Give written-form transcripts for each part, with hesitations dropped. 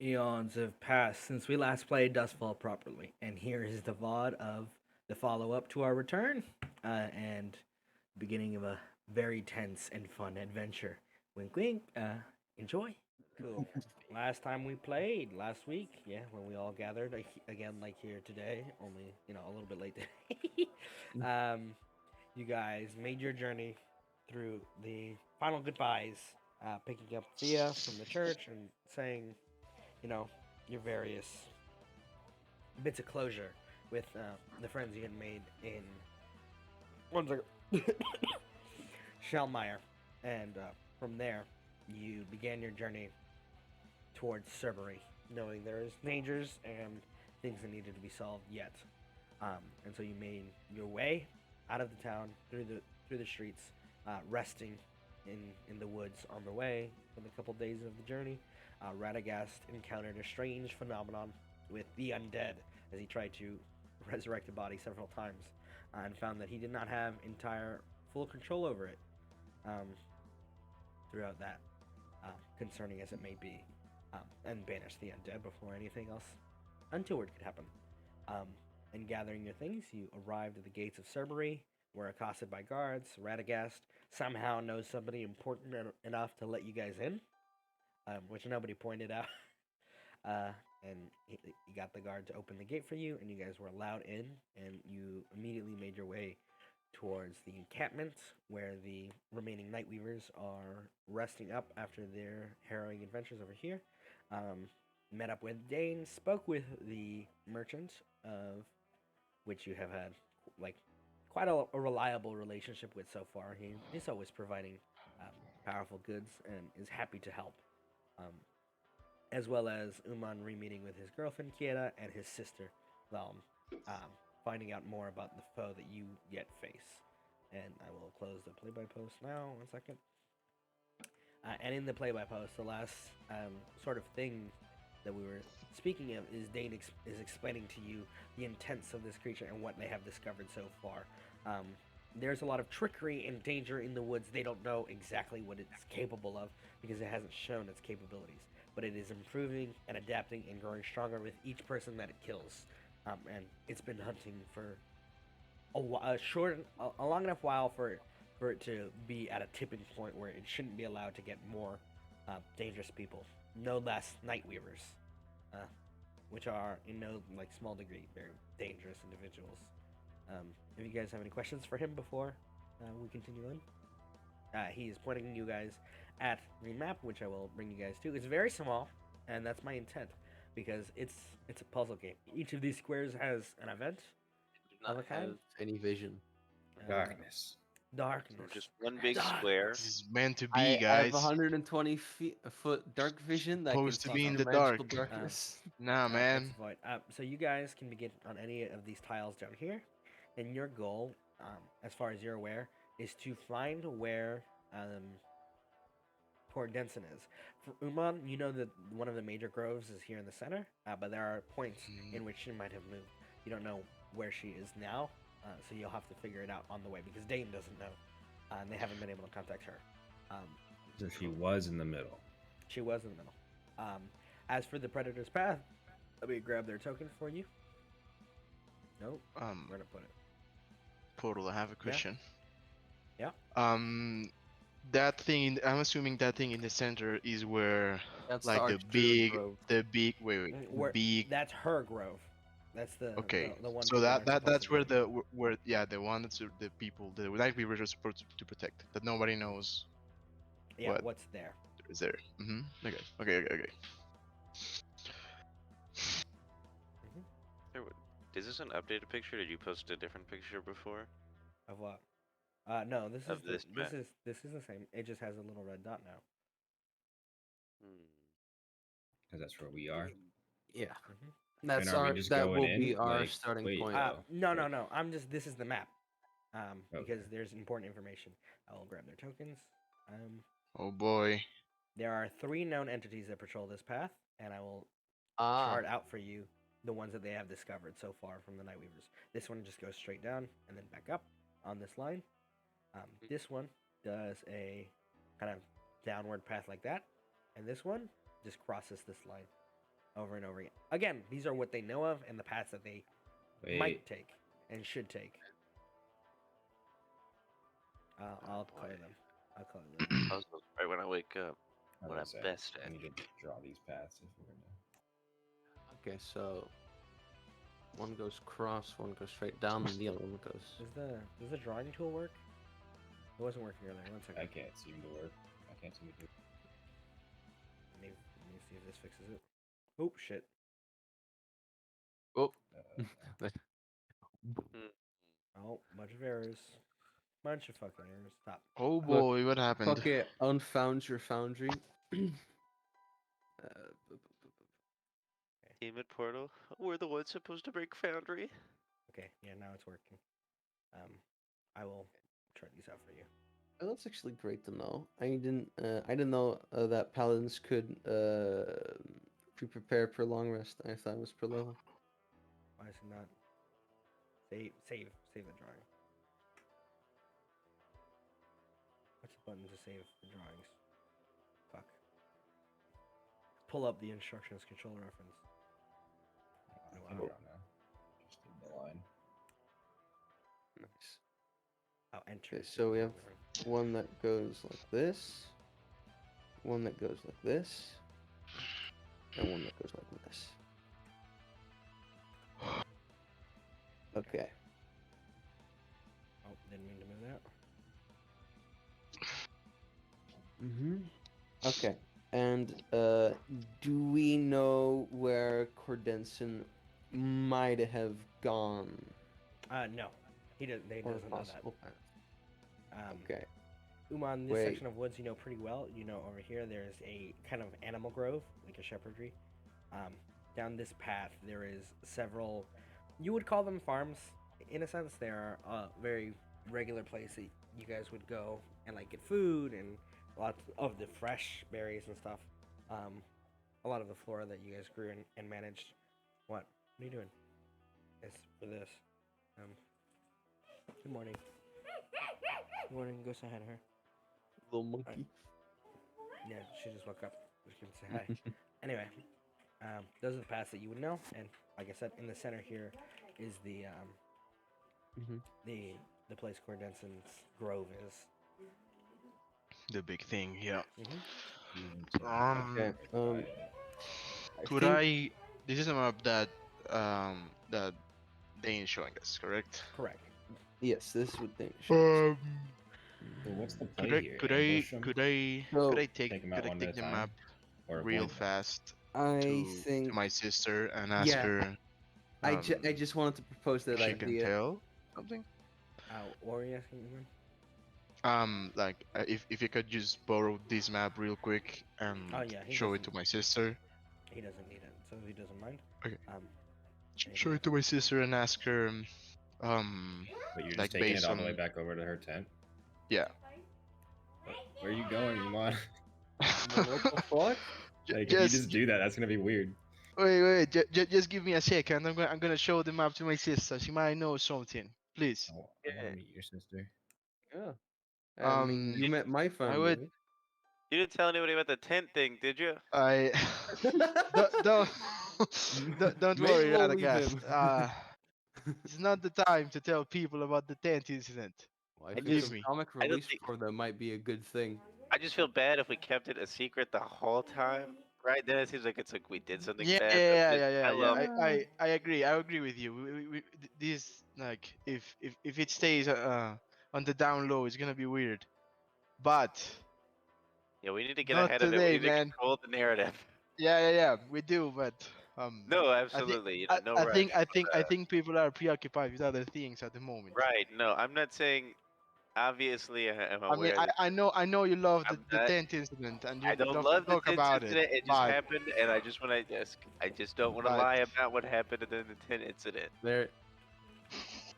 Eons have passed since we last played Dustfall properly, and here is the VOD of the follow up to our return and beginning of a very tense and fun adventure. Wink, wink. Enjoy. Cool. Last time we played, last week, yeah, when we all gathered again, like here today, only a little bit late today. um, you guys made your journey through the final goodbyes, picking up Thea from the church and saying you know, your various bits of closure with the friends you had made in one second, Shellmeyer, and from there you began your journey towards Cerberus, knowing there is dangers and things that needed to be solved yet. And so you made your way out of the town through the streets, resting in the woods on the way for the couple days of the journey. Radagast encountered a strange phenomenon with the undead as he tried to resurrect a body several times, and found that he did not have entire full control over it um, throughout that, concerning as it may be, and banished the undead before anything else untoward could happen. Um, and gathering your things, you arrived at the gates of Cerberus, were accosted by guards. Radagast somehow knows somebody important enough to let you guys in, which nobody pointed out. uh, and he got the guard to open the gate for you, and you guys were allowed in, and you immediately made your way towards the encampment where the remaining Night Weavers are resting up after their harrowing adventures over here. Met up with Dane, spoke with the merchant of which you have had like quite a reliable relationship with so far. He's always providing um, powerful goods and is happy to help. Um, as well as Umon re-meeting with his girlfriend Kiera and his sister Valm, finding out more about the foe that you yet face. And I will close the play-by-post now. 1 second. And in the play-by-post, the last sort of thing that we were speaking of is Dane is explaining to you the intents of this creature and what they have discovered so far. Um, there's a lot of trickery and danger in the woods. They don't know exactly what it's capable of because it hasn't shown its capabilities. But it is improving and adapting and growing stronger with each person that it kills. And it's been hunting for a long enough while for it to be at a tipping point where it shouldn't be allowed to get more dangerous people. No less Night Weavers, uh, which are in no like small degree very dangerous individuals. If you guys have any questions for him before we continue on, he is pointing you guys at the map, which I will bring you guys to. It's very small, and that's my intent because it's a puzzle game. Each of these squares has an event Do of not a kind. have any vision. Uh, Darkness. So darkness. just one big square. This Darkness. is meant to be, I have guys. 120 feet foot dark vision that can Supposed to see be in Awesome. the through magical dark. darkness. Nah, It's man. void. So you guys can begin on any of these tiles down here, and your goal, as far as you're aware, is to find where Port Denson is. For Umon, you know that one of the major groves is here in the center, but there are points Mm, in which she might have moved. You don't know where she is now, so you'll have to figure it out on the way because Dane doesn't know, and they haven't been able to contact her. Um, So she was in the middle. she was in the middle. Um, as for the Predator's Path, let me grab their token for you. Nope, Um, where to put it? Portal, I have a question. Yeah. That thing, I'm assuming that thing in the center is where, That's the like, Archdruid Grove. wait, the Where big, that's her grove. That's okay. the one So people aren't supposed to that's where go. yeah, the one that's the people, the Night Weavers are supposed to protect, that nobody knows Yeah, what what's there? is there. Okay. Hmm. There w- Is this an updated picture? Did you post a different picture before Of what? No, of this map? this is the same. It just has a little red dot now. Hmm. Because that's where we are. Yeah, Hmm. And are we just that going will be in? our Like, starting wait, point. though. No, no, Like, no. I'm just this is the map. Because okay. there's important information. I will grab their tokens. Um, Oh boy. there are three known entities that patrol this path, and I will Ah, chart out for you the ones that they have discovered so far from the Night Weavers. This one just goes straight down and then back up on this line. This one does a kind of downward path like that, and this one just crosses this line. over and over again. Again, these are what they know of and the paths that they Wait. might take and should take. I'll color them. I'll color them. Puzzles right when I wake up. I What was I'm gonna best say, at. I need to draw these paths if we're gonna. Okay, so one goes cross, one goes straight down, and the other one goes. Does the drawing tool work? It wasn't working earlier. 1 second. I can't seem to work. I can't seem to do. Let me see if this fixes it. Oh shit. Oh, Oh, bunch of errors. Bunch of fucking errors. Stop. Oh Look, boy, what happened? fuck it, unfound your foundry. Team at Portal. We're the ones supposed to break Foundry. Okay, yeah, now it's working. I will try these out for you. Oh, that's actually great to know. I didn't know that paladins could pre-prepare per long rest. I thought it was per level. Why is it not? Save the drawing. What's the button to save the drawings? Fuck. Pull up the instructions control reference. I Oh, think wow. we're on now. Just in the line. Nice. Oh, enter. Okay, so we have one that goes like this, one that goes like this, and one that goes like this. Okay. Oh, didn't mean to move that. Mm-hmm. Okay. And do we know where Cordenson might have gone? No. He doesn't know that. Possible path? Okay. Umon, this Wait. section of woods you know pretty well. You know over here there's a kind of animal grove, like a shepherdry. Down this path there is several, you would call them farms in a sense. They are a very regular place that you guys would go and like get food and lots of the fresh berries and stuff. A lot of the flora that you guys grew and managed. What are you doing? It's for this. Good morning. Good morning. Go say hi to her. Little monkey. Yeah, she just woke up. Just give say hi. Anyway, those are the paths that you would know, and like I said, in the center here is the the place Cordenson's grove is. The big thing, yeah. Okay. Could I? This is a map that that Dane is showing us, correct? Correct. Yes, this would think. So what's the play Could I? here? Could I? Ambush 'em? Could I? So- Could I take? Take 'em Could out I one take at a the time? map Or real avoid them? fast I to think my sister and ask Yeah, her? I just wanted to propose that If she can idea. tell something. What were you asking, Umon? Like if you could just borrow this map real quick and Oh, yeah, he show it to doesn't- my sister. He doesn't need it, so he doesn't mind. Okay. And Show it to my sister and ask her. But you're just Like, taking it based all the way on- back over to her tent? Yeah. Where are you going, Umon? What the fuck? Like, if you just do that, that's gonna be weird. Wait, just give me a second. I'm gonna show the map to my sister. She might know something. Please. I want to meet your sister. Yeah. I mean, you met my family. would- You didn't tell anybody about the tent thing, did you? I don't don't Maybe worry, we'll leave Radagast. him. It's not the time to tell people about the tent incident. Well, I Believe think a me. comic I don't release think- for them might be a good thing. I just feel bad if we kept it a secret the whole time, right? Then it seems like it's like we did something Yeah, bad. yeah. I love. I agree. I agree with you. This like if it stays on the down low, it's gonna be weird. But Yeah, we need to get not ahead of it. today, We need to man. control the narrative. yeah, we do. But No, absolutely. No I rush. think people are preoccupied with other things at the moment. Right. No, I'm not saying. Obviously, I'm I mean, aware. that I know you love I'm the not- tent incident and you I don't love love to talk the tent about incident. it. It just but happened, and I just want to I just don't want to But- lie about what happened in the tent incident. There.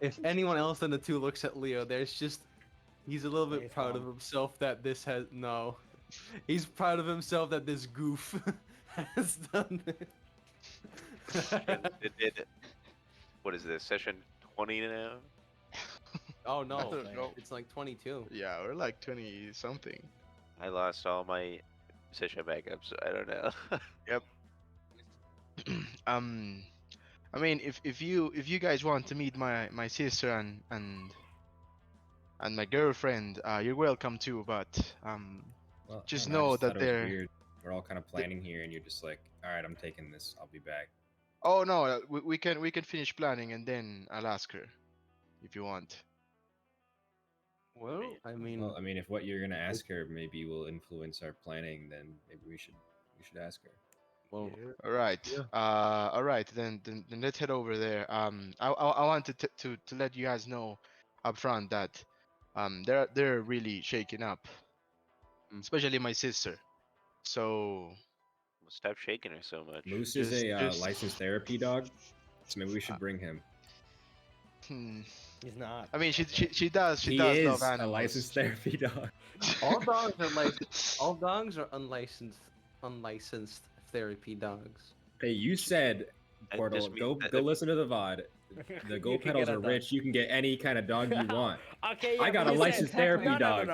If anyone else than the two looks at Leo, there's just he's a little bit He's proud of calm. himself that this has no. He's proud of himself that this goof has done it. What is this, session 20 now? Oh no, don't know. it's like 22. yeah, we're like 20 something. I lost all my session backups, so I don't know. I mean, if you guys want to meet my sister and my girlfriend, you're welcome too. But Well, I just don't know. I know just thought that it was they're. weird. We're all kind of planning here, and you're just like, all right, I'm taking this. I'll be back. Oh no, we can finish planning and then I'll ask her, if you want. Well, I mean, Well, I mean, if what you're gonna ask her maybe will influence our planning, then maybe we should ask her. well, All right. Yeah. All right. Then let's head over there. I wanted to let you guys know up front that they're really shaking up, especially my sister. So Stop shaking her so much. Moose is a just licensed therapy dog, so maybe we should bring him. hmm. He's not. I mean, she He does is love a animals. licensed therapy dog. all dogs are all dogs are unlicensed therapy dogs. Hey, you said, That Portal, just means go that- go listen to the VOD. The You gold can pedals get a are dog. rich. You can get any kind of dog you want. Okay, I yeah, got but a you licensed said, therapy no, dog.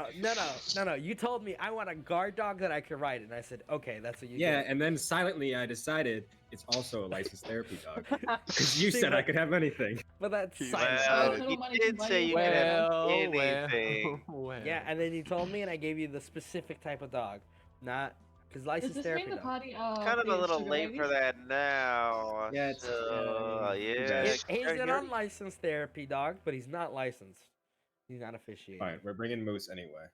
No. You told me I want a guard dog that I can ride, and I said, okay, that's what you Yeah, get. and then silently I decided it's also a licensed therapy dog. Because you See, said I but- could have anything. But that's He's silent. Well, decided. he money did can say buy you you could have well, anything. well. Yeah, and then you told me, and I gave you the specific type of dog, not because Does licensed this therapy mean the dog. party Kind of a pays little sugar late for babies? that now. Yeah, it's- So, yeah, yeah. He's an you're- unlicensed therapy dog, but he's not licensed. He's not officiated. Fine, we're bringing Moose anyway.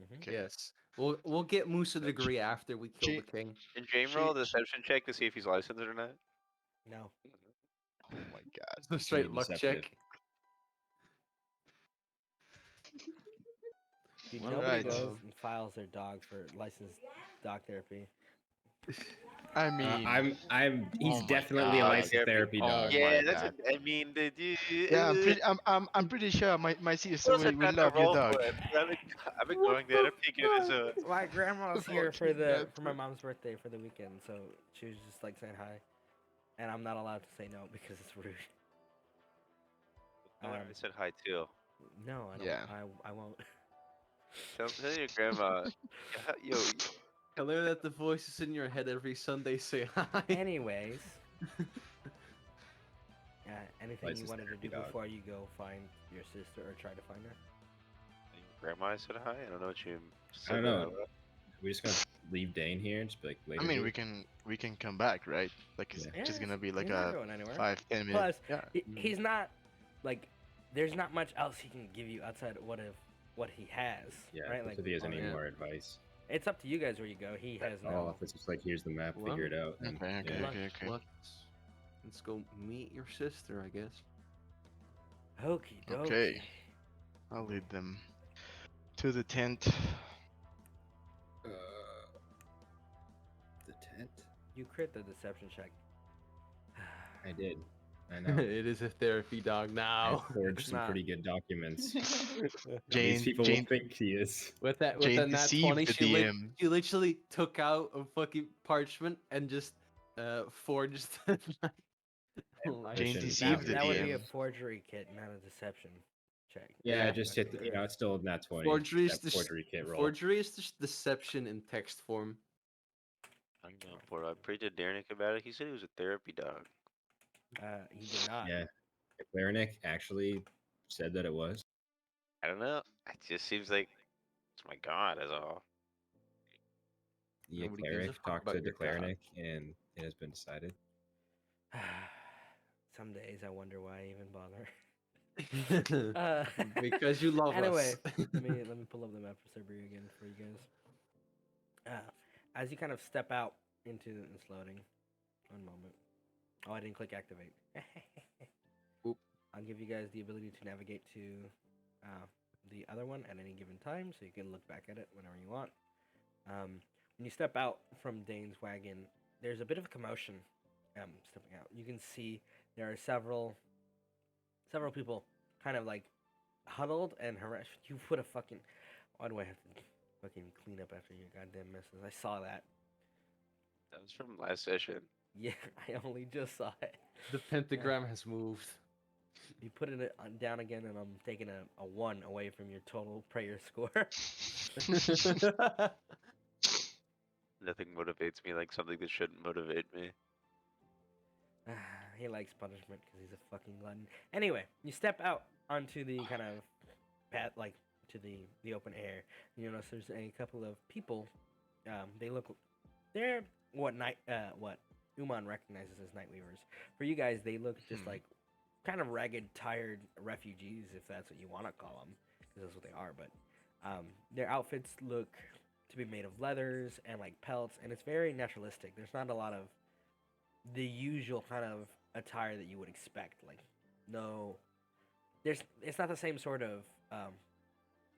Mhm. Okay. Yes, we'll get Moose a degree after we kill She- the king. Can James She- roll a deception check to see if he's licensed or not? No. Oh my god. It's a straight Pretty luck deceptive. check. Dude, Well, nobody right. goes and files their dog for licensed dog therapy. I mean, He's Oh my definitely a God. licensed therapy Oh dog. my Yeah, that's. God. I mean, yeah, I'm pretty sure my sister What's will it got to love your roll dog. for it? I'm ignoring that. I'm taking it as a. My grandma's here for Fucking the nuts. for my mom's birthday for the weekend, so she was just like saying hi, and I'm not allowed to say no because it's rude. I said hi too. No, I don't. Yeah. I won't. Tell your grandma. Yo, Tell her that the voices in your head every Sunday say hi. Anyways, anything you Licensed wanted to therapy do dog. before you go find your sister or try to find her? grandma said hi. I don't know what you. I don't said know. about. We're just gonna leave Dane here and just be like, later. I mean, dude. we can come back, right? Like it's Yeah, just gonna be like he's not a going anywhere. 5-10 minute. Plus, Yeah. he's not like. There's not much else he can give you outside of what he has. Yeah, right. if he has any yeah. more advice. It's up to you guys where you go. He has Oh, no. if it's just like, here's the map, Well, figure it out. then Okay, okay, yeah. okay. Let's go meet your sister, I guess. Okie dokie. Okay. I'll lead them to the tent. The tent? You crit the deception check. I did. I know. It is a therapy dog I now. forged some Nah. pretty good documents. Jane, These people Jane, will think he is. With that Jane nat 20, deceived the she, DM. she literally took out a fucking parchment and just forged. Like- Jane That- deceived the that would be a DM. forgery kit, not a deception check. Yeah, Yeah. just hit. It's still nat 20. Forgery is that just forgery kit roll. Forgery is just deception in text form. I know. For I prayed to Dernick about it. He said he was a therapy dog. He did not. Yeah. Clarinic actually said that it was. I don't know. It just seems like it's my god. That's all. The Nobody gives a cleric fuck talked about to the your god. Clarinic, and it has been decided. Some days I wonder why I even bother. Because you love Anyway, us. let me pull up the map for Siberia again for you guys. As you kind of step out into it's loading. One moment. Oh, I didn't click activate. Oop. I'll give you guys the ability to navigate to the other one at any given time, so you can look back at it whenever you want. When you step out from Dane's wagon, there's a bit of a commotion. Stepping out, you can see there are several people kind of like huddled and harassed. You put a fucking. Why do I have to fucking clean up after your goddamn messes? I saw that. That was from last session. Yeah, I only just saw it. The pentagram has moved. You put it down again, and I'm taking a 1 away from your total prayer score. Nothing motivates me like something that shouldn't motivate me. he likes punishment because he's a fucking glutton. Anyway, you step out onto the kind of path, like to the open air. And you notice there's a couple of people. They're what Umon recognizes as night weavers. For you guys, they look just like kind of ragged, tired refugees, if that's what you want to call them, because that's what they are. But their outfits look to be made of leathers and like pelts, and it's very naturalistic. There's not a lot of the usual kind of attire that you would expect. Like, no, it's not the same sort of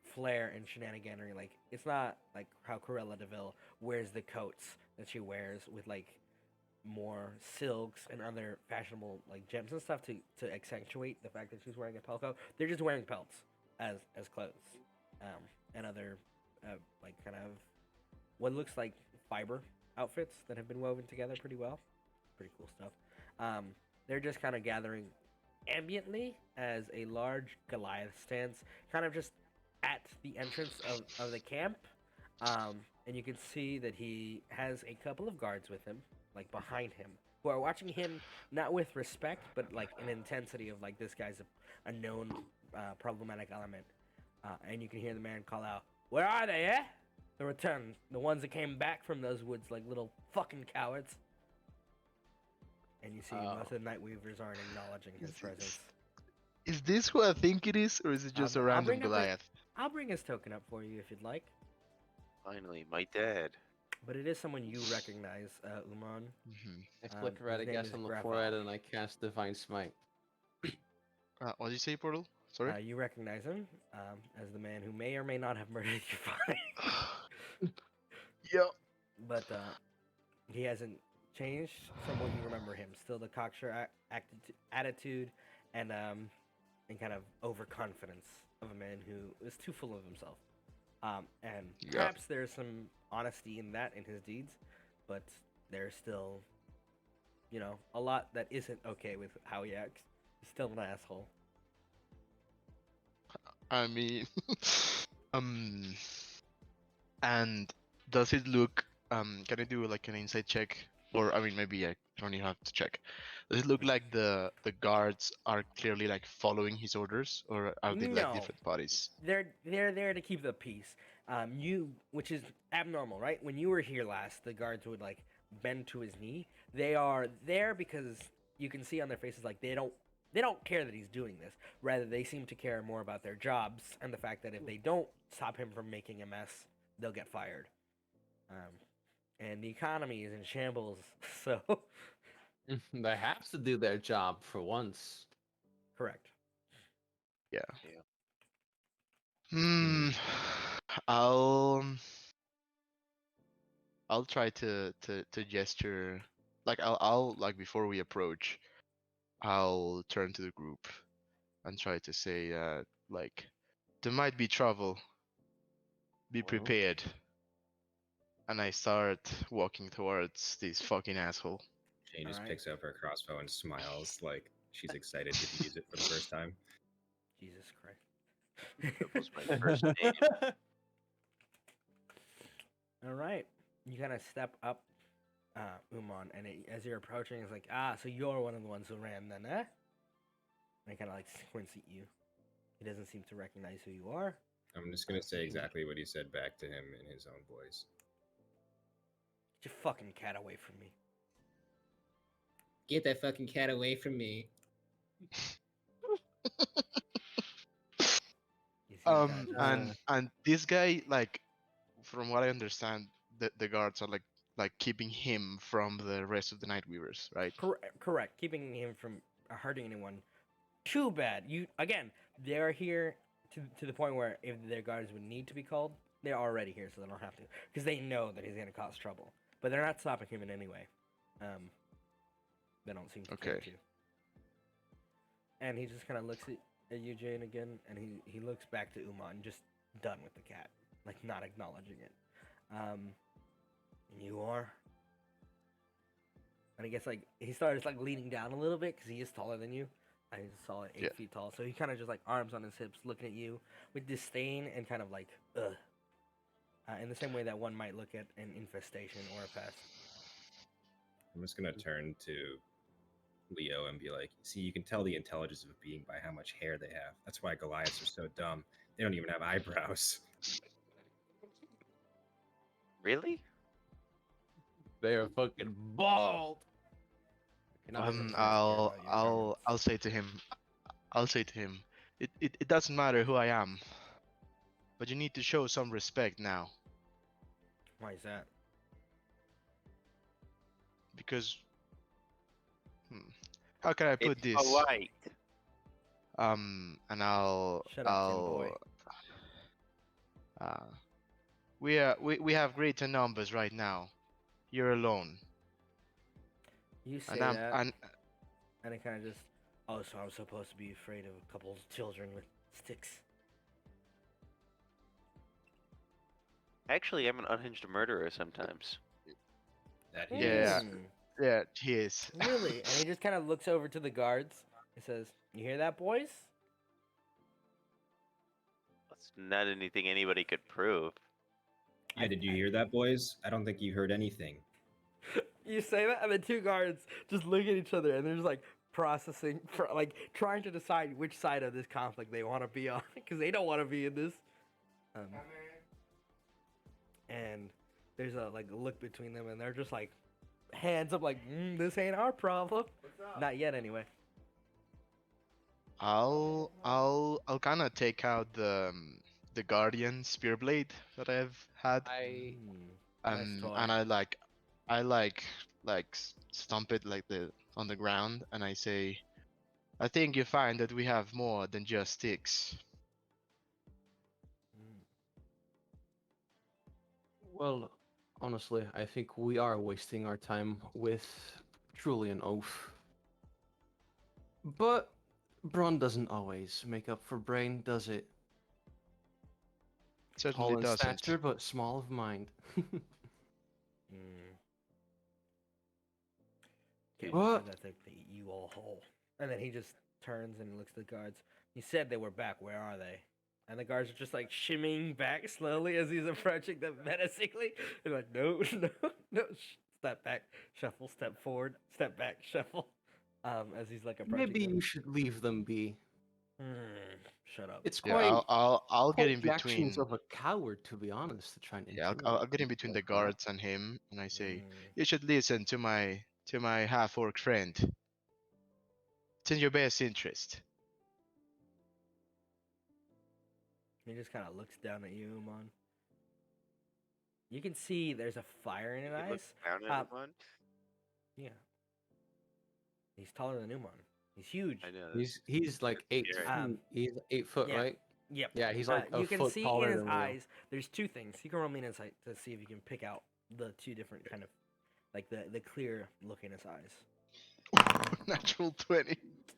flair and shenaniganery. Like, it's not like how Corella Deville wears the coats that she wears with like more silks and other fashionable like gems and stuff to accentuate the fact that she's wearing a pelt coat. They're just wearing pelts as clothes, and other like kind of what looks like fiber outfits that have been woven together pretty well. Pretty cool stuff. They're just kind of gathering ambiently as a large Goliath stands kind of just at the entrance of the camp. And you can see that he has a couple of guards with him, like behind him, who are watching him not with respect, but like an intensity of like this guy's a known problematic element. And you can hear the man call out, "Where are they, eh? The return, the ones that came back from those woods like little fucking cowards." And you see most of the Night Weavers aren't acknowledging his presence. Is this who I think it is, or is it just a I'll random bring up Goliath? I'll bring his token up for you if you'd like. Finally, my dad. But it is someone you recognize, Umon. I flick his name is Radagast on the Grappa. forehead and I cast Divine Smite. What did you say, Portal? Sorry. You recognize him as the man who may or may not have murdered your father. Yep. But he hasn't changed from what you remember him. Still the cocksure attitude and kind of overconfidence of a man who is too full of himself. And Yep. perhaps there's some honesty in that in his deeds, but there's still, a lot that isn't okay with how he acts. He's still an asshole. I mean, and does it look? Can I do like an insight check? Or I mean, maybe I don't even have to check. Does it look like the guards are clearly like following his orders, or are they like No. different bodies? They're there to keep the peace. Which is abnormal, right? When you were here last, the guards would like bend to his knee. They are there because you can see on their faces like they don't care that he's doing this. Rather, they seem to care more about their jobs and the fact that if they don't stop him from making a mess, they'll get fired. And the economy is in shambles, so They have to do their job for once. correct. Yeah. Yeah. I'll try to gesture like I'll like before we approach, I'll turn to the group and try to say like there might be trouble. Be Well. prepared. And I start walking towards this fucking asshole. Jane just Alright. picks up her crossbow and smiles like she's excited to use it for the first time. Jesus Christ. That was my first name. All right. You kind of step up, Umon, and as you're approaching, it's like, so you're one of the ones who ran then, eh? And he kind of like squints at you. He doesn't seem to recognize who you are. I'm just gonna say exactly what he said back to him in his own voice. Get your fucking cat away from me. Get that fucking cat away from me. You see that, And this guy, like, from what I understand, the guards are like keeping him from the rest of the Night Weavers, right? correct. Keeping him from hurting anyone. Too bad. They're here to the point where if their guards would need to be called, they're already here, so they don't have to, because they know that he's gonna cause trouble. But they're not stopping him in any way. They don't seem to care Okay. to. And he just kind of looks at you, Jane, again, and he looks back to Umon, just done with the cat, like not acknowledging it. You are. And I guess like he starts like leaning down a little bit because he is taller than you. I solid 8 Yeah. feet tall, so he kind of just like arms on his hips, looking at you with disdain and kind of like ugh. In the same way that one might look at an infestation or a pest. I'm just gonna turn to Leo and be like, "See, you can tell the intelligence of a being by how much hair they have. That's why Goliaths are so dumb. They don't even have eyebrows." Really? They are fucking bald. Cannot Doesn't even- care about your comments. I'll say to him, it doesn't matter who I am, but you need to show some respect now, Why is that? because how can I put It's this? polite. And I'll Shut up, Tin Boy. uh, we have greater numbers right now. You're alone, You say and I'm that, and and it kind of just. Oh, so I'm supposed to be afraid of a couple of children with sticks. Actually, I'm an unhinged murderer sometimes. That he Yeah. is. yeah, he is. Really? And he just kind of looks over to the guards and says, "You hear that, boys?" That's not anything anybody could prove. Yeah, did you hear that, boys? I don't think you heard anything. You say that, and the two guards just look at each other, and they're just like processing, like trying to decide which side of this conflict they want to be on, because they don't want to be in this. And there's a like look between them, and they're just like hands up, like this ain't our problem. Not yet, anyway. I'll kind of take out the guardian spear blade that I've had, I Nice toy. and I stomp it like the on the ground, and I say, I think you find that we have more than just sticks. well, honestly, I think we are wasting our time with truly an oath. But brawn doesn't always make up for brain, does it? Certainly Tall in doesn't. stature, but small of mind. Okay, What? so that's like the you all whole. And then he just turns and looks at the guards. He said they were back. Where are they? And the guards are just like shimmying back slowly as he's approaching them menacingly. They're like, no, no, no. Step back, shuffle, step forward, step back, shuffle. As he's like approaching Maybe them. you should leave them be. Shut up. It's Yeah, quite I'll get quite in the actions between. of a coward, to be honest, to try and Yeah, intimidate I'll get in between the people like that. guards and him, and I say, you should listen to my half orc friend. It's in your best interest. He just kind of looks down at you, Umon. You can see there's a fire in his He eyes. looks down at one. Yeah. He's taller than Umon. He's huge. I know. He's like That's 8 scary. feet. He's 8 foot, yeah. right? Yep. Yeah, he's like a you can foot see taller in his than Leo. eyes. There's two things. You can roll me an insight to see if you can pick out the two different kind of, like the clear look in his eyes. Natural 20.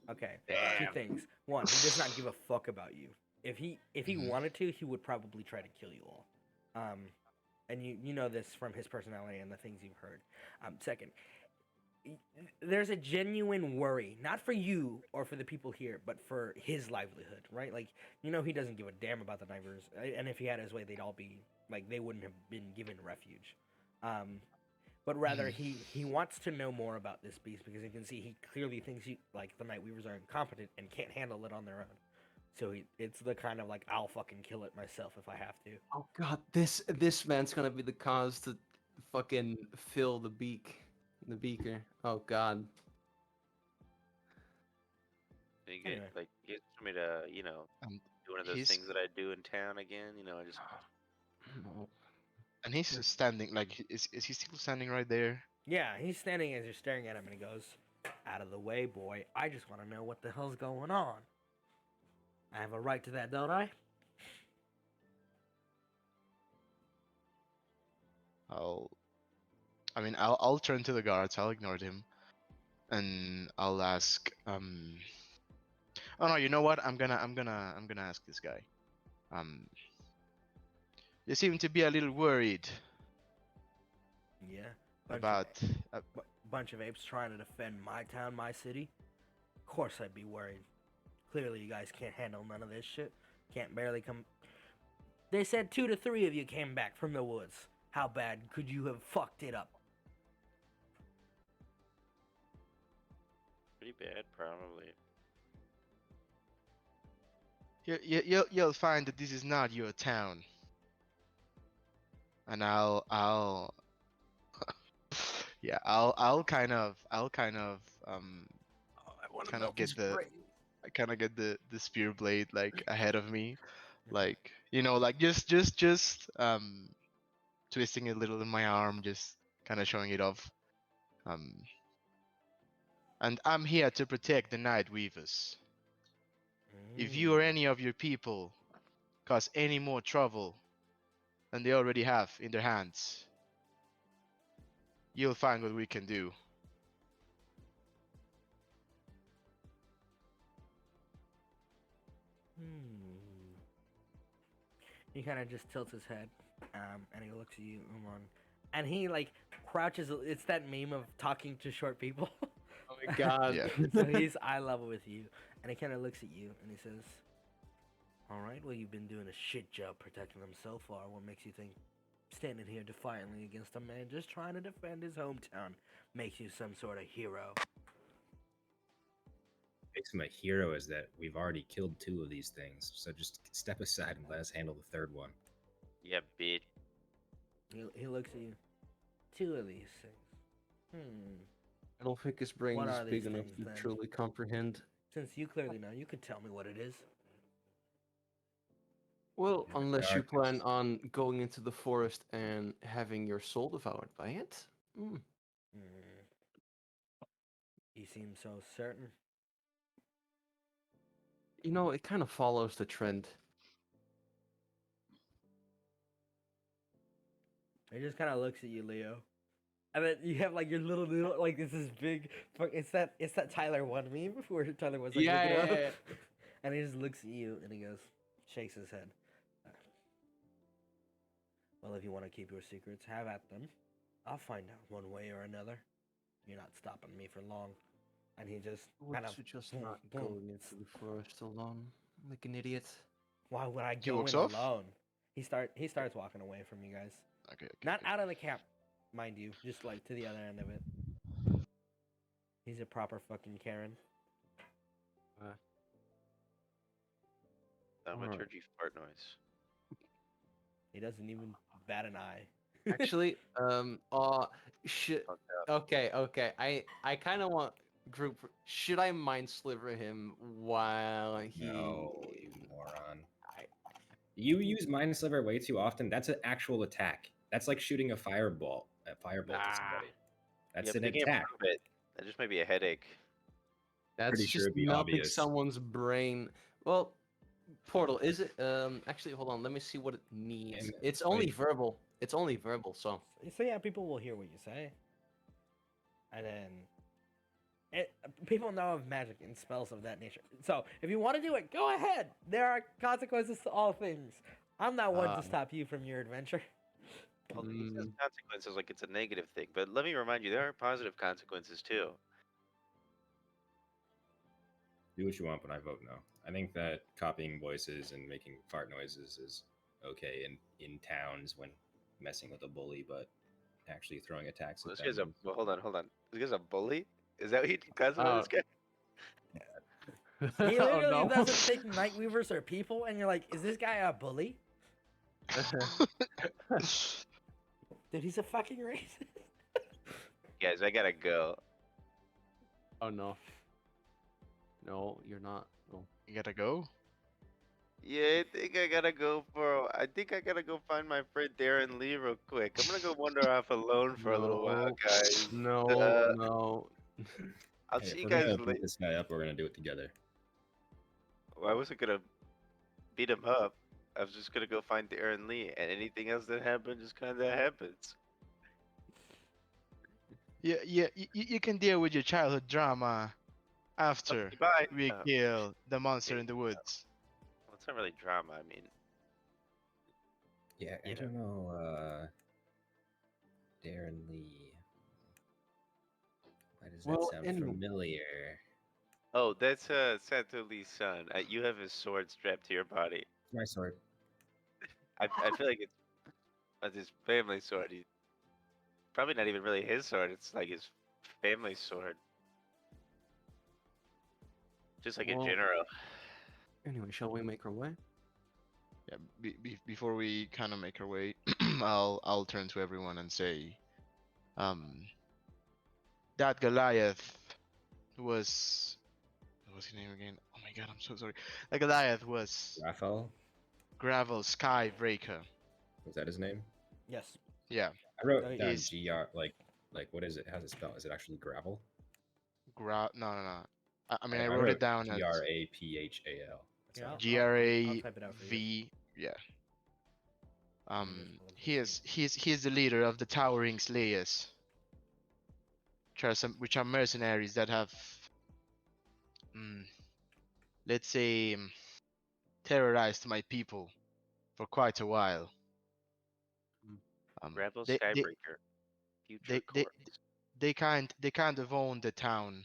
Okay. Damn. Two things. One, he does not give a fuck about you. If he wanted to, he would probably try to kill you all. And you know this from his personality and the things you've heard. Second, there's a genuine worry, not for you or for the people here, but for his livelihood, right? Like, you know, he doesn't give a damn about the Nivers, and if he had his way, they'd all be like, they wouldn't have been given refuge. But rather, he wants to know more about this beast because you can see he clearly thinks like the Night Weavers are incompetent and can't handle it on their own. So it's the kind of like, I'll fucking kill it myself if I have to. Oh god, this man's gonna be the cause to fucking fill the beaker. Oh god. You get Anyway. like get me to do one of those he's- things that I do in town again. I just No. And he's standing, like, is he still standing right there? Yeah, he's standing as you're staring at him, and he goes, "Out of the way, boy. I just want to know what the hell's going on. I have a right to that, don't I?" I'll turn to the guards. I'll ignore him, and I'll ask. Oh no, you know what? I'm gonna ask this guy. You seem to be a little worried Yeah. about. Bunch of apes trying to defend my town, my city. Of course I'd be worried. Clearly you guys can't handle none of this shit. Can't barely come. They said 2 to 3 of you came back from the woods. How bad could you have fucked it up? what do pretty bad, probably. You'll find that this is not your town, and yeah, Oh, I want to kind of melt get his the brain. I kind of get the spear blade like ahead of me, Mhm. like like just twisting it a little in my arm, just kind of showing it off. Um, and I'm here to protect the Night Weavers. If you or Mm. any of your people cause any more trouble than they already have in their hands, you'll find what we can do. Hmm. He kind of just tilts his head, and he looks at you, Umon, and he like crouches. It's that meme of talking to short people. Oh my god. Yeah. So he's eye level with you, and he kind of looks at you, and he says, "All right, well, you've been doing a shit job protecting them so far. What makes you think standing here defiantly against a man just trying to defend his hometown makes you some sort of hero?" Makes him a hero is that we've already killed 2 of these things, so just step aside and let us handle the 3rd one. Yeah, bitch. He looks at you. 2 of these things. I don't think his brain What is are big these enough things, to then? truly comprehend. Since you clearly know, you could tell me what it is. Well, Yeah, they unless are you plan things. on going into the forest and having your soul devoured by it. Hmm. You seem so certain. You know, it kind of follows the trend. He just kind of looks at you, Leo. And then you have like your little like this is big. It's that Tyler one meme where Tyler was like Yeah, looking yeah, up, yeah. and he just looks at you and he goes, shakes his head. Well, if you want to keep your secrets, have at them. I'll find out one way or another. You're not stopping me for long. And he just I kind would of suggest boom, not boom. going into the forest alone, like an idiot. Why would I He go walks in off. alone? He starts walking away from you guys. Okay. Not out of the camp, mind you, just like to the other end of it. He's a proper fucking Karen. Thaumaturgy fart noise. He doesn't even bat an eye. Actually, should Fucked up. okay. I kind of want group. Should I mind sliver him while he? No, you moron. I, You use Mind Sliver way too often. That's an actual attack. That's like shooting a firebolt at somebody. That's Yeah, an but they can't attack. prove it. That just might be a headache. that's Pretty just sure it'd be melting obvious. someone's brain. Well, Portal, is it? Actually, hold on. Let me see what it needs. And It's only wait. verbal. It's only verbal. So So yeah, people will hear what you say, and then people know of magic and spells of that nature. So if you want to do it, go ahead. There are consequences to all things. I'm not one to stop you from your adventure. Well, he says mm, consequences like it's a negative thing, but let me remind you, there are positive consequences too. Do what you want, but I vote no. I think that copying voices and making fart noises is okay in towns when messing with a bully, but actually throwing attacks at This them. guy's a well, hold on. This guy's a bully. Is that what you classify this guy? He oh literally no. doesn't think night weavers are people, and you're like, is this guy a bully? Dude, he's a fucking racist. Guys, I gotta go. Oh no. No, you're not. No. You gotta go. Yeah, I think I gotta go I think I gotta go find my friend Darren Lee real quick. I'm gonna go wander off alone for a little while, No. guys. No. No. I'll Hey, see if you we're guys gonna later. beat this guy up, we're gonna do it together. Well, I wasn't gonna beat him up. I was just gonna go find Darren Lee, and anything else that happened just kind of happens. Yeah. You can deal with your childhood drama after Okay, bye. we kill the monster in the woods. Well, it's not really drama. I mean, Yeah, I You know. don't know. Darren Lee. Why does that Well, sound anyway. familiar? oh, that's Santo Lee's son. You have his sword strapped to your body. My sword. I feel like it's his family sword. Probably not even really his sword. It's like his family sword. Just like a Well- general. Anyway, shall we make our way? Yeah, before we kind of make our way, I'll turn to everyone and say, that Goliath was what was his name again? Oh my god, I'm so sorry. That Goliath was Raphael, Gravel Skybreaker. was that his name? Yes. Yeah, I wrote Oh, down is GR like what is it? How's it spelled? Is it actually gravel? no. I mean, I I wrote it wrote down as GRAPHAL. That's Yeah, how I I'll- wrote it. I'll type it out for you. GRAV. Yeah. Let me just pull up He the is he is the leader of the Towering Slayers, which are mercenaries that have, let's say, terrorized my people for quite a while. Gravel They they Skybreaker. Future they they Chorus. they kind of own the town,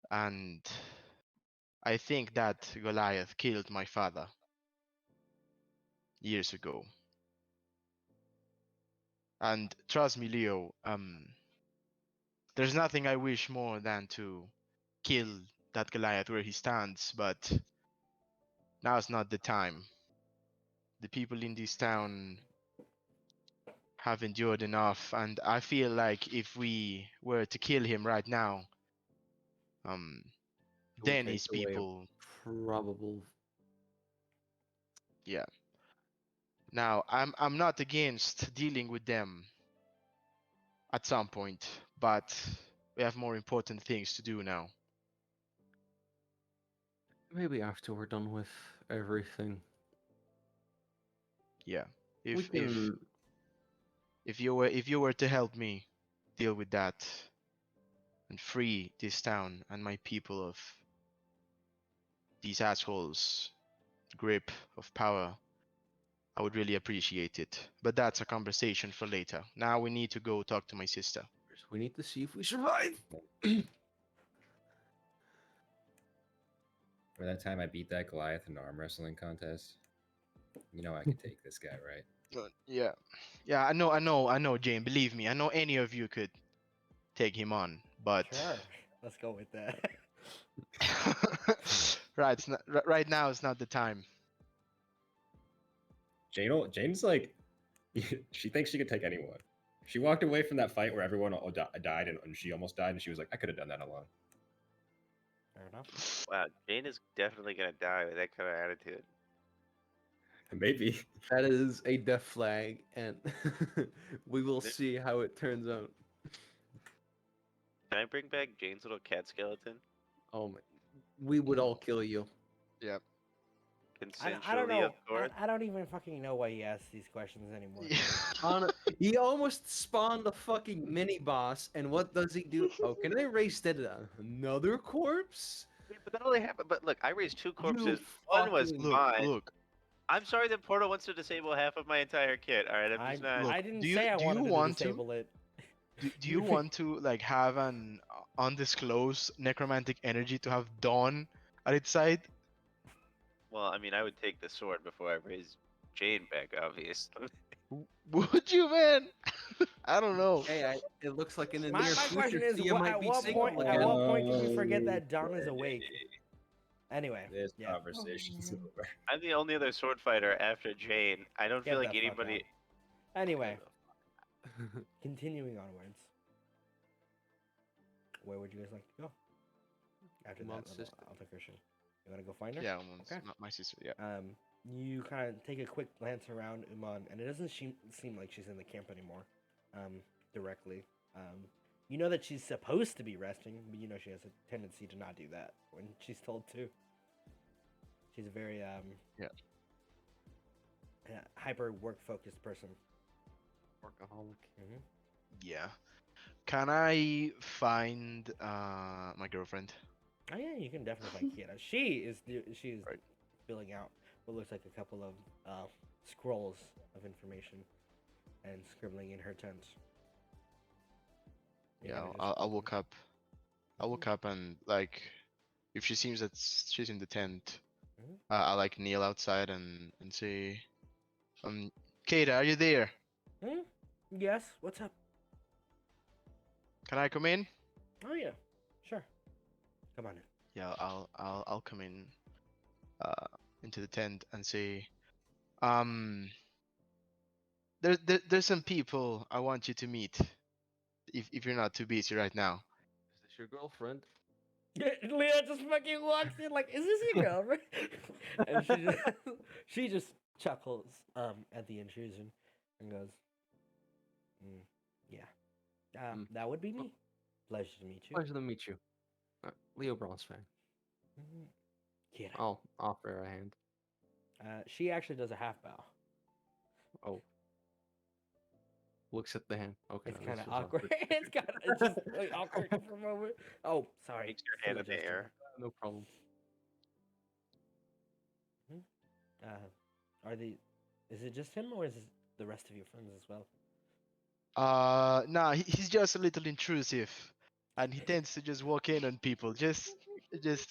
and I think that Goliath killed my father years ago. And trust me, Leo, there's nothing I wish more than to kill that Goliath where he stands, but now's not the time. The people in this town have endured enough, and I feel like if we were to kill him right now, It would then take his away a people, Probable. yeah. Now, I'm not against dealing with them at some point, but we have more important things to do now. Maybe after we're done with everything. Yeah. We If can. if you were to help me deal with that and free this town and my people of these assholes' grip of power, I would really appreciate it. But that's a conversation for later. Now we need to go talk to my sister. We need to see if we survive. For that time I beat that Goliath in the arm wrestling contest. You know I could take this guy, right? Yeah. Yeah, I know, Jane, believe me. I know any of you could take him on, but Sure. Let's go with that. right, right now is not the time. Jane's like, she thinks she could take anyone. She walked away from that fight where everyone died and she almost died, and she was like, I could have done that alone. Fair enough. Wow, Jane is definitely gonna die with that kind of attitude. Maybe. That is a death flag, and we will see how it turns out. Can I bring back Jane's little cat skeleton? Oh my, we would all kill you. Yep. I don't Consensually, know. of course. I don't even fucking know why he asks these questions anymore. He almost spawned a fucking mini boss, and what does he do? Oh, can I raise that another corpse? Yeah, but that only happened. But look, I raised two corpses. You One was fucking- mine. Look. I'm sorry that Portal wants to disable half of my entire kit. All right, I'm just not. Look, I didn't do you- say I do you wanted to want to? disable it. Do you want to like have an undisclosed necromantic energy to have Dawn at its side? Well, I mean, I would take the sword before I raise Jane back, obviously. Would you, man? I don't know. Hey, it looks like in the My near question future, is, Thea might at be what single point? At again. what point did you forget that Dawn is awake? Anyway, This yeah. conversation's over. I'm the only other sword fighter after Jane. I don't Get feel like the fuck anybody. Anyway, continuing onwards. Where would you guys like to go? After that Umon's level, sister. Alta Christian. You want to go find her? Yeah, Umon's Okay. my sister. Yeah. You kind of take a quick glance around Umon, and it doesn't seem like she's in the camp anymore. Directly. You know that she's supposed to be resting, but you know she has a tendency to not do that when she's told to. She's a very Yeah. hyper work focused person. Workaholic. Yeah. Can I find my girlfriend? Oh yeah, you can definitely find Kieta. She's Right. filling out what looks like a couple of scrolls of information and scribbling in her tent. You Yeah, kinda just I'll open- look up. I'll look up and like, if she seems that she's in the tent, Mhm. I like kneel outside and say, Kata, are you there? Hmm? Yes. What's up? Can I come in? Oh yeah. Sure. Come on in. Yeah, I'll come in into the tent and say, there's some people I want you to meet if you're not too busy right now. Is this your girlfriend? Leah just fucking walks in like, "Is this your girlfriend?" And she just chuckles at the intrusion and goes, "Yeah, that would be me. Pleasure to meet you." Pleasure to meet you. Leo Bronze fan. Get it. I'll offer her a hand. She actually does a half bow. Oh. Looks at the hand. Okay. It's no, kind this of was awkward. It's just like, awkward for a moment. Oh, sorry. Makes your hand in silly the gesture. air. No problem. Are the? Is it just him, or is it the rest of your friends as well? No, he's just a little intrusive, and he tends to just walk in on people. Just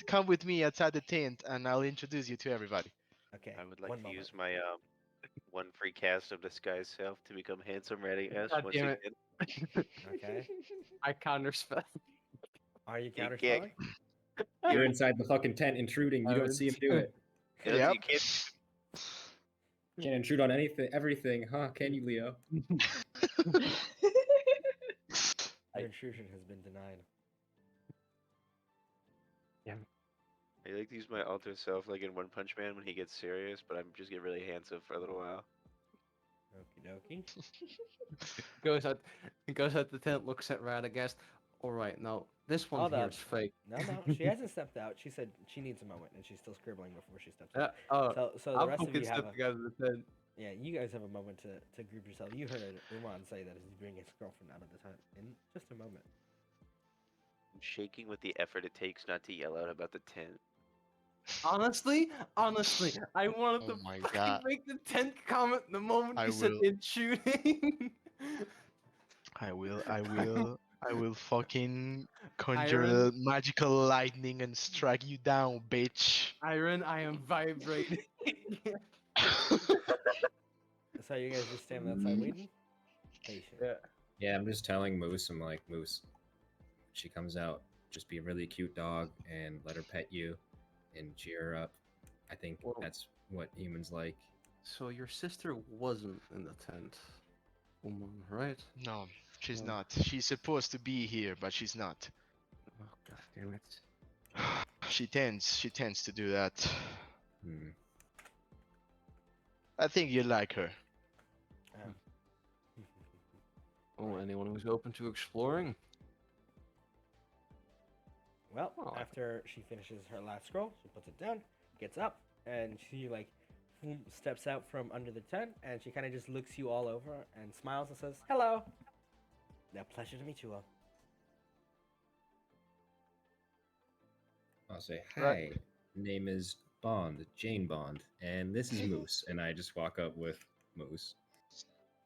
come with me outside the tent, and I'll introduce you to everybody. Okay. I would like one to moment. use my one free cast of disguise self to become handsome Radagast God once damn it. again. Okay. I counterspell. Are you You counterspelling? You're inside the fucking tent intruding. You don't see him do it. You know, Yep. you can't. Can't intrude on anything, everything, huh? Can you, Leo? Your intrusion has been denied. I like to use my alter self like in One Punch Man when he gets serious, but I'm just get really handsome for a little while. Okie dokie. Goes out the tent, looks at Radagast. Alright, now this one Hold here up. is fake. No, she hasn't stepped out. She said she needs a moment, and she's still scribbling before she steps out. Oh, So the I'll rest of fucking you have step together the tent. yeah, you guys have a moment to group yourself. You heard Umon say that he's bringing his girlfriend out of the tent in just a moment. I'm shaking with the effort it takes not to yell out about the tent. Honestly, I wanted Oh to my fucking God. make the 10th comment the moment I you said will. intruding. I will fucking conjure Iron, the magical lightning and strike you down, bitch. Iron, I am vibrating. So you guys just standing outside waiting? Patient. Yeah. Yeah, I'm just telling Moose, I'm like, Moose, she comes out, just be a really cute dog and let her pet you and cheer her up. I think Whoa. that's what humans like. So your sister wasn't in the tent, Umon, right? No, she's Oh. not. She's supposed to be here, but she's not. Oh god damn it. She tends to do that. Hmm. I think you like her. Oh, anyone who's open to exploring? Well, Oh. after she finishes her last scroll, she puts it down, gets up, and she like steps out from under the tent, and she kind of just looks you all over and smiles and says, "Hello. Now, pleasure to meet you all." I'll say, hi, Right. name is Bond, Jane Bond, and this is Moose. And I just walk up with Moose.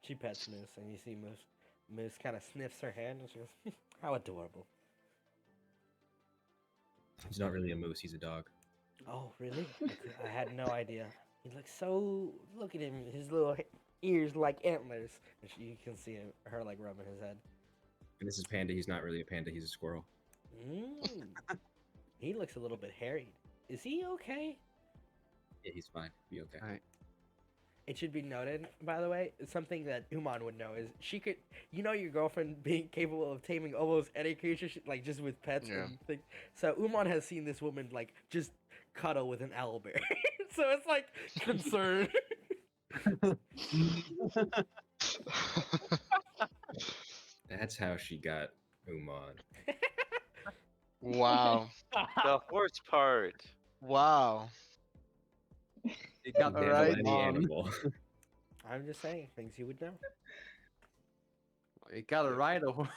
She pets Moose, and you see Moose. Moose kind of sniffs her hand, and she goes, "How adorable." He's not really a moose, he's a dog. Oh, really? I had no idea. He looks so. Look at him. His little ears like antlers. And you can see her like rubbing his head. And this is Panda, he's not really a panda, he's a squirrel. He looks a little bit harried. Is he okay? Yeah, he's fine. Be okay. Alright. It should be noted, by the way, something that Umon would know is she could, your girlfriend being capable of taming almost any creature, like just with pets Yeah. and things. So Umon has seen this woman like just cuddle with an owlbear, so it's like concern. That's how she got Umon. Wow. The horse part. Wow. You got Handle the Alright. any animal. I'm just saying things you would know. You gotta ride a horse.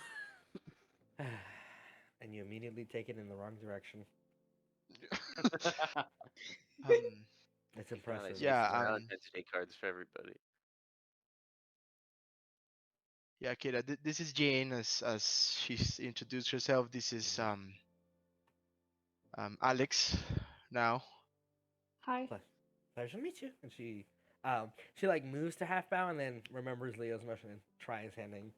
And you immediately take it in the wrong direction. It's impressive. Yeah, Identity cards for everybody. Yeah, Kira, this is Jane as she's introduced herself. This is Alex now. Hi. Pleasure to meet you. And she like moves to half bow and then remembers Leo's motion and tries handing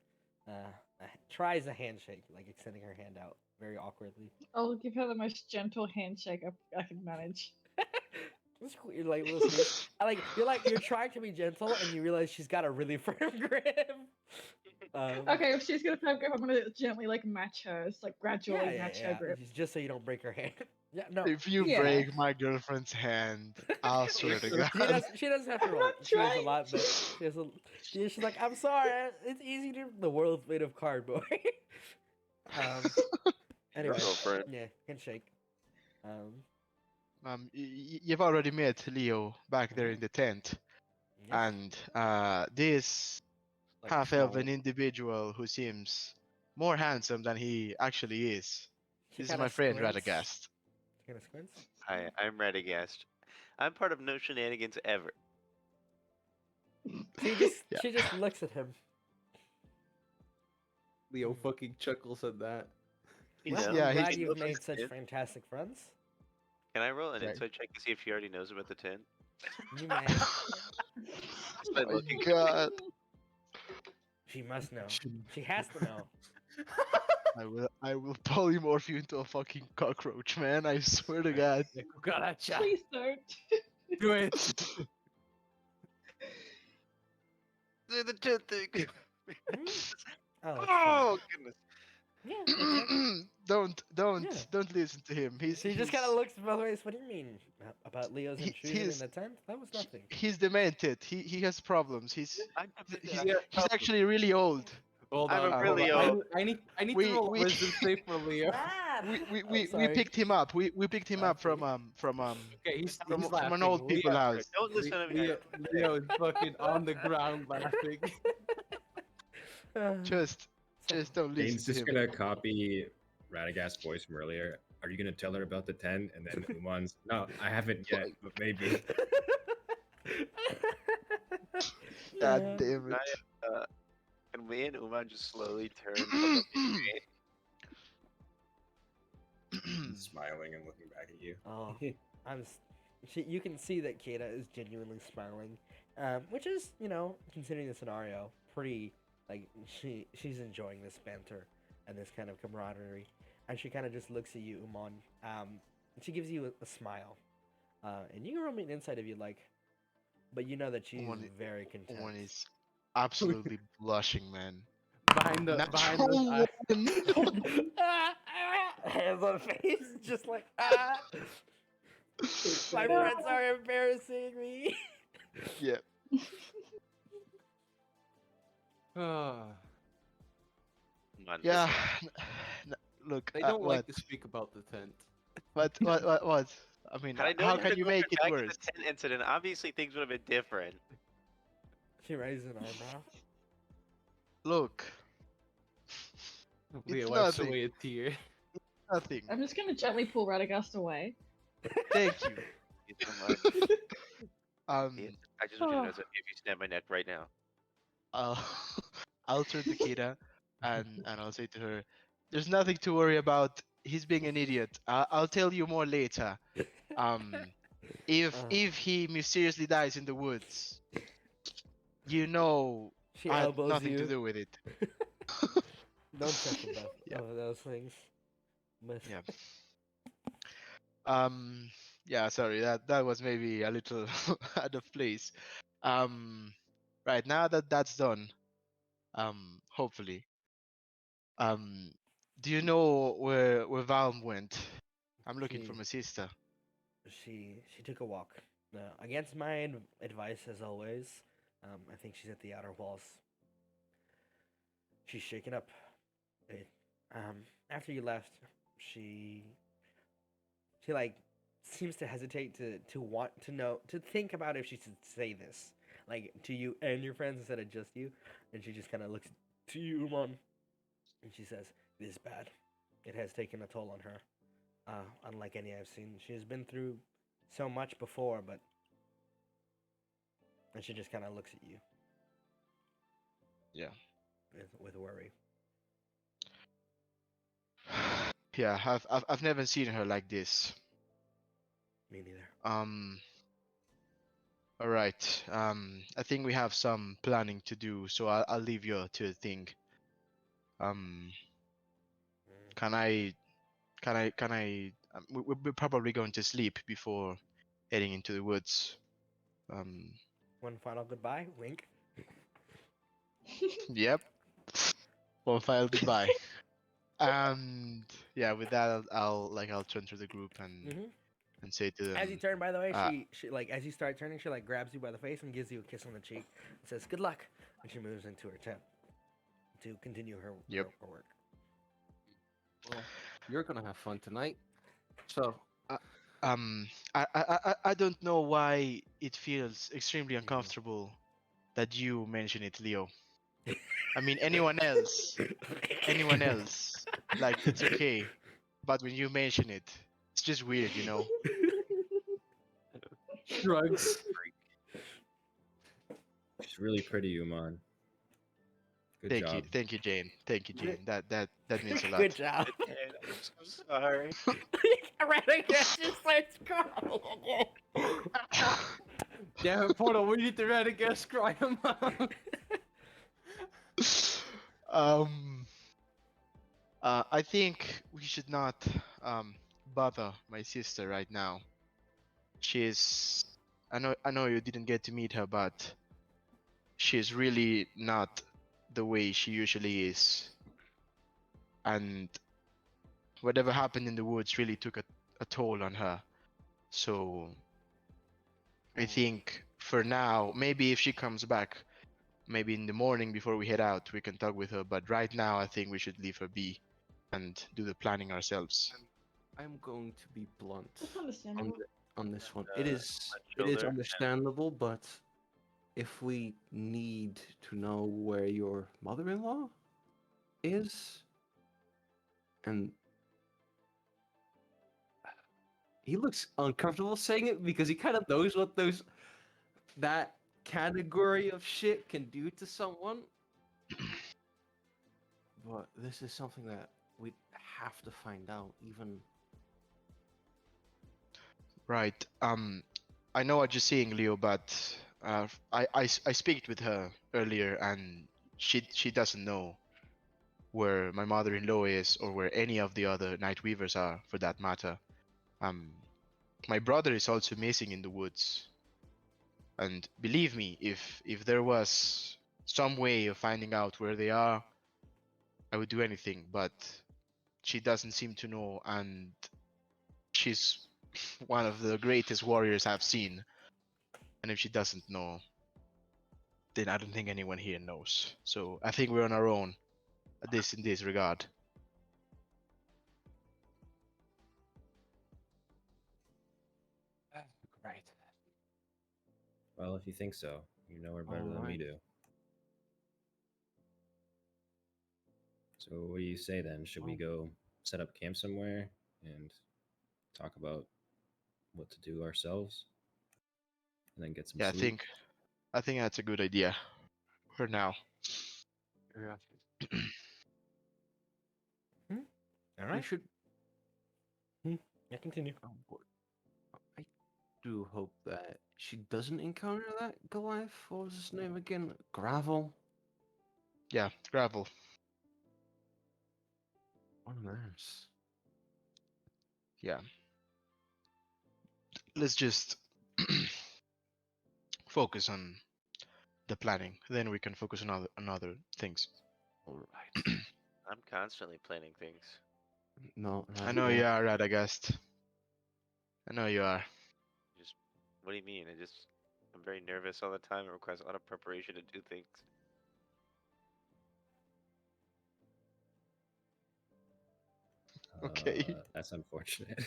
tries a handshake, like extending her hand out very awkwardly. I'll give her the most gentle handshake I can manage. It's cool. You're like, listen, you're trying to be gentle, and you realize she's got a really firm grip. Okay, if she's gonna have grip, I'm gonna gently like match hers, like gradually match her grip. Just so you don't break her hand. Yeah, no. If you Yeah. break my girlfriend's hand, I'll swear to God. She doesn't have to I'm roll. not She has a trying. lot, but she's like, I'm sorry. It's easy to. The world's made of cardboard. Anyway, girlfriend. yeah, handshake. You've already met Leo back there in the tent, Yes. and this Like half-elven small. individual who seems more handsome than he actually is. She This is kinda my friend squints. Radagast. She kinda squints. Hi, I'm Radagast. I'm part of no shenanigans ever. She just looks at him. Leo fucking chuckles at that. You Well, know, Yeah, I'm glad he's- you've looks like made such it. fantastic friends. Can I roll an Right. insight check to see if she already knows about the tent? You may. Just by Oh my looking. God, She must know. She has to know. I will polymorph you into a fucking cockroach, man. I swear to God. Cucaracha. Please don't. Do it. Do the tent thing. Oh, it's fine. Oh goodness. Yeah. Okay. don't Yeah. don't listen to him. She just kind of looks both ways. What do you mean about Leo's He- intrusion in he's- the tent? That was nothing. He's demented. He has problems. He's I'm actually really old. Hold I'm on. a hold really on. old- I need We- to roll we- wisdom save for Leo. We sorry. picked him up. We picked him up from Okay, he's from laughing. an old people Leo, house. Don't listen to me. Leo is fucking on the ground laughing. Just don't listen Dane's to just him. gonna copy Radagast's voice from earlier. Are you gonna tell her about the tent? And then Umon's, no, I haven't yet, but maybe. God damn it. Can we and Umon just slowly turn from the screen? He's smiling and looking back at you. Oh, you can see that Kata is genuinely smiling, which is, considering the scenario, pretty like she's enjoying this banter and this kind of camaraderie, and she kind of just looks at you, Umon. She gives you a smile, and you can roll me an insight if you like, but you know that she's Umon- very content. One is absolutely blushing, man. behind the Natural eye. one. Hands on face, just like my friends are embarrassing me. Yeah. Ah, Umon, Yeah. listen. Look, they don't what? like to speak about the tent. What? I mean, Had I known how you can had you to go make it back to worse? the tent incident, obviously things would have been different. She raises an eyebrow. Look, Leo It's wipes nothing. away a tear. nothing. I'm just gonna gently pull Radagast away. Thank you. Thank you so much. Um, Ian, I just want you to know that if you snap my neck right now. I'll I'll turn to Kira and I'll say to her, "There's nothing to worry about. He's being an idiot. I'll tell you more later. If he mysteriously dies in the woods, you know She I had elbows nothing you. to do with it." Don't check about Yeah. those things. But Yeah. Yeah, sorry, that was maybe a little out of place. Right now that that's done, hopefully. Do you know where Valm went? I'm looking for She- my sister. she took a walk. Against my advice, as always. I think she's at the outer walls. She's shaken up. After you left, she like seems to hesitate to want to know, to think about if she should say this, like, to you and your friends instead of just you. And she just kind of looks to you, Umon, and she says, "It is bad. It has taken a toll on her. Unlike any I've seen. She has been through so much before, but..." And she just kind of looks at you. Yeah. With worry. Yeah, I've never seen her like this. Me neither. All right. I think we have some planning to do, so I'll leave you to think. Um, can I? We're probably going to sleep before heading into the woods. One final goodbye. Wink. Yep. One final goodbye. And yeah, with that, I'll turn to the group Mm-hmm. and say to As you them, turn, by the way, uh, she like as you start turning, she like grabs you by the face and gives you a kiss on the cheek and says, "Good luck," and she moves into her tent to continue her, Yep. her work. Well, you're gonna have fun tonight. So, I don't know why it feels extremely Mhm. uncomfortable that you mention it, Leo. I mean, anyone else, like it's okay, but when you mention it, it's just weird, you know. drugs. She's really pretty, Umon. Good job. Thank you, Jane. Thank you, Jane. That means a lot. Good job. And I'm so sorry. Radagast just starts crying. Damn it, Portal, we need to Radagast cry him out. um, I think we should not bother my sister right now. She's I know you didn't get to meet her, but she's really not the way she usually is. And whatever happened in the woods really took a toll on her. So I think for now, maybe if she comes back, maybe in the morning before we head out, we can talk with her. But right now, I think we should leave her be and do the planning ourselves. I'm going to be blunt That's on, understandable. on this one. Uh, It is shoulder. understandable, but if we need to know where your mother-in-law is, and he looks uncomfortable saying it because he kind of knows what that category of shit can do to someone. But this is something that we have to find out, even. Right. I know what you're saying, Leo, but I speak with her earlier, and she doesn't know where my mother-in-law is or where any of the other Night Weavers are, for that matter. My brother is also missing in the woods, and believe me, if there was some way of finding out where they are, I would do anything. But she doesn't seem to know, and she's one of the greatest warriors I've seen. And if she doesn't know, then I don't think anyone here knows. So I think we're on our own in this regard. Right. Well, if you think so, you know her better than we Alright. do. So what do you say then? Should we go set up camp somewhere and talk about what to do ourselves, and then get some Yeah, sleep? I think that's a good idea for now. Yeah. All We right. should. Yeah, continue. I do hope that she doesn't encounter that Goliath. What was his name again? Gravel. Yeah, gravel. One of theirs. Yeah. Let's just focus on the planning. Then we can focus on other things. All right. I'm constantly planning things. No, I know you are, Radagast. I know you are. Just, what do you mean? I'm very nervous all the time. It requires a lot of preparation to do things. Okay. That's unfortunate.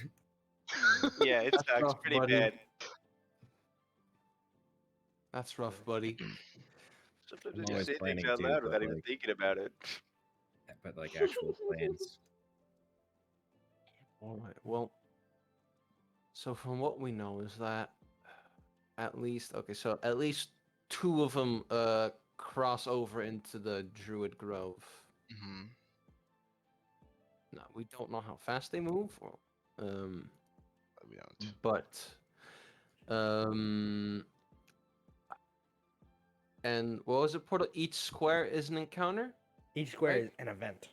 Yeah, it That's sucks rough, pretty buddy. bad. That's rough, buddy. Sometimes I'm I just always say things planning out too, loud but without even like, thinking about it. but like actual plans. All right. Well, so from what we know is that at least two of them cross over into the Druid Grove. Hmm. Now we don't know how fast they move, We don't. but and what was it? Portal. Each square is an encounter. Each square Right. is an event.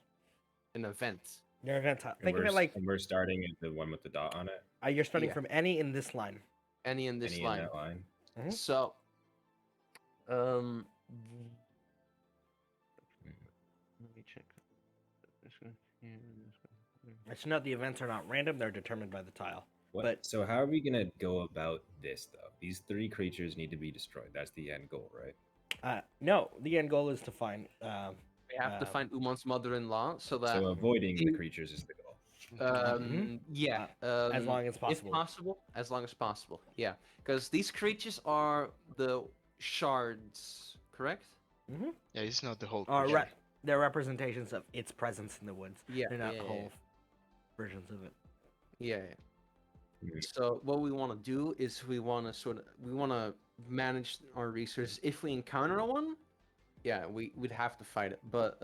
An event. Your event tile. And Think of we're, it like and we're starting at the one with the dot on it. you're starting Yeah. from any in this line. Any in this Any line. in that line. Mhm. So, let me check. This one here, this one here. I should note the events are not random; they're determined by the tile. What? But- So how are we gonna go about this though? These 3 creatures need to be destroyed. That's the end goal, right? No, the end goal is to find. We have to find Umon's mother-in-law so that So avoiding the you- creatures is the goal. yeah, as long as possible. If possible, as long as possible. Yeah, because these creatures are the shards, correct? Yeah, it's not the whole. Or creature. they're representations of its presence in the woods. Yeah, They're not yeah, whole versions of it. Yeah. Mhm. So what we want to do is we want to manage our resources. If we encounter one, yeah, we'd have to fight it. But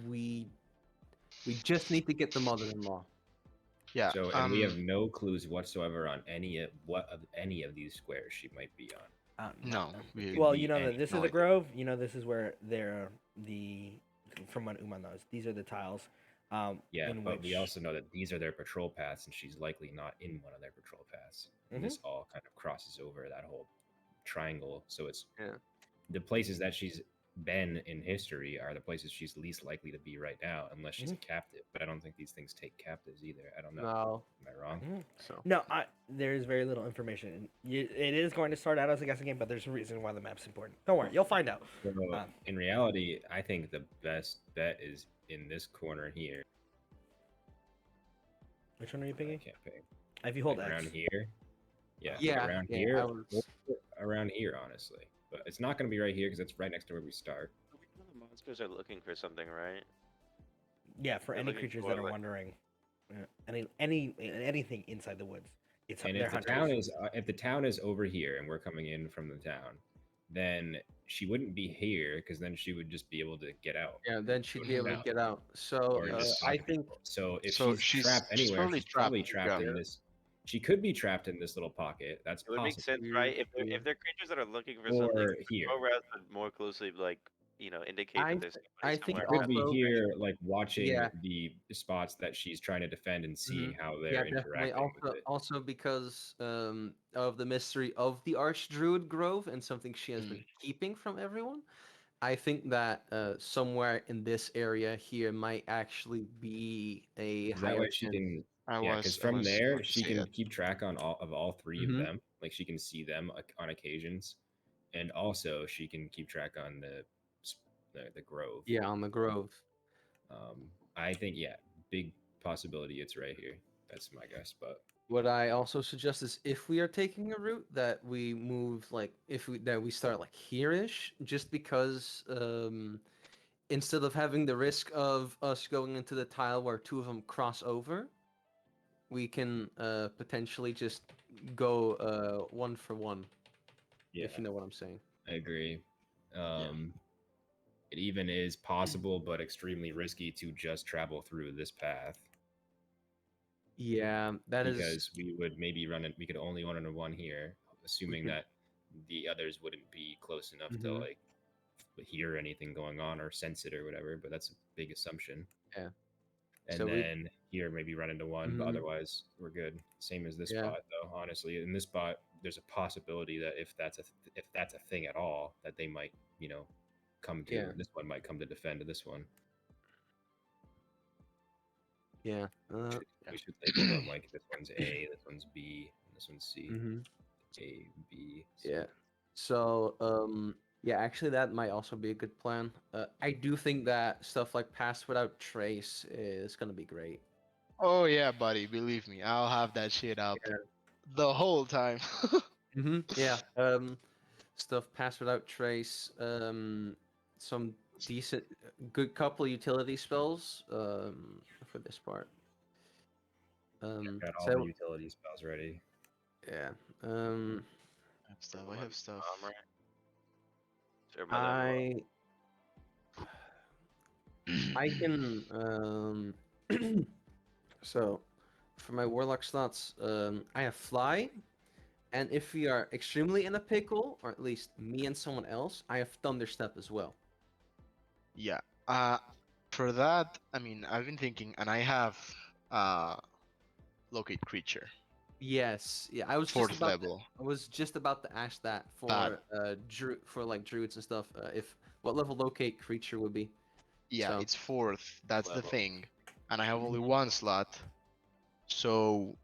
we just need to get the mother-in-law. Yeah. So and we have no clues whatsoever on any of these squares she might be on. No. Well, be you know that any- this no is the idea. grove. You know this is where they're from what Umon knows. These are the tiles. Yeah, in but which, we also know that these are their patrol paths, and she's likely not in one of their patrol paths. And Mhm. this all kind of crosses over that whole triangle. So it's Yeah. the places that she's been in history are the places she's least likely to be right now, unless she's a captive. But I don't think these things take captives either. I don't know. No. Am I wrong? Mhm. So No, there is very little information. It is going to start out as a guessing game, but there's a reason why the map's important. Don't worry, you'll find out. So in reality, I think the best bet is in this corner here. Which one are you I picking? can't pick. If you hold Like around X. here. Yeah, like Yeah, around yeah, here. I was- Or around here, honestly. But it's not going to be right here because it's right next to where we start. The monsters are looking for something, right? Yeah, for They're any looking creatures for, that are like- wandering, anything inside the woods, it's And they're if the hunters. town is if the town is over here and we're coming in from the town, then she wouldn't be here because then she would just be able to get out. yeah, then she'd Go be able to down. get out. So Or just I find think people. So if So she's trapped she's anywhere, probably she's probably trapped, trapped yeah. in this. She could be trapped in this little pocket. That's It would make possible. sense, right? If Mm, they're creatures that are looking for something, Or here. patrol routes would more closely indicate I that there's th- somebody I think somewhere. It could around. be also- here, like watching Yeah. the spots that she's trying to defend and seeing how they're yeah, definitely. interacting with it. Also because of the mystery of the Archdruid Grove and something she has been keeping from everyone. I think that somewhere in this area here might actually be a 'Cause that higher way she chance. can, I yeah, was. because I from was there going to she say can that. keep track on all 3 Mhm. of them. Like she can see them on occasions, and also she can keep track on the grove. Yeah, on the Grove. I think big possibility it's right here. That's my guess, but What I also suggest is if we are taking a route that we move like that we start like here-ish, just because instead of having the risk of us going into the tile where 2 of them cross over, we can potentially just go 1 for 1. yeah, If you know what I'm saying. I agree. It even is possible, but extremely risky to just travel through this path. Yeah, that is. Because we would maybe we could only run into one here, assuming could- that the others wouldn't be close enough to Mhm. like hear anything going on or sense it or whatever. But that's a big assumption. Yeah. And So we- then here maybe run into one, but Mhm. otherwise we're good. Same as this Yeah. spot though. Honestly, in this spot, there's a possibility that if that's a thing at all, that they might come to. Yeah. This one might come to defend this one. Yeah. We should label them like this one's A, this one's B, and this one's C. Mhm. A, B. C. Yeah. So, yeah, actually, that might also be a good plan. I do think that stuff like Pass Without Trace is gonna be great. Oh yeah, buddy. Believe me, I'll have that shit up Yeah. the whole time. Yeah. Stuff Pass Without Trace. Some decent, good couple utility spells. For this part. Got all So the utility spells ready. yeah. I have stuff. I have stuff. Armor. Is there another I can so for my warlock slots, I have fly, and if we are extremely in a pickle, or at least me and someone else, I have thunderstep as well. Yeah. For that, I mean, I've been thinking, and I have uh locate creature, Yes, yeah. I was just fourth about to, level. I was just about to ask that That for for like druids and stuff. If what level locate creature would be. yeah, So it's fourth. That's the Level. thing, and I have only Mhm. one slot. So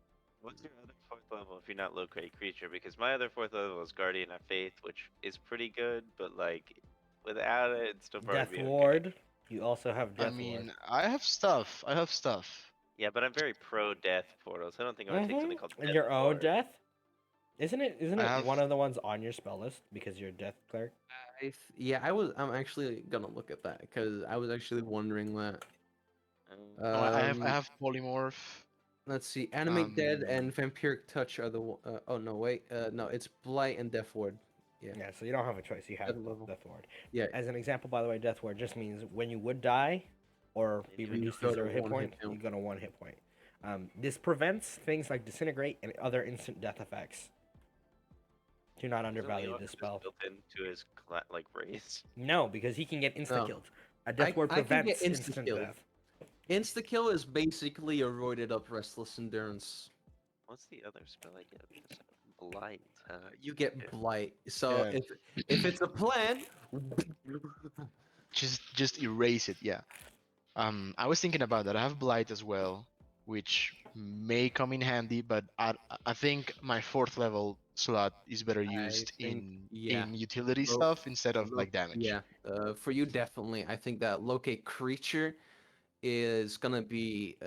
What's your other fourth level if you're not locate creature? Because my other fourth level is Guardian of Faith, which is pretty good, but like without it, it'd still probably Death be okay. Ward. You also have I Death Ward. mean, I have stuff. I have stuff. Yeah, but I'm very pro death portals. I don't think I'm gonna take something called And Death your own Ward. death. Isn't it? Isn't I it have one of the ones on your spell list because you're a death cleric? yeah, I'm actually gonna look at that because I was actually wondering that. no, I Um, have polymorph. let's see, animate dead Um, and vampiric touch are the. Oh no, wait, no, it's blight and death ward. Yeah, Yeah, so you don't have a choice. You have Death level. Death Ward. Yeah, As an example, by the way, Death Ward just means when you would die or be You reduced go to to 0 hit 1 hit point, count. you go to 1 hit point. This prevents things like Disintegrate and other instant death effects. Do not Isn't undervalue Leon this just spell. built into his like race. No, because he can get insta No. killed. A Death Ward I can get prevents insta instant killed. death. Insta kill is basically a roided up restless endurance. What's the other spell I get? Just blight. You get Okay. blight. So Yeah. if it's a plan, just erase it. Yeah. I was thinking about that. I have blight as well, which may come in handy, but I think my fourth level slot is better used think, in yeah. utility Lo- stuff instead of like damage. yeah, for you definitely. I think that locate creature is gonna be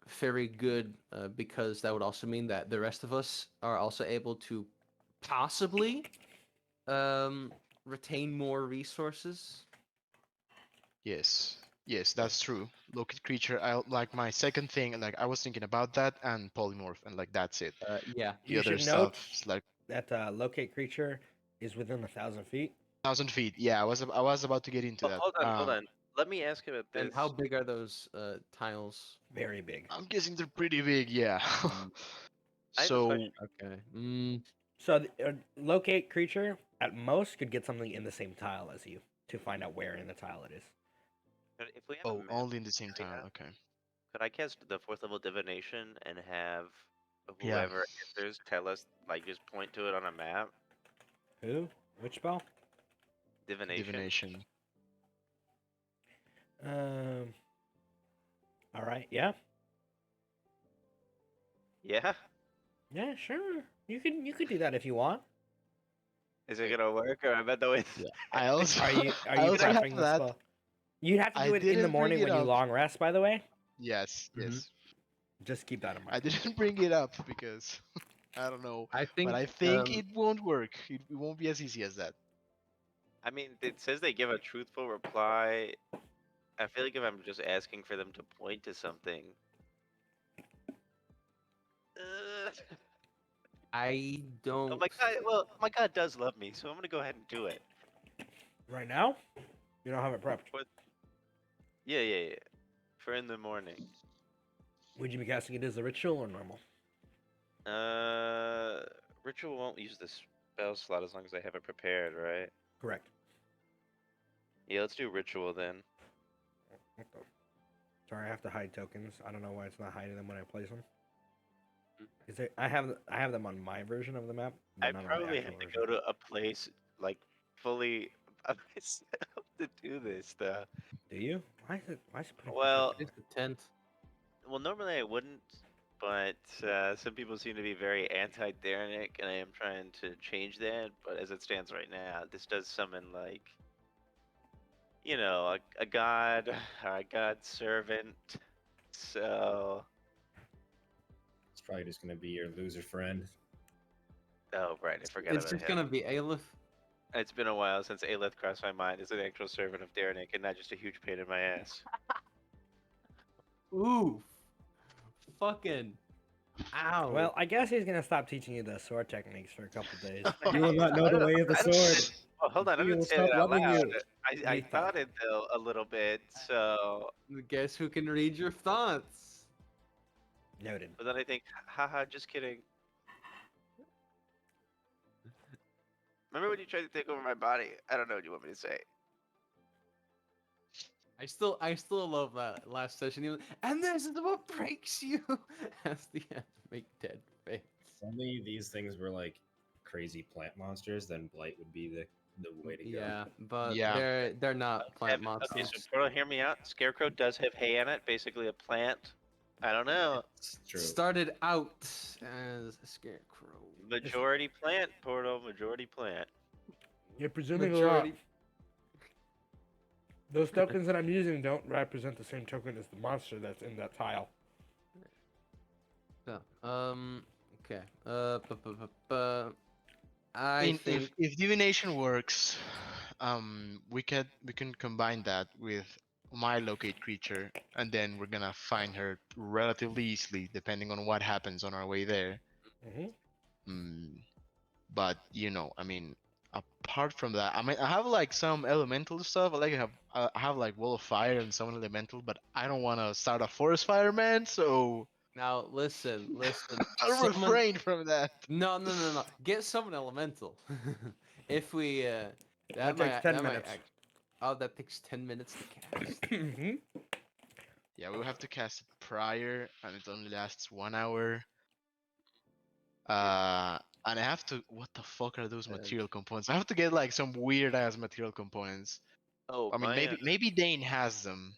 very good because that would also mean that the rest of us are also able to possibly retain more resources. Yes. Yes, that's true. Locate creature. I like my second thing. Like I was thinking about that and polymorph, and like that's it. Yeah, The You other should note stuff is like that locate creature is within 1,000 feet. 1,000 feet. Yeah, I was about to get into Oh, that. hold on. Let me ask you about this. and how big are those tiles? Very big. I'm guessing they're pretty big. Yeah. I have a So question. Okay. So locate creature at most could get something in the same tile as you to find out where in the tile it is. If we have a oh, map only in the same area, tile. Okay. could I cast the fourth level divination and have Yeah. whoever enters tell us, like, just point to it on a map? Who? Which spell? Divination. Divination. All right. Yeah. Yeah. Yeah. Sure. You could do that if you want. Is it gonna work, or I bet the way? Yeah. I also Are you I also have prepping the that. spell? You'd have to I do it in the didn't bring morning it when you up. long rest. By the way, Yes. Mhm. Yes. just keep that in mind. I didn't bring it up because I don't know, I think but I think it won't work. It won't be as easy as that. I mean, it says they give a truthful reply. I feel like if I'm just asking for them to point to something. I don't. Oh my god! Well, my god does love me, so I'm gonna go ahead and do it. Right now, you don't have it prepped. Yeah. For in the morning. Would you be casting it as a ritual or normal? Ritual won't use the spell slot as long as I have it prepared, right? Correct. Yeah, let's do ritual then. What the- Sorry, I have to hide tokens. I don't know why it's not hiding them when I place them. Is there? I have them on my version of the map. but I not on the probably actual have to version. go to a place like fully by myself to do this though. Do you? Why is it? Why is it putting? Well, It's the tent. well, normally I wouldn't, but some people seem to be very anti-Theranic, and I am trying to change that. But as it stands right now, this does summon like, you know, a god, or a god servant. So, It's probably just gonna be your loser friend. oh right, I forgot It's about just him. gonna be Aleph. It's been a while since Aelith crossed my mind as an actual servant of Theranic, and not just a huge pain in my ass. Ooh. Fucking. Ow. Well, I guess he's gonna stop teaching you the sword techniques for a couple days. I You will not know the don't- way of the I don't- sword. Well, hold on, I He didn't will say stop that out loving loud. you. I You thought it though a little bit, so Guess who can read your thoughts? Noted. but then I think, haha, just kidding. Remember when you tried to take over my body? I don't know what you want me to say. I still love that last session. And this is what breaks you as the make dead face. If only these things were like crazy plant monsters, then blight would be the way to go. Yeah, but Yeah. they're not plant Okay, monsters. so Portal, hear me out. Scarecrow does have hay on it, basically a plant. I don't know. True. Started out as a scarecrow. Majority plant, Portal. Majority plant. You're presuming a lot. Majority. Those tokens that I'm using don't represent the same token as the monster that's in that tile. So, okay. I mean, think if divination works, we can combine that with my locate creature, and then we're gonna find her relatively easily, depending on what happens on our way there. But I mean, apart from that, I mean, I have like some elemental stuff. I have like wall of fire and some elemental, but I don't want to start a forest fire, man. So now listen. I'll Summon- refrain from that. No. Get summon elemental. If we That takes 10 minutes. That takes 10 minutes to cast. Yeah, we will have to cast it prior, and it only lasts 1 hour. And I have to. What the fuck are those material components? I have to get like some weird ass material components. Oh, I mean, maybe Dane has them.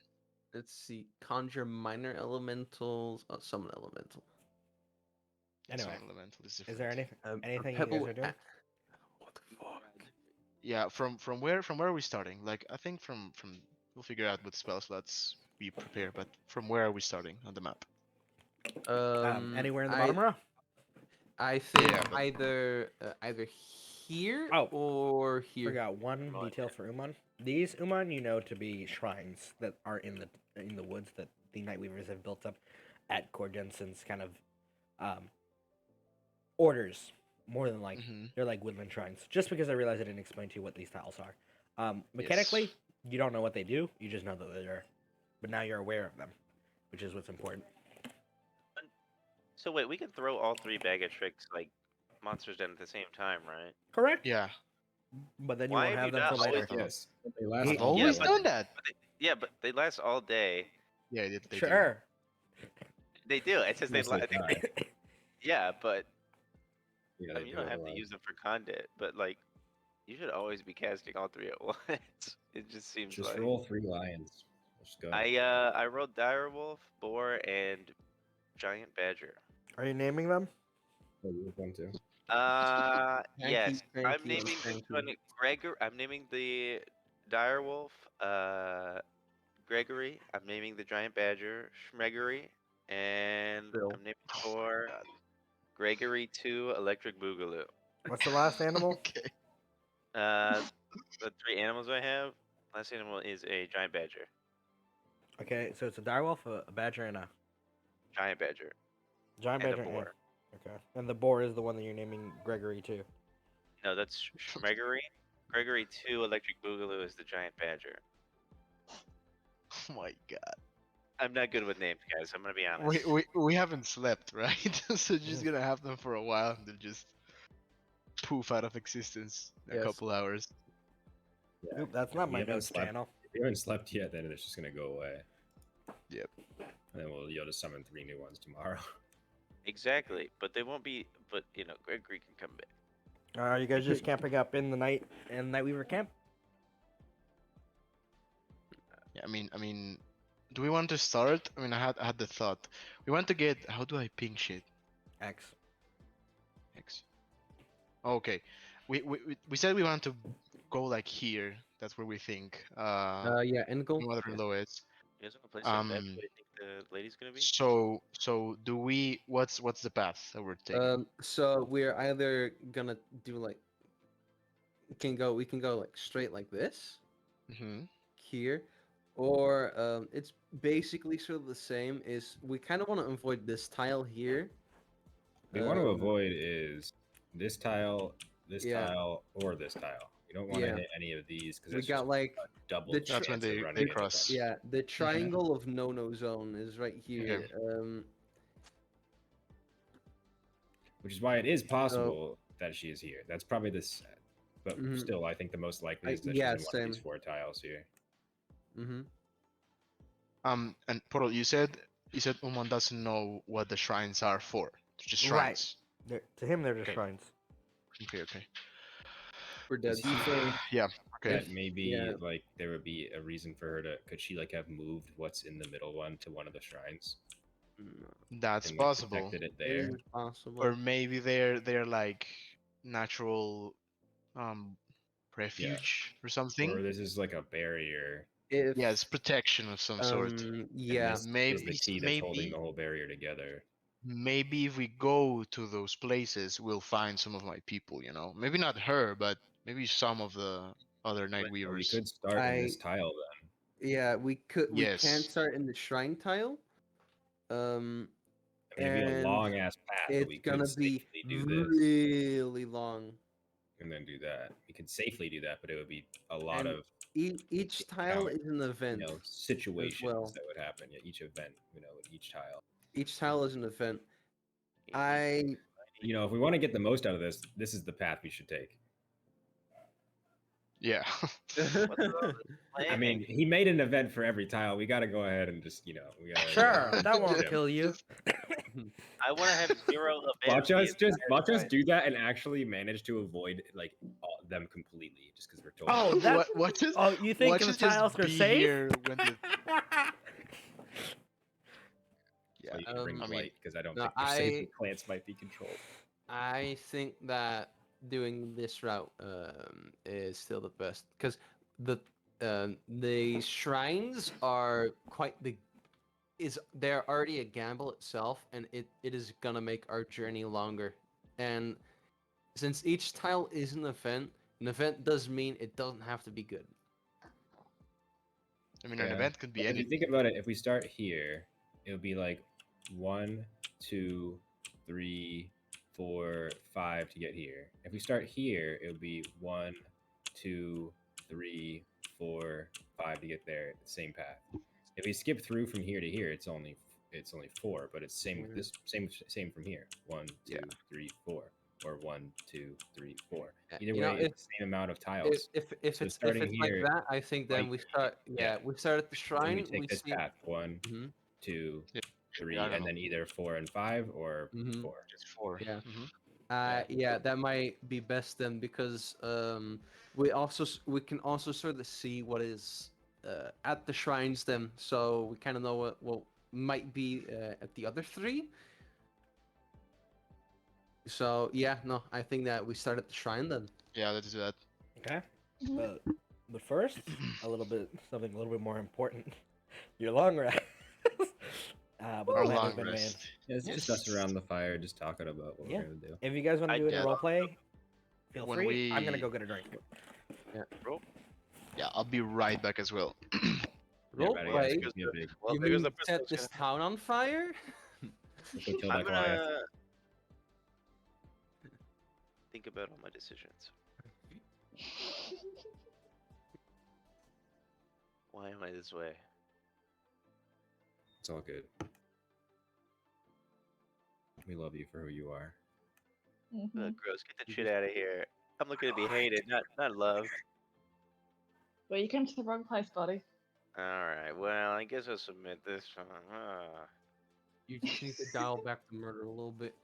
Let's see. Conjure minor elementals. Oh, summon elemental. Some Anyway, elemental is is there different. anything you guys are doing? What the fuck? Yeah, from where are we starting? Like, I think from we'll figure out what spell slots we prepare, but from where are we starting on the map? Anywhere in the bottom row? I think Yeah, but- either here Oh, or here. Forgot one detail for Umon. These Umon, you know, to be shrines that are in the woods that the Night Weavers have built up at Cord Jensen's kind of orders. More than like they're like woodland shrines. Just because I realized I didn't explain to you what these tiles are. Mechanically, you don't know what they do. You just know that they're there. But now you're aware of them, which is what's important. So wait, we can throw all 3 bag of tricks like monsters down at the same time, right? Correct. Yeah, But then you Why won't have have you them for not later. always- Yes. They last I've all always day. done that. But they last all day. Yeah, they do. Sure. They do. It says they. Unless they I think die. yeah, but Yeah, I they mean, you do don't have to otherwise. use them for conduit. But like, you should always be casting all 3 at once. It just seems Just like. roll 3 lions. Let's go. I rolled direwolf, boar, and giant badger. Are you naming them? Oh, you have one too. Yes. I'm Cranky, naming and this cranky. one Gregor. I'm naming the direwolf Gregory. I'm naming the giant badger Schmegory, and Bill. I'm naming for Gregory 2 Electric Boogaloo. What's the last animal? Okay. The 3 animals I have. Last animal is a giant badger. Okay, so it's a direwolf, a badger, and a Giant badger. giant And a badger. boar. Okay, and the boar is the one that you're naming Gregory too. No, that's Schmegory. Gregory 2 Electric Boogaloo is the giant badger. Oh my god. I'm not good with names, guys. I'm gonna be honest. We haven't slept, right? So just gonna have them for a while and they'll just poof out of existence in a Yes. couple hours. Yeah. Oop, that's not We my haven't notes slept. channel. If you haven't slept yet, then it's just gonna go away. Yep. And then you'll just summon 3 new ones tomorrow. Exactly, but they won't be. But you know, Gregory can come back. Are you guys just camping up in the Nightweaver camp? Yeah, I mean, do we want to start? I mean, I had the thought. We want to get. How do I ping shit? X. X. Okay. We said we want to go like here. That's where we think. Yeah, end goal. Mother Lois. You guys want to play some bet? What do you think the lady's gonna be? So do we? What's the path that we're taking? So we're either gonna do like we can go like straight like this Mm-hmm. here, or it's basically sort of the same. Is we kind of want to avoid this tile here. What we want to avoid is this tile, this Yeah. tile, or this tile. You don't want to Yeah. hit any of these because We got like double the chance That's when of they running into cross. them. yeah, the triangle of no zone is right here. Which is why it is possible that she is here. That's probably this, but Mhm. still, I think the most likely is that yeah, she's in one of these same. 4 tiles here. Mm-hmm. And Portal, you said Umon doesn't know what the shrines are for. They're just Right. shrines. To him, they're just Okay. shrines. Okay. We're dead. Does he think Yeah. Okay. that maybe yeah. like there would be a reason for her to? Could she like have moved what's in the middle one to one of the shrines That's and like possible. protected it It there? is possible. Or maybe they're like natural refuge or something. Or this is like a barrier, If Yeah, it's protection of some sort. and yeah, this is the key that's holding the whole barrier together. Maybe if we go to those places, we'll find some of my people. Maybe not her, but maybe some of the other Night Well, we Weavers. could start in this tile then. yeah, we can Yes. start in the shrine tile. I mean, it'd be a And long ass path, but it's we gonna could be safely do this really long. and then do that. We could safely do that, but it would be a lot And of each tile is an event. situations well. that would happen. Yeah, each event, each tile. Each tile is an event. If we want to get the most out of this, this is the path we should take. Yeah. I mean, he made an event for every tile. We got to go ahead and just, we got to. Sure, that won't Yeah. kill you. I want to have 0 events. Watch us do that and actually manage to avoid like them completely, just because we're told. Oh, that's What is? Oh, you think watch the us just tiles are be safe? here when the- So you can bring I mean, light because I don't no, think they're safe and plants might be controlled. I think that doing this route is still the best because the shrines are quite they're already a gamble itself, and it is gonna make our journey longer. And since each tile is an event does mean it doesn't have to be good. I mean, an event could be If you anything. think about it, if we start here, it would be like 1, 2, 3, 4, 5 to get here. If we start here, it would be 1, 2, 3, 4, 5 to get there. Same path. If we skip through from here to here, it's only 4, but it's same with this. Same from here. 1, 2, 3, 4, or 1, 2, 3, 4. Either way, it's the same amount of tiles. If it's like that, I think then we start. We start at the shrine. We take this path 1, 2, 3, and then either 4 and 5 or 4. Just 4. Yeah. That might be best then because we can also sort of see what is at the shrines then, so we kind of know what might be at the other 3. So I think that we start at the shrine then. Yeah, let's do that. Okay. But first, something a little bit more important. Your long rest. With Our the long Management rest. Yeah, it's just us around the fire, just talking about what we're gonna do. If you guys want to do it in get role play, feel When free. I'm gonna we- go get a drink. Yeah, I'll be right back as well. Role Radagast play. gives me a big- Well, You there goes mean the set person this town on fire? If we kill I'm that Goliath. gonna think about all my decisions. Why am I this way? It's all good. We love you for who you are. Gross, get that shit out of here. I'm looking to be hated, not loved. Well, you came to the wrong place, buddy. Alright, well, I guess I'll submit this one. You just need to dial back the murder a little bit.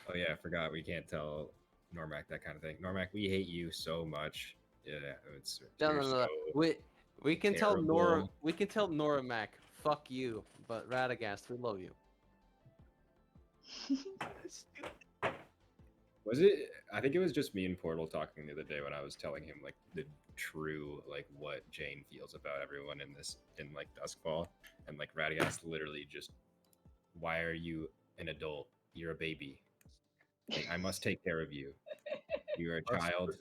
Oh yeah, I forgot we can't tell Normac that kind of thing. Normac, we hate you so much. Yeah, No. you're so- We can tell Nora. terrible. We can tell Nora Mac, fuck you. But Radagast, we love you. Was it? I think it was just me and Portal talking the other day when I was telling him like the true like what Jane feels about everyone in like Duskfall, and like Radagast literally just, why are you an adult? You're a baby. Like, I must take care of you. You're a child.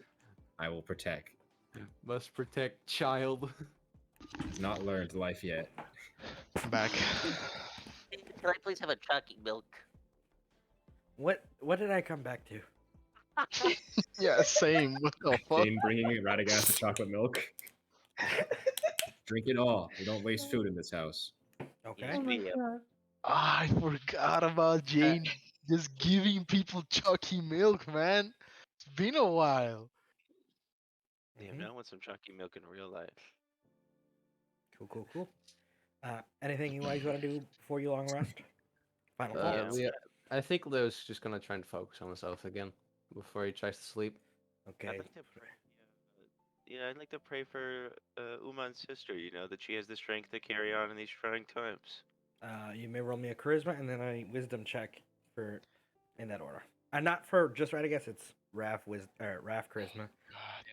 I will protect. Must protect child. He's not learned life yet. I'm back. Can I please have a chalky milk? What did I come back to? Yeah, same. What the fuck? Jane bringing Radagast a chocolate milk. Drink it all. We don't waste food in this house. Okay. Oh my god. I forgot about Jane just giving people chalky milk, man. It's been a while. Damn, now I want some chalky milk in real life. Cool. Anything you guys want to do before you long rest? Final Yeah, thoughts. I think Leo's just gonna try and focus on himself again before he tries to sleep. I'd Okay. like to pray. Yeah, I'd like to pray for Uman's sister. You know that she has the strength to carry on in these trying times. You may roll me a charisma and then a wisdom check for in that order. Not for just right. I guess it's Raf charisma. God.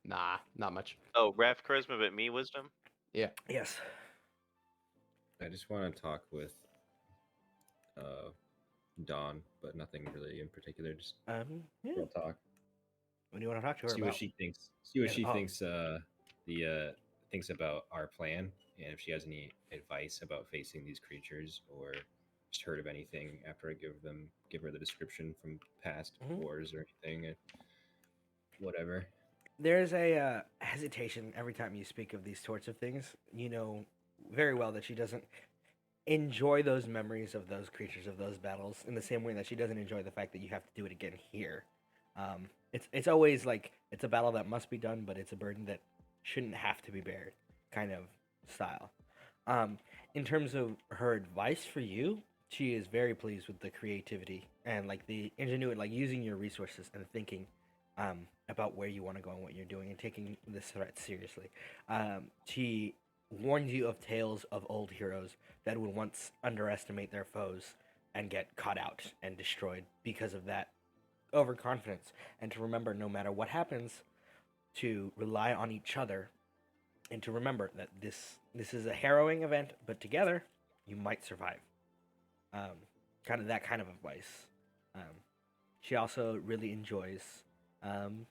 Nah, not much. Oh, Raph charisma, but me wisdom. Yeah. Yes. I just want to talk with Dawn, but nothing really in particular. Just Yeah. real talk. What do you want to talk to her See about? what she thinks. See what Yeah, she oh. thinks. Thinks about our plan, and if she has any advice about facing these creatures, or just heard of anything after I give her the description from past Mhm. wars or anything, whatever. There's a hesitation every time you speak of these sorts of things. You know very well that she doesn't enjoy those memories of those creatures, of those battles, in the same way that she doesn't enjoy the fact that you have to do it again here. It's always like it's a battle that must be done, but it's a burden that shouldn't have to be bared, kind of style. In terms of her advice for you, she is very pleased with the creativity and like the ingenuity, like using your resources and thinking about where you want to go and what you're doing and taking this threat seriously. She warns you of tales of old heroes that would once underestimate their foes and get caught out and destroyed because of that overconfidence, and to remember no matter what happens, to rely on each other, and to remember that this is a harrowing event, but together you might survive. Um, Kind of that kind of advice. Um, she also really enjoys um,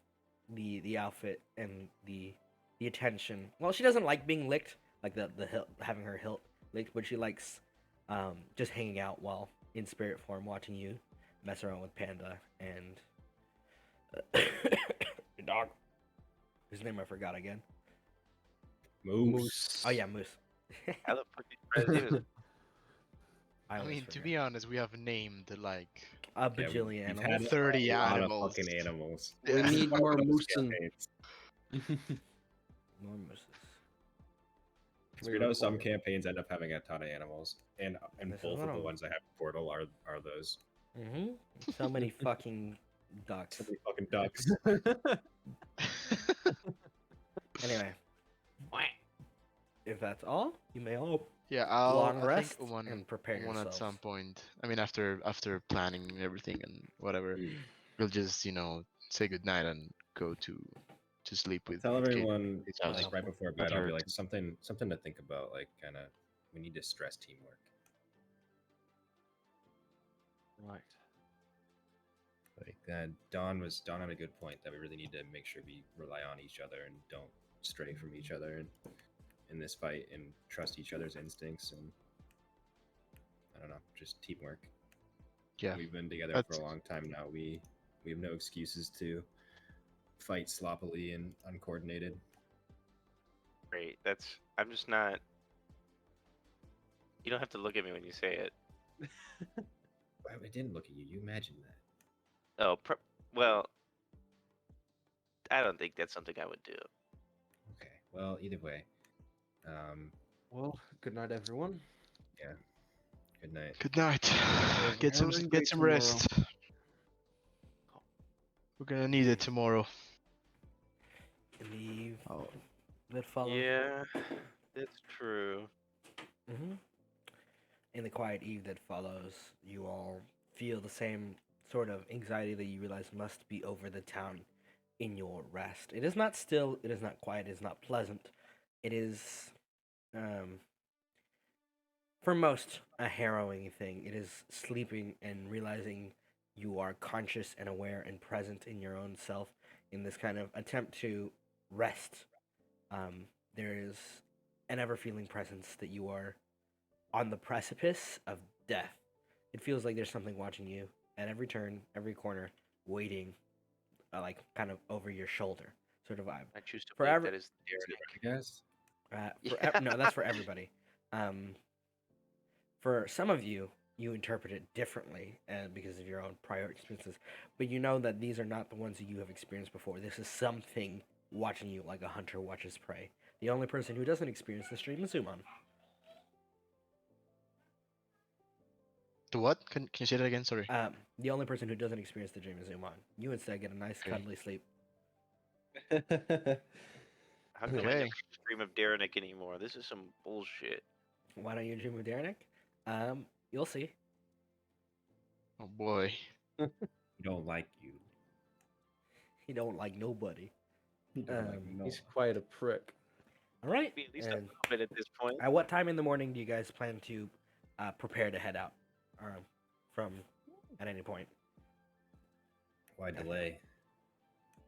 the outfit and the attention. Well, she doesn't like being licked, like the hilt, having her hilt licked, but she likes just hanging out while in spirit form, watching you mess around with Panda and your dog. Whose name I forgot again. Moose. Oh yeah, Moose. How the fuck did you guys I always mean, to forget. be honest, we have named like A Yeah, bajillion we've animals. had 30 a lot animals. of fucking animals. We Yeah. need more Those moose and campaigns. More mooses. It's weird how some campaigns end up having a ton of animals, and This is both one of the of 'em. ones that have Portal are those. Mm-hmm. So many fucking ducks. So many fucking ducks. Anyway, if that's all, you may all Yeah, long I rest think Umon, and prepare Umon yourselves. at some point. I mean, after planning everything and whatever, we'll just say goodnight and go to sleep with Tell Kate. everyone Kate's Wow. house. like right before bed. I'll be like something to think about. Like kind of, we need to stress teamwork. Right. Like Dawn had a good point that we really need to make sure we rely on each other and don't stray from each other in this fight, and trust each other's instincts, and I don't know, just teamwork. Yeah, We've been together for that's a long time now. We have no excuses to fight sloppily and uncoordinated. great? I'm just not. You don't have to look at me when you say it. I didn't look at you. You imagined that. Oh, well, I don't think that's something I would do. Okay. Well, either way. Well, good night, everyone. Good night. good night. Get some Harrowing get day some tomorrow. rest. We're gonna need it tomorrow. In the eve Oh. that follows. Yeah, that's true. Mm-hmm. In the quiet eve that follows, you all feel the same sort of anxiety that you realize must be over the town in your rest. It is not still, it is not quiet, it is not pleasant. It is, for most, a harrowing thing. It is sleeping and realizing you are conscious and aware and present in your own self in this kind of attempt to rest. There is an ever feeling presence that you are on the precipice of death. It feels like there's something watching you at every turn, every corner, waiting, like kind of over your shoulder, sort of vibe. I choose to For believe every- that is the Is it Derek. right, guys? No, that's for everybody. For some of you, you interpret it differently because of your own prior experiences, but you know that these are not the ones that you have experienced before. This is something watching you like a hunter watches prey. The only person who doesn't experience the stream is Umon. To what? Can you say that again? Sorry. The only person who doesn't experience the dream is Umon. You instead get a nice Okay. cuddly sleep. How come I Okay. never dream of Darenick anymore? This is some bullshit. Why don't you dream of Darenick? You'll see. Oh boy. We don't like you. He don't like nobody. We don't like Um, no. He's quite a prick. All right. At least a And little bit at this point. at what time in the morning do you guys plan to prepare to head out? From at any point? Why delay?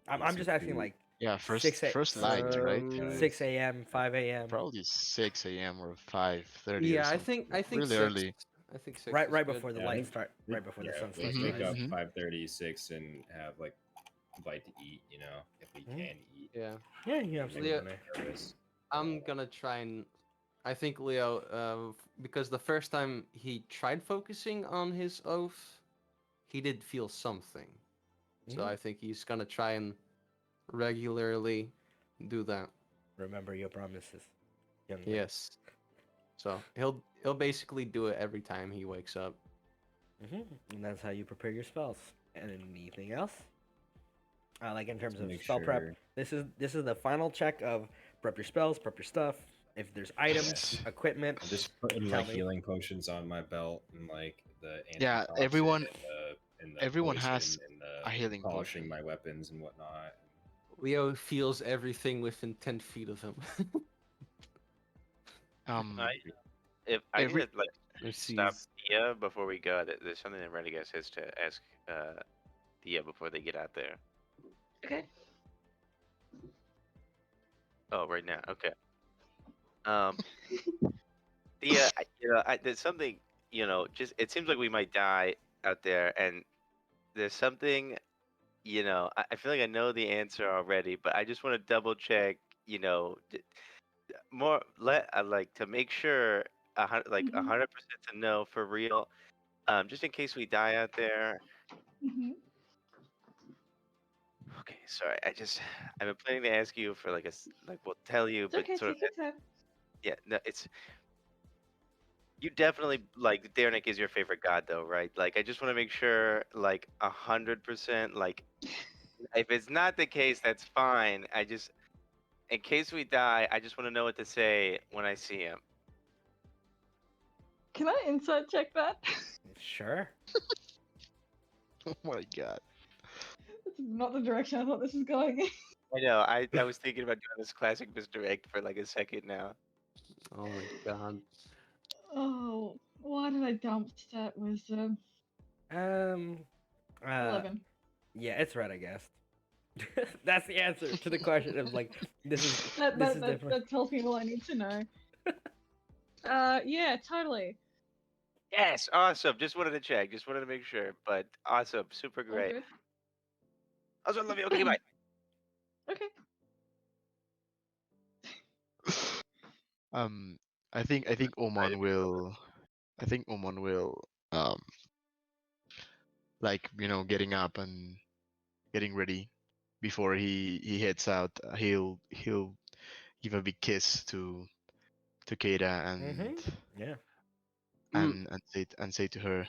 I'm Yes, just you asking do. like Yeah, first 6 first light, right? Guys. 6 a.m., 5 a.m. Probably 6 a.m. or 5:30 or Yeah, I something. think really six. early. I think six. Right is right good. before the Yeah, I lights think start, right before the sun starts let's to wake rise. up Mhm. 5:36 and have like a bite to eat. You know, if we Mhm. can eat. Yeah, Yeah, you absolutely Leo- may. Nervous. I'm gonna try and. I think Leo, because the first time he tried focusing on his oath, he did feel something. So Mhm. I think he's gonna try and regularly do that. Remember your promises, young man. Yes. So he'll basically do it every time he wakes up. And that's how you prepare your spells. And anything else? Like in terms To of make spell prep, sure- this is the final check of prep your spells, prep your stuff. If there's items, Yes. equipment, I'm just putting Tell like me. healing potions on my belt and like the Yeah, antitoxin everyone- and the everyone poison has and the a healing polishing potion. my weapons and whatnot. Leo feels everything within 10 feet of him. If I Every- need to like Let's see. stop Thea before we go, there's something that Radagast has to ask Thea before they get out there. Okay. Oh, right now. Okay. Thea, there's something, just it seems like we might die out there, and there's something, I feel like I know the answer already, but I just want to double check, more like to make sure, like Mhm. 100% to know for real, just in case we die out there. Mhm. Okay, sorry. I've been planning to ask you for we'll tell you, It's but okay. sort of, Take your time. yeah, no, you definitely like Darnik is your favorite god though, right? Like I just want to make sure, like 100%, like if it's not the case, that's fine. In case we die, I just want to know what to say when I see him. Can I insight check that? Sure. Oh my god. This is not the direction I thought this was going. I know. I was thinking about doing this classic misdirect for like a second now. Oh my god. Oh, why did I dump stat wisdom? Um. 11. Yeah, it's right, I guess. That's the answer to the question. Of like, this is That, this that, is that, different. that tells me all I need to know. Yeah, totally. Yes, awesome. Just wanted to check. Just wanted to make sure. But awesome, super All great. good. Also, love you. Okay, bye. Okay. I think Oman will. I think Oman will. Like getting up and getting ready before he heads out. He'll give a big kiss to Keita Yeah. and say to her,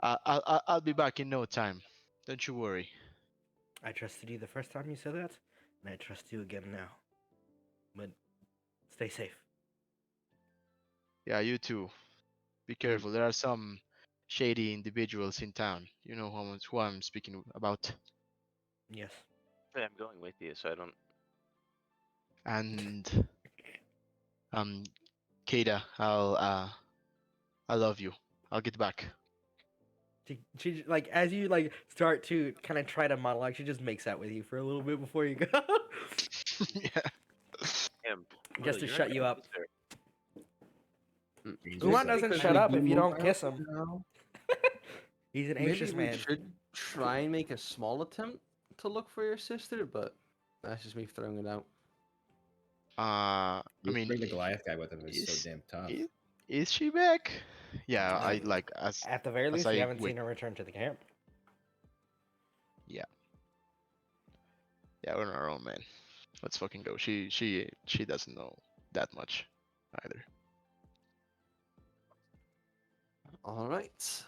I'll be back in no time. Don't you worry." I trusted you the first time you said that, and I trust you again now. But stay safe. Yeah, you too. Be careful. There are some shady individuals in town. You know who I'm speaking about. Yes. I'm going with you, so I don't. And Keita, I love you. I'll get back. She like as you like start to kind of try to monologue, she just makes out with you for a little bit before you go, Yeah. Am. just to shut you up. He's Umon just, doesn't Because shut we up do if you move don't out kiss him. now, He's an maybe anxious we man. should try and make a small attempt to look for your sister, but that's just me throwing it out. I mean, bring the Goliath guy with him is is- so damn tough. is she back? Yeah, I like At the very as least, I we haven't wait. seen her return to the camp. Yeah, we're on our own, man. Let's fucking go. She doesn't know that much either. All right.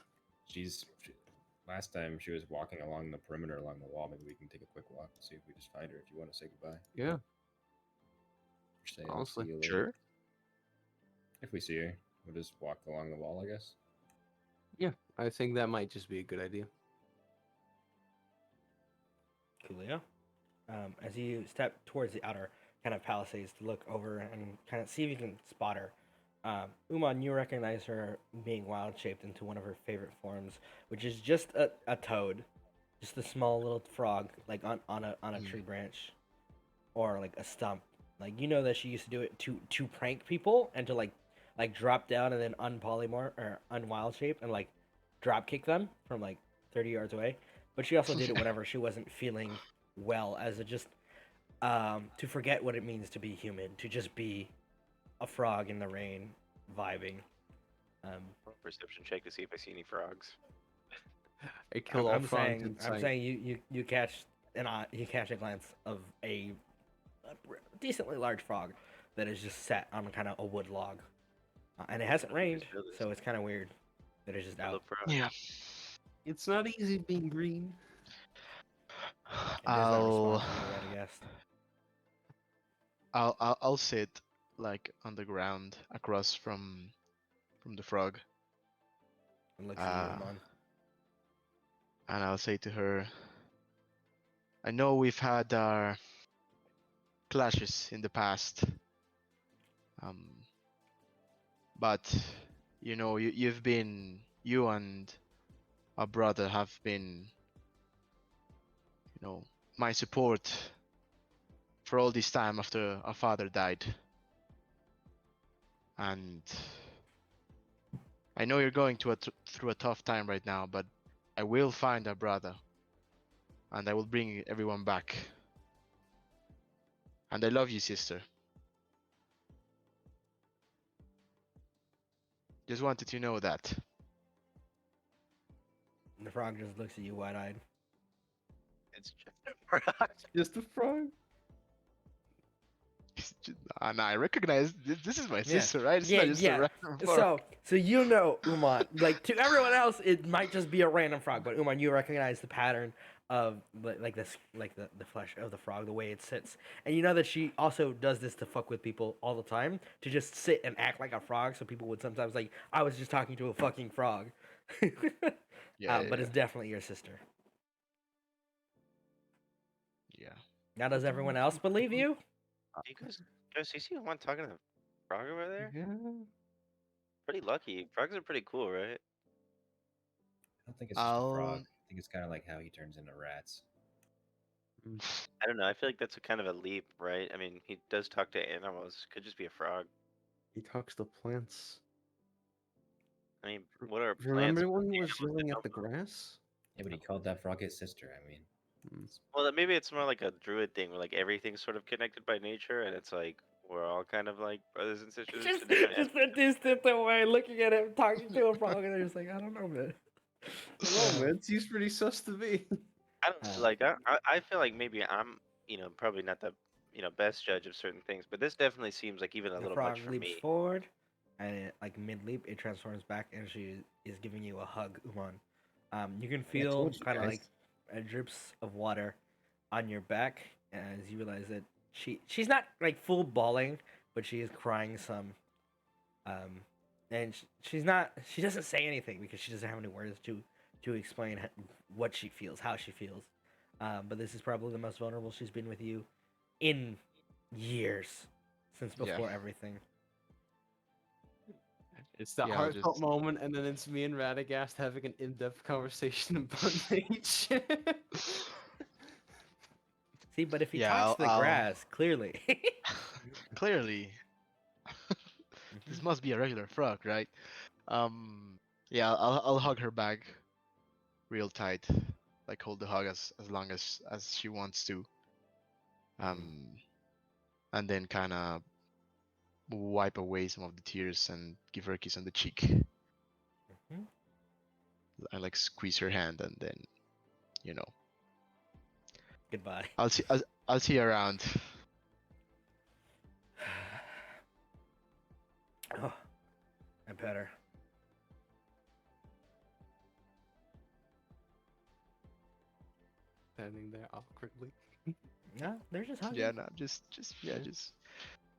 Last time she was walking along the perimeter along the wall. Maybe we can take a quick walk and see if we just find her. If you want to say goodbye, Yeah. or say I'll see Honestly. you later. Sure. If we see her, we'll just walk along the wall, I guess. Yeah, I think that might just be a good idea. Coolio. As you step towards the outer kind of palisades to look over and kind of see if you can spot her, Umon, you recognize her being wild shaped into one of her favorite forms, which is just a toad, just a small little frog, like on a tree branch, or like a stump. Like you know that she used to do it to prank people and to like drop down and then unpolymorph or unwild shape and like drop kick them from like 30 yards away. But she also did it whenever she wasn't feeling well, as a just to forget what it means to be human, to just be a frog in the rain, vibing. Perception check to see if I see any frogs. I kill all I'm frogs saying, in I'm sight. saying you catch you catch a glance of a decently large frog that is just sat on kind of a wood log, and it hasn't rained, so it's kind of weird that it's just out. Look frog. Yeah. It's not easy being green. It does not respond I'll to you, Radagast. I'll sit like on the ground across from the frog, And looks at you, Ah. Umon. and I'll say to her, I know we've had our clashes in the past, but you and our brother have been, my support for all this time after our father died. And I know you're going through a tough time right now, but I will find our brother, and I will bring everyone back. And I love you, sister. Just wanted you to know that. And the frog just looks at you wide-eyed. It's just a frog. Just a frog. And I recognize this is my Yeah. sister, right? It's Yeah, not just yeah. a random frog. So you know, Umon. Like to everyone else, it might just be a random frog, but Umon, you recognize the pattern of like this, like the flesh of the frog, the way it sits, and you know that she also does this to fuck with people all the time, to just sit and act like a frog, so people would sometimes like, I was just talking to a fucking frog. Yeah, But it's definitely your sister. yeah. Now, does everyone else believe you? You guys, you see one talking to a frog over there? Yeah. Pretty lucky. Frogs are pretty cool, right? I don't think it's just a frog. I'll- I think it's kind of like how he turns into rats. I don't know. I feel like that's a kind of a leap, right? I mean, he does talk to animals. Could just be a frog. He talks to plants. I mean, what are plants? Remember when he was animals yelling that at the don't- grass? Yeah, but he called that frog his sister. I mean, Well, maybe it's more like a druid thing, where like everything's sort of connected by nature, and it's like we're all kind of like brothers and sisters. to different Just a distant away, looking at him, talking to a frog, and they're just like, I don't know, man. Hello, man. Seems pretty sus to me. I don't like. I feel like maybe I'm, probably not the, best judge of certain things, but this definitely seems like even a The little frog much for leaps me. forward, and like mid leap, it transforms back, and she is giving you a hug, Umon. You can feel told you kind of guys. like drips of water on your back as you realize that she's not like full bawling, but she is crying some. And she doesn't say anything because she doesn't have any words to explain what she feels, how she feels. But this is probably the most vulnerable she's been with you in years, since Yeah. before everything. It's that Yeah, I'll heartfelt just- moment, and then it's me and Radagast having an in-depth conversation about nature. See, but if he Yeah, talks to the I'll- grass, clearly. Clearly, this must be a regular frog, right? Yeah, I'll hug her back real tight, like hold the hug as long as she wants to. And then kind of wipe away some of the tears and give her a kiss on the cheek. Mhm. I like squeeze her hand, and then, Goodbye. I'll see you around. Oh, I better. standing there awkwardly. No, they're just hugging. Yeah, no, just And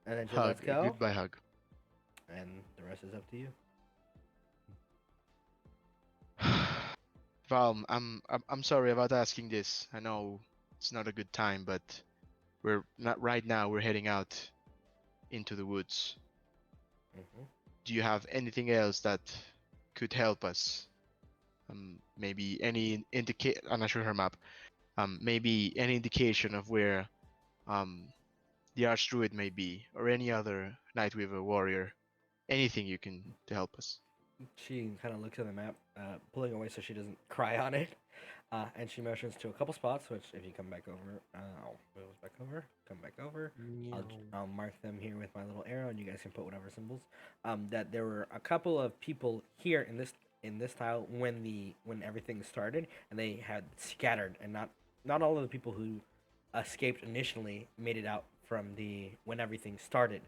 then she hug, lets a go, goodbye hug. and the rest is up to you. Val, I'm sorry about asking this. I know it's not a good time, but we're not right now. We're heading out into the woods. Hmm. Do you have anything else that could help us? Maybe any indicate. I'm not sure her map. Maybe any indication of where the Archdruid may be, or any other Nightweaver warrior. Anything you can to help us. She kind of looks at the map, pulling away so she doesn't cry on it. And she motions to a couple spots, which if you come back over, I'll move back over, come back over. I'll mark them here with my little arrow, and you guys can put whatever symbols. That there were a couple of people here in this tile when everything started, and they had scattered, and not all of the people who escaped initially made it out from when everything started.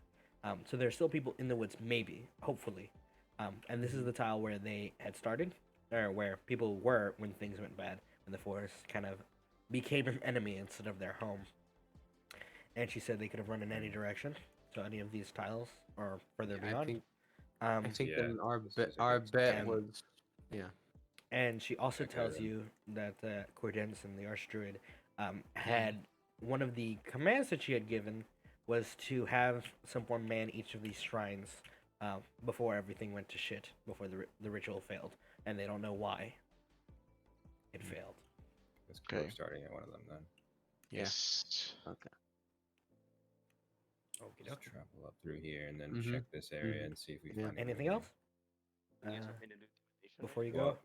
So there's still people in the woods, maybe, hopefully. And this is the tile where they had started, or where people were when things went bad, when the forest kind of became an enemy instead of their home. And she said they could have run in any direction, so any of these tiles or further beyond. I think Yeah, then our this bet is a our good bet start. was And she also Okay, tells then. you that Cordenson, the Archdruid, had one of the commands that she had given was to have someone man each of these shrines before everything went to shit, before the ritual failed, and they don't know why it failed. Let's go Okay. starting at one of them then. Yeah. Yes. okay. Okie Just dokie. travel up through here and then Mhm, check this area mhm. and see if we Yeah. find Anything else before you go? Well,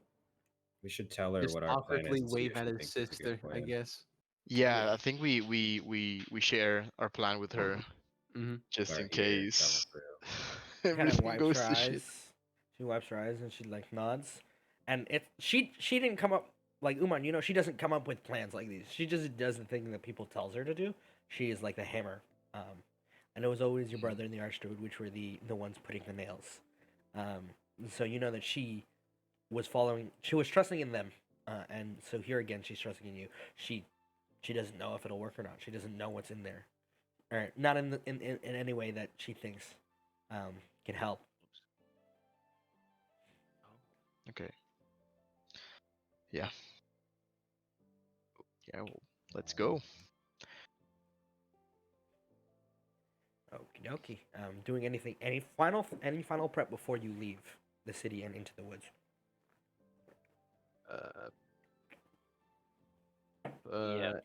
we should tell her Just what our plan awkwardly is. And see wave if at she his thinks it's a good sister, I plan. guess. Yeah, Yeah. I think we share our plan with her Mm-hmm. just Start in here, travel case through. She kind of everything wipes goes her to shit. eyes. She wipes her eyes and she like nods. And she didn't come up like Umon. She doesn't come up with plans like these. She just does the thing that people tells her to do. She is like the hammer. And it was always your brother and the Archdruid, which were the ones putting the nails. So you know that she was trusting in them. And so here again, she's trusting in you. She doesn't know if it'll work or not. She doesn't know what's in there, or not in any way that she thinks can help. Okay. Yeah. Yeah. Well, let's go. Okie dokie. Doing anything, any final prep before you leave the city and into the woods.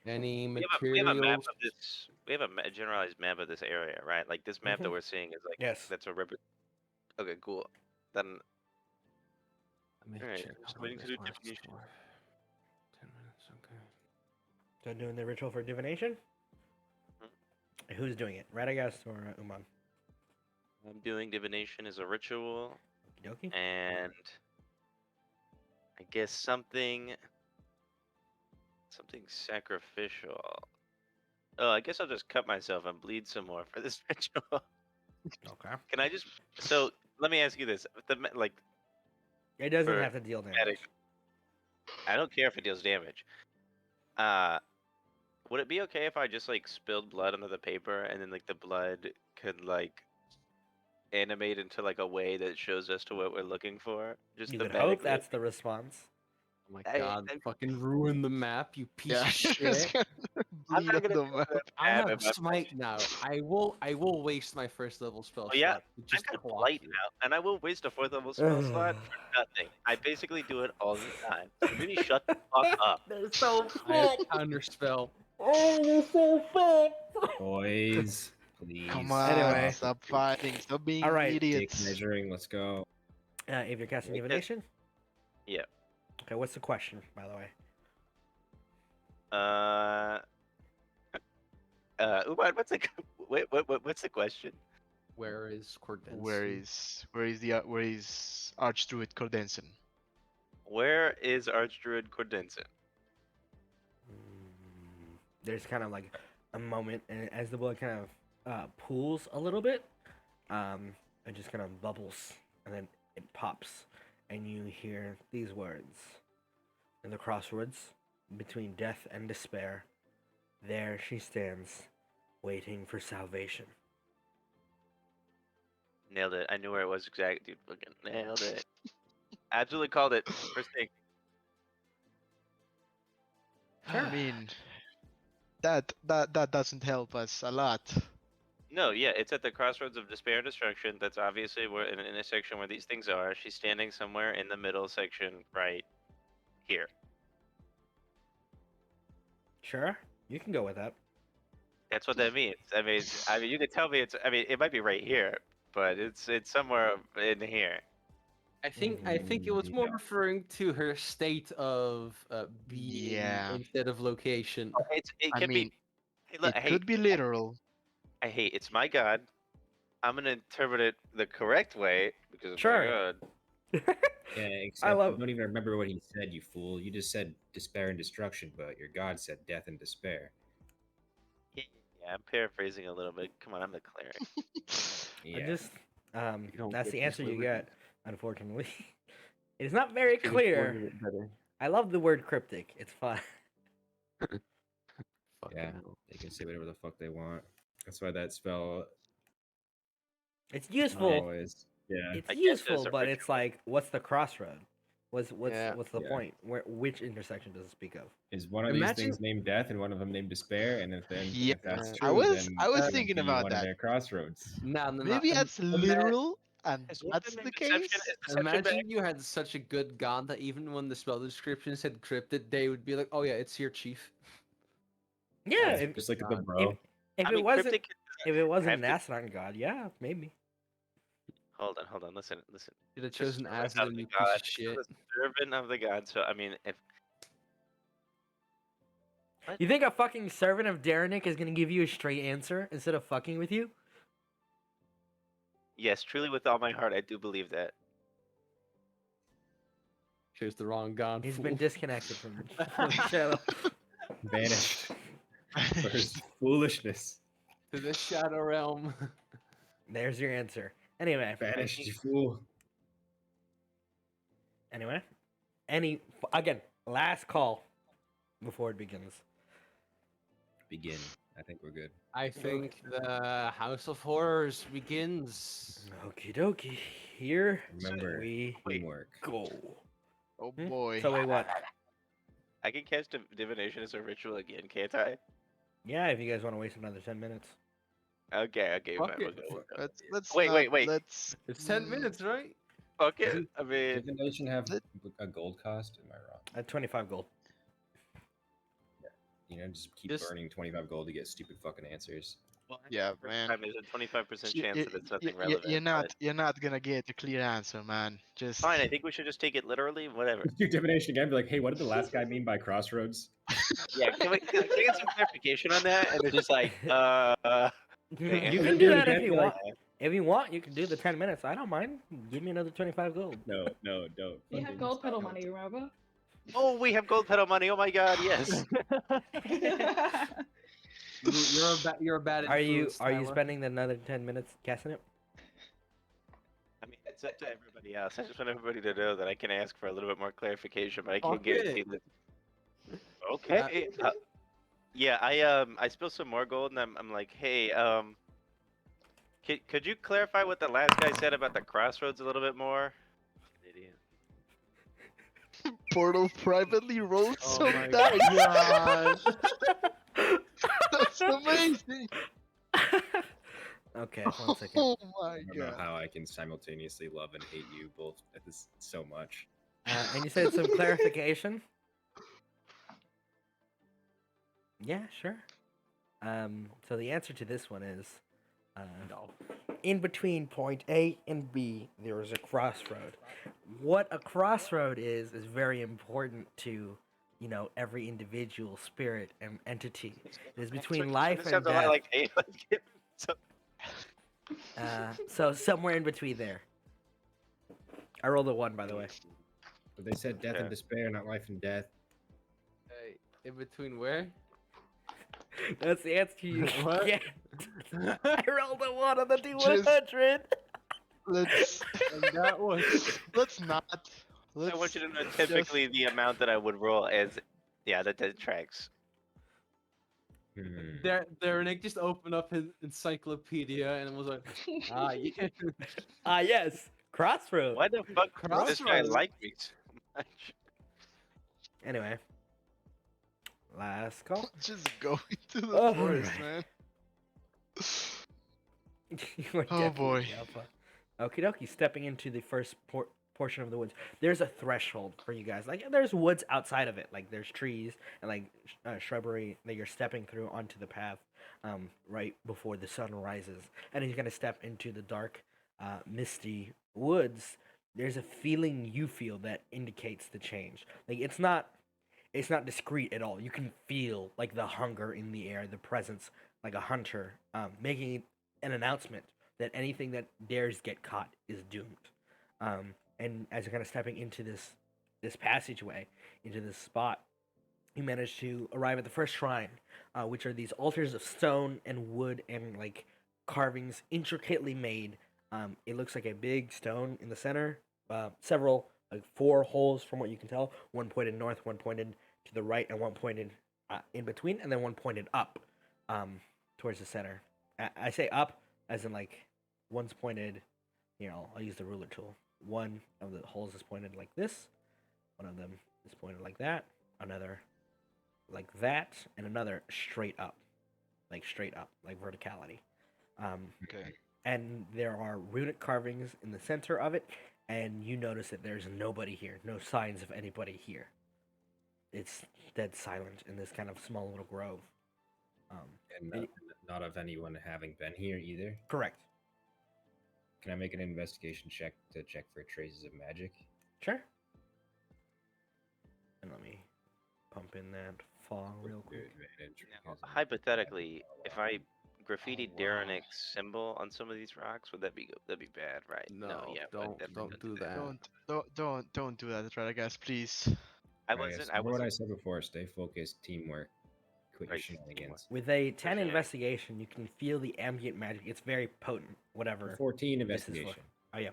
Any We have a map materials? of this. We have a generalized map of this area, right? Like this map that Mhm. we're seeing is like Yes. that's a Okay, cool. Then Let me Alright, check just some of waiting to this do last definition. for 10 minutes. Okay. So doing the ritual for divination. Who's doing it? Radagast or Umon? I'm doing divination as a ritual, Okie dokie. and I guess something sacrificial. Oh, I guess I'll just cut myself and bleed some more for this ritual. Okay. Can I just? So let me ask you this: like, It doesn't For have to deal damage. medic- I don't care if it deals damage. Would it be okay if I just like spilled blood onto the paper and then like the blood could like animate into like a way that shows us to what we're looking for? Just You could thematically. hope that's the response. Oh my I- god! I- Fucking ruin the map, you piece Yeah. of shit! I'm Bleed not on gonna the do map. that I bad have if I'm- smite now. I will waste my first level spell Oh, yeah, slot just I've to got block blight you. now, and I will waste a 4th level spell slot for nothing. I basically do it all the time. So maybe shut the fuck up. They're so I have fucked. counter spell. Oh, they're so fucked. Boys, please. Come on. Anyway. Stop fighting. Stop being All right. Take idiots. measuring. Let's go. If you're casting Make it- divination. Yeah. Okay. What's the question, by the way? Umar, what's the question? Where is Cordenson? Where is Archdruid Cordenson? Where is Archdruid Cordenson? There's kind of like a moment, and as the blood kind of pools a little bit, it just kind of bubbles, and then it pops, and you hear these words: in the crossroads, between death and despair, there she stands, waiting for salvation. Nailed it. I knew where it was exactly. Dude, fucking nailed it. Absolutely called it. First take. I mean, that doesn't help us a lot. No, yeah, it's at the crossroads of despair and destruction. That's obviously where an intersection where these things are. She's standing somewhere in the middle section right here. Sure, you can go with that. That's what that means. I mean, you could tell me it's. I mean, it might be right here, but it's somewhere in here. I think it was more No. referring to her state of being Yeah. instead of location. It I could mean, be. Hey, look, it could be literal. Hey, it's my god. I'm gonna interpret it the correct way because it's Sure. my god. Yeah, except love- you don't even remember what he said, you fool. You just said despair and destruction, but your god said death and despair. Yeah, I'm paraphrasing a little bit. Come on, I'm the cleric. Yeah. I just You don't that's get the this answer you liberty. get, unfortunately. It's not very Could've clear. worded it better. I love the word cryptic. It's fun. Fucking Yeah. hell. They can say whatever the fuck they want. That's why that spell It's useful. always. Yeah. It's I guess there's useful, a but it's ritual. like, what's the crossroad? What's Yeah. what's the Yeah. point? Which intersection does it speak of? Is one of Imagine- these things named death and one of them named despair? And if Yeah, that's I true, was then I was it would thinking be about one of that. their crossroads. No, no, Maybe no. that's literal, and Is one that's named the Deception? case. Is Deception Imagine back? you had such a good god that even when the spell description said cryptid, they would be like, "Oh yeah, it's here, chief." Yeah, That's if, Just look at the God. bro. if I it mean, wasn't cryptic. if it wasn't have an to- Asinine god, yeah, maybe. Hold on. Listen. Should have The chosen servant acid, of the you piece god. of shit. The servant of the god. So I mean, if You think a fucking servant of Darenic is gonna give you a straight answer instead of fucking with you? yes, truly with all my heart, I do believe that. Chose the wrong god. He's fool. been disconnected from the channel. Vanished for his foolishness. to the shadow realm. There's your answer. Anyway, Vanished, you fool. again, last call before it begins. Begin. I think we're good. I think the House of Horrors begins. Okie dokie. Here Remember, we teamwork. go. Oh boy. So wait, what? I can cast divination as a ritual again, can't I? Yeah, if you guys want to waste another 10 minutes. Okay, Fuck fine, we'll it. go. Let's Wait, not- wait. Let's. It's 10 minutes, right? Fuck it. I mean, Divination have Let- a gold cost? Am I wrong? At 25 gold. You know, just keep Just- burning 25 gold to get stupid fucking answers. Yeah, first man. time there's a 25% Y- chance y- that it's y- something y- relevant. You're not gonna get a clear answer, man. Just. Fine, I think we should just take it literally. Whatever. Just do divination again. Be like, hey, what did the last guy mean by crossroads? Yeah, can we get some clarification on that? And they're just like, You Yeah. can do that Yeah, if you like- want. If you want, you can do the 10 minutes. I don't mind. Give me another 25 gold. No, don't. You have Fucking gold stop. pedal money, remember? oh, we have gold pedal money. Oh my god, yes. You're a bad Are you influence, are you Tyler. spending another 10 minutes casting it? I mean, it's up to everybody else. I just want everybody to know that I can ask for a little bit more clarification, but I can't Okay. guarantee that. Okay. Yeah, I spilled some more gold, and I'm like, hey, could you clarify what the last guy said about the crossroads a little bit more? Idiot. Portal privately rolled Oh some my dice. God. That's amazing. Okay, 1 second. Oh my I don't know god. how I can simultaneously love and hate you both at this so much. And you said some clarification? Yeah, sure. So the answer to this one is in between point A and B, there is a crossroad. What a crossroad is very important to, you know, every individual spirit and entity. It is between This life and sounds a death. lot like hey, So somewhere in between there. I rolled a 1, by the way. But they said death Okay. and despair, not life and death. Hey, in between where? That's the answer you What? get. I rolled a 1 on the D100. Let's And that was let's not. I want you to know Let's typically the amount that I would roll as Yeah, that tracks. Hmm. Nick just opened up his encyclopedia and was like, ah, yeah. Ah, yes, crossroad. Why the fuck does this guy Crossroads. like me so much? Anyway, last call. Just go into the All forest, right. man. You are Oh, definitely boy. the alpha. Okie dokie, stepping into the first portion of the woods. There's a threshold for you guys. Like, there's woods outside of it. Like, there's trees and, like, shrubbery that you're stepping through onto the path right before the sun rises. And as you're going to step into the dark, misty woods, there's a feeling you feel that indicates the change. Like, it's not discreet at all. You can feel, like, the hunger in the air, the presence, like a hunter, making an announcement that anything that dares get caught is doomed. And as you're kind of stepping into this passageway, into this spot, you manage to arrive at the first shrine, which are these altars of stone and wood and like carvings intricately made. It looks like a big stone in the center, several like 4 holes from what you can tell. One pointed north, one pointed to the right, and one pointed in between, and then one pointed up towards the center. I say up as in like one's pointed. I'll use the ruler tool. One of the holes is pointed like this. One of them is pointed like that. Another like that, and another straight up, like verticality. Okay. And there are runic carvings in the center of it, and you notice that there's nobody here, no signs of anybody here. It's dead silent in this kind of small little grove. And and- not of anyone having been here either. Correct. Can I make an investigation check to check for traces of magic? Sure. And let me pump in that fog real With quick. advantage, Now, because I'm- hypothetically, if I graffiti Oh, wow. Darrenic's symbol on some of these rocks, would that be bad, right? No, yeah, don't do that. Don't do that, Radagast, please. I Alright, wasn't. so I remember what I wasn't. said before: stay focused, teamwork, quit your Right, shenanigans. With a 10 sure. investigation, you can feel the ambient magic. It's very potent, whatever. 14 this is for. investigation. Oh, yeah.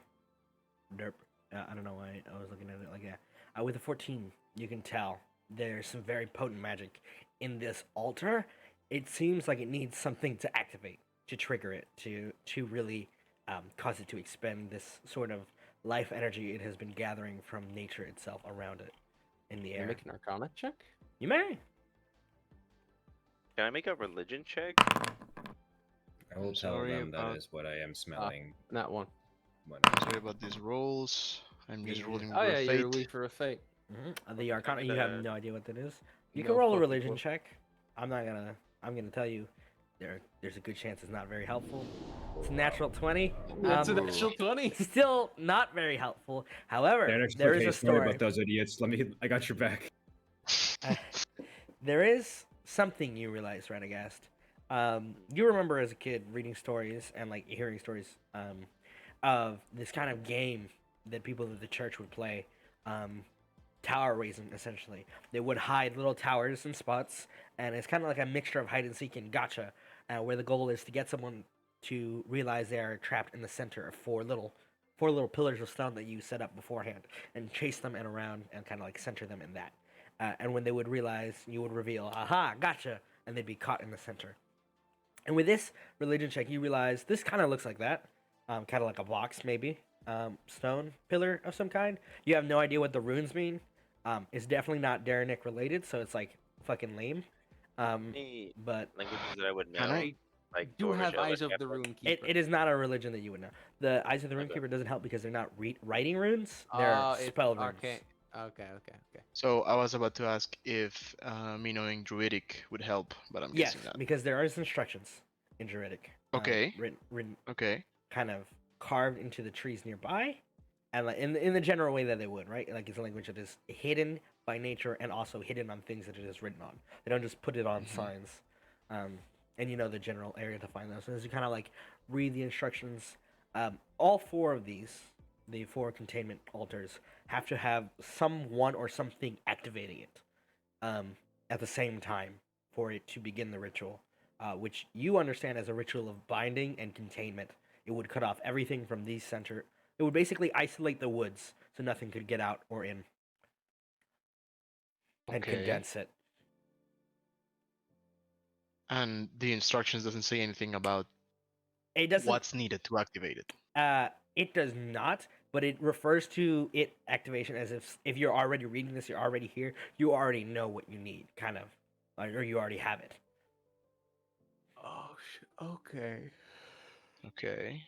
Derp. I don't know why I was looking at it like that. With a 14, you can tell there's some very potent magic in this altar. It seems like it needs something to activate, to trigger it, to really cause it to expend this sort of life energy it has been gathering from nature itself around it in the Can you air. make an Arcana check? You may. Can I make a religion check? I will I'm tell sorry them that about- is what I am smelling. Not one. when I'm sorry about these rolls. I'm just Yeah. rolling Oh with yeah, fate. you're weak for a fate. The Arcana, you have gonna- no idea what that is. You No can roll a fucking religion clue. check. I'm gonna tell you, there's a good chance it's not very helpful. It's a natural 20. That's a natural 20. Still not very helpful. However, Darren's there like, is "Hey, a sorry story. about those idiots. I got your back." There is something you realize, Radagast. You remember as a kid reading stories and like hearing stories of this kind of game that people of the church would play, tower raising essentially. They would hide little towers in spots, and it's kind of like a mixture of hide and seek and gotcha, where the goal is to get someone to realize they are trapped in the center of four little pillars of stone that you set up beforehand, and chase them and around and kind of like center them in that. And when they would realize, you would reveal, aha, gotcha, and they'd be caught in the center. And with this religion check, you realize this kind of looks like that, kind of like a box maybe, stone pillar of some kind. You have no idea what the runes mean. It's definitely not Darrenic related, so it's like fucking lame. Any But languages that I would know, Can I- like Do Dwarvish, have Eyes Elvish, of the Gaelic? Rune Keeper. it is not a religion that you would know. The Eyes of the Okay. Runekeeper doesn't help because they're not writing runes. They're It's spell runes. arcane. Okay. So I was about to ask if me knowing Druidic would help, but I'm Yes, guessing not. because there is instructions in Druidic. Okay. Written Okay. kind of carved into the trees nearby, and like in the general way that they would, right? Like it's a language that is hidden by nature and also hidden on things that it is written on. They don't just put it on signs. And you know the general area to find those. So as you kind of like read the instructions, all four of these, the four containment altars, have to have someone or something activating it at the same time for it to begin the ritual, which you understand as a ritual of binding and containment. It would cut off everything from these center. It would basically isolate the woods so nothing could get out or in, and Okay. condense it And the instructions doesn't say anything about It doesn't. what's needed to activate it. It does not, but it refers to it activation as if you're already reading this, you're already here, you already know what you need, kind of, like, or you already have it. Oh shit. Okay. Okay.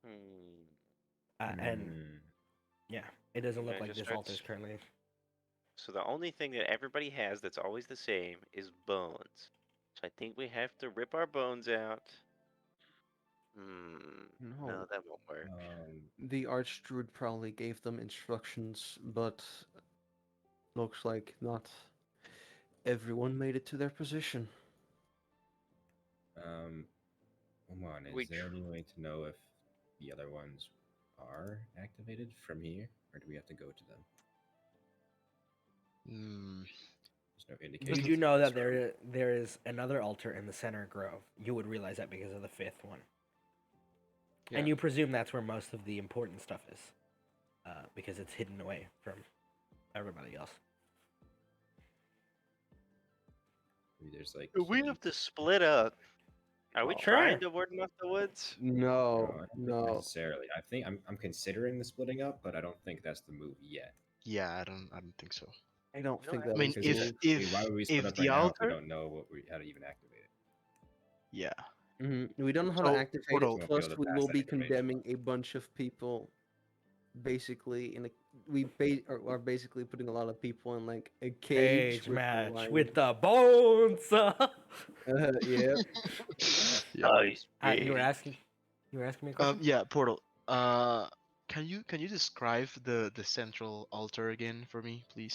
Hmm. And Hmm. yeah, it doesn't look Yeah, like just this altar is starts- currently. So the only thing that everybody has that's always the same is bones. So I think we have to rip our bones out. No. No, that won't work. The Archdruid probably gave them instructions, but looks like not everyone made it to their position. Umon, We is there any way to know if the other ones are activated from here, or do we have to go to them? Hmm. There's no You indication. do know that there is another altar in the center grove. You would realize that because of the fifth one, Yeah. and you presume that's where most of the important stuff is, because it's hidden away from everybody else. Maybe there's like. We have to split up. Are we Well, trying sure. to warden off the woods? No, No, I don't think no. necessarily. I think I'm considering the splitting up, but I don't think that's the move yet. Yeah, I don't think so. I don't No, think I that I mean, was Because the if move. why would we split if up the right now if we altar, don't know how to even activate it? yeah. We don't know how to So, activate it. Portal, We won't be Plus, able to we pass will that be information condemning on. a bunch of people. Basically, are basically putting a lot of people in like a cage Cage with a match lion. with the bones. Yeah. yeah. Nice. You were asking. You were asking me a question. Yeah, Portal. Can you describe the central altar again for me, please?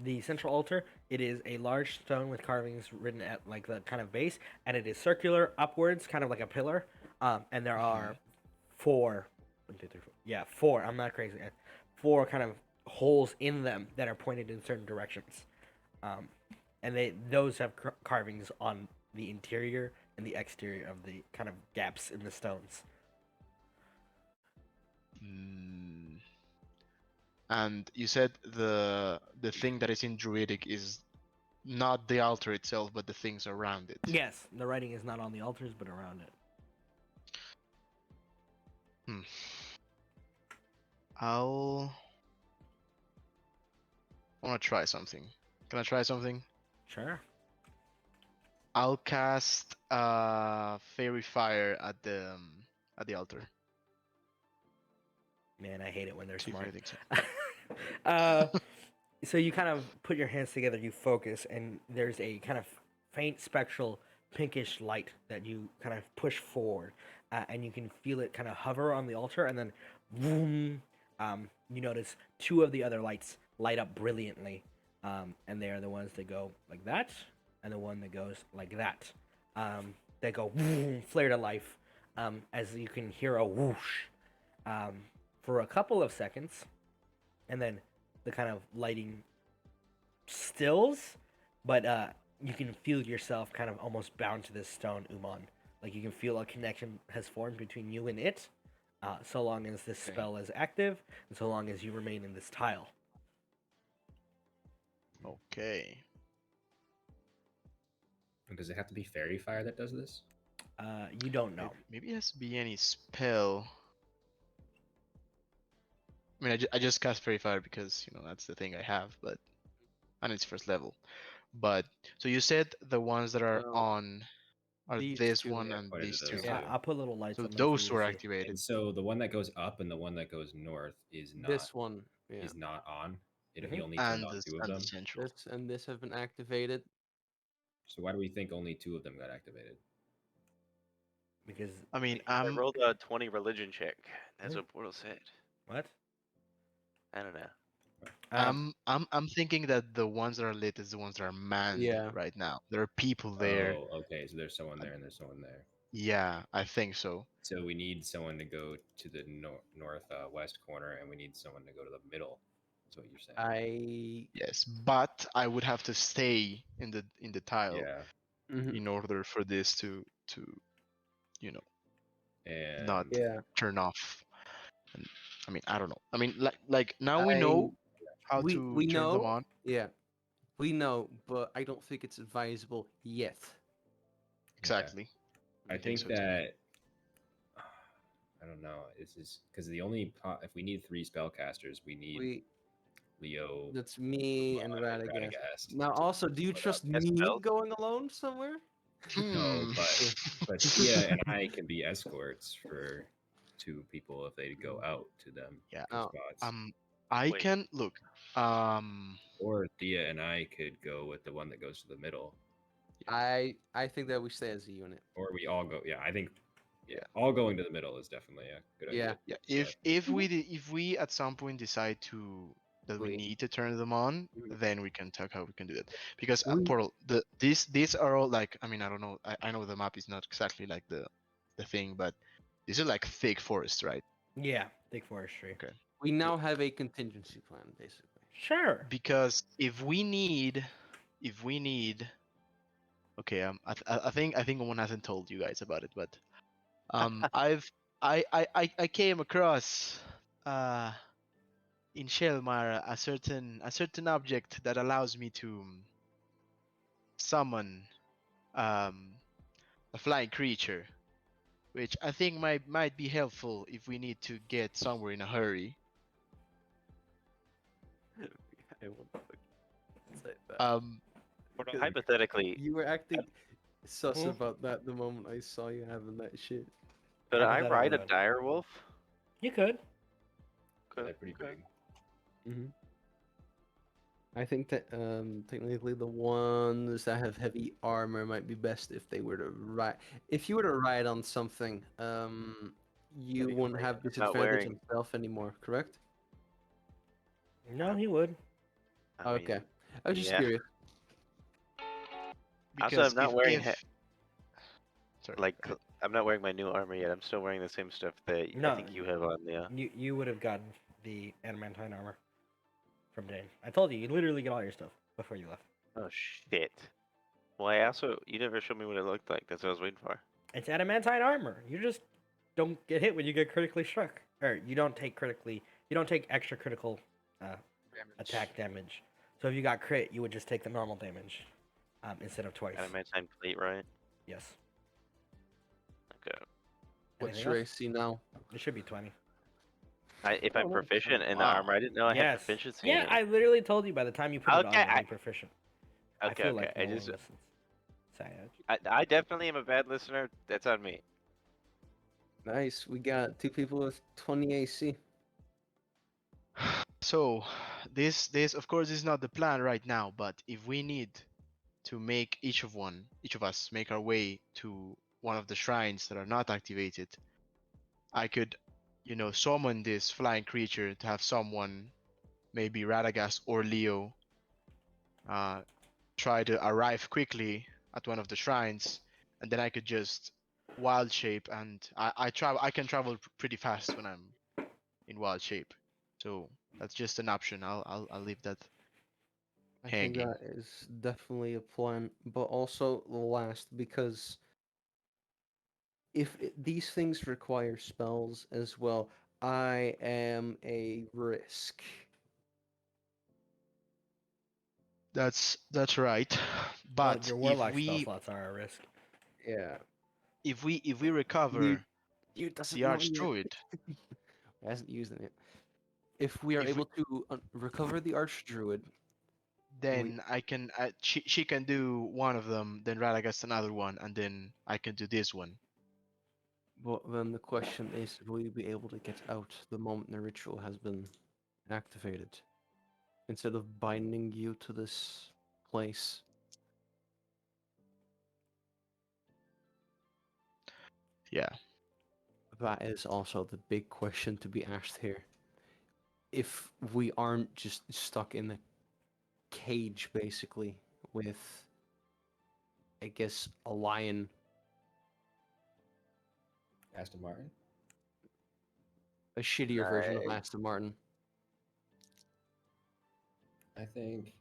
The central altar. It is a large stone with carvings written at like the kind of base, and it is circular upwards, kind of like a pillar. And there are four. 1, 2, 3, 4. Yeah, four. I'm not crazy. Four kind of holes in them that are pointed in certain directions. And those have carvings on the interior and the exterior of the kind of gaps in the stones. Mm. And you said the thing that is in Druidic is not the altar itself, but the things around it. Yes, the writing is not on the altars, but around it. I'll want to try something. Can I try something? Sure. I'll cast Fairy Fire at the altar. Man, I hate it when they're See if smart. anything's So you kind of put your hands together, you focus, and there's a kind of faint spectral pinkish light that you kind of push forward, and you can feel it kind of hover on the altar, and then, boom, you notice two of the other lights light up brilliantly, and they are the ones that go like that, and the one that goes like that. They go boom, flare to life, as you can hear a whoosh, for a couple of seconds, and then the kind of lighting stills, but you can feel yourself kind of almost bound to this stone, Umon. Like you can feel a connection has formed between you and it, so long as this spell is active, and so long as you remain in this tile. Okay. And does it have to be fairy fire that does this? You don't know. Maybe it has to be any spell. I mean, I just cast Fairy Fire because that's the thing I have, but and it's first level. But so you said the ones that are Well, on are these this two. one Yeah, and pointed to these those two. Yeah, two. I'll put little lights So on them for those you were to see. activated. And so the one that goes up and the one that goes north is not This one, yeah. is not on. He Mhm. only turned And on the, two of and them. the central. This and this have been activated. So why do we think only two of them got activated? Because I mean, I rolled a 20 religion check. That's Yeah. what Portal said. what? I don't know. I'm thinking that the ones that are lit is the ones that are manned Yeah. right now. There are people there. Oh, okay. So there's someone there and there's someone there. Yeah, I think so. So we need someone to go to the north west corner, and we need someone to go to the middle. That's what you're saying. Yes, but I would have to stay in the tile Yeah. in order for this to And not Yeah. turn off. And, I mean, I don't know. I mean, like now we know how we to we turn them know. on. Yeah. We know, but I don't think it's advisable yet. Exactly. I think think so too. that I don't know. This is because the only if we need 3 spellcasters, we need Leo. That's me and Umon, Radagast. Radagast Now, to also, do you split up. trust Yes, me spells. going alone somewhere? No, Hmm. but Tia and I can be escorts for 2 people if they go out to them Yeah. to Oh, spots. I Wait. can look. Or Thea and I could go with the one that goes to the middle, I think that we stay as a unit. or we all go. Yeah, I think. Yeah, Yeah. all going to the middle is definitely a good Yeah. idea. Yeah. But If we at some point decide that we We- need to turn them on, Mhm. then we can talk how we can do that. Because We- Portal, these are all like, I mean, I don't know. I know the map is not exactly like the thing, but these are like thick forests, right? Yeah, thick forestry. Okay. We now have a contingency plan, basically. Sure. Because if we need, okay, I think one hasn't told you guys about it, but I came across in Shelmar a certain object that allows me to summon um a flying creature, which I think might be helpful if we need to get somewhere in a hurry. I won't say that. Portal, Because hypothetically, you were acting sus Hmm? about that the moment I saw you having that shit. could I Hypothetical ride a what? dire wolf? You could. they're pretty Okay. big. Mm-hmm. I think that technically the ones that have heavy armor might be best if they were to ride. If you were to ride on something, you Heavy wouldn't armor, have I'm not disadvantage wearing- on stealth anymore, correct? No, he would. I mean, Okay, I was just yeah. curious. Also, Because I'm not wearing sorry, like go ahead. I'm not wearing my new armor yet. I'm still wearing the same stuff that I No. think you have on. Yeah. You would have gotten the adamantine armor from Dane. I told you, you literally get all your stuff before you left. Oh shit. Well, I also you never showed me what it looked like. That's what I was waiting for. It's adamantine armor. You just don't get hit when you get critically struck, or you don't take extra critical attack damage. So if you got crit, you would just take the normal damage instead of twice. Adamantine plate, right? Yes. Okay. What's Anything your else? AC now? It should be 20. If Oh, I'm no. proficient in the Wow. armor, I didn't know I had Yes. proficiency Yeah, in it. I literally told you by the time you put it on, Okay, you'll be proficient. I Okay, feel okay. like I no just one listens. Sad. I definitely am a bad listener. That's on me. Nice. We got 2 people with 20 AC. So this of course is not the plan right now, but if we need to make each of us make our way to one of the shrines that are not activated, I could, summon this flying creature to have someone, maybe Radagast or Leo, try to arrive quickly at one of the shrines, and then I could just wild shape, and I can travel pretty fast when I'm in wild shape. So that's just an option. I'll leave that I think hanging. that is definitely a plan, but also last because if these things require spells as well, I am a risk. That's right. Well, But your if warlock spell we slots are a risk. Yeah. if we recover You doesn't the know yet. Archdruid, Hasn't used it. If we are If we- able to recover the Archdruid, then I can she can do one of them, then Radagast another one, and then I can do this one. well, then the question is, will you be able to get out the moment the ritual has been activated? Instead of binding you to this place. Yeah. That is also the big question to be asked here. If we aren't just stuck in a cage, basically, with, I guess, a lion. Aston Martin. A shittier version of Nice. Aston Martin. I think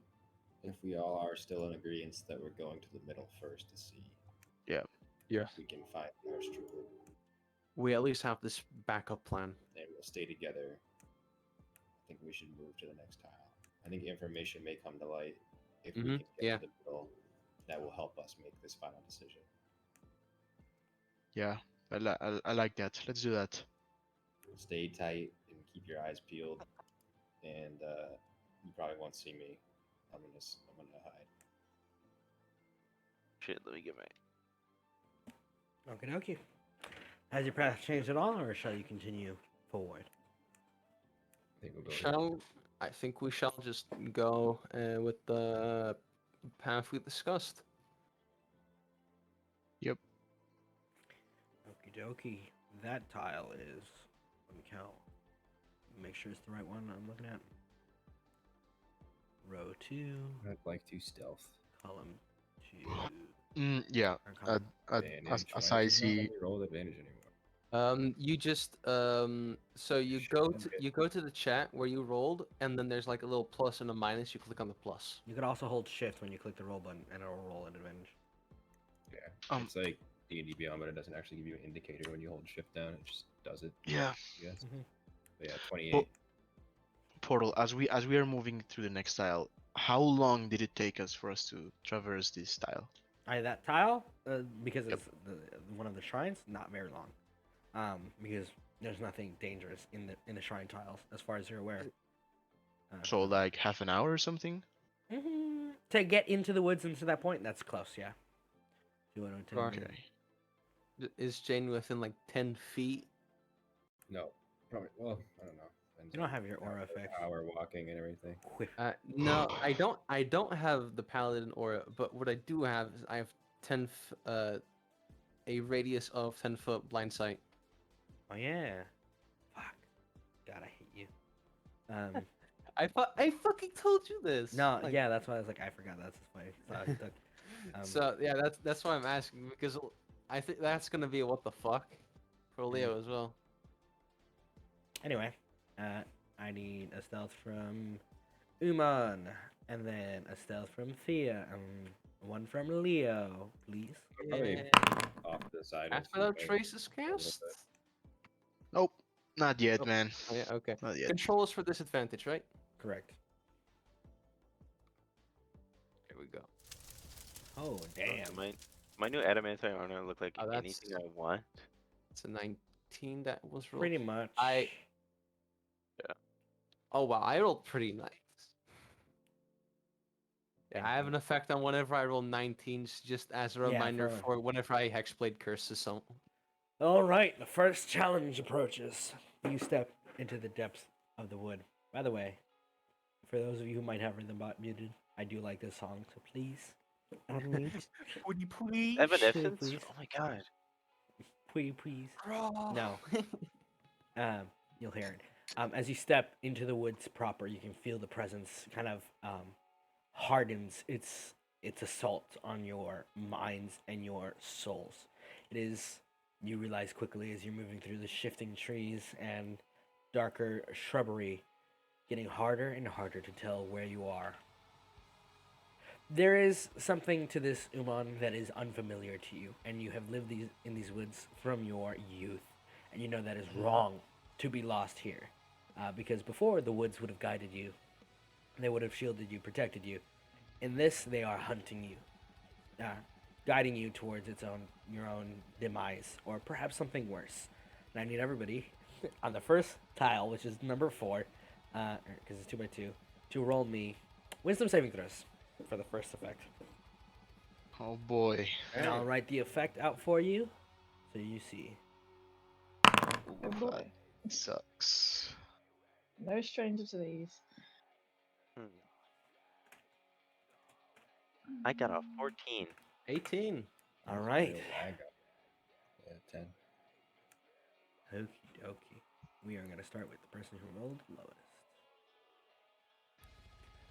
if we all are still in agreement that we're going to the middle first to see Yeah. Yeah. if we can find our Archdruid, We at least have this backup plan. and we'll stay together. I think we should move to the next tile. I think information may come to light if we Mhm, can get yeah. to the middle, that will help us make this final decision. Yeah, I like that. Let's do that. Stay tight and keep your eyes peeled, and you probably won't see me. I'm gonna hide. Shit, let me get my. Okie dokie. Has your path changed at all, or shall you continue forward? I think we'll go. Here. I think we shall just go with the path we discussed. Yep. Okie dokie. That tile is. Let me count. Make sure it's the right one I'm looking at. Row 2, I'd like to stealth. column 2. Yeah. Or column. Advantage. As Why I does it not let see, me roll with advantage anymore? You just so you go to the chat where you rolled, and then there's like a little plus and a minus. You click on the plus. You could also hold shift when you click the roll button, and it'll roll at advantage. Yeah, it's like D&D Beyond, but it doesn't actually give you an indicator when you hold shift down. It just does it. yeah. Yes. Mhm. But yeah, 28. Well, Portal, as we are moving through the next tile, how long did it take us for us to traverse this tile? That tile, because Yep. it's one of the shrines, not very long. Because there's nothing dangerous in the shrine tiles, as far as you're aware. So like half an hour or something? To get into the woods and to that point, that's close, yeah. Okay. Is Jane within like 10 feet? No, probably. Well, I don't know. Depends You don't on have your aura how effects. we're walking and everything. No, I don't. I don't have the paladin aura, but what I do have is I have a radius of 10-foot blind sight. Oh yeah. Fuck. God, I hate you. I fucking told you this. No, Like, yeah, that's why I was like, I forgot. That's funny. So yeah, that's why I'm asking, because I think that's gonna be a what the fuck for Leo as well. Anyway, I need a stealth from Umon, and then a stealth from Thea, and one from Leo, please. Probably off to the side. Cast of without you traces a little cast. bit. Nope. Not yet, Oh. man. Oh, yeah, okay. Not yet. Controls for disadvantage, right? Correct. Here we go. Oh damn. My new adamantine armor look like Oh, that's- anything I want. It's a 19 that was rolled. Pretty much. Oh wow, I rolled pretty nice. Yeah, I have an effect on whenever I roll 19s, just as a Yeah, reminder for- for whenever I hexblade curses someone. All right, the first challenge approaches. You step into the depths of the wood. By the way, for those of you who might have rhythm bot muted, I do like this song, so please unmute. Would you please? Evanescence? please. Oh my god. Please. No. You'll hear it. As you step into the woods proper, you can feel the presence kind of hardens its assault on your minds and your souls. It is, you realize quickly as you're moving through the shifting trees and darker shrubbery, getting harder and harder to tell where you are. There is something to this Umon that is unfamiliar to you, and you have lived in these woods from your youth, and you know that is wrong to be lost here, because before the woods would have guided you, they would have shielded you, protected you. In this, they are hunting you, guiding you towards your own demise, or perhaps something worse. And I need everybody on the first tile, which is number 4, because it's 2x2, to roll me wisdom saving throws for the first effect. Oh boy. And I'll write the effect out for you, so you see. Oh boy. That sucks. No stranger to these. Hmm. I got a 14. 18. All right. I got 10. Okie dokie. We are gonna start with the person who rolled lowest.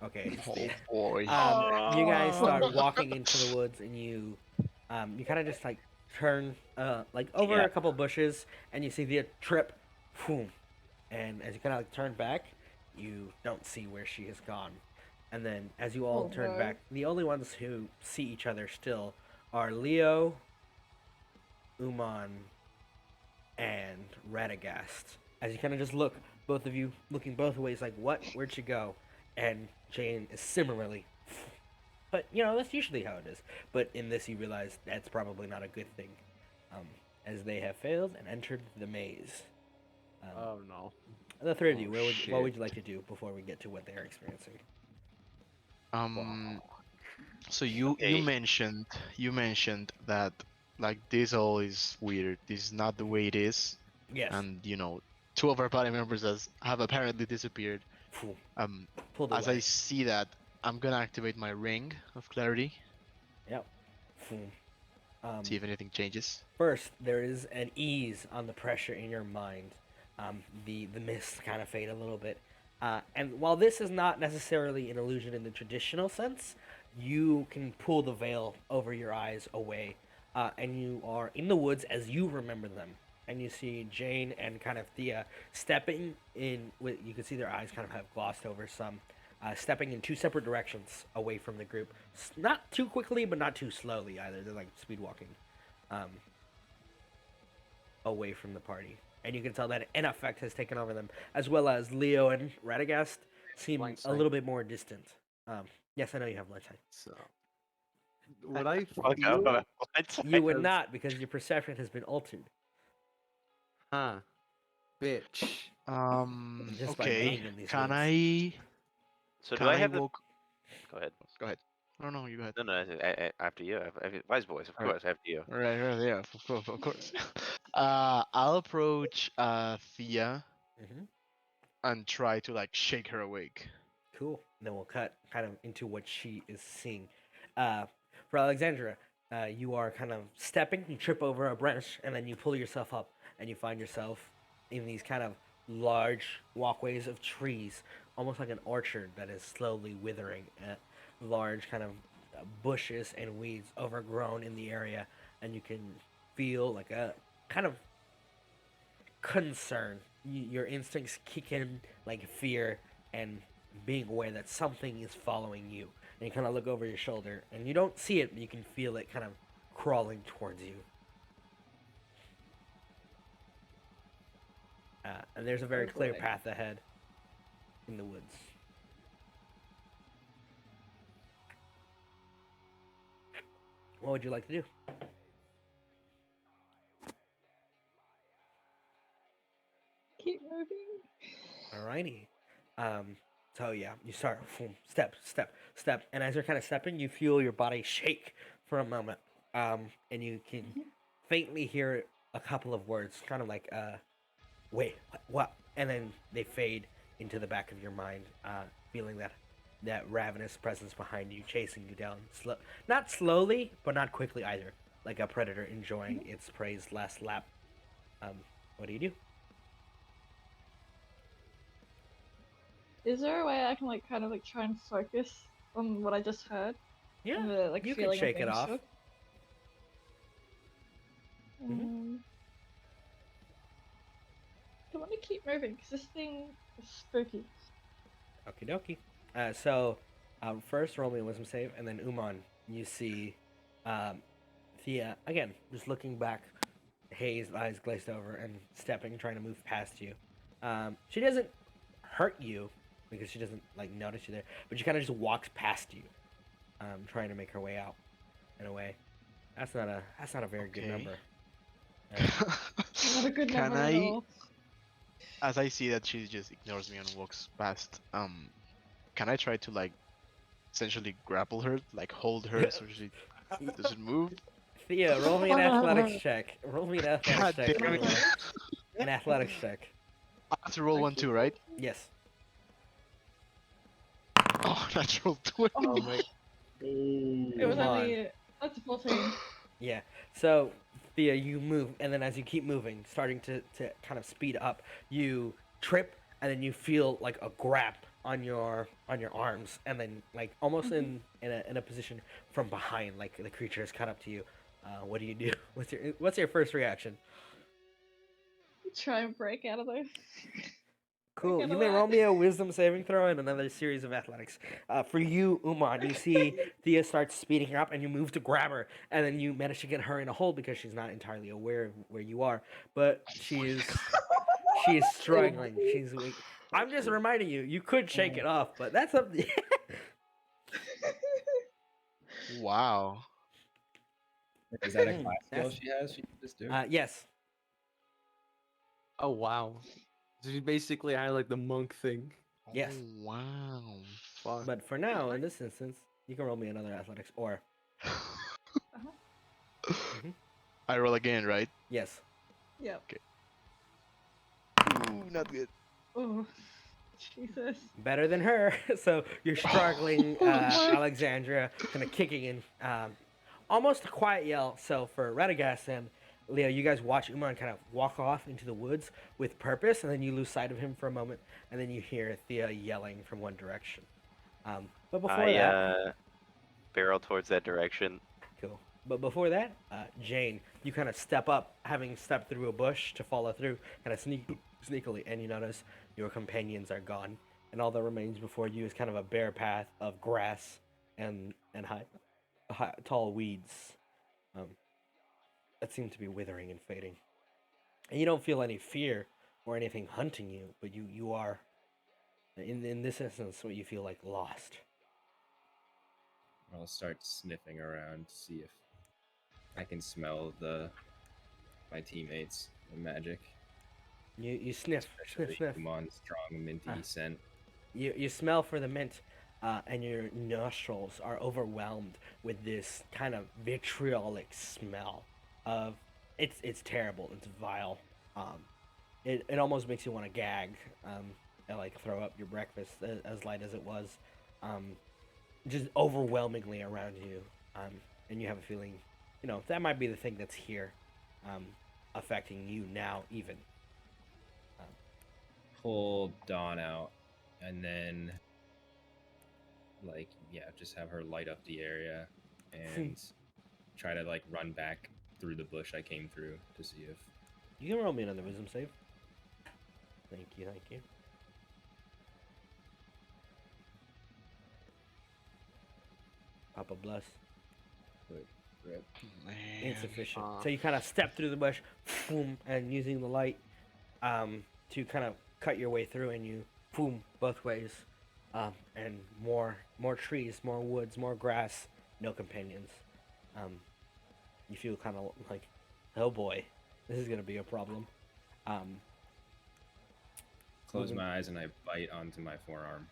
Okay. Oh boy. You guys start walking into the woods, and you kind of just like turn like over Yeah. a couple bushes, and you see the trip, boom, and as you kind of like turn back, you don't see where she has gone. And then as you all Oh, turn no. back, the only ones who see each other still are Leo, Umon, and Radagast. As you kind of just look, both of you looking both ways, like, what? Where'd she go? And Jane is similarly But that's usually how it is. But in this, you realize that's probably not a good thing, as they have failed and entered the maze. Oh no. The three of Oh, you, what would shit. you like to do before we get to what they're experiencing? So you Okay. mentioned that like this all is weird. This is not the way it is, Yes. and two of our party members have apparently disappeared. Phew, Um, pulled as I away. see that, I'm gonna activate my ring of clarity. Yep. Phew. See if anything changes. First, there is an ease on the pressure in your mind. The mists kind of fade a little bit. And while this is not necessarily an illusion in the traditional sense, you can pull the veil over your eyes away. And you are in the woods as you remember them. And you see Jane and kind of Thea stepping in. You can see their eyes kind of have glossed over some. Stepping in two separate directions away from the group. Not too quickly, but not too slowly either. They're like speed walking away from the party. And you can tell that an effect has taken over them, as well as Leo and Radagast seem Blind a sight. little bit more distant. Yes, I know you have blind sight. So would I Fuck feel? up. What? You would Because- not, because your perception has been altered. Huh. Bitch. Just by Okay. being in these Can woods. I? So Can do I I have the? walk? Go ahead. Go ahead. No, you go ahead. No, after you. Wise boys, of Alright. course, after you. Right, yeah, of course. I'll approach Thea Mhm. and try to like shake her awake. Cool. And then we'll cut kind of into what she is seeing. For Alexandria, you are kind of stepping, you trip over a branch, and then you pull yourself up, and you find yourself in these kind of large walkways of trees, almost like an orchard that is slowly withering. Large kind of bushes and weeds overgrown in the area, and you can feel like a kind of concern. Your instincts kick in like fear and being aware that something is following you. And you kind of look over your shoulder, and you don't see it, but you can feel it kind of crawling towards you. And there's a very Oh, clear boy. path ahead in the woods. What would you like to do? Keep moving. Alrighty. So yeah, you start step, and as you're kind of stepping, you feel your body shake for a moment. And you can faintly hear a couple of words, kind of like wait, what? And then they fade into the back of your mind, feeling that ravenous presence behind you, chasing you down, not slowly, but not quickly either, like a predator enjoying its prey's last lap. What do you do? Is there a way I can like kind of like try and focus on what I just heard? Yeah, And the, like, you can feeling of shake it being off. shook? Mhm. I want to keep moving because this thing is spooky. Okie dokie. So, first roll me a wisdom save, and then Umon, you see Thea, again, just looking back, haze, eyes glazed over, and stepping, trying to move past you. She doesn't hurt you, because she doesn't, like, notice you there, but she kind of just walks past you, trying to make her way out, in a way. That's not a very good Okay. number. Not a good Can number at I- all. As I see that she just ignores me and walks past, can I try to like essentially grapple her, like hold her so she doesn't move? Thea, roll me an athletics check. Roll me an athletics God check. damn it. Umon. An athletics check. I have to roll one too, right? Yes. Oh, natural 20. Oh my. It was Come on. only that's a 14. Yeah. So, Thea, you move, and then as you keep moving, starting to kind of speed up, you trip, and then you feel like a grab on your arms, and then like almost in a position from behind, like the creature has cut up to you. What do you do? What's your first reaction? Try and break out of those. Cool. Break out You of may that. roll me a wisdom saving throw and another series of athletics. For you, Umon, you see Thea starts speeding up and you move to grab her, and then you manage to get her in a hold because she's not entirely aware of where you are. But she is struggling. She's weak. I'm just reminding you, you could shake it off, but that's up to you. Wow. Is that a class skill That's- she has? She can just do. Yes. Oh wow. So you basically had like the monk thing. Yes. Oh, wow. Fuck. But for now, in this instance, you can roll me another athletics or Mhm. I roll again, right? yes. Yep. Ooh, not good. Oh, Jesus. Better than her. So you're struggling, What? Alexandria, kind of kicking in, almost a quiet yell. So for Radagast and Leo, you guys watch Umon kind of walk off into the woods with purpose, and then you lose sight of him for a moment, and then you hear Thea yelling from one direction. But before I that, barrel towards that direction. cool. But before that, Jane, you kind of step up, having stepped through a bush to follow through, kind of sneakily, and you notice your companions are gone, and all that remains before you is kind of a bare path of grass and high tall weeds that seem to be withering and fading. And you don't feel any fear or anything hunting you, but you are, in this instance, what you feel like lost. I'll start sniffing around to see if I can smell my teammates' magic, You sniff, especially sniff. Umon's strong minty scent. You smell for the mint, and your nostrils are overwhelmed with this kind of vitriolic smell of it's terrible. It's vile. It almost makes you want to gag, and like throw up your breakfast as light as it was, just overwhelmingly around you, and you have a feeling, that might be the thing that's here, affecting you now even. Pull Dawn out, and then just have her light up the area and try to run back through the bush I came through to see if You can roll me another wisdom save. Thank you. Papa bless. Rip. Man. Insufficient. So you kind of step through the bush, boom, and using the light, to kind of cut your way through, and you boom both ways, and more trees, more woods, more grass, no companions. You feel kind of like, oh boy, this is gonna be a problem. Close Moving- my eyes and I bite onto my forearm.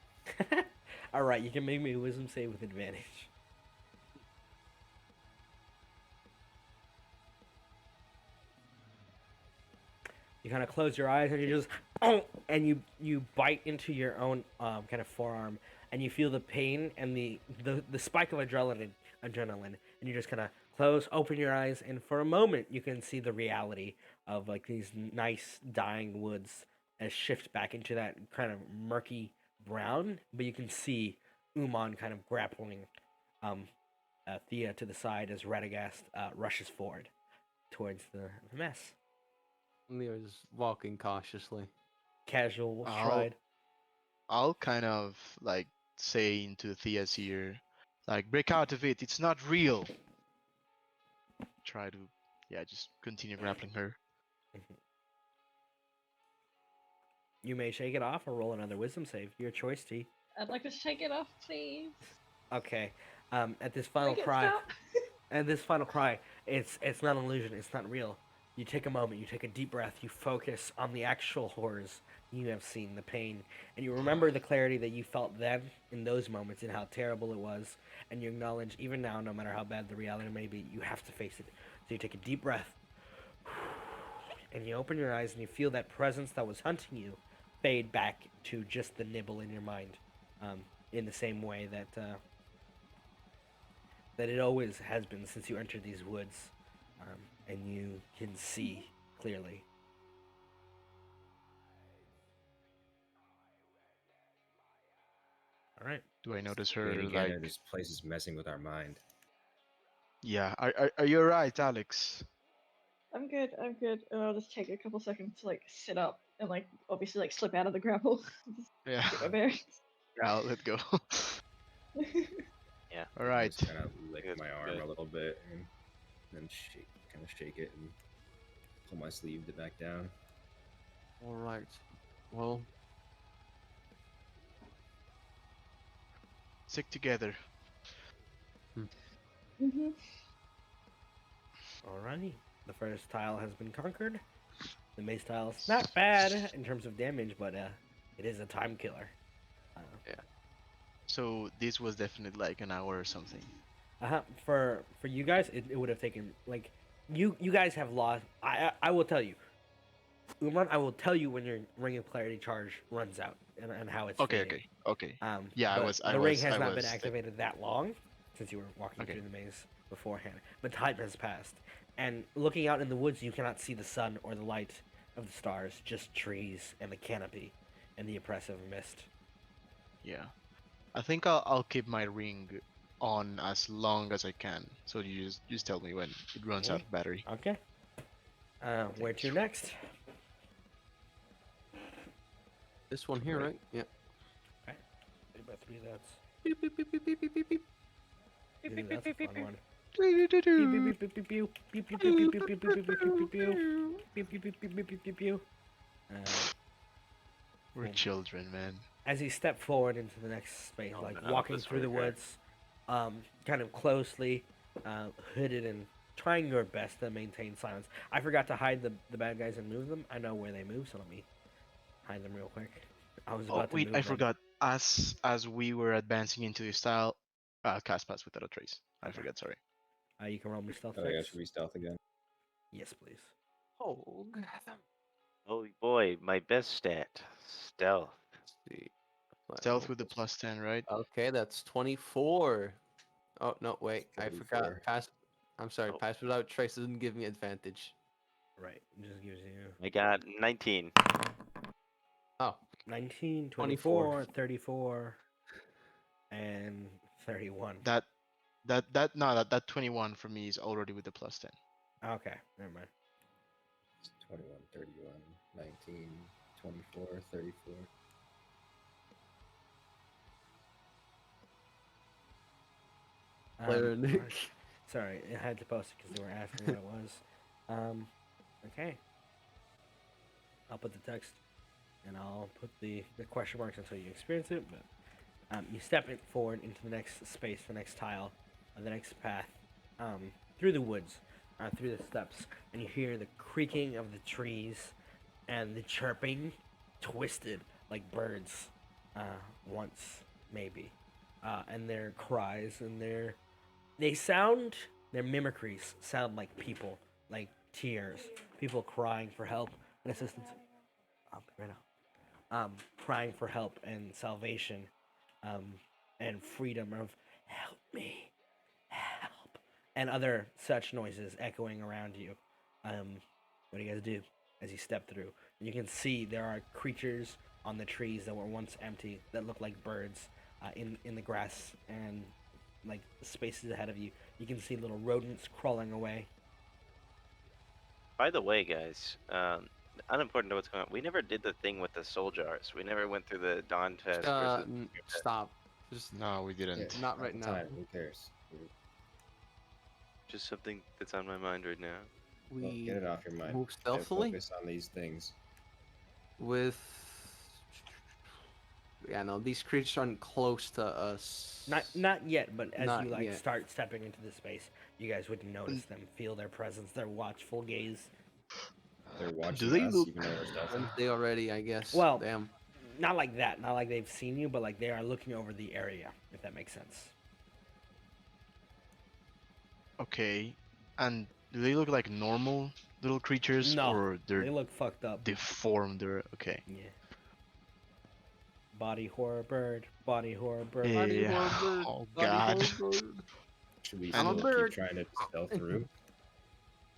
All right, you can make me a wisdom save with advantage. You kind of close your eyes and you just, and you bite into your own kind of forearm, and you feel the pain and the spike of adrenaline, and you just kind of open your eyes, and for a moment you can see the reality of like these nice dying woods as shift back into that kind of murky brown, but you can see Umon kind of grappling Thea to the side as Radagast rushes forward towards the mess. Leo's walking cautiously. Casual I'll- stride. I'll kind of say into Thea's ear, break out of it. It's not real. Try to, just continue grappling her. You may shake it off or roll another wisdom save. Your choice, T. I'd like to shake it off, please. Okay. At this final Make it cry, stop. it's not an illusion. It's not real. You take a moment. You take a deep breath. You focus on the actual horrors you have seen, the pain, and you remember the clarity that you felt then in those moments and how terrible it was. And you acknowledge, even now, no matter how bad the reality may be, you have to face it. So you take a deep breath, and you open your eyes, and you feel that presence that was hunting you fade back to just the nibble in your mind, in the same way that that it always has been since you entered these woods, and you can see clearly. All right. Do I notice Do it her again, or this place is messing with our mind. Yeah. Are you alright, Alex? I'm good. And I'll just take a couple seconds to sit up and obviously slip out of the grapple. Just Yeah. get my bearings. I'll let go. Yeah. All right. Just kind of lick That's my arm good. a little bit and then shake it and pull my sleeve back down. All right. Well, Stick together. Mhm. Alrighty. The first tile has been conquered. The mace tile is not bad in terms of damage, but it is a time killer. Uh, So this was definitely like an hour or something. for you guys, it would have taken like you guys have lost. I will tell you, Umon. I will tell you when your ring of clarity charge runs out and how it's Okay, fading. okay. Yeah, But I the ring was, has I not been was. activated that long since you were walking Okay. through the maze beforehand. But time has passed, and looking out in the woods, you cannot see the sun or the light of the stars, just trees and the canopy and the oppressive mist. Yeah. I think I'll keep my ring on as long as I can. So you just tell me when it runs out of battery. Okay. Where to Thanks. next? This one here, right? Yeah. Okay. About three. That's Beep, beep, beep, beep, beep, beep, beep, beep. three. That's a fun one. We're children, man. As you step forward into the next space, Oh, like no, walking this through way, the okay. woods, kind of closely, hooded and trying your best to maintain silence. I forgot to hide the bad guys and move them. I know where they move, so let me hide them real quick. I was Oh about to wait, move I them. forgot. As we were advancing into the style, cast pass without a trace. I Okay. forgot. Sorry. You can roll me stealth Oh yeah, checks. should we stealth again? Yes, please. Oh, God. Oh boy, my best stat, stealth. Let's see. Stealth with the +10, right? Okay, that's 24. Oh, no, wait. I forgot. 44. I'm sorry. Oh. Pass without trace doesn't give me advantage. Right. It just gives you I got 19. Oh, 19, 24. 24, 34, and 31. That 21 for me is already with the +10. Okay, never mind. 21, 31, 19, 24, 34. Player Nick. alright. Sorry, I had to post it because they were asking what it was. Okay. I'll put the text and I'll put the question marks until you experience it. But you step it forward into the next space, the next tile, the next path, through the woods, through the steps, and you hear the creaking of the trees and the chirping, twisted like birds, once maybe, and their cries and their mimicries sound like people, like tears, people crying for help and assistance. Right now, crying for help and salvation, um, and freedom of help me, help, and other such noises echoing around you. What do you guys do as you step through? You can see there are creatures on the trees that were once empty that look like birds, in the grass and like spaces ahead of you. You can see little rodents crawling away. By the way, guys, unimportant to what's going on. We never did the thing with the soul jars. We never went through the dawn test versus. Stop. Just No, we didn't. not At right the now. time, who cares? Just something that's on my mind right now. Well, We get it off your mind. move And stealthily focus on these things. with. Yeah, no, these creatures aren't close to us. Not yet, but as Not you like yet. start stepping into the space, you guys would notice them, feel their presence, their watchful gaze. They're watching they us, look- even though we're stealthy. Wednesday already, I guess. Well, Damn. not like that, not like they've seen you, but like they are looking over the area, if that makes sense. Okay. And do they look like normal little creatures, No, or they're they look fucked up. deformed? Or okay. Yeah. Body horror bird, body horror bird. Yeah. Oh God. Should we I'm a still bird. keep trying to stealth through?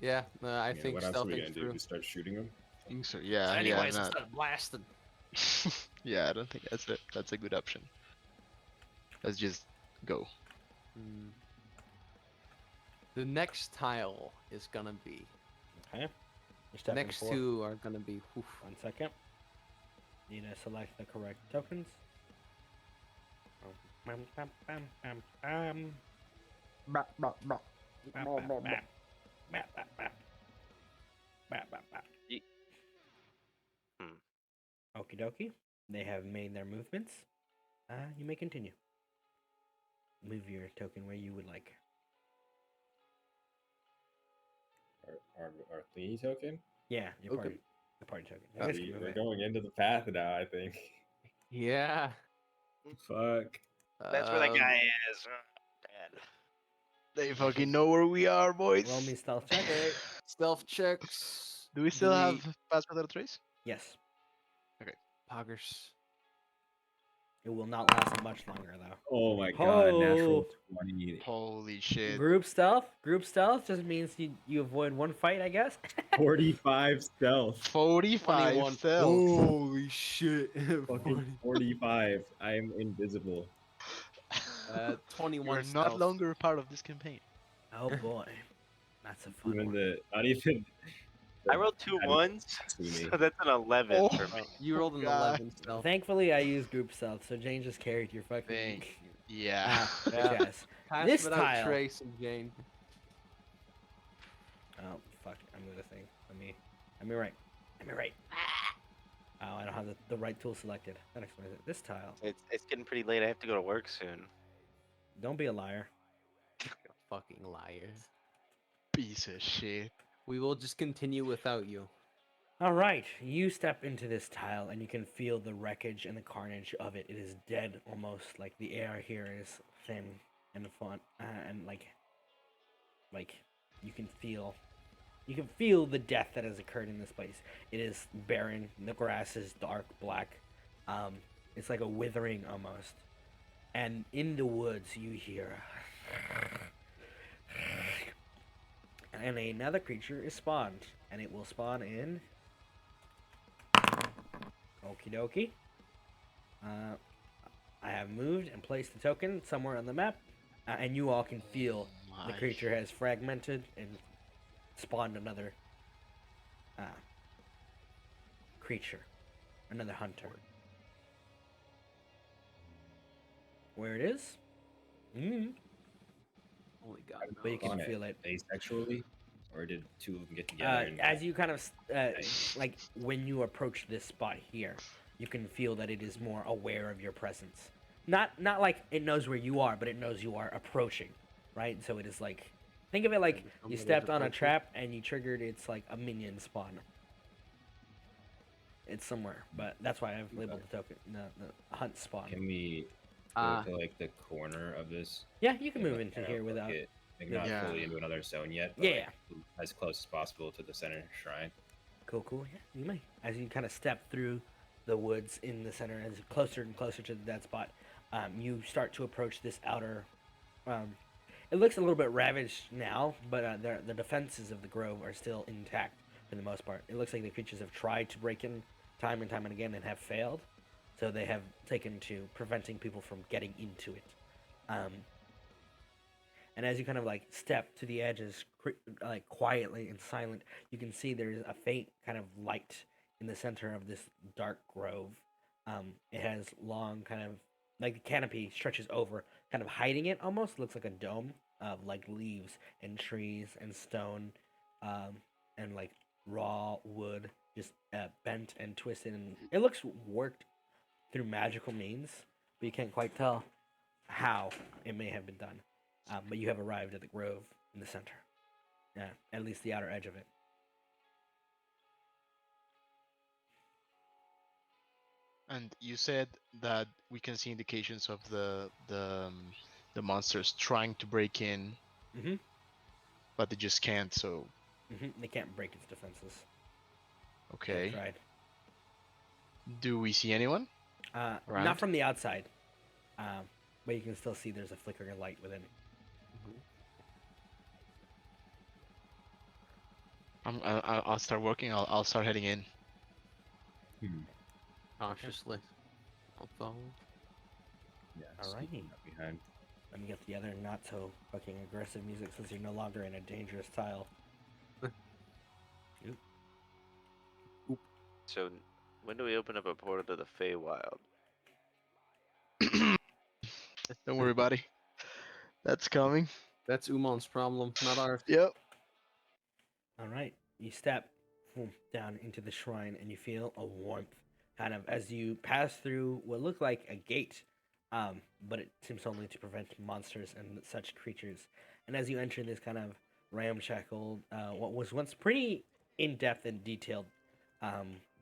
Yeah, I think what else are we stealthing gonna do? through. Just start shooting them? I think so. Yeah. Anyways, Yeah. instead of blasting. Yeah. I don't think that's a good option. Let's just go. Hmm. The next tile is gonna be. Okay. You're stepping Next forward. two are gonna be. Oof. 1 second. Need to select the correct tokens. Bam, bam, bam, bam, bam. Bap, bap, bap. Bap, bap, bap. Bap, bap, bap. Bap, bap, bap. Okie dokie. They have made their movements. You may continue. Move your token where you would like. our thingy token. Yeah, your Okay. party. The party token. You Uh, guys can move We're it. going into the path now. I think. Yeah. Fuck. That's where that Um, guy is. Man. They fucking know where we are, boys. Roll me stealth check. Okay. Stealth checks. Do we still have pass without a trace? Yes. Poggers? It will not last much longer though. Oh my god! Natural Oh. 20. Holy shit. Group stealth. Group stealth just means you avoid one fight, I guess. 45 stealth. 45 21. stealth. Holy shit. Fucking 45. I am invisible. 21 You're stealth. not longer part of this campaign. Oh boy, that's a fun Even one. the not even. I rolled 2 I didn't ones, see me. so that's an 11 Oh. for me. You rolled an God. 11 stealth. Thankfully, I used group stealth, so Jane just carried your fucking. Thank Yeah. Yeah. Jazz. Pass This without tile. trace and Jane. Oh fuck! I moved the thing. Let me right. Oh, I don't have the right tool selected. That explains it. This tile. It's getting pretty late. I have to go to work soon. Don't be a liar. Fucking liar. Piece of shit. We will just continue without you. All right, you step into this tile and you can feel the wreckage and the carnage of it. It is dead almost. Like the air here is thin and fun, and like you can feel the death that has occurred in this place. It is barren. The grass is dark black. It's like a withering almost. And in the woods, you hear. And another creature is spawned, and it will spawn in. Okie dokie. I have moved and placed the token somewhere on the map, and you all can feel the My creature has fragmented and spawned another creature, another hunter. Where it is? Holy God. But you can On feel it. asexually, or did two of them get together? And As you kind of like when you approach this spot here, you can feel that it is more aware of your presence. Not like it knows where you are, but it knows you are approaching, right? So it is like, think of it like you Somebody's stepped on a approaching. trap and you triggered. It's like a minion spawn. It's somewhere, but that's why I've labeled the token the hunt spawn. Can we Ah. go to like the corner of this? Yeah, you can and, move like, into kinda here look without. it, like not Yeah. fully into another zone yet. But, Yeah. like, as close as possible to the center shrine. Cool. Yeah, you may. As you kind of step through the woods in the center, as closer and closer to the dead spot, you start to approach this outer. It looks a little bit ravaged now, but the defenses of the grove are still intact for the most part. It looks like the creatures have tried to break in time and time and again and have failed, so they have taken to preventing people from getting into it. And as you kind of like step to the edges, like quietly and silent, you can see there's a faint kind of light in the center of this dark grove. It has long kind of like the canopy stretches over, kind of hiding it almost. Looks like a dome of like leaves and trees and stone, and like raw wood, just bent and twisted. And it looks worked through magical means, but you can't quite tell how it may have been done. But you have arrived at the grove in the center. Yeah, at least the outer edge of it. And you said that we can see indications of the monsters trying to break in, Mhm. but they just can't. So They can't break its defenses. They okay. tried. Do we see anyone? Not Around? from the outside, but you can still see there's a flickering light within. I'll start working. I'll start heading in. Cautiously. I'll follow. Yeah. Alrighty. sneaking up behind. Let me get the other not so fucking aggressive music since you're no longer in a dangerous tile. So, when do we open up a portal to the Feywild? Don't worry, buddy. That's coming. That's Umon's problem, not ours. Yep. All right, you step down into the shrine and you feel a warmth kind of as you pass through what looked like a gate, but it seems only to prevent monsters and such creatures. And as you enter this kind of ramshackle, what was once pretty in depth and detailed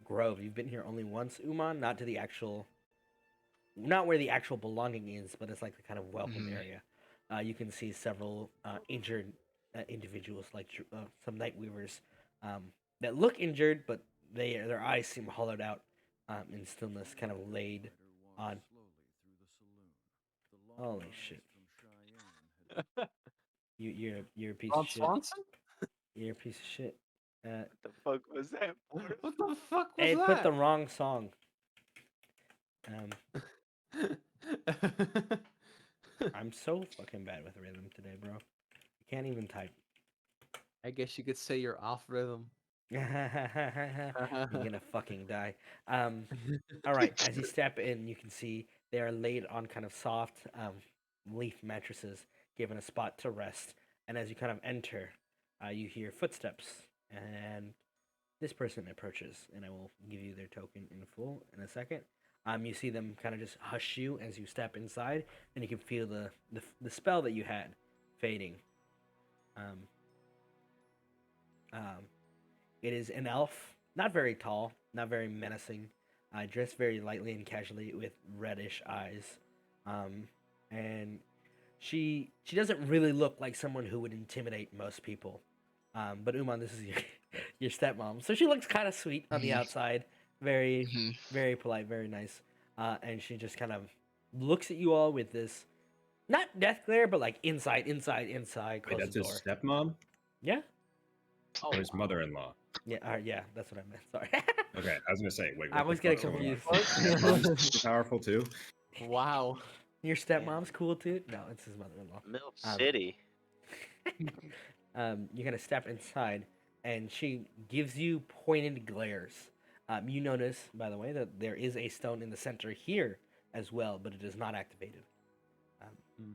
grove. You've been here only once, Umon, not to the actual, not where the actual belonging is, but it's like the kind of welcome Mhm. area. You can see several injured individuals, like some night weavers, that look injured, but their eyes seem hollowed out in stillness, kind of laid on. Holy shit! You're a piece Ron of shit. Swanson? You're a piece of shit. What the fuck was that? What the fuck was It put the that? wrong song. Um, I'm so fucking bad with rhythm today, bro. I can't even type. I guess you could say you're off rhythm. You're gonna fucking die. All right. As you step in, you can see they are laid on kind of soft leaf mattresses, given a spot to rest. And as you kind of enter, you hear footsteps, and this person approaches, and I will give you their token in full in a second. You see them kind of just hush you as you step inside, and you can feel the spell that you had fading. Um, um, it is an elf, not very tall, not very menacing, dressed very lightly and casually with reddish eyes, and she doesn't really look like someone who would intimidate most people. But Umon, this is your your stepmom, so she looks kind of sweet on the Mhm. outside, very Mhm. very polite, very nice, and she just kind of looks at you all with this not death glare, but like inside, inside, Wait, close that's the his door. stepmom Yeah, Oh, or his mother-in-law? yeah, that's what I meant. Sorry. Okay, I was gonna say, wait, I what the always get fuck's going on? confused. Stepmom's super powerful too. wow. Your stepmom's cool too? No, it's his mother-in-law. Milk Um, City. You're gonna step inside, and she gives you pointed glares. You notice, by the way, that there is a stone in the center here as well, but it is not activated. Hmm.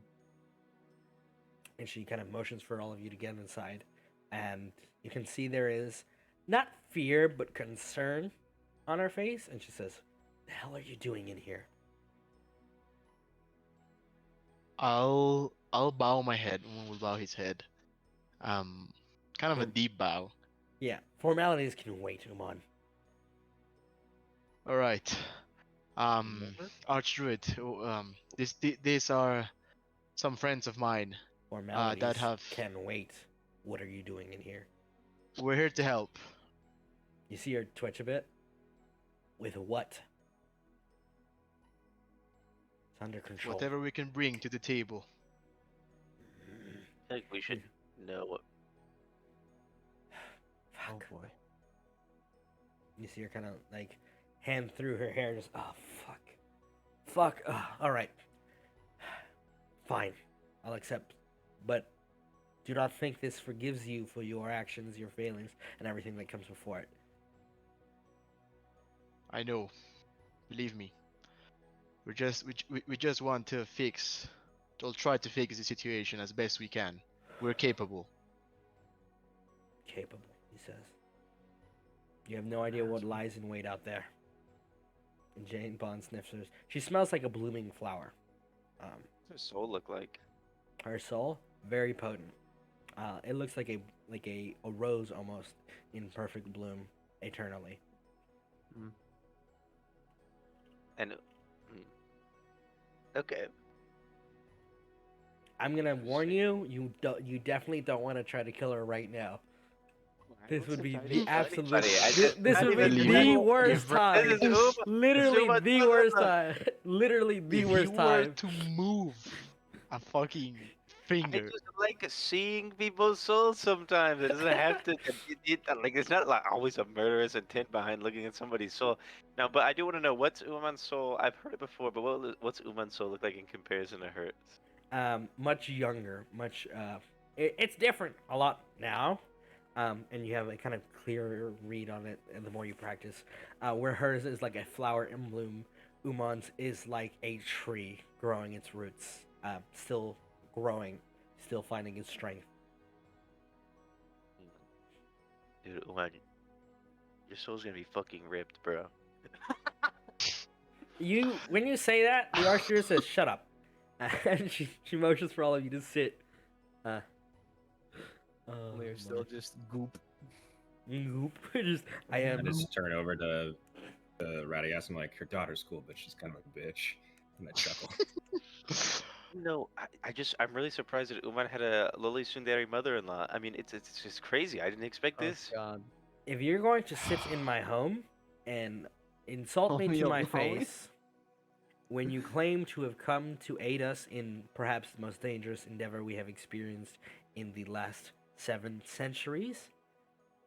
And she kind of motions for all of you to get inside, and you can see there is not fear but concern on her face, and she says, "The hell are you doing in here?" I'll bow my head. Umon will bow his head. Kind of a Form- deep bow. Yeah, formalities can wait, Umon. All right. Never? Archdruid. These are some friends of mine. Formalities Have. can wait. What are you doing in here? We're here to help. You see her twitch a bit? With what? It's under control. Whatever we can bring to the table. I think we should know what. Oh Fuck. boy. You see her kind of like hand through her hair, just fuck. Fuck. All right. Fine. I'll accept. But do not think this forgives you for your actions, your failings, and everything that comes before it. I know. Believe me. We just want to fix. We'll try to fix the situation as best we can. We're capable. Capable, he says. You have no idea what lies in wait out there. And Jane Bond sniffs hers. She smells like a blooming flower. What's her soul look like? Her soul, very potent. It looks like a rose almost in perfect bloom eternally. And okay, I'm gonna warn you. You definitely don't want to try to kill her right now. This would be the absolute. This would be the worst time. This is Uma. Literally Uma's the mother-in-law. worst time. Literally the If worst you time. were to move a fucking I finger, just like seeing people's souls sometimes. It doesn't have to. Like it's not like always a murderous intent behind looking at somebody's soul. Now, but I do want to know what's Uman's soul. I've heard it before, but what's Uman's soul look like in comparison to hers? Much younger, much it's different a lot now, and you have a kind of clearer read on it, and the more you practice, where hers is like a flower in bloom, Umon's is like a tree growing its roots, still growing, still finding its strength. Dude, Uman, your soul's gonna be fucking ripped, bro. When you say that, the archer says, "Shut up," and she motions for all of you to sit. Oh, We're still just goop. Goop. Just, I I am. just turn over to Radagast. I'm like, her daughter's cool, but she's kind of a bitch. And I chuckle. No, I'm really surprised that Umon had a lowly tsundere mother-in-law. I mean, it's just crazy. I didn't expect Oh this. God. If you're going to sit in my home and insult Call me me to a my lolly? face when you claim to have come to aid us in perhaps the most dangerous endeavor we have experienced in the last 7 centuries,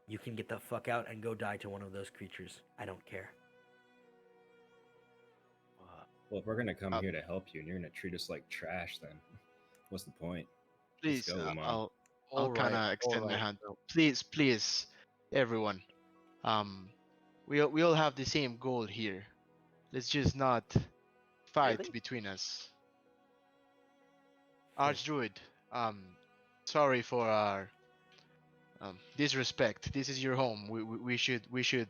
you can get the fuck out and go die to one of those creatures. I don't care. Well, if we're gonna come Uh, here to help you, and you're gonna treat us like trash, then what's the point? Please, go, Umon. I'll All kind right, of all extend my right. hand. Please, everyone. We all have the same goal here. Let's just not fight Really? between us. Archdruid, sorry for our disrespect. This is your home. We should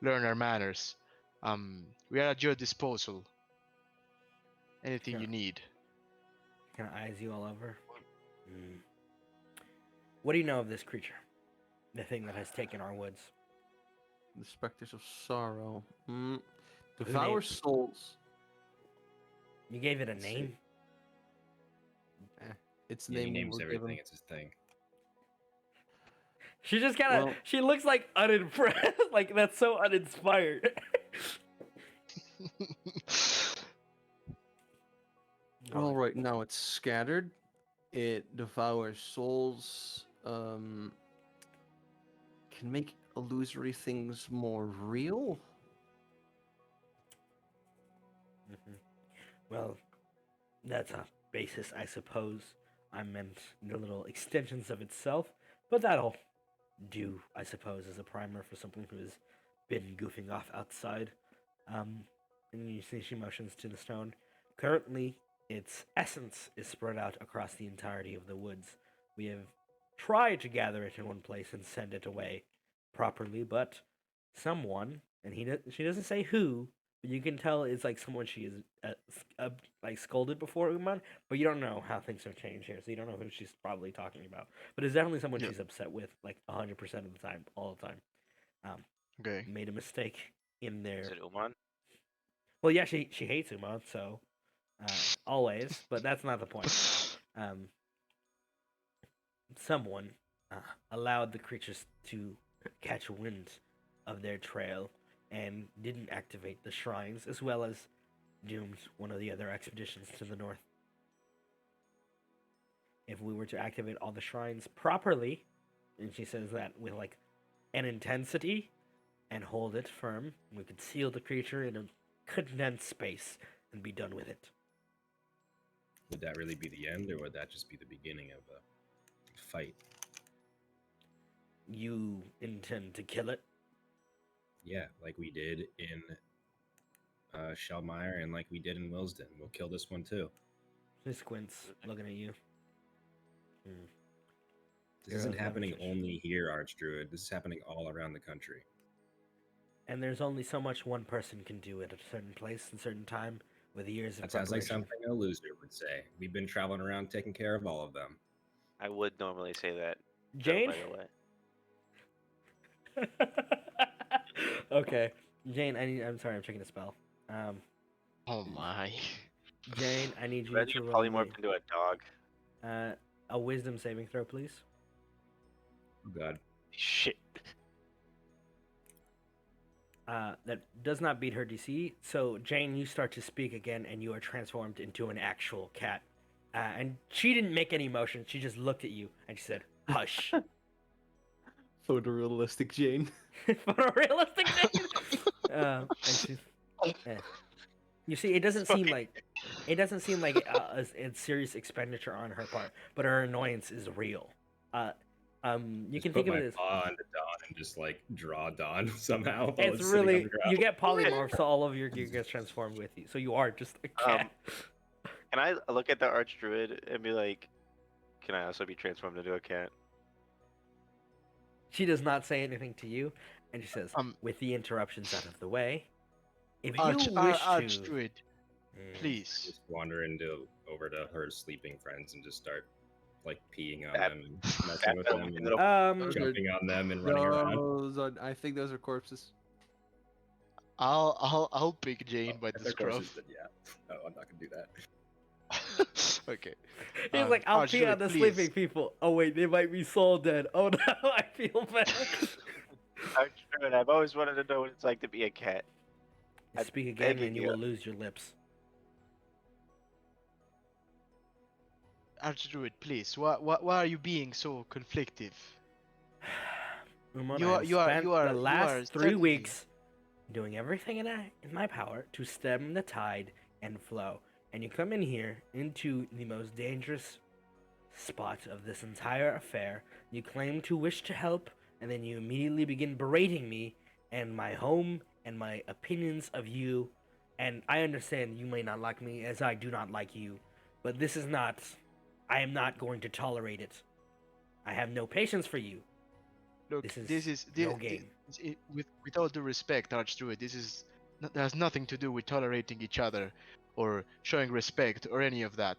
learn our manners. We are at your disposal. Anything Sure. you need. Kind of eyes you all over. What do you know of this creature? The thing that has taken our woods. The specters of sorrow. Who Devour named- souls. You gave it a Let's see. name? It's the Yeah, he name we names were everything. given. It's his thing. She just kind of. Well- She looks like unimpressed. Like that's so uninspired. Well, right now it's scattered. It devours souls. Can make illusory things more real. Well, that's a basis, I suppose. I meant the little extensions of itself, but that'll do, I suppose, as a primer for someone who has been goofing off outside. And you see she motions to the stone. Currently, its essence is spread out across the entirety of the woods. We have tried to gather it in one place and send it away properly, but someone, and she doesn't say who, but you can tell it's like someone she is like scolded before Umon, but you don't know how things have changed here, so you don't know who she's probably talking about. But it's definitely someone Yeah. she's upset with, like 100% of the time, all the time. Okay. Made a mistake in Is their. it Umon? Well, yeah, she hates Umon, so always, but that's not the point. Someone allowed the creatures to catch wind of their trail and didn't activate the shrines, as well as doomed one of the other expeditions to the north. If we were to activate all the shrines properly, and she says that with like an intensity, and hold it firm, we could seal the creature in a condensed space and be done with it. Would that really be the end, or would that just be the beginning of a fight? You intend to kill it? Yeah, like we did in Shellmeyer and like we did in Willesden. We'll kill this one too. She squints, looking at you. This Heroes isn't happening never switch. only here, Archdruid. This is happening all around the country. And there's only so much one person can do at a certain place and certain time with years of That sounds like preparation. something a loser would say. We've been traveling around taking care of all of them. I would normally say that. Joe, Jane? by the way. Okay. Jane, I'm sorry, I'm checking a spell. Oh my. Jane, I need you Ready to to roll me polymorph into a dog. a wisdom saving throw, please. Oh god. Shit. That does not beat her DC. So, Jane, you start to speak again, and you are transformed into an actual cat. And she didn't make any motion. She just looked at you, and she said, "Hush." Photorealistic Jane. Photorealistic Jane. And she's, you see, it doesn't seem like a serious expenditure on her part, but her annoyance is real. You Just can put think of my it as paw onto Dawn and just like draw Dawn somehow. while it's sitting on really the ground. you get polymorph, so all of your gear gets transformed with you. So you are just a cat. Can I look at the Archdruid and be like, can I also be transformed into a cat? She does not say anything to you, and she says, with the interruptions out of the way, if you wish to... Archdruid, Mm. please. Just wander over to her sleeping friends and just start like peeing on Bap- them and messing with Bap- them and little- Those are- jumping on them and running around. I think those are corpses. I'll pick Jane by If the they're scruff. corpses, then yeah. No, I'm not gonna do that. Okay. He's like, I'll pee Archduke, on the please. sleeping people. Oh wait, they might be soul dead. Oh no, I feel bad. Archduke, I've always wanted to know what it's like to be a cat. I'm Speak again, begging and you you. will lose your lips. Archdruid, please. Why are you being so conflictive? Umon, You I are- have you are- spent you are- the you last are 3 certainly- weeks doing everything in my power to stem the tide and flow. And you come in here into the most dangerous spot of this entire affair. You claim to wish to help, and then you immediately begin berating me and my home and my opinions of you. And I understand you may not like me as I do not like you, but this is not. I am not going to tolerate it. I have no patience for you. Look, This is no game. With all due respect, Archdruid, that has nothing to do with tolerating each other or showing respect or any of that.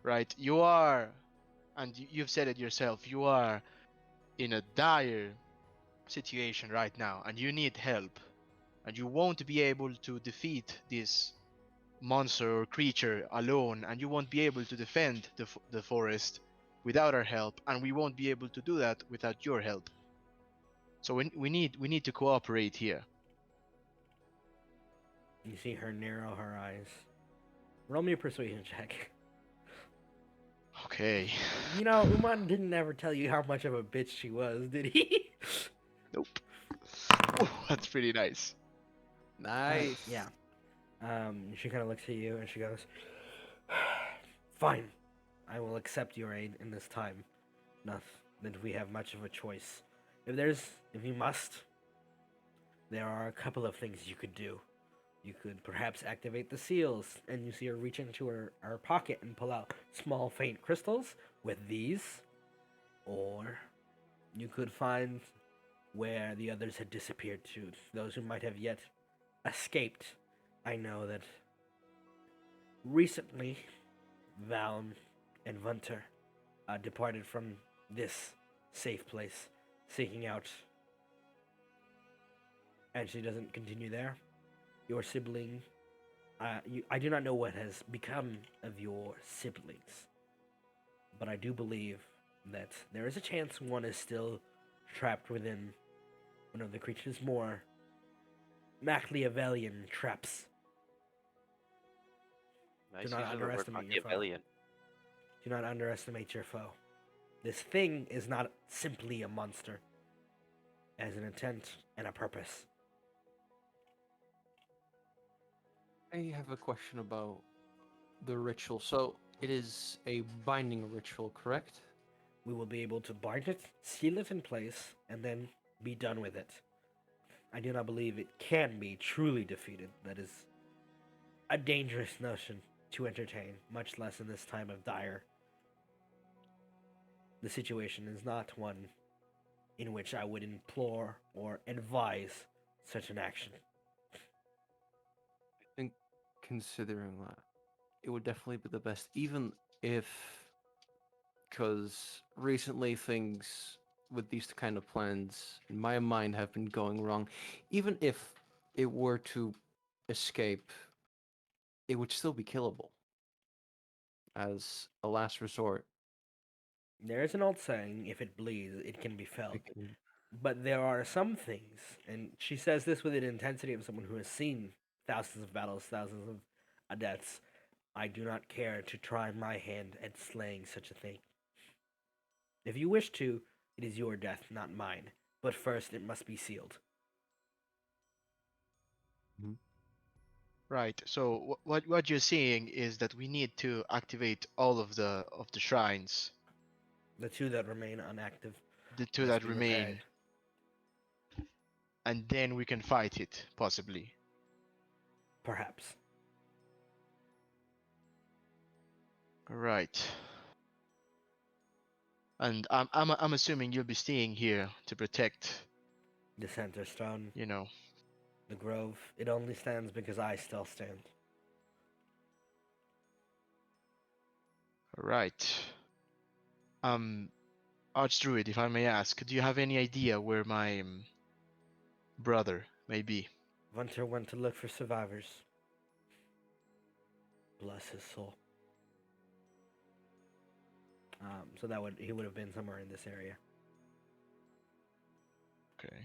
Right? You are, and you've said it yourself, you are in a dire situation right now, and you need help, and you won't be able to defeat this monster or creature alone, and you won't be able to defend the forest without our help, and we won't be able to do that without your help. So we need to cooperate here. You see her narrow her eyes. Roll me a persuasion check. Okay. You know, Umon didn't ever tell you how much of a bitch she was, did he? Nope. Oh, that's pretty nice. Nice. Yeah. She kind of looks at you and she goes, "Fine, I will accept your aid in this time. Not that we have much of a choice. If you must, there are a couple of things you could do. You could perhaps activate the seals," and you see her reach into her pocket and pull out small, faint crystals with these. Or you could find where the others had disappeared to, those who might have yet escaped. I know that recently Valn and Vunter departed from this safe place, seeking out. And she doesn't continue there. Your sibling, I do not know what has become of your siblings, but I do believe that there is a chance one is still trapped within one of the creature's more Machiavellian traps. Nice not use of the word underestimate your foe. Machiavellian. Do not underestimate your foe. This thing is not simply a monster. It has an intent and a purpose. I have a question about the ritual. So it is a binding ritual, correct? We will be able to bind it, seal it in place, and then be done with it. I do not believe it can be truly defeated. That is a dangerous notion to entertain, much less in this time of dire. The situation is not one in which I would implore or advise such an action. I think considering that, it would definitely be the best, even if, because recently things with these kind of plans, in my mind, have been going wrong. Even if it were to escape, it would still be killable as a last resort. There is an old saying, if it bleeds, it can be felt. It can- But there are some things, and she says this with an intensity of someone who has seen thousands of battles, thousands of deaths. I do not care to try my hand at slaying such a thing. If you wish to, it is your death, not mine. But first, it must be sealed. Right. So what you're saying is that we need to activate all of the shrines, The two that remain inactive. the two must that be remain, repaired. and then we can fight it possibly. Perhaps. Right. And I'm assuming you'll be staying here to protect, The center stone, you know. the grove, it only stands because I still stand. All right. Archdruid, if I may ask, do you have any idea where my brother may be? Hunter went to look for survivors. Bless his soul. So he would have been somewhere in this area. Okay.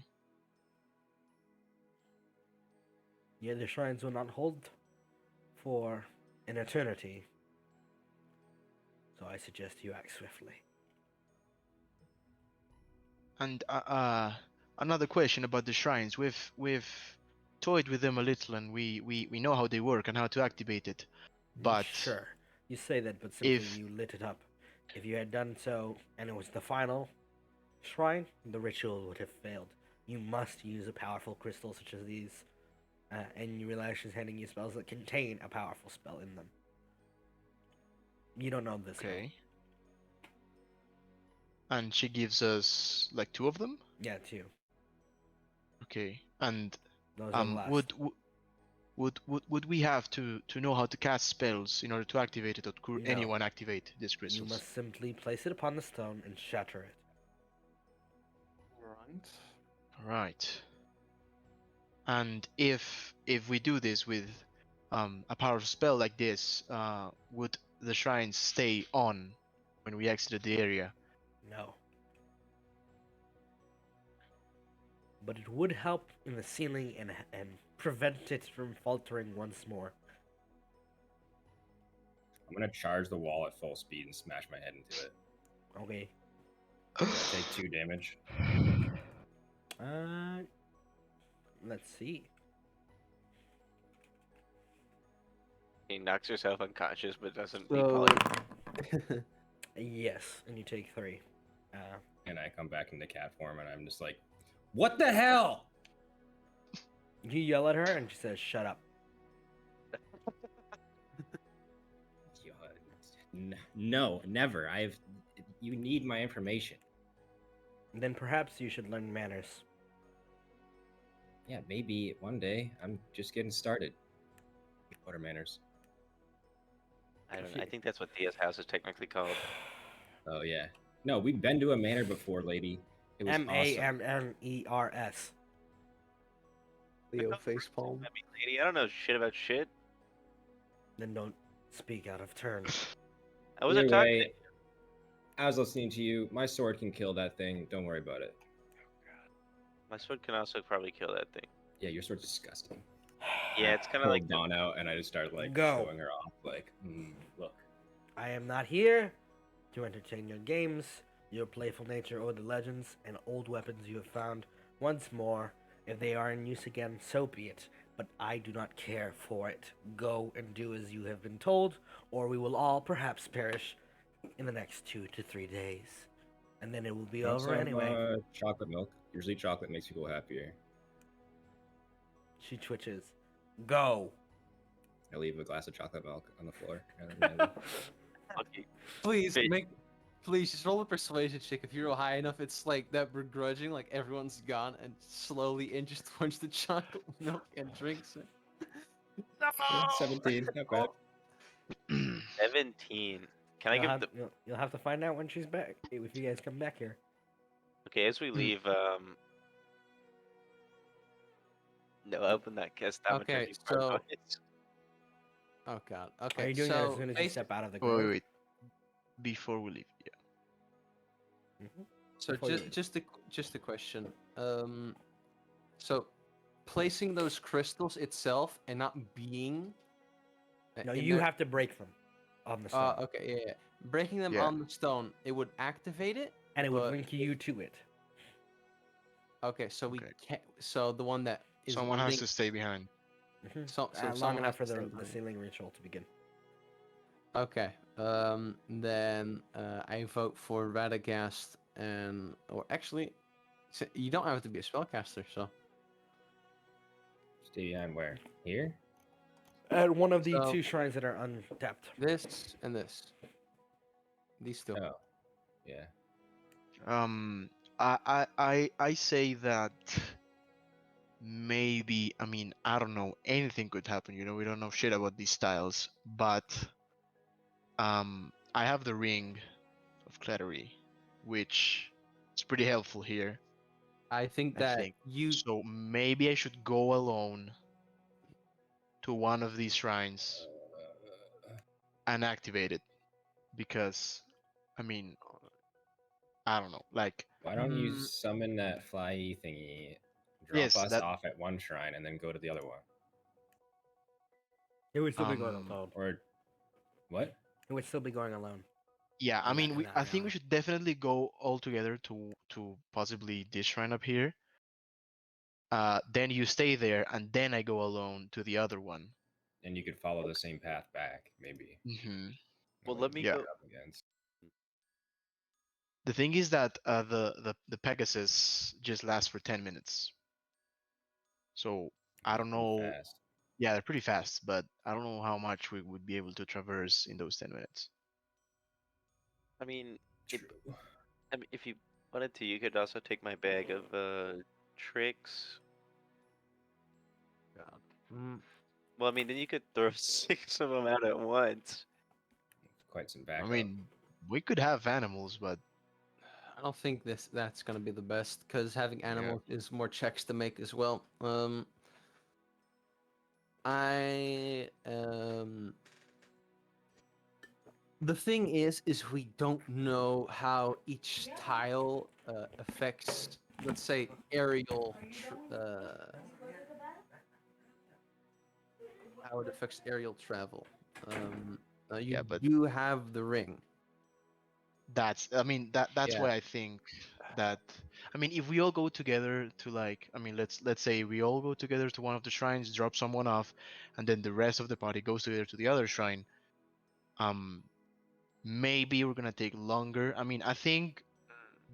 Yeah, the shrines will not hold for an eternity. So I suggest you act swiftly. And another question about the shrines. We've toyed with them a little, and we know how they work and how to activate it. But Sure, you say that, but simply if you lit it up. If you had done so and it was the final shrine, the ritual would have failed. You must use a powerful crystal such as these, and you realize she's handing you spells that contain a powerful spell in them. You don't know this. okay. And she gives us like 2 of them. Yeah, two. Okay. And Those are the last. would we have to know how to cast spells in order to activate it, or could No. anyone activate these You crystals? must simply place it upon the stone and shatter it. Right. Right. And if we do this with a powerful spell like this, would the shrines stay on when we exited the area? No. But it would help in the ceiling and prevent it from faltering once more. I'm gonna charge the wall at full speed and smash my head into it. Okay. Take 2 damage. Let's see. He knocks herself unconscious, but doesn't So, depoly. Yes, and you take 3. And I come back into cat form, and I'm just like, "What the hell?" You yell at her, and she says, "Shut up." No, never. You need my information. Then perhaps you should learn manners. Yeah, maybe one day. I'm just getting started. What are manners? I don't know. I think that's what Thea's house is technically called. Oh yeah. No, we've been to a manor before, lady. It was awesome. Manners. Leo facepalm. I mean, lady, I don't know shit about shit. Then don't speak out of turn. I wasn't Either talking. way, I was listening to you. My sword can kill that thing. Don't worry about it. My sword can also probably kill that thing. Yeah, your sword's disgusting. Yeah, it's kind of Pull like Dawn out, and I just start like Go. showing her off. Like, look. I am not here to entertain your games, your playful nature, or the legends and old weapons you have found. Once more, if they are in use again, so be it. But I do not care for it. Go and do as you have been told, or we will all perhaps perish in the next 2 to 3 days. And then it will be Want over some, anyway. chocolate milk. Usually, chocolate makes people happier. She twitches. Go. I leave a glass of chocolate milk on the floor. And then lucky. Please Wait. please just roll a persuasion check. If you roll high enough, it's like that begrudging, like everyone's gone, and slowly inches towards the chocolate milk and drinks it. 17. Not bad. 17. Can I You'll give have, the? you'll have to find out when she's back. If you guys come back here. Okay, as we leave, no, open that cast. Okay, so- Oh god. Okay. Are you doing so that as soon as you basi- step out of the Wait, wait, grove? wait. Before we leave, yeah. So Before you leave. just a question. So placing those crystals itself and not being. No, in you their- have to break them on the stone. Okay, yeah. Breaking them Yeah. on the stone, it would activate it. and it would but link you to it. Okay, so we Okay. can't. So the one that is Someone has to linked- stay behind. So Long someone enough for has to the stay behind. ceiling ritual to begin. Okay. Then I vote for Radagast or actually, you don't have to be a spellcaster, so. Stay behind where? Here? At one of the So- 2 shrines that are untapped. This and this. These two. Oh. Yeah. I say that maybe, I mean, I don't know, anything could happen, we don't know shit about these styles, but I have the ring of Clattery, which is pretty helpful here. I think I that think you so. Maybe I should go alone to one of these shrines and activate it, because, I mean, I don't know. Like, Why don't you Mm, summon that flyy thingy, drop yes, us that off at one shrine, and then go to the other one? It would still be going um, alone. Or what? It would still be going alone. yeah. I In that, mean, in that I think we realm. should definitely go all together to possibly this shrine up here. Then you stay there, and then I go alone to the other one. And you could follow the same path back, maybe. Mm-hmm. Well, What let me you Yeah. go. get up against. The thing is that the Pegasus just lasts for 10 minutes. So I don't Pretty know. fast. Yeah, they're pretty fast, but I don't know how much we would be able to traverse in those 10 minutes. I mean, it, True. I mean, if you wanted to, you could also take my bag of tricks. mm, Well, I mean, then you could throw 6 of them out at once. Quite some I backup. mean, we could have animals, but I don't think that's gonna be the best because having Yeah. animals is more checks to make as well. I The thing is we don't know how each tile affects, let's say, how it affects aerial travel. You yeah, but do have the ring. I mean, that's Yeah. why I think that, I mean, if we all go together to, like, I mean, let's say we all go together to one of the shrines, drop someone off, and then the rest of the party goes together to the other shrine. Maybe we're gonna take longer. I mean, I think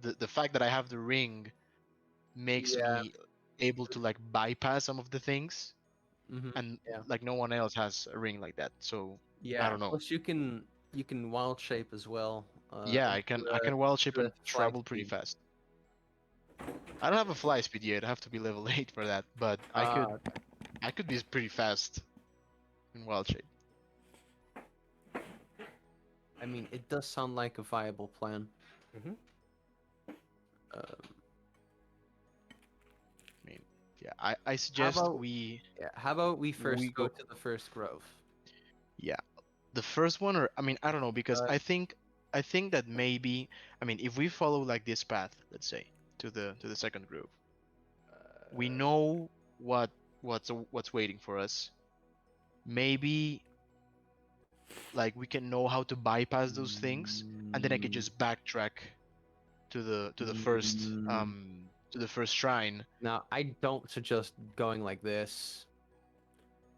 the fact that I have the ring makes Yeah. me able to, like, bypass some of the things, Mm-hmm. and Yeah. like no one else has a ring like that. So I Yeah. don't know. Plus, you can wild shape as well. Yeah, I can wild shape the and flight travel pretty speed. fast. I don't have a fly speed yet. I have to be level 8 for that, but Uh, I could be pretty fast in wild shape. I mean, it does sound like a viable plan. Mhm. Um, I mean, yeah, I suggest about- we how about we first go go, to the first grove? yeah, the first one, or I mean, I don't know, because Uh, I think that maybe, I mean, if we follow like this path, let's say, to the second grove, we know what's waiting for us. Maybe, like, we can know how to bypass those things, and then I could just backtrack Mm, to the first shrine. Now, I don't suggest going like this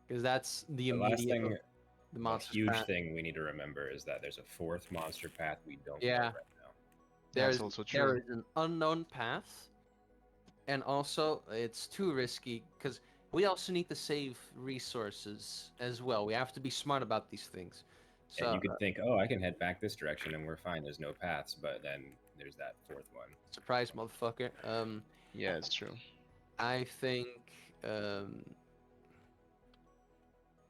because that's the The last immediate thing, the a monster's huge path. thing we need to remember is that there's a fourth monster path we don't know Yeah. right now. That's There's also there true. is an unknown path, and also it's too risky because we also need to save resources as well. We have to be smart about these things. And So, you could think, oh, I can head back this direction and we're fine. There's no paths, but then there's that fourth one. surprise, motherfucker. Yeah, it's true. I think um,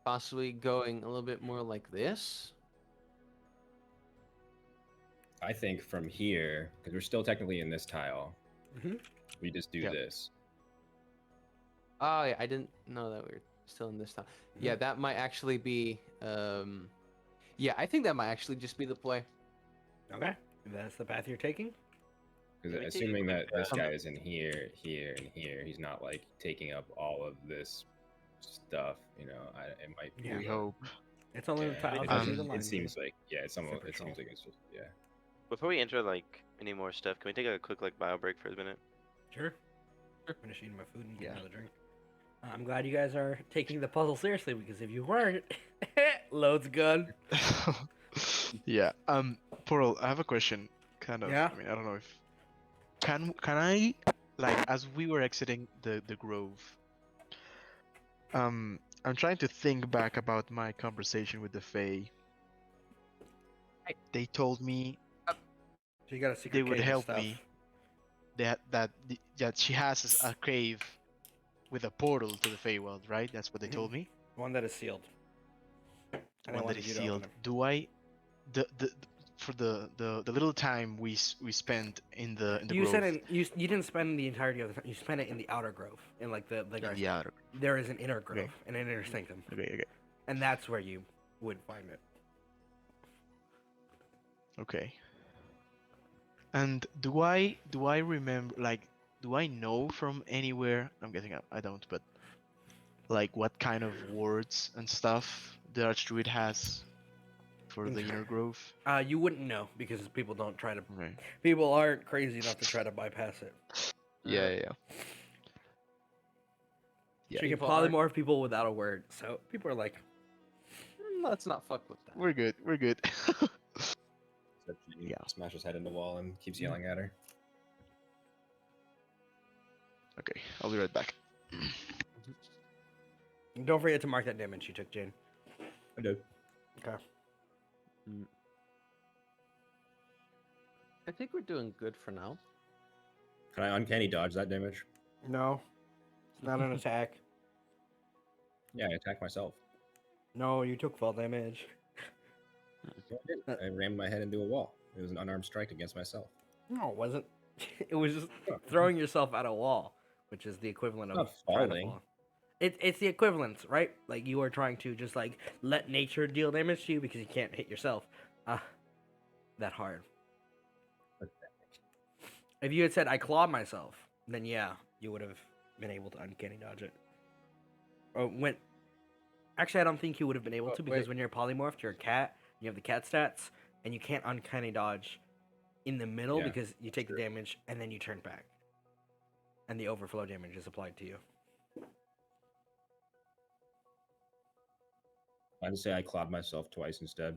possibly going a little bit more like this. I think from here, because we're still technically in this tile, Mhm. we just do Yep. this. Oh, yeah, I didn't know that we were still in this time. Yeah, that might actually be. Yeah, I think that might actually just be the play. Okay. If that's the path you're taking. Because Let me take a assuming quick that this Um, guy is in here, here, and here, he's not like taking up all of this stuff. You know, it might be. Yeah. We hope. It's only the Yeah, tiles it, that see the doesn't- line. it seems like it's almost. Super It troll. seems like it's just Before we enter like any more stuff, can we take a quick like bio break for a minute? Sure. Finish eating my food and get Yeah. another drink. I'm glad you guys are taking the puzzle seriously because if you weren't, loads gun. Yeah. Pearl, I have a question. Kind of. Yeah? I mean, I don't know if can I, like, as we were exiting the grove. I'm trying to think back about my conversation with the Fae. They told me So you got a secret they would cave and help stuff. me. That she has a cave with a portal to the Feywild, right? That's what they told me. One that is sealed. The And I one that wanted is you to open sealed. them. Do I? The for the little time we spent in the You grove. said you didn't spend the entirety of the time. You spent it in the outer grove, in like the In the outer. There is an inner grove Okay. and an inner sanctum, Okay. and that's where you would find it. Okay. And do I remember, like, do I know from anywhere? I'm guessing I don't, but like what kind of words and stuff the Archdruid has for the inner grove? You wouldn't know because people don't try to. Okay. People aren't crazy enough to try to bypass it. Yeah. She can People aren't- polymorph people without a word, so people are like, Let's not fuck with that. We're good. Except she Yeah. smashes head in the wall and keeps yelling at her. Okay, I'll be right back. don't forget to mark that damage you took, Jane. I do. Okay. I think we're doing good for now. Can I uncanny dodge that damage? No, it's not an attack. Yeah, I attacked myself. No, you took fall damage. Yeah, I did. I rammed my head into a wall. It was an unarmed strike against myself. No, it wasn't. It was just throwing yourself at a wall, which is the equivalent of Not trying to falling. fall. It's the equivalent, right? Like you are trying to just like let nature deal damage to you because you can't hit yourself. That hard. If you had said I clawed myself, then yeah, you would have been able to uncanny dodge it. Or when actually I don't think you would have been able Oh, to because wait. when you're polymorphed, you're a cat, you have the cat stats, and you can't uncanny dodge in the middle Yeah, because you take true. the damage and then you turn back. And the overflow damage is applied to you. I just say I clawed myself twice instead.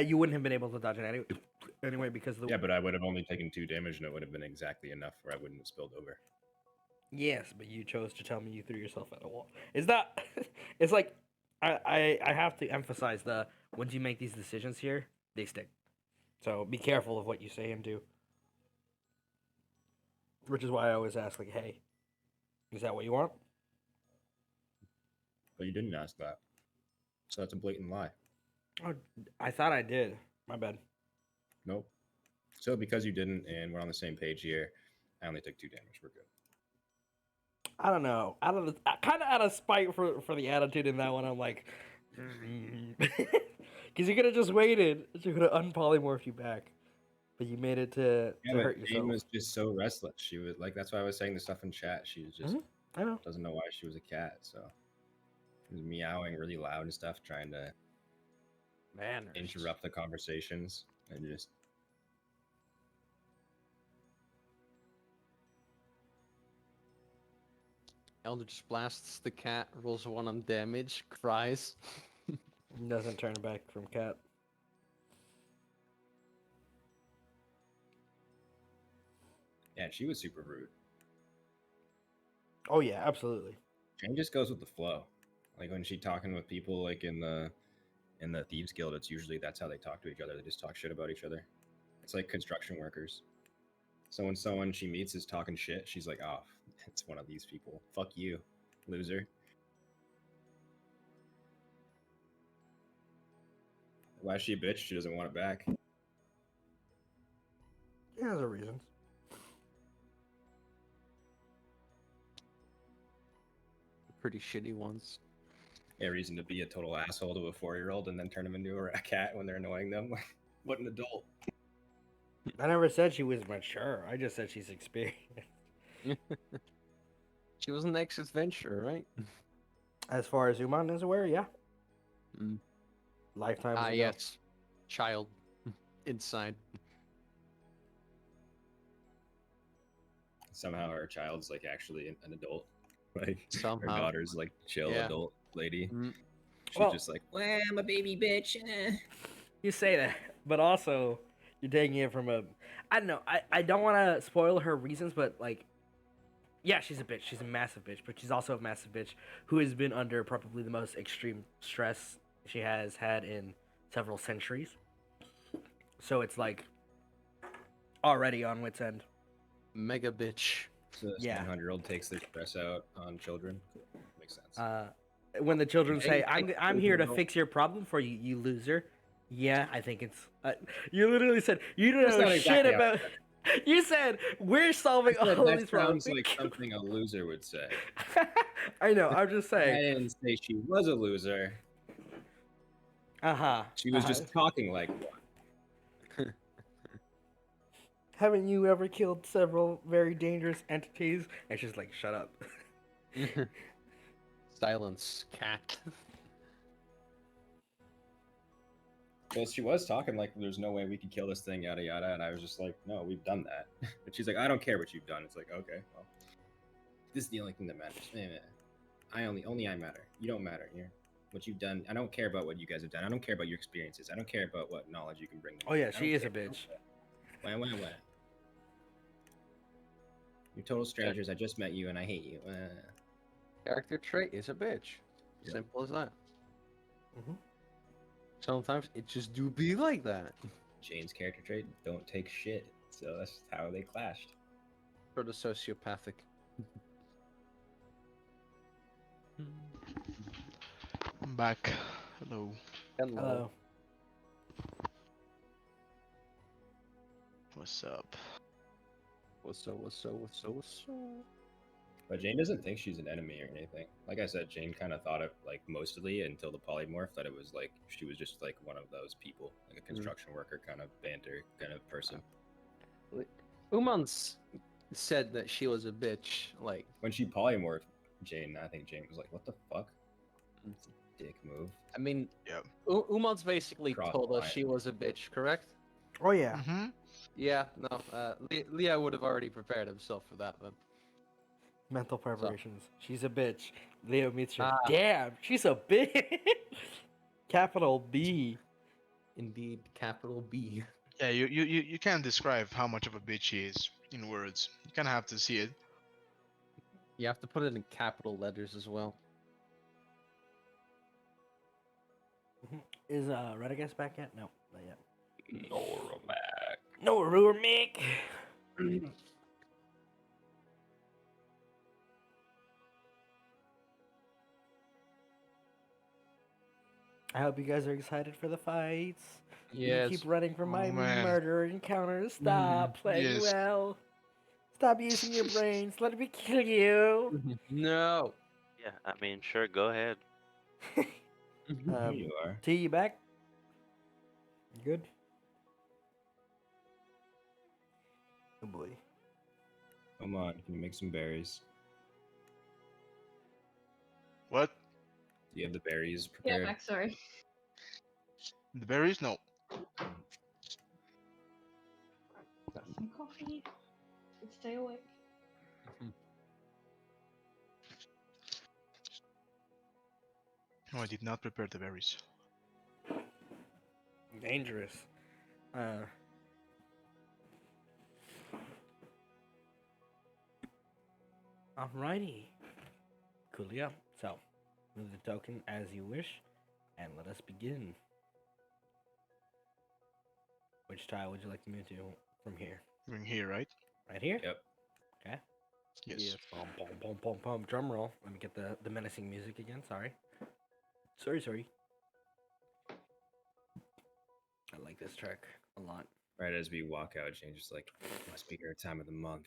You wouldn't have been able to dodge it anyway because of the Yeah, but I would have only taken 2 damage, and it would have been exactly enough where I wouldn't have spilled over. Yes, but you chose to tell me you threw yourself at a wall. Is that? It's like I have to emphasize the once you make these decisions here, they stick. So be careful of what you say and do. Which is why I always ask, like, hey, is that what you want? But you didn't ask that. So that's a blatant lie. Oh, I thought I did. My bad. Nope. So because you didn't, and we're on the same page here, I only took 2 damage. We're good. I don't know. Kind of out of spite for the attitude in that one. I'm like, because you could have just waited. She could have unpolymorphed you back, but you made it to Yeah, hurt but yourself. Jane was just so restless. She was like, that's why I was saying the stuff in chat. She was just I know. doesn't know why she was a cat. So she was meowing really loud and stuff, trying to Manners. interrupt the conversations and just. Eldritch blasts the cat, rolls 1 on damage, cries. Doesn't turn back from cat. Yeah, she was super rude. Oh yeah, absolutely. Jane just goes with the flow. Like when she talking with people, like in the thieves guild, it's usually that's how they talk to each other. They just talk shit about each other. It's like construction workers. So when someone she meets is talking shit, she's like, "Oh, it's one of these people. Fuck you, loser." Why is she a bitch? She doesn't want it back. Yeah, there's a reason. Pretty shitty ones. A reason to be a total asshole to a 4-year-old and then turn them into a cat when they're annoying them. What an adult. I never said she was mature. I just said she's experienced. She was an ex-adventurer, right? As far as Umon is aware, yeah. Mm. Lifetime. Ah, yes. Child. Inside. Somehow her child's like actually an adult. Like her Somehow. daughter's like chill Yeah. adult lady. Mm. She's Well- just like, well, I'm a baby bitch. You say that, but also you're taking it from a. I don't know. I don't want to spoil her reasons, but like, yeah, she's a bitch. She's a massive bitch, but she's also a massive bitch who has been under probably the most extreme stress she has had in several centuries. So it's like already on wit's end. Mega bitch. So this Yeah. 100-year-old takes their stress out on children. Makes sense. When the children Hey, say, hey, I'm here to no. fix your problem for you, you loser," Yeah, I think it's. You literally said you don't That's know not shit exactly how I about. You said we're solving I said all that these problems. sounds like something a loser would say. I know. I'm just I saying. didn't say she was a loser. Uh huh. She was just talking like one. Haven't you ever killed several very dangerous entities? And she's like, shut up. Silence, cat. Well, she was talking like there's no way we could kill this thing, yada yada, and I was just like, no, we've done that. But she's like, I don't care what you've done. It's like, okay, well, this is the only thing that matters. Only I matter. You don't matter here. What you've done, I don't care about what you guys have done. I don't care about your experiences. I don't care about what knowledge you can bring. Oh yeah, she is a bitch. Wah. You're total strangers. I just met you and I hate you. Character trait is a bitch. Yeah. Simple as that. Mhm. Sometimes it just do be like that. Jane's character trait: don't take shit. So that's how they clashed. For the sociopathic. I'm back. Hello. Hello. What's up? What's up? But Jane doesn't think she's an enemy or anything. Like I said, Jane kind of thought it like mostly until the polymorph that it was like she was just like one of those people, like a construction worker kind of banter kind of person. Umon's said that she was a bitch. Like, When she polymorphed Jane, I think Jane was like, "What the fuck? It's a dick move." I mean, Yep. Umon's basically Cross told the us line. she was a bitch, correct? Oh yeah. Mm-hmm. Yeah, no. Leo would have already prepared himself for that then. Mental preparations. She's a bitch. Leo meets her. Ah. Damn, she's a bitch. Capital B. Indeed, capital B. Yeah, you can't describe how much of a bitch she is in words. You kind of have to see it. You have to put it in capital letters as well. Is Radagast back yet? No, not yet. No, back. No, Rurik. I hope you guys are excited for the fights. Yes. You keep running from my Oh, man. murder encounters. Stop playing Yes. well. Stop using your brains. Let me kill you. No. Yeah, I mean, sure, go ahead. Here you are. T, you back? You good? Oh boy. Come on, can you make some berries? What? Do you have the berries Yeah, prepared? back. Sorry. The berries? No. Got some coffee. Should stay awake. No, I did not prepare the berries. Dangerous. Alrighty. Coolio. So, move the token as you wish, and let us begin. Which tile would you like to move to from here? Bring here, right? Right here? Yep. Okay. Yes. Yeah. Bum, bum, bum, bum, bum. Drum roll. Let me get the menacing music again. Sorry. Sorry. I like this track a lot. Right as we walk out, Jane's just like, must be her time of the month.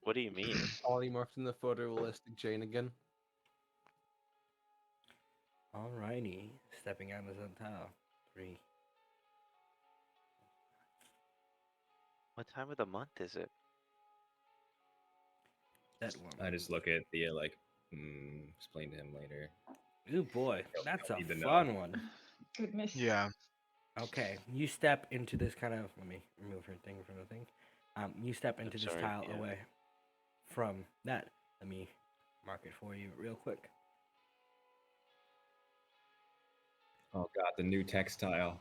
What do you mean? Polymorphed in the photorealistic Jane again. Alrighty. Stepping out of the tile. 3. What time of the month is it? That one. I just look at Thea like, explain to him later. Ooh boy, Don't that's a need to know. fun one. Goodness. Yeah. Okay, you step into this kind of. Let me remove her thing from the thing. You step into this sorry, tile yeah. away from that. Let me mark it for you real quick. Oh god, the new textile.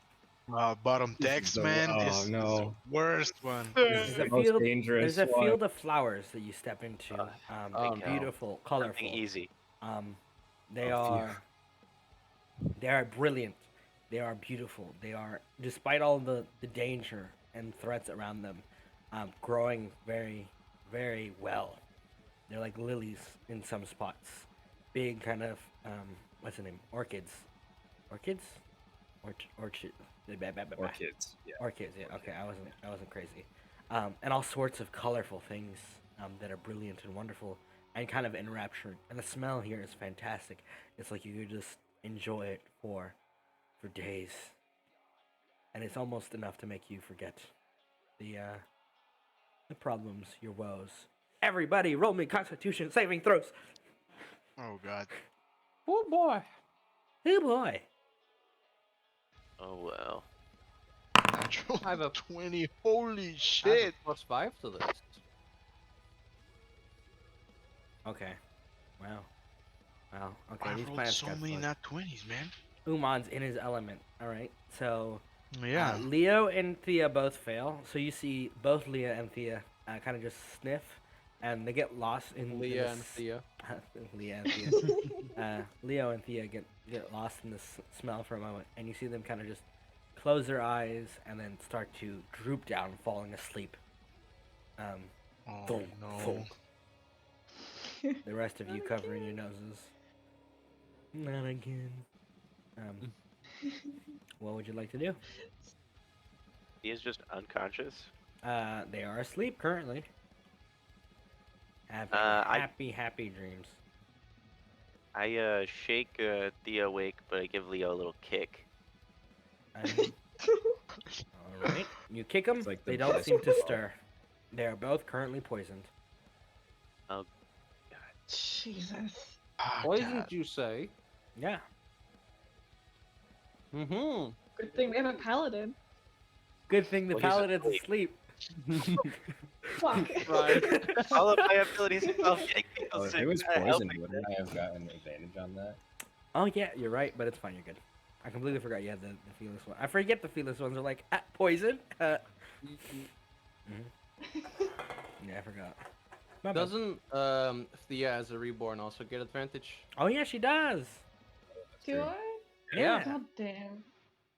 Bottom This is text, the- man. oh, This is no. the worst one. This is There's a the most field. dangerous There's a one. field of flowers that you step into. holy cow. Beautiful, Something colorful. easy. They Oh, phew. are. They are brilliant. They are beautiful. They are, despite all the danger and threats around them, growing very, very well. They're like lilies in some spots. Big kind of what's the name? Orchids. Orchids? Orchid. Orchids. Yeah. Orchids. Yeah. Okay, I wasn't crazy. And all sorts of colorful things that are brilliant and wonderful and kind of enrapturing. And the smell here is fantastic. It's like you could just enjoy it for days. And it's almost enough to make you forget the problems, your woes. Everybody, roll me Constitution saving throws. Oh God. Oh boy. Oh boy. Oh well. Natural I have a- 20. Holy I have shit. a +5 to this. Okay. Wow. Wow. Okay, I these rolled planets so got many fun. nat 20s, man. Umon's in his element. All right. So Yeah. Leo and Thea both fail. So you see both Leah and Thea kind of just sniff, and they get lost in Leah the and Thea. Leah and Thea. Leo and Thea get lost in the smell for a moment, and you see them kind of just close their eyes and then start to droop down, falling asleep. Oh Thunk, no. thunk. The rest of you Not covering your again. noses. Not again. What would you like to do? He is just unconscious. They are asleep currently. Having I- happy dreams. I shake Thea awake, but I give Leo a little kick. All right. You kick them. It's like the They don't best seem to call. stir. They are both currently poisoned. Oh, Jesus. Ah, Poisoned, God. you say? Yeah. Mm-hmm. Good thing we have a paladin. Good thing the Well, he's paladin's asleep. Fuck. Right. all of my abilities involve getting people Oh, if sick. it was not poison, helping. wouldn't I have gotten advantage on that? Oh yeah, you're right, but it's fine. You're good. I completely forgot you had the fearless one. I forget the fearless ones are like poison. Yeah, I forgot. My bad. Doesn't Thea as a reborn also get advantage? Oh yeah, she does. Do I? Yeah. God damn.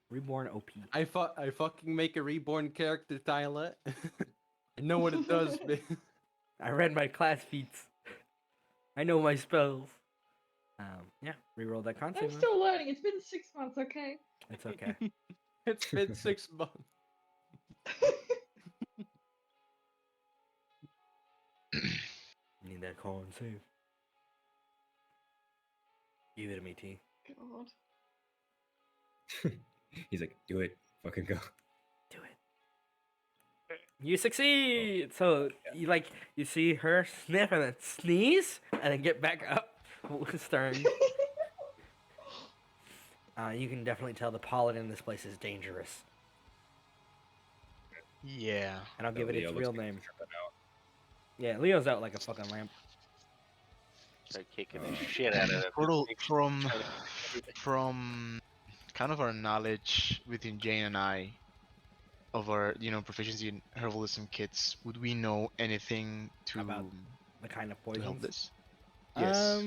Reborn OP. I fucking make a reborn character, Tyler. I know what it does, man. I read my class feats. I know my spells. Yeah, reroll that con I'm save. still learning. It's been 6 months, okay? It's okay. It's been 6 months. Need that con save. Give it to me, T. God. He's like, do it, fucking go. Do it. You succeed. So you see her sniff and then sneeze and then get back up, stirring. You can definitely tell the pollen in this place is dangerous, Yeah. and I'll give it Leo its looks real like he's name. tripping out. Yeah, Leo's out like a fucking lamp. Start kicking the shit out of them. Total from kind of our knowledge within Jane and I of our proficiency in herbalism kits, would we know anything to About The kind of to help poisons. this? Yes.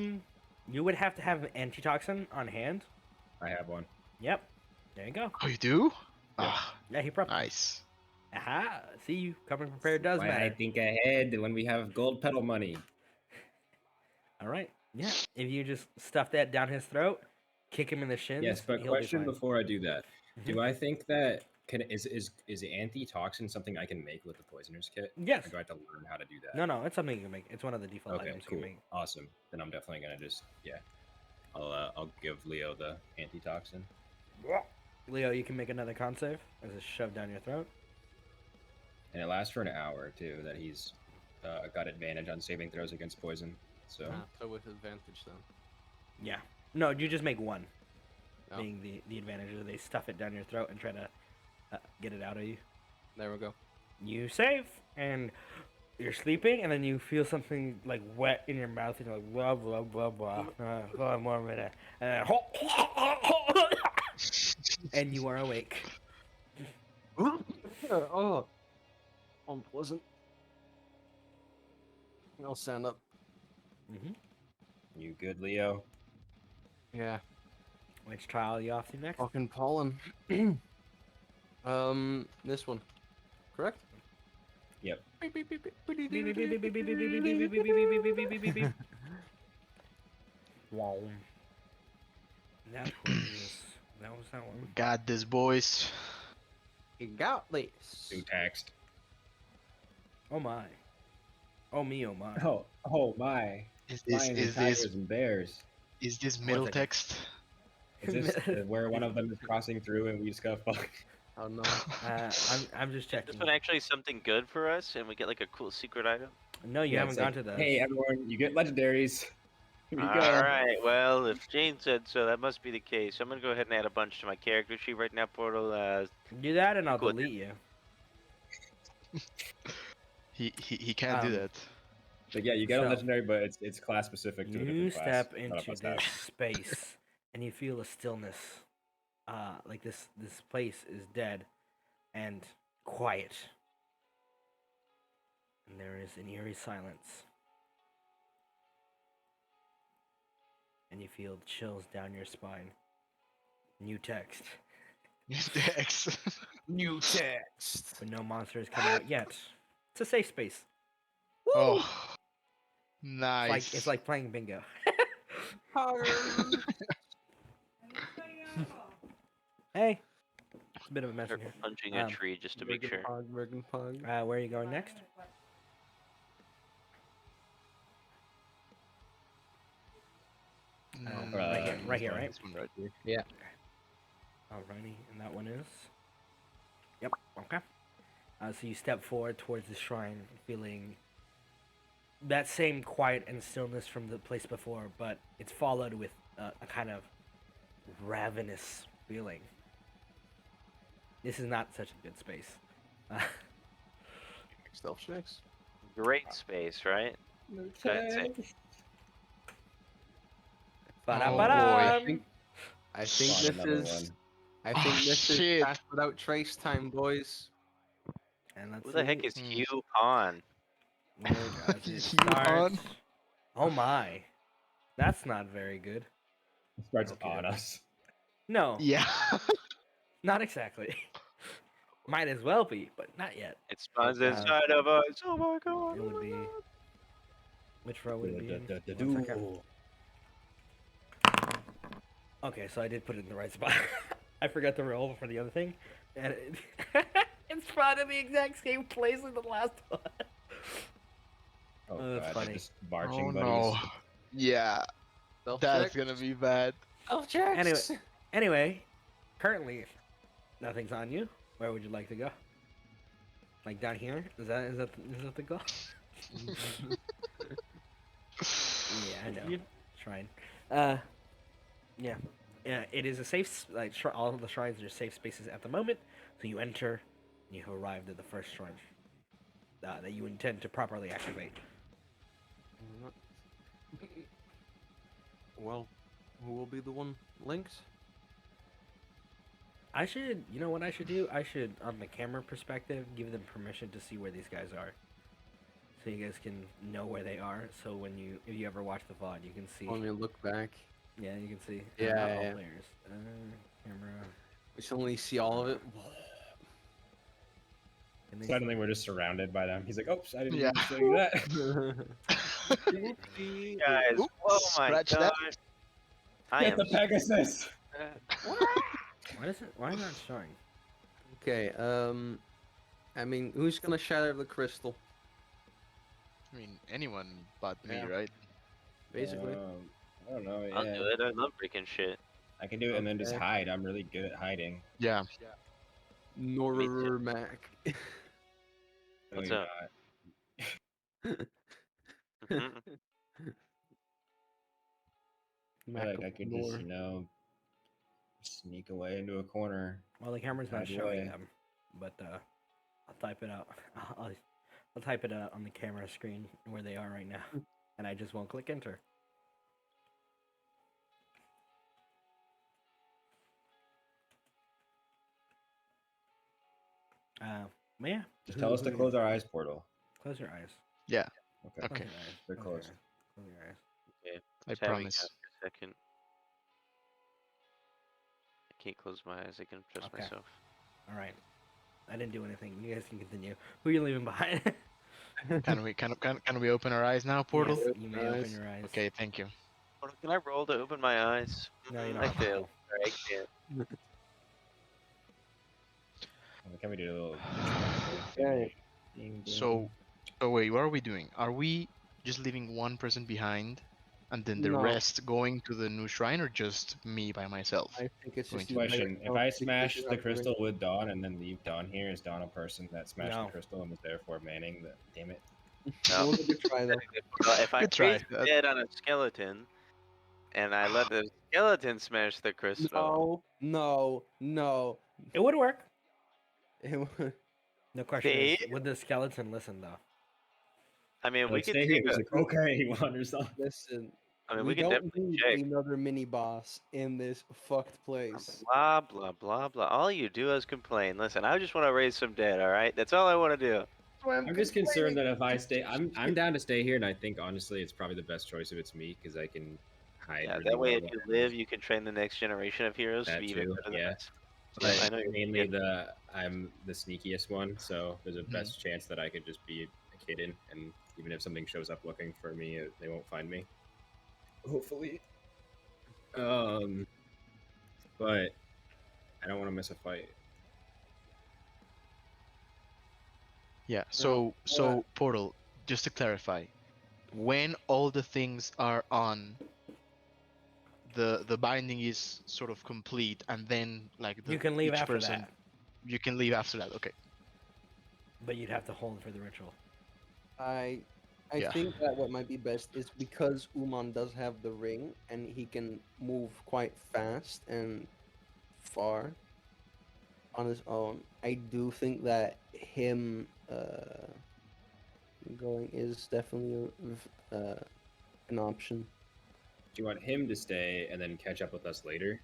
You would have to have an antitoxin on hand. I have one. Yep. There you go. Oh, you do? Yeah. Ah, Yeah, he probably. nice. Aha! See, you coming prepared does Why matter. I think ahead when we have gold pedal money. All right. Yeah. If you just stuff that down his throat, kick him in the shins. Yes, but he'll be question fine. before I do that: Mhm. do I think that is antitoxin something I can make with the poisoner's kit? Yes. Or do I have to learn how to do that? No, it's something you can make. It's one of the default Okay, items you cool, can make. awesome. Then I'm definitely gonna just I'll give Leo the antitoxin. Leo, you can make another con save as it's shoved down your throat. And it lasts for an hour too. That he's got advantage on saving throws against poison. So So with advantage then. Yeah. No, you just make one. Oh. Being the advantage is they stuff it down your throat and try to get it out of you. There we go. You save, and you're sleeping, and then you feel something like wet in your mouth, and you're like blah blah blah blah. One more minute, and then, and you are awake. Oh, unpleasant. I'll stand up. Mm-hmm. you good, Leo? Yeah, Which trial are you off to next? fucking pollen. This one, correct? Yep. Wow. That was that was that one. Got this, boys. You got this. New text. Oh my. Oh me, oh my. Oh my. Is this Lions and is this tigers and bears. is this One middle second. text? Is this where one of them is crossing through and we just got fucked? Oh no. I'm just Is checking. this one actually something good for us, and we get like a cool secret item? No, you Yeah, haven't it's gone like, to those. Hey everyone, you get legendaries. Here you All go. right. Well, if Jane said so, that must be the case. I'm gonna go ahead and add a bunch to my character sheet right now, Portal. Do that and I'll Cool. delete you. He can't do Um, that. Like yeah, you get So- a legendary, but it's class specific to a You different class. step None of into us this have. space and you feel a stillness. Like this place is dead and quiet. And there is an eerie silence. And you feel chills down your spine. New text. Text. New text. But no monsters come out yet. It's a safe space. Oh, It's nice. like it's like playing bingo. Hey. It's a bit of a mess in start here. punching a Um, tree just to make Bergen sure. Pog, Bergen Pog. Where are you going next? right here, right? This one right here. Alrighty, and that one is. Yep. Okay. So you step forward towards the shrine, feeling that same quiet and stillness from the place before, but it's followed with a kind of ravenous feeling. This is not such a good space. Stealth checks. Great space, right? That's it. Ba-da-ba-dum! I think Spawn this another is. one. I think Oh, this is shit. pass without trace time, boys. And let's Who the heck see is Hmm. Hugh Pon? where does it You start. on? Oh my, that's not very good. It starts Okay, on okay. us. No, Yeah. not exactly. Might as well be, but not yet. It spawns Uh, inside of us. Oh my god. It would be. Which row would it be? in? The 1 second. duel. Okay, so I did put it in the right spot. I forgot the roll for the other thing, and it, it spawned in the exact same place as the last one. Oh, Oh, that's God, funny. they're just marching Oh buddies. no. Yeah, Stealth that's check. gonna be bad. Stealth checks. Anyway, currently, nothing's on you. Where would you like to go? Like down here? Is that the goal? Yeah, I know. Shrine. Yeah. Yeah, it is a safe all of the shrines are safe spaces at the moment. So you enter, and you have arrived at the first shrine that you intend to properly activate. Well, who will be the one linked? You know what I should do? I should, on the camera perspective, give them permission to see where these guys are. So you guys can know where they are. So if you ever watch the VOD, you can see. Let me look back. Yeah, you can see. Yeah, not all yeah. players. Camera. We should only see all of it. And they Suddenly we're just surrounded by them. He's like, oops, I didn't Yeah. mean to say that. Guys, Oops, oh my scratch god. that. I Get am. the Pegasus! Why is it? Why not showing? Okay. I mean, who's gonna shatter the crystal? I mean, anyone but me, Yeah. right? Basically. I don't know. I'll Yeah. do it. I love breaking shit. I can do it and then just Okay. hide. I'm really good at hiding. Yeah. Norr Mac. No, What's you're up? not. Mhm. I feel like I could just, sneak away into a corner. Well, the camera's not Hide showing away. them, but I'll type it out. I'll type it out on the camera screen where they are right now, and I just won't click enter. Yeah. Just tell us to close our eyes, Portal. Close your eyes. Yeah. Okay. Close Okay. your eyes. They're Close your closed. eyes. Close your eyes. Okay. I tabbing promise. out for a second. I can't close my eyes. I can trust Okay. myself. All right. I didn't do anything. You guys can continue. Who are you leaving behind? Can we open our eyes now, Portal? Yes, you may open Eyes. your eyes. Okay, thank you. Hold on, can I roll to open my eyes? No, you don't I have to failed. roll. Sorry, I can't. Can we do a little? Alright. So wait, what are we doing? Are we just leaving one person behind, and then the No. rest going to the new shrine, or just me by myself? I think it's Going just to you by Question: If yourself I because smash you the have ring. crystal with Dawn and then leave Dawn here, is Dawn a person that smashed No. the crystal and was therefore manning? The damn it! It was a good try though. Well, if I Good try. raise dead on a skeleton, and I let the skeleton smash the crystal, No. It would work. It would- The question is, See? would the skeleton listen though? I mean, we Like, could stay here. take He's a. like, okay, he wanders off. Listen, I mean, we we can don't definitely need check. another mini boss in this fucked place. Blah blah blah blah. All you do is complain. Listen, I just want to raise some dead. All right, that's all I want to do. I'm just concerned that if I stay, I'm down to stay here, and I think honestly, it's probably the best choice if it's me because I can hide. Yeah, really that way, well if you behind live, you can train the next generation of heroes to That be even too, better yeah. than us. But I know you're mainly good. I'm the sneakiest one, so there's a Mhm. best chance that I could just be a kid in, and even if something shows up looking for me, they won't find me. Hopefully. But I don't want to miss a fight. Yeah. No, So Portal, just to clarify, when all the things are on, the binding is sort of complete, and then like You can leave each after person, that, you can leave after that. Okay. but you'd have to hold for the ritual. I Yeah. think that what might be best is because Umon does have the ring and he can move quite fast and far on his own. I do think that him going is definitely an option. Do you want him to stay and then catch up with us later?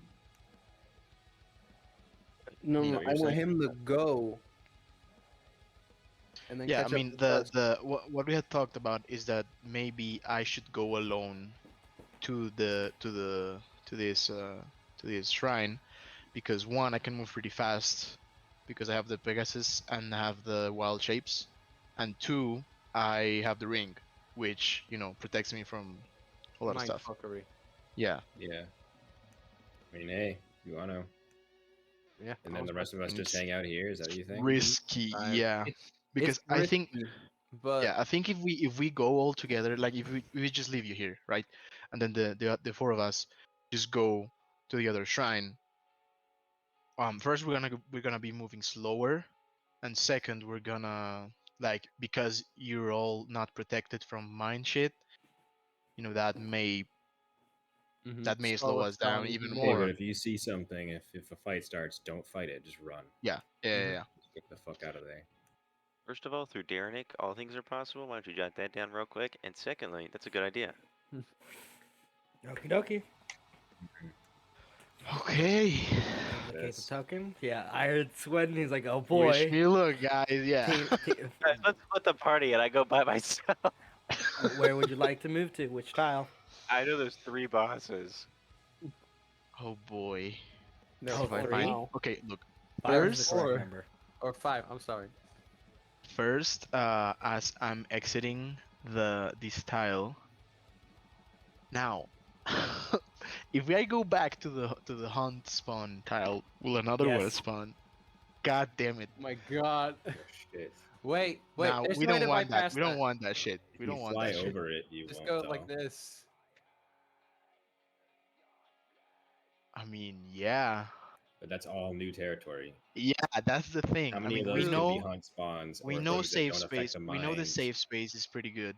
No, Is that no, what I you're want saying? him to go and then Yeah. I catch mean, up with us. the what we had talked about is that maybe I should go alone to this shrine, because one, I can move pretty fast because I have the Pegasus and have the wild shapes, and two, I have the ring, which protects me from a lot of Mind stuff. fuckery. Yeah. Yeah. I mean, hey, you want to, Yeah. and then the rest of us And just it's hang out here. Is that what you think? risky, yeah. Because It's I think, risky, but yeah, I think if we go all together, like if we just leave you here, right, and then the four of us just go to the other shrine. First we're gonna be moving slower, and second we're gonna, like, because you're all not protected from mine shit, that may slow us down even Hey, but more. if you see something, if a fight starts, don't fight it. Just run. Yeah, yeah. Just get the fuck out of there. First of all, through Darenic, all things are possible. Why don't you jot that down real quick? And secondly, that's a good idea. Okie dokie. Okay. Duplicate the Yes. token. Yeah, I heard sweating. He's like, oh Wish boy. me luck, guys. Yeah. Guys, let's split the party and I go by myself. Where would you like to move to? Which tile? I know there's 3 bosses. Oh boy. no, Oh, If I three? find, now. okay, look. 5 is the First, correct Four. number. Or 5. I'm sorry. As I'm exiting this tile. Now, if I go back to the hunt spawn tile, will another one Yes. spawn? God damn it! Oh my god. Oh, shit. Wait. Now There's we no way don't to want that. bypass We don't want that shit. We If you don't want fly that shit. over it, you Just won't. go though. like this. I mean, yeah, But that's all new territory. yeah. That's the thing. How I many mean, of we those can be know hunt spawns we or know things that safe don't affect space. the We know the mines? safe space is pretty good.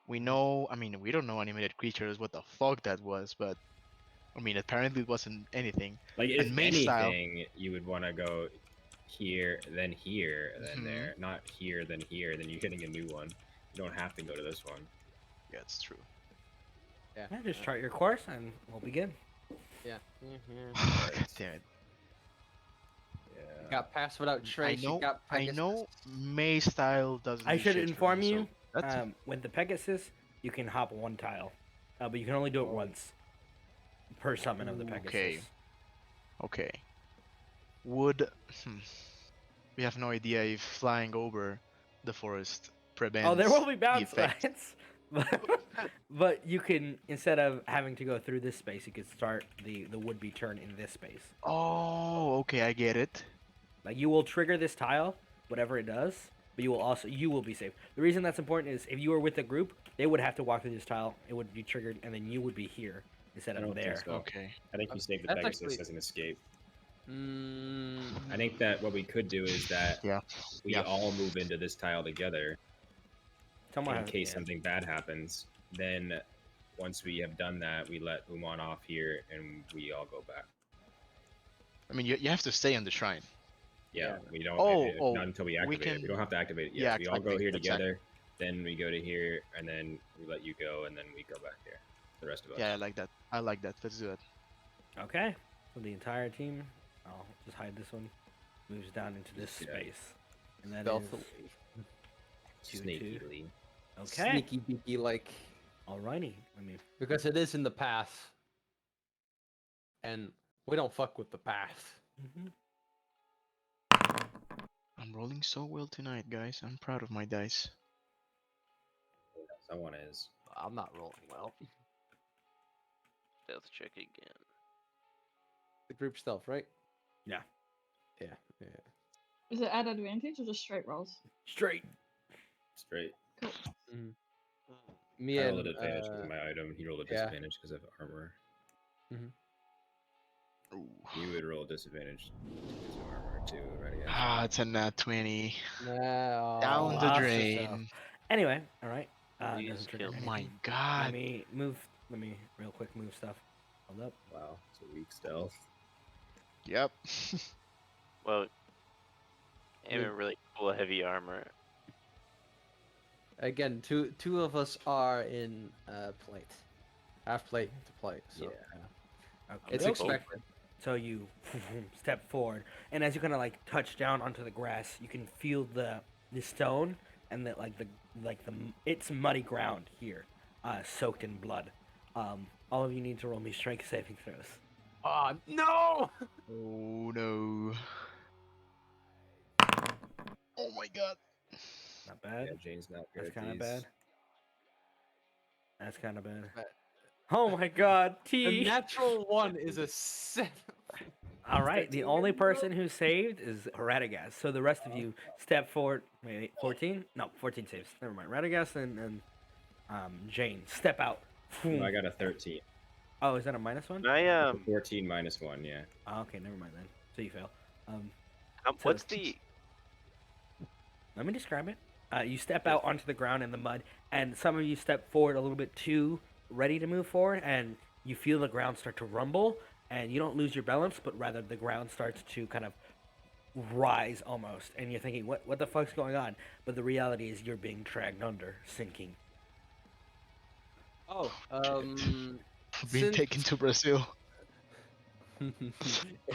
We know. I mean, we don't know animated creatures. What the fuck that was, but I mean, apparently it wasn't anything. Like, if And main style. anything, you would want to go here, then Mhm. there. Not here, then here, then you're getting a new one. You don't have to go to this one. Yeah, it's true. Yeah. Yeah, just chart your course and we'll begin. Yeah. God damn it. Yeah. Got passed without trace. You got I Pegasus. know May style doesn't. I do should shit for inform me, you, so that's with the Pegasus, you can hop 1 tile. But you can only do it Oh. once per summon of the Pegasus. Okay. Okay. Would we have no idea if flying over the forest prevents Oh, there will be the bounce effect. sides. But you can, instead of having to go through this space, you could start the would-be turn in this space. Oh, okay, I get it. Like you will trigger this tile, whatever it does, but you will be safe. The reason that's important is if you were with a group, they would have to walk through this tile. It would be triggered, and then you would be here instead I of don't think there. so. Okay. I think you save the That's Pegasus actually- as an escape. Mm, I think that what we could do is that Yeah. we Yeah. all move into this tile together Someone in has, case yeah. something bad happens. Then once we have done that, we let Umon off here and we all go back. I mean, you have to stay on the shrine. Yeah, we don't. Oh, not until we activate it. We can- don't have to activate it yet. yeah, We all go exactly, here exactly. together, then we go to here, and then we let you go, and then we go back here. The rest of us. Yeah, I like that. I like that. Let's do it. Okay, so the entire team, I'll just hide this one, moves down into this Yeah. space, and that is stealthily. 2-2. Sneakily. Okay, Sneaky beaky like, alrighty. Let me. because it is in the path. And we don't fuck with the path. Mhm. I'm rolling so well tonight, guys. I'm proud of my dice. Someone is. I'm not rolling well. Stealth check again. The group stealth, right? Yeah. Yeah, yeah. Is it at advantage or just straight rolls? Straight. Straight. Me I and rolled an advantage because of my item. He rolled a yeah. disadvantage because of armor. Ooh. You would roll a disadvantage because of armor too, right? Yeah. Ah, it's a nat 20. No. Down the lost drain. yourself. Anyway, all right. Please Doesn't trigger kill Oh me. my anything. god. Let me move. Let me real quick move stuff. Hold up. Wow, it's a weak stealth. Yep. Well, I'm Yeah. in really cool heavy armor. Again, two of us are in plate. Half plate to plate. So Yeah. Okay. it's Okay. expected. So you step forward, and as you kind of like touch down onto the grass, you can feel the stone and the it's muddy ground here, soaked in blood. All of you need to roll me strength saving throws. Oh no! Oh no. Oh my god. Not bad. Yeah, Jane's not good That's at kind of these. bad. That's kind of bad. Bad. Oh my God, The T. natural one is a 7. All right, the only person who saved is Radagast. So the rest of you step forward. Wait, 14? No, 14 saves. Never mind. Radagast and Jane step out. No, I got a 13. Oh, is that a minus one? Can I 14 minus 1, yeah. Oh, okay, never mind then. So you fail. what's the Let me describe it. You step out onto the ground in the mud, and some of you step forward a little bit too ready to move forward, and you feel the ground start to rumble, and you don't lose your balance, but rather the ground starts to kind of rise almost, and you're thinking, what the fuck's going on? But the reality is you're being dragged under, sinking. Oh, Being since- taken to Brazil.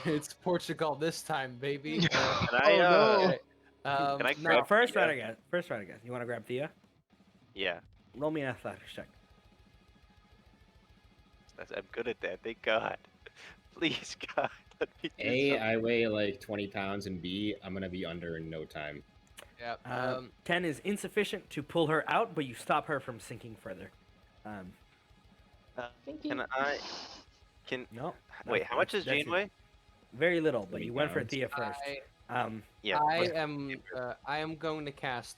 it's Portugal this time, baby. Can Oh, I no. Okay, Can I no, grab First Thea? Radagast. First Radagast. You want to grab Thea? Yeah, Roll me an athletics check. I'm good at that. Thank God. Please, God, let me do A, something. I weigh like 20 pounds, and B, I'm gonna be under in no time. Yeah. 10 is insufficient to pull her out, but you stop her from sinking further. Thank you. Can I? Can No. wait? How much does that's Jane it. weigh? Very little, but 20 you went for pounds. Thea first. Yeah. I what's- am going to cast.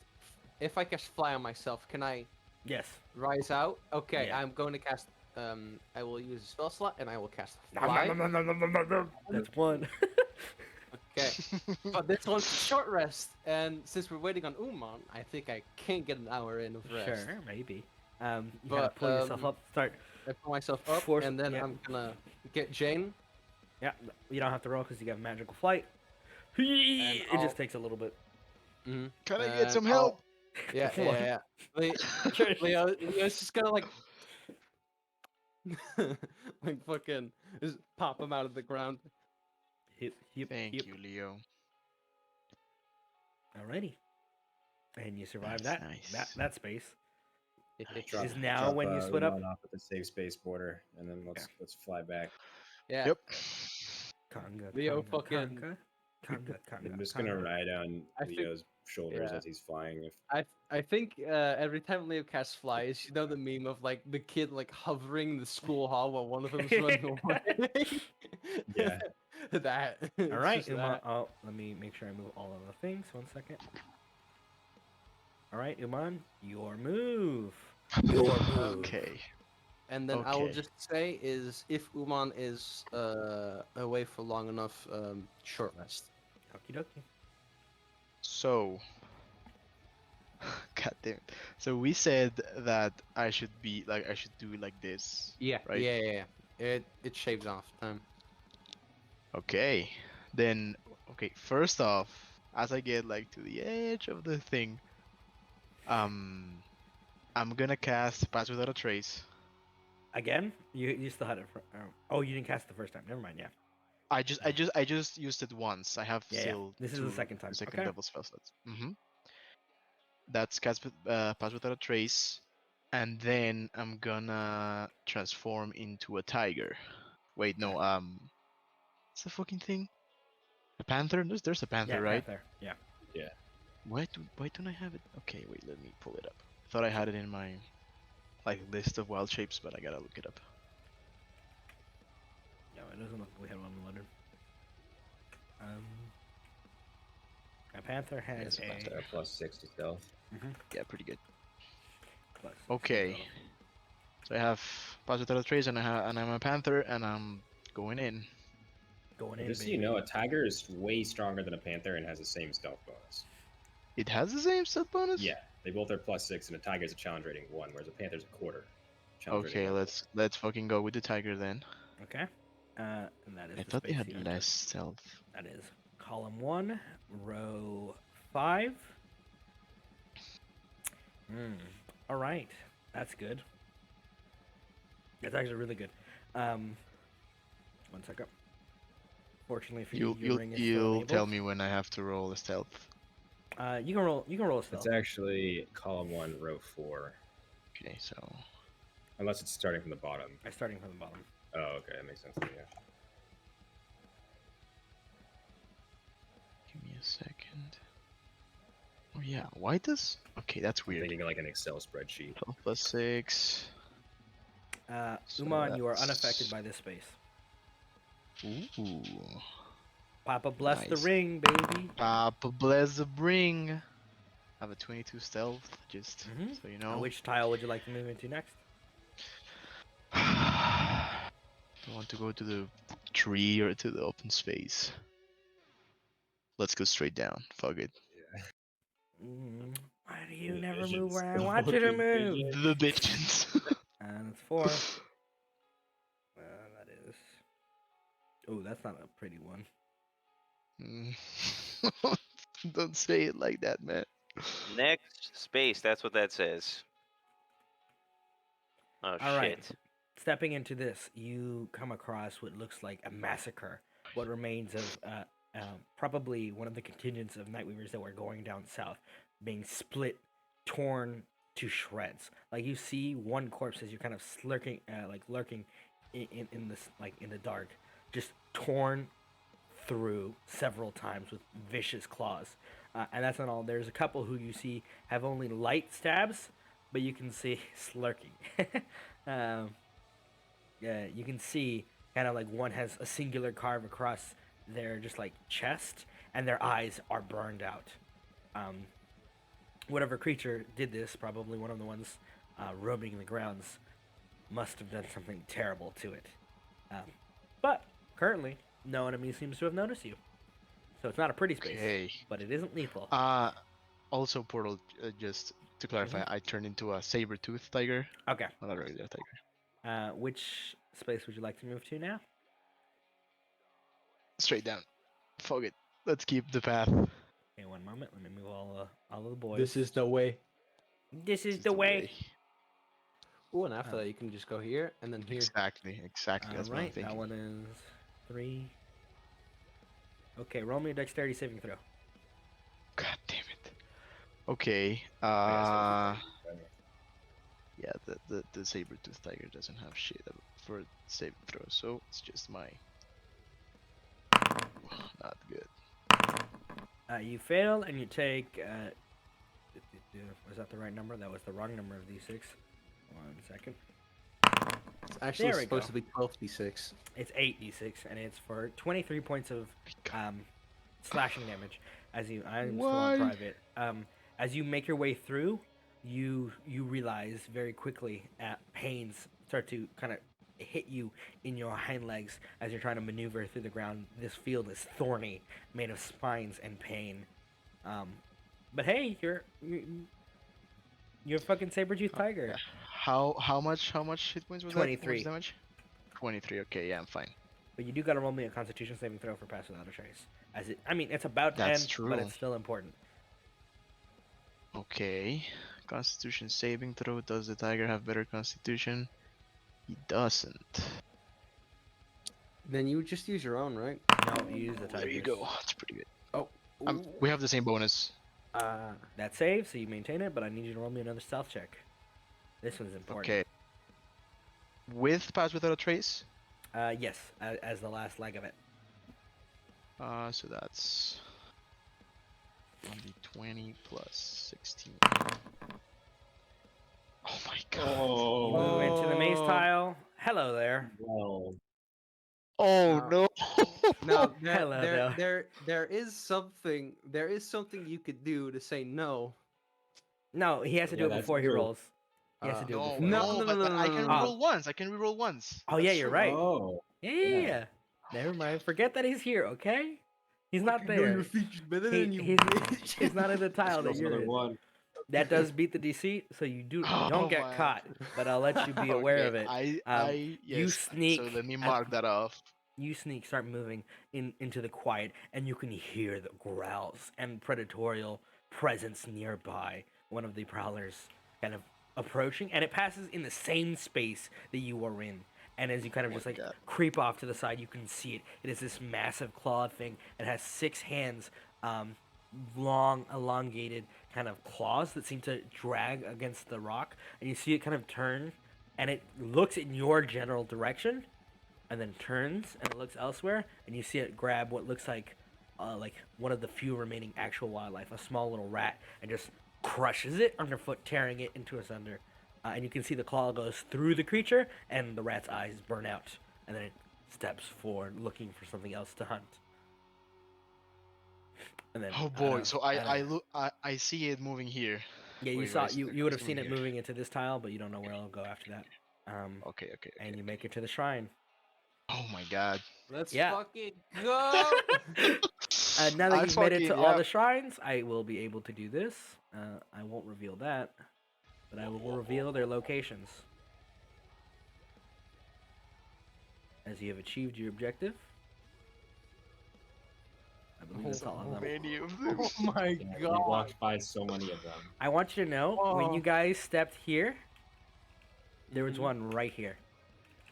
If I cast fly on myself, can I Yes. rise out? Okay, Yeah. I'm going to cast. I will use a spell slot and I will cast fly. That's one. Okay, but this one's a short rest, and since we're waiting on Umon, I think I can get an hour in of rest. Sure, maybe. You gotta But, pull yourself up. Start. I pull myself up, Force- and then yeah. I'm gonna get Jane. Yeah, you don't have to roll because you got magical flight. It I'll- just takes a little bit. Mm-hmm. Can I get some help? Yeah, Come yeah, on. yeah. Leo's just gonna like, like fucking, just pop him out of the ground. Thank you, Leo. Alrighty. And you survive That's that nice. that space. Drop- Is now drop, when you split up. Umon off at the safe space border, and then let's fly back. Yeah. Yep. Conga, Leo conga, fucking- conga. I'm just gonna ride on I think- Leo's shoulders yeah. as he's flying. If I think every time Leo casts flies, you know the meme of like the kid like hovering in the school hall while one of them's running away. Yeah. That. All It's right, just Umon. that. Oh, let me make sure I move all of the things. 1 second. All right, Umon, your move. Your move. Okay. And then I will Okay. just say is if Umon is away for long enough, short rest. Okie dokie. So, God damn it. So we said that I should be like I should do it like this. Yeah. Right? Yeah. It shaves off time. Okay. Then okay, first off, as I get like to the edge of the thing, I'm gonna cast Pass Without a Trace. Again? You still had it. Oh, you didn't cast it the first time. Never mind. Yeah. I just used it once. I have Yeah. still This is the second time. the second Okay. double spell slots. That's Pass Without a Trace, and then I'm gonna transform into a tiger. Wait, no, what's the fucking thing? A panther? There's a panther, Yeah, right? Panther. Yeah. Why don't I have it? Okay, wait, let me pull it up. I thought I had it in my like list of wild shapes, but I gotta look it up. No, it doesn't look like we have one loaded. A Panther has it's a +6 to stealth. Yeah, pretty good. plus Okay. total. So I have Pass Without a Trace, and I'm a panther, and I'm going in. Going in, Just so baby. you know, a tiger is way stronger than a panther and has the same stealth bonus. It has the same stealth bonus. Yeah, they both are +6, and a tiger is a challenge rating 1, whereas a panther's a quarter. Challenge rating Okay, 1. let's fucking go with the tiger then. Okay. And that is I the thought they space had you entered. less stealth. That is column 1, row 5. All right. That's good. That's actually really good. 1 second. Fortunately for you, your ring is still You'll tell enabled. me when I have to roll a stealth. You can roll. You can roll a stealth. It's actually column 1, row 4. Okay, so Unless it's starting from the bottom. I'm starting from the bottom. Oh, okay, that makes sense. Yeah. give me a second. Oh yeah, why does? Okay, that's I'm weird. thinking like an Excel spreadsheet. 12 plus 6. So Umon, you are that's- unaffected by this space. Ooh. Papa bless the Nice. ring, baby. Papa bless the bring. I have a 22 stealth, just Mhm. so you know. Which tile would you like to move into next? I want to go to the tree or to the open space. Let's go straight down. Fuck it. Why do you The never move visions. where I The want you to fucking move? visions. The bitches. And it's 4. That is. Oh, that's not a pretty one. Don't say it like that, man. Next space. That's what that says. Oh All right. shit. Stepping into this, you come across what looks like a massacre. What remains of probably one of the contingents of Nightweavers that were going down south, being split, torn to shreds. Like you see one corpse as you're kind of lurking in this in the dark, just torn through several times with vicious claws. And that's not all. There's a couple who you see have only light stabs, but you can see slurking. Yeah, you can see kind of like one has a singular carve across their just like chest, and their eyes are burned out. Whatever creature did this, probably one of the ones roaming the grounds, must have done something terrible to it. But currently, no enemy seems to have noticed you, so it's not a pretty space, Okay. but it isn't lethal. Also, Portal, just to clarify, I turned into a saber-toothed tiger, Okay, not a regular tiger. which space would you like to move to now? Straight down. Fuck it. Let's keep the path. Okay, 1 moment. Let me move all of the boys. This is the way. This is This the way. Oh, and after Oh. that, you can just go here and then here. Exactly. That's what I'm Alright, that thinking. one is 3. Okay, roll me a dexterity saving throw. God damn it. Okay. Yeah, Yeah, the saber-toothed tiger doesn't have shit for saving throw, so it's just my not good. You fail, and you take. Was that the right number? That was the wrong number of d6. 1 second. It's actually There we supposed go. to be 12d6. It's 8d6, and it's for 23 points of slashing damage. I'm still on What? private. As you make your way through, you realize very quickly pains start to kind of hit you in your hind legs as you're trying to maneuver through the ground. This field is thorny, made of spines and pain. But hey, you're a fucking saber-toothed tiger. How much hit points was that? How much 23. damage? 23. Okay, yeah, I'm fine. But you do gotta roll me a Constitution saving throw for pass without a trace. It's about to That's end, true. but it's still important. Okay. Constitution saving throw. Does the tiger have better constitution? He doesn't. Then you would just use your own, right? No, you use the tiger. There you go. That's pretty good. Oh. We have the same bonus. That saves, so you maintain it. But I need you to roll me another stealth check. This one's important. Okay. With pass without a trace. Yes, as the last leg of it. So that's 1d20 plus 16. Oh my god. You move into the maze tile. Hello there. Well, Oh no. Now Hello, there is something you could do to say no. No, he has to do Yeah, it that's before he true. rolls. He has to do it No, before. No, but I can no. reroll once. I can reroll once. Oh yeah, That's you're true. right. Oh, Yeah. Never mind. Forget that he's here. Okay. He's not there. He's not in the tile that that's you're another in. one. That does beat the DC, so you don't Oh get my. caught. But I'll let you be aware of it. You sneak So let me at- mark that off. You sneak, start moving into the quiet, and you can hear the growls and predatorial presence nearby. One of the prowlers kind of approaching, and it passes in the same space that you are in. And as you kind of Oh just my like God. creep off to the side, you can see it. It is this massive clawed thing. It has 6 hands, long, elongated kind of claws that seem to drag against the rock. And you see it kind of turn, and it looks in your general direction, and then turns and it looks elsewhere, and you see it grab what looks like one of the few remaining actual wildlife, a small little rat, and just crushes it underfoot, tearing it into asunder. And you can see the claw goes through the creature, and the rat's eyes burn out, and then it steps forward, looking for something else to hunt. And then Oh boy. So I see it moving here. Yeah, you Wait, saw wait, you would have it's seen it moving here. moving into this tile, but you don't know where it'll go after that. Okay. And you make it to the shrine. Oh my god. Let's Yeah. fucking go. Now that I you've made it to fucking- all yeah. the shrines, I will be able to do this. I won't reveal that, but I will reveal their locations. As you have achieved your objective. I believe that's all of them. Many of them. Oh my Yeah, we god. walked by so many of them. I want you to know, when you Oh. guys stepped here, there was Mhm. one right here.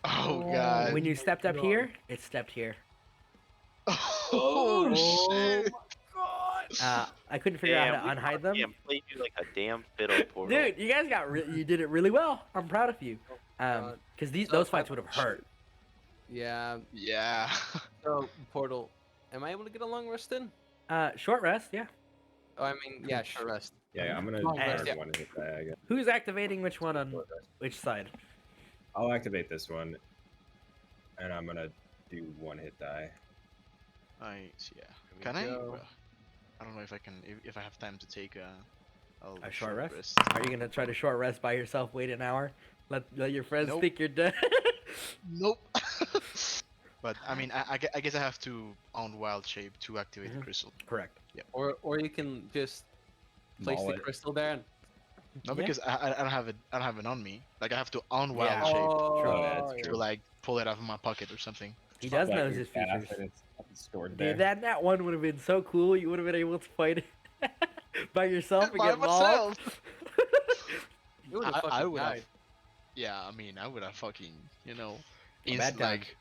Oh god. When you my stepped up God. here, it stepped here. Oh shit. I couldn't figure out how to unhide them. Yeah, played you like a damn fiddle, Portal. Dude, you guys you did it really well. I'm proud of you. God. Because So those fights would have hurt. Yeah. Yeah. So Portal, am I able to get a long rest in? Short rest, yeah. Oh, I mean, yeah, short rest. Yeah, I'm gonna Long rest, hard yeah. one hit die, I guess. Who's activating which one on which side? I'll activate this one, and I'm gonna do one hit die. Nice. Yeah. we Can I? go. I don't know if I can. If I have time to take A short rest? Are you gonna try to short rest by yourself? Wait an hour. Let your friends Nope. think you're dead. Nope. But I mean, I guess I have to own wild shape to activate the Mhm. crystal. Correct. Or you can just place Maul the it. crystal there. And... No, Yeah. because I don't have it. I don't have it on me. Like I have to own wild Yeah. shape Oh, yeah, that's yeah. to true. like pull it out of my pocket or something. He does Pop know back his your calf features. and it's stored there. Dude, that one would have been so cool. You would have been able to fight by yourself and By get mauled. You would have I fucking would have. died. Yeah, I mean, I would have fucking, bad instant time. like.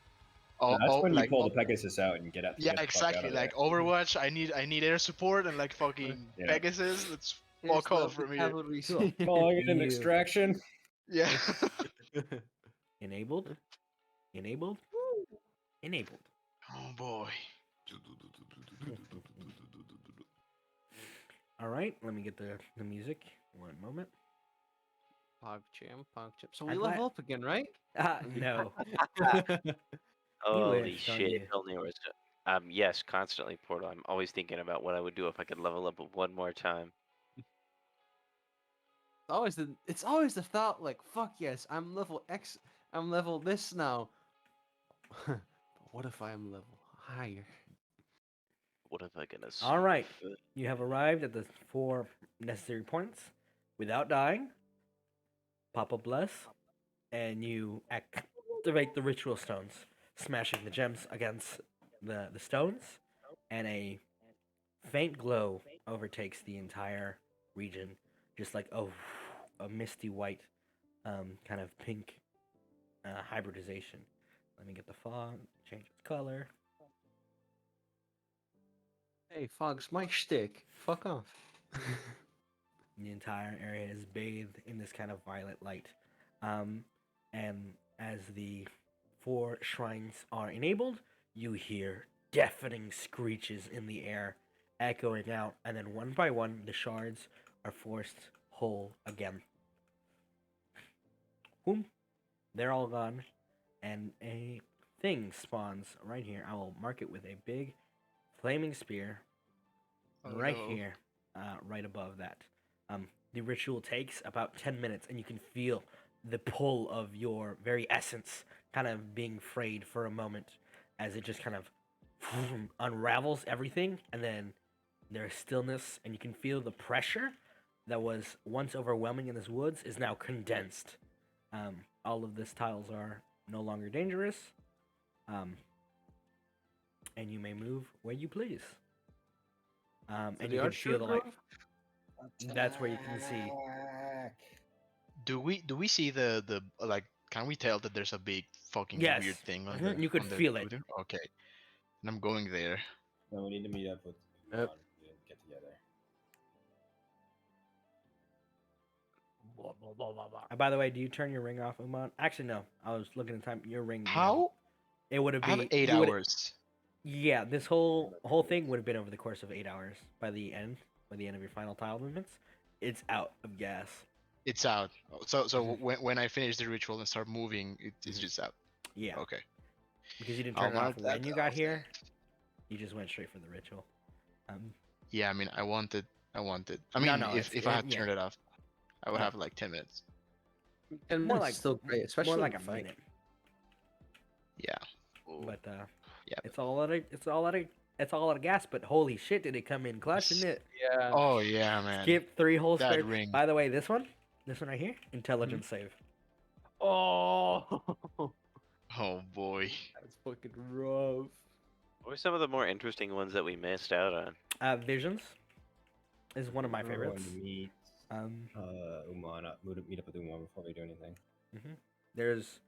No, that's when you like, pull the Pegasus out and get out. yeah, get the fuck out exactly. of Like there. Overwatch, I need air support and like fucking Yeah. Pegasus. Let's Here's fuck off the from here. cavalry. Cool. Calling it an You- extraction. Yeah. Enabled. Enabled. Enabled. Oh boy. All right, let me get the music. One moment. PogChamp, PogChamp. So I'm we glad- level up again, right? No. You Holy wish, don't shit! you? If only it was. Yes, constantly Portal. I'm always thinking about what I would do if I could level up one more time. It's always the thought like, fuck yes, I'm level X, I'm level this now. But what if I am level higher? What if I can assume? All right, you have arrived at the 4 necessary points without dying. Pop a bless, and you activate the ritual stones, smashing the gems against the stones, and a faint glow overtakes the entire region, just like a misty white, kind of pink hybridization. Let me get the fog, change its color. Hey, Fog's my shtick. Fuck off. The entire area is bathed in this kind of violet light. And as the 4 shrines are enabled, you hear deafening screeches in the air, echoing out, and then one by one, the shards are forced whole again. Boom. They're all gone, and a thing spawns right here. I will mark it with a big flaming spear Oh, right no. here, right above that. The ritual takes about 10 minutes, and you can feel the pull of your very essence kind of being frayed for a moment as it just kind of unravels everything, and then there's stillness, and you can feel the pressure that was once overwhelming in this woods is now condensed. All of these tiles are no longer dangerous, and you may move where you please. And you can feel the light. That's where you can see. Do we see the like? Can we tell that there's a big fucking Yes. weird thing on Mhm, the? you could on the feel it. computer? Okay, and I'm going there. No, we need to meet up with Yep. Umon. We didn't get together. By the way, do you turn your ring off, Umon? Actually, no. I was looking at time. Your ring. How? It would have I have been 8 hours. Yeah, this whole thing would have been over the course of 8 hours. By the end of your final tile movements, it's out of gas. It's out. So Mhm. when I finish the ritual and start moving, it's Mhm. just out. Yeah, Okay. because you didn't I'll turn it off mark that when you got off here. You just went straight for the ritual. Yeah, I mean, I wanted. I No, mean, no, if I had yeah. turned it off, I would Oh. have like 10 minutes. And More it's like still great, especially more like in a fight. minute. Yeah. Ooh. But Yeah. it's all out of gas. But holy shit, did it come in clutch, didn't it? Yeah. Oh yeah, man. Skip 3 whole That squares. ring. By the way, this one right here, intelligence save. Oh, Oh boy. that's fucking rough. What were some of the more interesting ones that we missed out on? Visions is one of my We're going favorites. to meet Um, Umon. Meet up with Umon before we do anything. There's,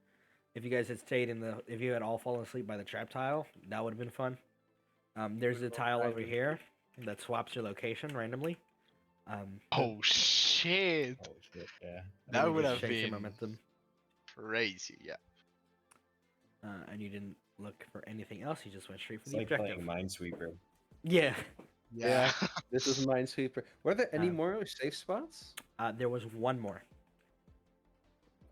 if you guys had stayed if you had all fallen asleep by the trap tile, that would have been fun. There's a tile over here that swaps your location randomly. Oh shit. Oh shit! Yeah. That really would just have shakes your been momentum, crazy. Yeah. and you didn't look for anything else. You just went straight for It's the like objective. playing Minesweeper. Yeah, Yeah. This is Minesweeper. Were there any Um, more safe spots? there was one more.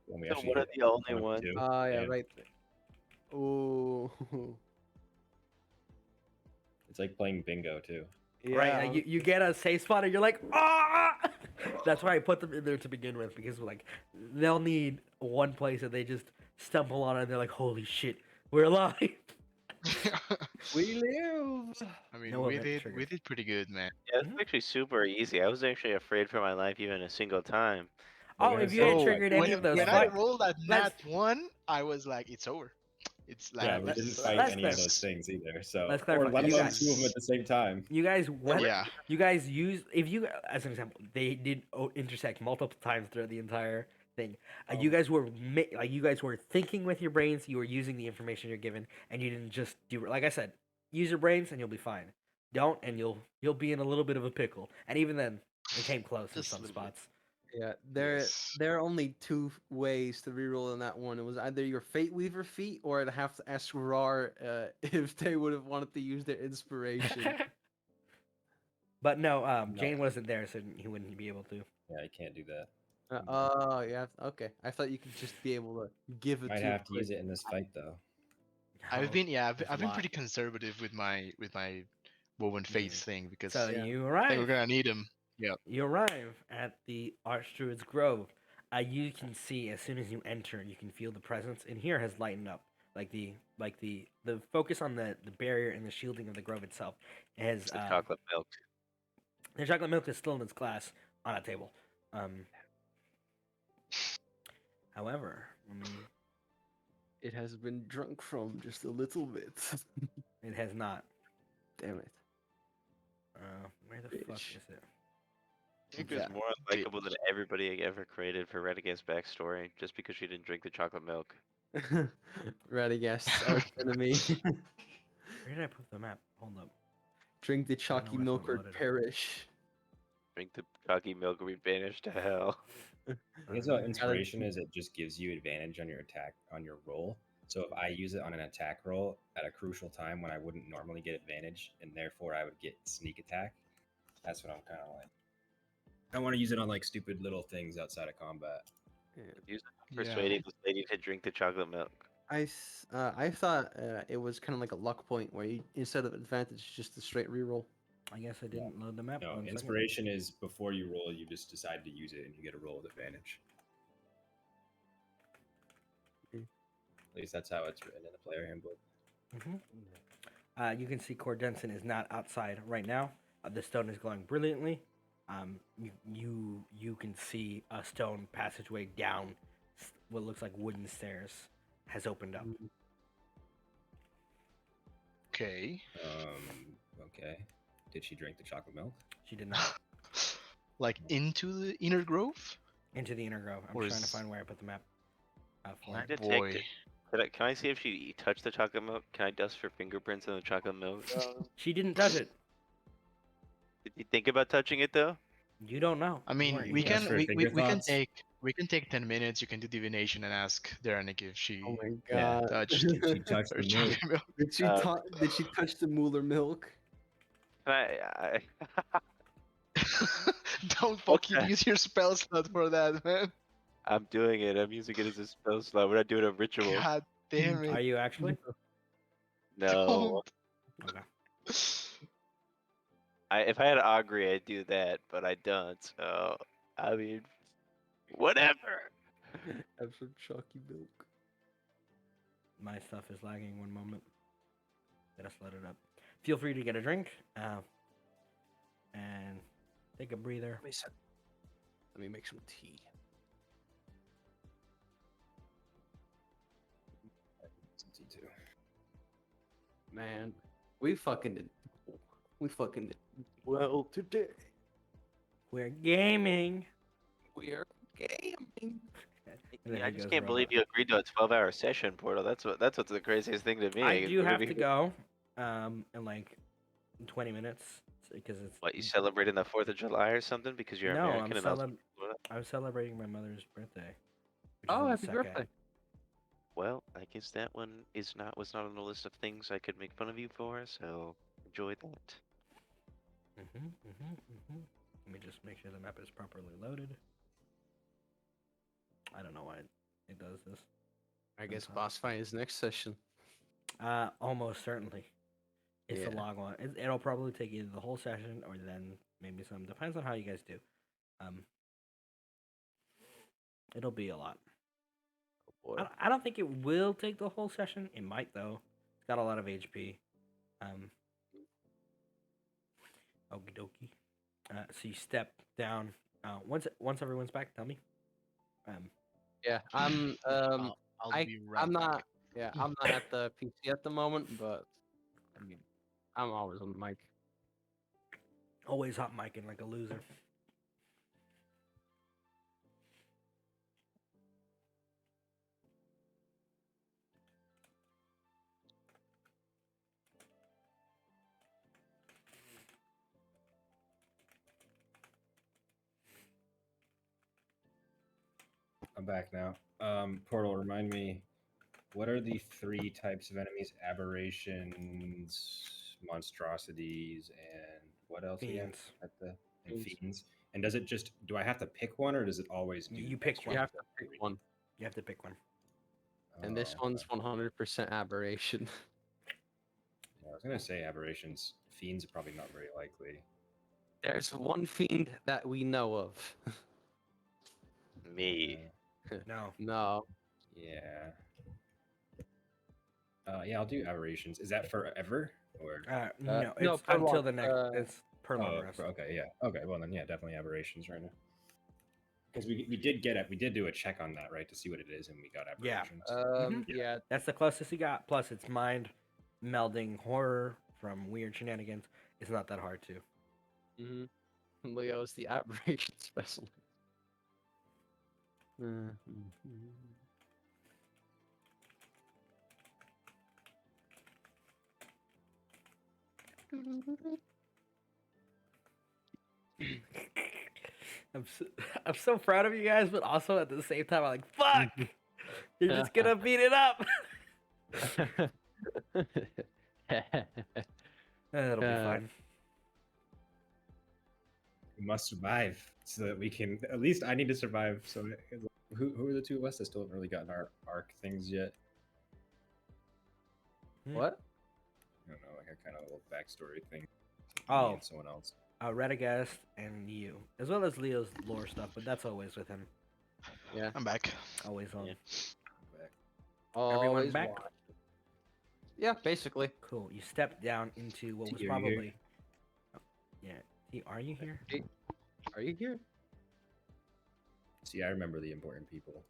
When we So actually what are hit the only one of ones? two. Oh yeah, Yeah. right there. Ooh. It's like playing bingo too. Yeah. Right, like you get a safe spot and you're like, ah! That's why I put them in there to begin with, because like they'll need one place that they just stumble on and they're like, holy shit, we're alive. We live. I mean, No we event did triggered. pretty good, man. Yeah, it's actually super easy. I was actually afraid for my life even a single time. Oh, We're if gonna you had say, triggered when, any of those, when fight, I rolled that let's- nat one, I was like, it's over. It's like Yeah, we didn't let's- fight let's any of clarify. those things either. So, Let's or clarify. let You alone guys- two of them at the same time. you guys went. Yeah. You guys used, if you, as an example, they did intersect multiple times throughout the entire thing. You guys were you guys were thinking with your brains. You were using the information you're given, and you didn't just do. Like I said, use your brains and you'll be fine. Don't, and you'll be in a little bit of a pickle. And even then, it came close in Just a some little bit. spots. Yeah, Yes. there are only two ways to reroll in that one. It was either your Fate Weaver feat, or I'd have to ask Rar if they would have wanted to use their inspiration. But no, No. Jane wasn't there, so he wouldn't be able to. Yeah, I can't do that. Oh, yeah. Okay. I thought you could just be able to give it Might to. have to use it in this fight though. I've Oh, been there's a I've been lot. pretty conservative with my woven face Yeah. thing because So Yeah. you I think we're arrive. gonna need him. Yeah. You arrive at the Archdruid's Grove. You can see as soon as you enter, you can feel the presence. And here has lightened up, the focus on the barrier and the shielding of the grove itself has. It's the chocolate milk. The chocolate milk is still in its glass on a table. However, It has been drunk from just a little bit. it has not. Damn it. Where the fuck Bitch. is it? I think Yeah. there's more unlikable than everybody ever created for Radagast's backstory just because she didn't drink the chocolate milk. Radagast's arch enemy. Where did I put the map? Hold up. Drink the know chalky where it's milk or loaded. perish. Drink the chalky milk or be banished to hell. I guess what inspiration is, it just gives you advantage on your attack on your roll. So if I use it on an attack roll at a crucial time when I wouldn't normally get advantage, and therefore I would get sneak attack, that's what I'm kind of like. I want to use it on like stupid little things outside of combat. Use it Yeah. persuading this lady to drink the chocolate milk. I thought it was kind of like a luck point where you, instead of advantage, just a straight reroll. I guess I didn't load the map. No, 1 second. inspiration is before you roll, you just decide to use it and you get a roll with advantage. At least that's how it's written in the player handbook. You can see Cordenson is not outside right now. The stone is glowing brilliantly. You can see a stone passageway down what looks like wooden stairs has opened up. Okay. Okay. Did she drink the chocolate milk? She did not. Like into the inner grove? Into the inner grove. I'm Or trying to is- find where I put the map. For Can I it. detect Boy. it? Can I see if she touched the chocolate milk? Can I dust for fingerprints in the chocolate milk? She didn't touch it. Did you think about touching it though? You don't know. I You mean, weren't we here. can for we finger can thoughts? take 10 minutes. You can do divination and ask Deranic if she Oh my Yeah. god. touched She touched her the milk. chocolate milk. Did she touch the Mueller milk? Can I Don't fucking Okay. use your spell slot for that, man. I'm doing it. I'm using it as a spell slot. We're not doing a ritual. God damn Are it. you actually? No. Okay. If I had augury, I'd do that, but I don't. So I mean, whatever. Have some chalky milk. My stuff is lagging 1 moment. Let us load it up. Feel free to get a drink and take a breather. Let me make some tea. Man, we fucking did well today. We're gaming. We are gaming. And then I he just goes can't believe robot. you agreed to a 12-hour session, Portal. That's what's the craziest thing to me. I It's do have maybe- to go in like 20 minutes because it's What, you celebrating the 4th of July or something because you're No, American and also Florida? I'm celebrating my mother's birthday. which is Oh, in the happy second. birthday. Well, I guess that one was not on the list of things I could make fun of you for, so enjoy that. Let me just make sure the map is properly loaded. I don't know why it does this. I guess Sometimes. boss fight is next session. Almost certainly. It's a Yeah. log on. It'll probably take either the whole session or then maybe some. Depends on how you guys do. It'll be a lot. Oh boy. I don't think it will take the whole session. It might though. It's got a lot of HP. Okie dokie. So you step down. Once everyone's back, tell me. Yeah, I'm I'll I- be right I'm back. not I'm not at the PC at the moment, but I mean I'm always on the mic. Always hot micing like a loser. I'm back now. Portal, remind me, what are the 3 types of enemies? Aberrations, monstrosities, and what else again? Fiends. At the and Fiends. fiends. And does it just do I have to pick one or does it always do? You pick extra one. You have to stuff pick every- one, You have to pick one. and this Oh, one's okay. 100% aberration. Yeah, I was gonna say aberrations. Fiends are probably not very likely. There's one fiend that we know of. Me. No. No. Yeah. Yeah, I'll do aberrations. Is that forever or? No, no, it's per until long, the next. It's per long rest. Okay, yeah. Okay, well then, yeah, definitely aberrations right now. Because we did get it. We did do a check on that, right, to see what it is, and we got Yeah. aberrations. Yeah. That's the closest you got. Plus, it's mind melding horror from weird shenanigans. It's not that hard to. Leo's the aberration specialist. I'm so proud of you guys, but also at the same time, I'm like, fuck! You're just gonna beat it up. It'll be fine. We must survive so that we can. At least I need to survive. So who are the two of us that still haven't really gotten our arc things yet? What? I don't know, like a kind of little backstory thing. Me Oh, and someone else. Radagast and you, as well as Leo's lore stuff, but that's always with him. Yeah. I'm back. Always on. Yeah. Back. Everyone Always back? watch. Yeah, basically. Cool. You stepped down into what was T, are you here? probably. Oh, yeah. T, are you here? Hey, are you here? See, I remember the important people.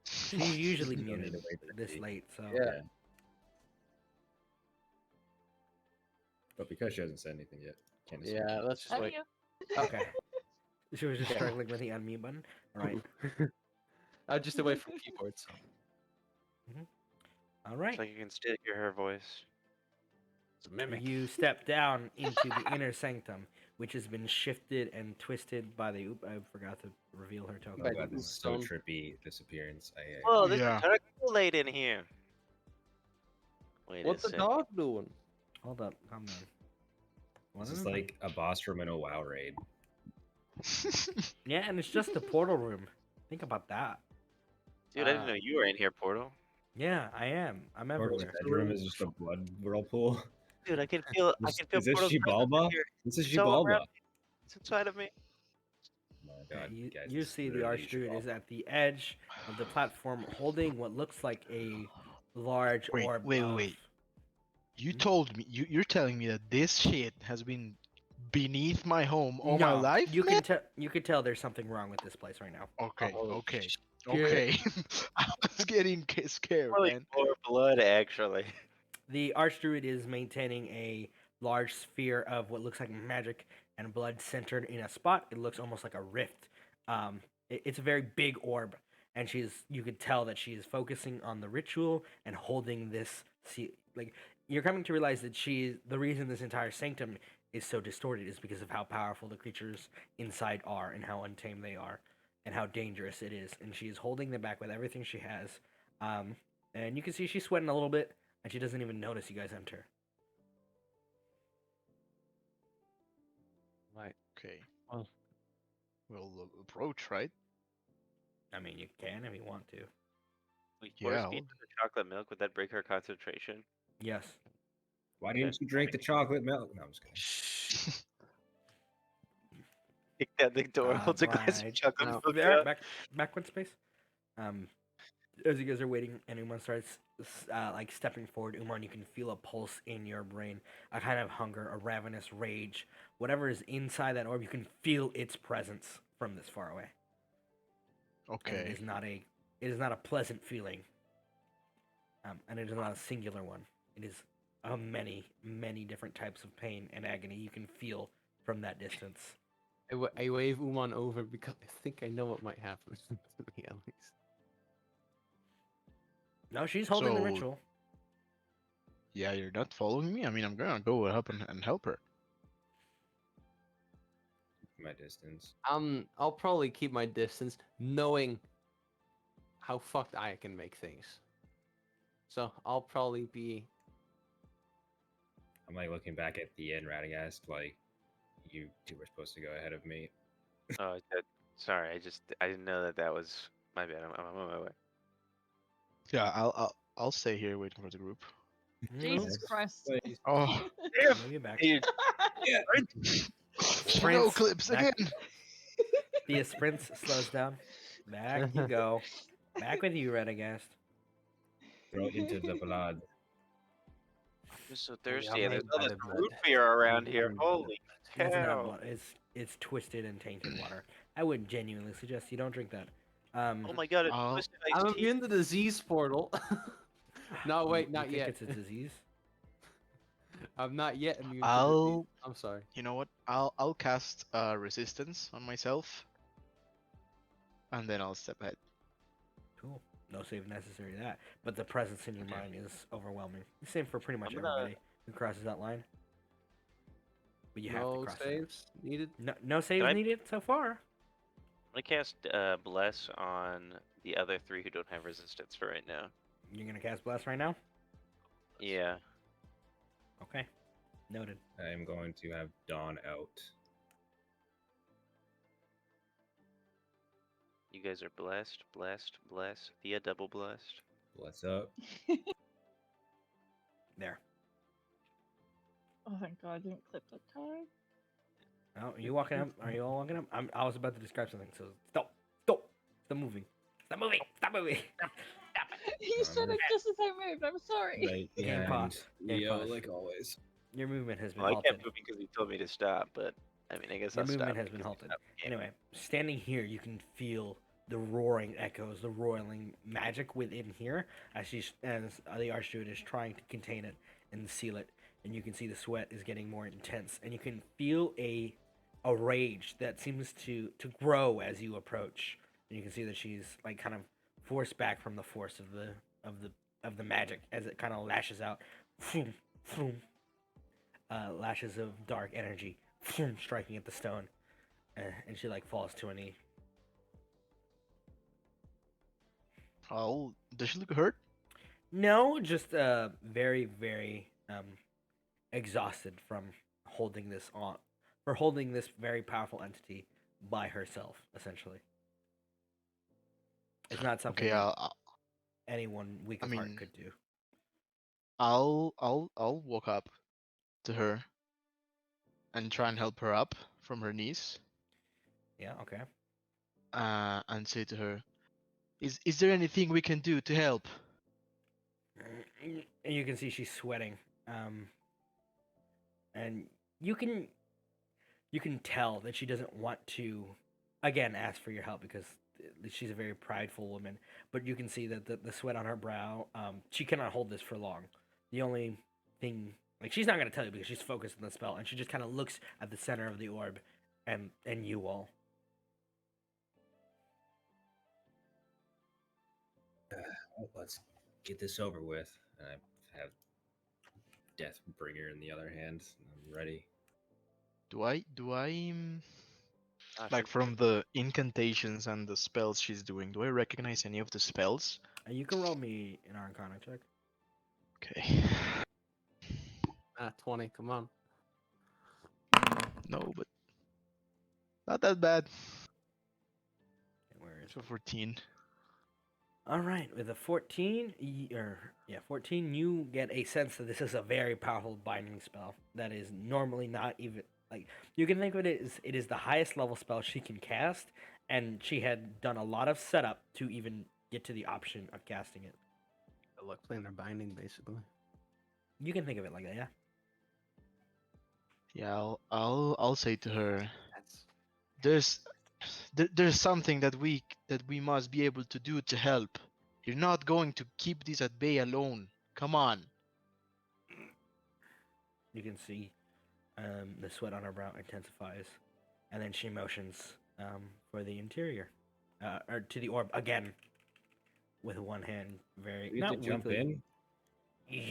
She's usually You don't need muted to wait for this T. late, so. Yeah. But because she hasn't said anything yet, can't assume Yeah, she- let's just wait. Okay. She was just Yeah. struggling with the unmute button. All right. I'll just away from keyboards. All right. It's like you can still hear her voice. It's a mimic. You step down into the inner sanctum, which has been shifted and twisted by the. I forgot to reveal her token. By Oh, the God, this is so stone. trippy disappearance. Whoa, there's Yeah. a ton of Kool-Aid in here. Wait What's a the second. dog doing? Hold up. Calm down. This One is at a time. like a boss from an WoW raid. Yeah, and it's just the portal room. Think about that. Dude, I didn't know you were in here, Portal. Yeah, I am. I'm Portal's everywhere. bedroom is just a blood whirlpool. Dude, I can feel. I Is can feel this Portal's presence Xibalba? in here. This is So Xibalba. around me. It's inside of me. Oh my Yeah, God, you, guys, you this is see the literally Archdruid is Xibalba. at the edge of the platform holding what looks like a large Wait, orb. wait, of- wait. You Hmm? told me you're telling me that this shit has been beneath my home all my No, life, You man? you could tell there's something wrong with this place right now. Okay, Oh, okay, shit. okay. I was getting scared, More like man. more blood, actually. The Archdruid is maintaining a large sphere of what looks like magic and blood centered in a spot. It looks almost like a rift. It's a very big orb, and you could tell that she is focusing on the ritual and holding this. Like you're coming to realize that the reason this entire sanctum is so distorted is because of how powerful the creatures inside are and how untamed they are and how dangerous it is. And she is holding them back with everything she has. And you can see she's sweating a little bit, and she doesn't even notice you guys enter. Right. Okay. Well. We'll approach, right? I mean, you can if you want to. We force Yeah, feed her the chocolate milk. Would that break her concentration? Yes. Why didn't you drink the chocolate milk? No, I'm just kidding. Kick down the door. Holds a glass of Right. chocolate No. milk There, out. back one space. As you guys are waiting, and Umon starts like stepping forward. Umon, you can feel a pulse in your brain, a kind of hunger, a ravenous rage. Whatever is inside that orb, you can feel its presence from this far away. And Okay. it is not a pleasant feeling. And it is not a singular one. It is many different types of pain and agony you can feel from that distance. I wave Umon over because I think I know what might happen to me at least. No, she's holding the So- ritual. Yeah, you're not following me? I mean, I'm gonna go up and help her. My distance. I'll probably keep my distance, knowing how fucked I can make things. So I'll probably be. I'm like looking back at the end Radagast, like You two were supposed to go ahead of me. Oh, sorry. I didn't know that was my bad. I'm on my way. Yeah, I'll stay here waiting for the group. Jesus Yes. Christ. Please. Oh, Move you back. Dude, snow Sprints clips back. again. The sprints slows down. Back you go. Back with you, Radagast. Throw it into the blood. I'm so We are thirsty. And there's made all by this the blood. root beer around here. Mm. Holy It doesn't have cow! blood. It's twisted and tainted water. I would genuinely suggest you don't drink that. Oh my god, it's I'll- twisted I'm iced tea. immune to the disease portal. No, You- wait, you not think yet. It's a disease. I'm not yet immune to the I'll- disease. I'm sorry. You know what? I'll cast resistance on myself, and then I'll step ahead. Cool. No save necessary to that. But the presence in your mind is overwhelming. Same for pretty much I'm gonna- everybody who crosses that line. But you have to No cross it. saves needed. No saves I- needed so far. I'm gonna cast Bless on the other 3 who don't have resistance for right now. You're gonna cast bless right now. Yeah. Okay. Noted. I'm going to have Dawn out. You guys are blessed, blessed, blessed. Thea double blessed. What's up? There. Oh thank god I didn't clip that time. Oh, are you walking up? Are you all walking up? I was about to describe something. So stop. Stop. Stop moving. Stop moving. Stop moving. You said it just as I moved, I'm sorry. Right Game behind pause. Game Leo, pause. like always. Your movement has been Well, I halted. kept moving because he told me to stop, but I mean, I guess Your I'll movement stop has been because he halted. stopped the game. Anyway, standing here, you can feel the roaring echoes, the roiling magic within here as the Archdruid is trying to contain it and seal it. And you can see the sweat is getting more intense, and you can feel a rage that seems to grow as you approach. And you can see that she's like kind of forced back from the force of the magic as it kind of lashes out, vroom, vroom, lashes of dark energy, vroom, striking at the stone, and she like falls to a knee. Oh, does she look hurt? No, just very, very exhausted from holding this very powerful entity by herself, essentially. It's not something Okay, that anyone weak I of heart mean- could do. I'll walk up to her and try and help her up from her knees, Yeah, okay. and say to her, "Is there anything we can do to help?" And you can see she's sweating, and you can tell that she doesn't want to again ask for your help because she's a very prideful woman. But you can see that the sweat on her brow, she cannot hold this for long. The only thing, like, she's not going to tell you because she's focused on the spell, and she just kind of looks at the center of the orb and you all. Well, let's get this over with. I have Deathbringer in the other hand. I'm ready. Do I Ah, like shoot. from the incantations and the spells she's doing? Do I recognize any of the spells? You can roll me an Arcana check. Okay. 20. Come on. No, but not that bad. Where is So 14. All right, with a 14, 14, you get a sense that this is a very powerful binding spell that is normally not even like you can think of it as it is the highest level spell she can cast, and she had done a lot of setup to even get to the option of casting it. Luck planar binding, basically. You can think of it like that, yeah. Yeah, I'll say to her, That's there's something that we must be able to do to help. You're not going to keep this at bay alone. Come on. You can see the sweat on her brow intensifies, and then she motions for the interior, or to the orb again, with one hand, very We have not to jump weakly. in.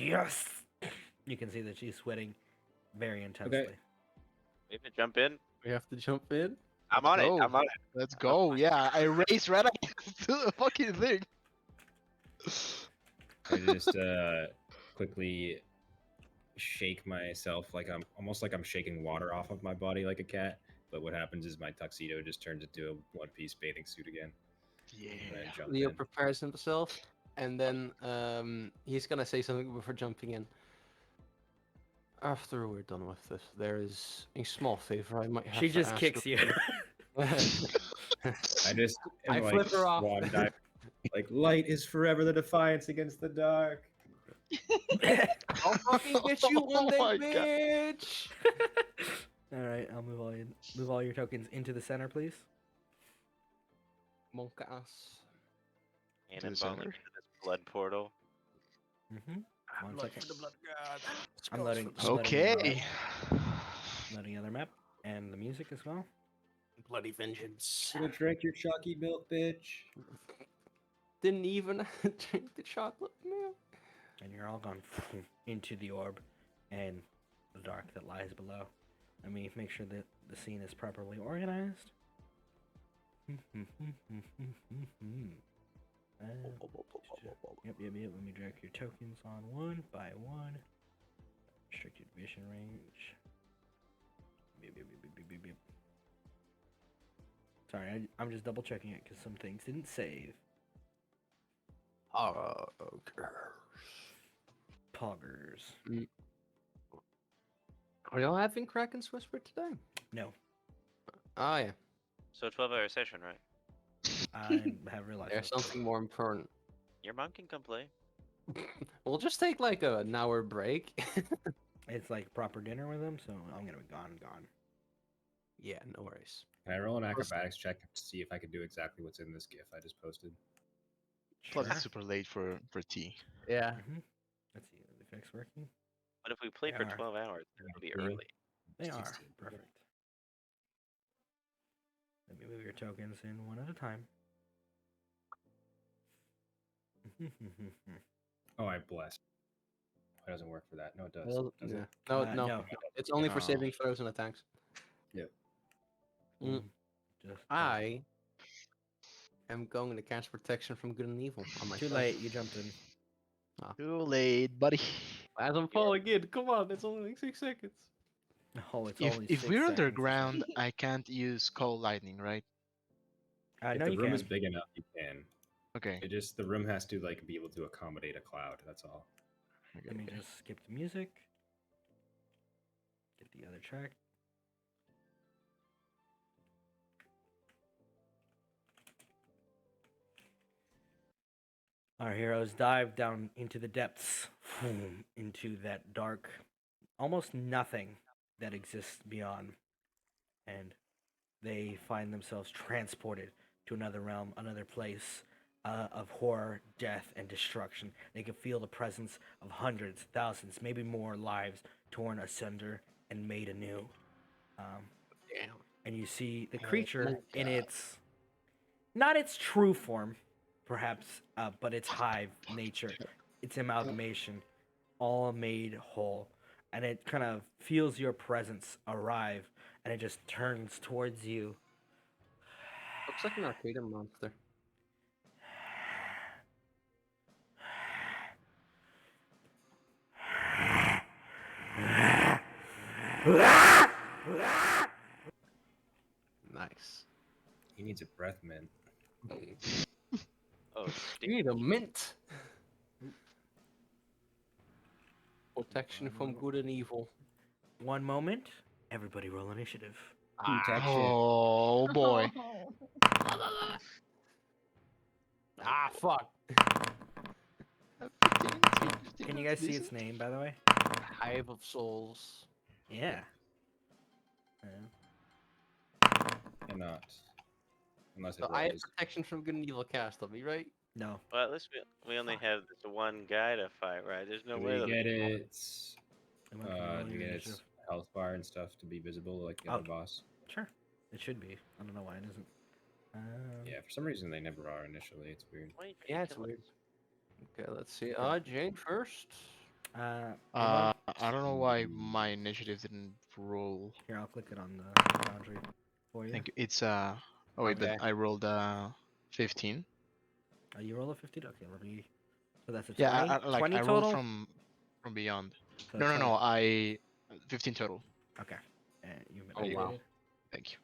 Yes. You can see that she's sweating very intensely. We have to jump in. we have to jump in. I'm on it. Go. I'm on it. Let's go. Yeah, I race right to the fucking thing. I just quickly shake myself like I'm almost like I'm shaking water off of my body like a cat. But what happens is my tuxedo just turns into a one-piece bathing suit again. Yeah. And I jump Leo in. prepares himself, and then he's gonna say something before jumping in. After we're done with this, there is a small favor I might have She to just ask kicks of you. I just am I like flip her off. swan dive. Like light is forever the defiance against the dark. I'll fucking get you one Oh day, my God. bitch. All right, I'll move all your tokens into the center, please. Monkas. Cannonballing center. into this blood portal. Mm-hmm. One Blood second. for the blood god. I'm Spells loading. for the I'm loading the other Okay. map. Loading the other map and the music as well. bloody vengeance. Gonna drink your chalky milk, bitch. Didn't even drink the chocolate milk. And you're all gone into the orb and the dark that lies below. Let me make sure that the scene is properly organized. Yep. Let me drag your tokens on one by one. Restricted vision range. Beep. Sorry, I'm just double checking it because some things didn't save. Poggers. Are y'all having Kraken's Whisper today? No, Oh yeah. So 12-hour session, right? I have realized There's that. something more important. Your mom can come play. We'll just take like an hour break. It's like proper dinner with him, so I'm gonna be gone. Yeah, no worries. Can I roll an acrobatics check to see if I can do exactly what's in this GIF I just posted? Plus, Sure. it's super late for tea. Yeah. Mhm. Let's see, are the effects working? But if we play They for are. 12 hours, it'll be 19. early. They are 16. perfect. Let me move your tokens in one at a time. Oh, I bless. It doesn't work for that. No, it does. Well, Does yeah. it? No, No. no. It's only for Oh. saving throws and attacks. Yep. Mm. Just I am going to cast protection from good and evil on myself. too late. You jumped in. Too late, buddy. As I'm falling in, come on, it's only like 6 seconds. Oh, it's If only if 6 we're seconds. underground, I can't use cold lightning, right? If No, the you room can. is big enough, you can. Okay. It just the room has to like be able to accommodate a cloud. That's all. Okay, Let me okay. just skip the music. Get the other track. Our heroes dive down into the depths, into that dark, almost nothing that exists beyond. And they find themselves transported to another realm, another place of horror, death, and destruction. They can feel the presence of hundreds, thousands, maybe more lives torn asunder and made anew. Damn. And you see the Oh creature my in God. its, not its true form, perhaps, but its hive nature, its amalgamation, all made whole. And it kind of feels your presence arrive, and it just turns towards you. Looks like an arcade monster. Nice. He needs a breath mint. Oh, You stink. need a mint. Protection from good and evil. One moment, everybody roll initiative. Protection. Oh boy. Ah, fuck. Can you guys see its name, by the way? Hive of Souls. Yeah. Cannot. Unless it So I have rolls. protection from good and evil cast on me, right? No. Well, at least we only have this one guy to fight, right? There's no Do way we that get we can its Emma, can you roll do we your get its initiative? health bar and stuff to be visible like the Oh. other boss? Sure. It should be. I don't know why it isn't. Yeah, for some reason they never are initially. It's weird. Yeah, it's weird. Okay, let's see. Jane first. Emma, I don't know why my initiative didn't roll. here, I'll click it on the boundary for you. Thank you. It's Oh wait, Okay. but I rolled 15. You roll a 50? Okay, let me. So that's a 20. Yeah, I 20 I total? rolled from beyond. So No, no, 20 no. I 15 total. Okay. And you've been Oh, wow. updated. Thank you.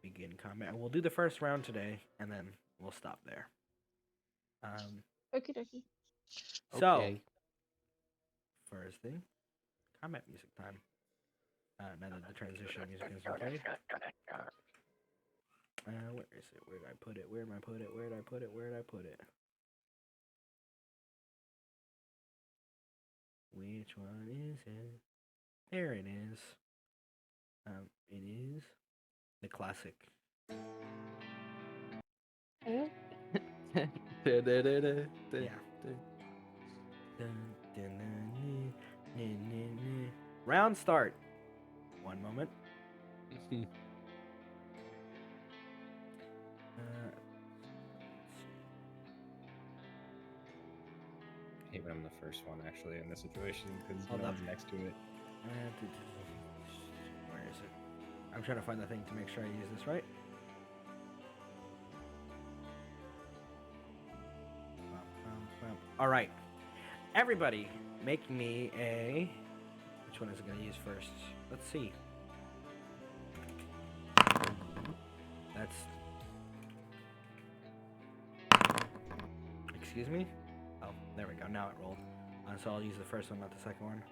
Begin combat. We'll do the first round today, and then we'll stop there. Okie dokie. So, Okay. first thing, combat music time. Now that the transition music is okay. Where is it? Where did I put it? Where did I put it? Where did I put it? Where did I put it? Which one is it? There it is. It is the classic. Yeah. Round start. One moment. I hate when I'm the first one actually in this situation because Hold no up. one's next to it. Where is it? I'm trying to find the thing to make sure I use this right. All right, everybody, make me a. Which one is it going to use first? Let's see. That's. Excuse me. Oh, there we go. Now it rolled. So I'll use the first one, not the second one.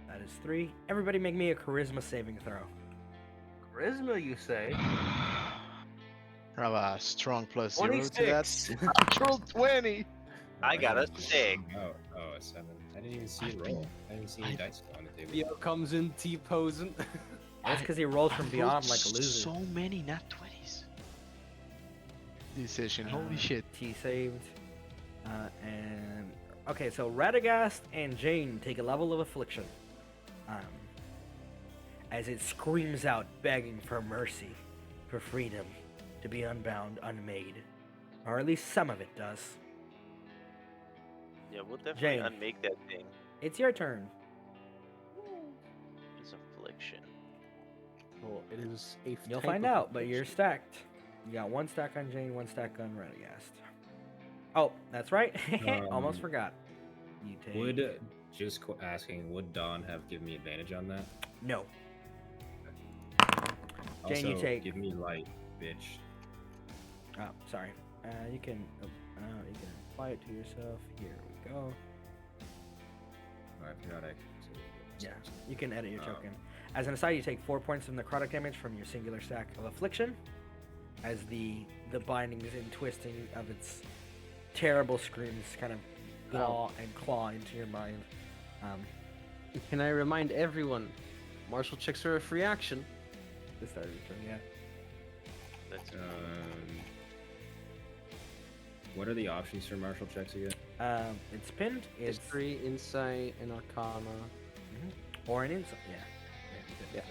That is 3. Everybody, make me a charisma saving throw. Charisma, you say? I have a strong +0 to that. 26. Natural 20. I got a 6. Oh, a 7. I didn't even see it roll. I didn't see any dice go on the table. Theo comes in T-posing. That's because he rolls from I beyond rolled like a loser. So many nat 20s. This session, holy Uh, shit. T saved. And okay, so Radagast and Jane take a level of affliction. As it screams out, begging for mercy, for freedom, to be unbound, unmade, or at least some of it does. Yeah, we'll definitely Jane. unmake that thing. It's your turn. It's affliction. Well, it is a You'll type find of out, but you're affliction. stacked. You got 1 stack on Jane, 1 stack on Radagast. Oh, that's right. Almost forgot. You take. Would asking, would Dawn have given me advantage on that? No. Also, Jane, you take- give me light, bitch. Oh, sorry. You can apply it to yourself. Here we go. Oh, I forgot I. Yeah, you can edit your Um, token. As an aside, you take 4 points of necrotic damage from your singular stack of affliction, as the bindings and twisting of its terrible screams kind of gnaw and claw into your mind. Can I remind everyone, martial checks are a free action. The start of your turn, yeah. That's What are the options for martial checks again? It's pinned. It's History, insight, and arcana. or an insight. Yeah.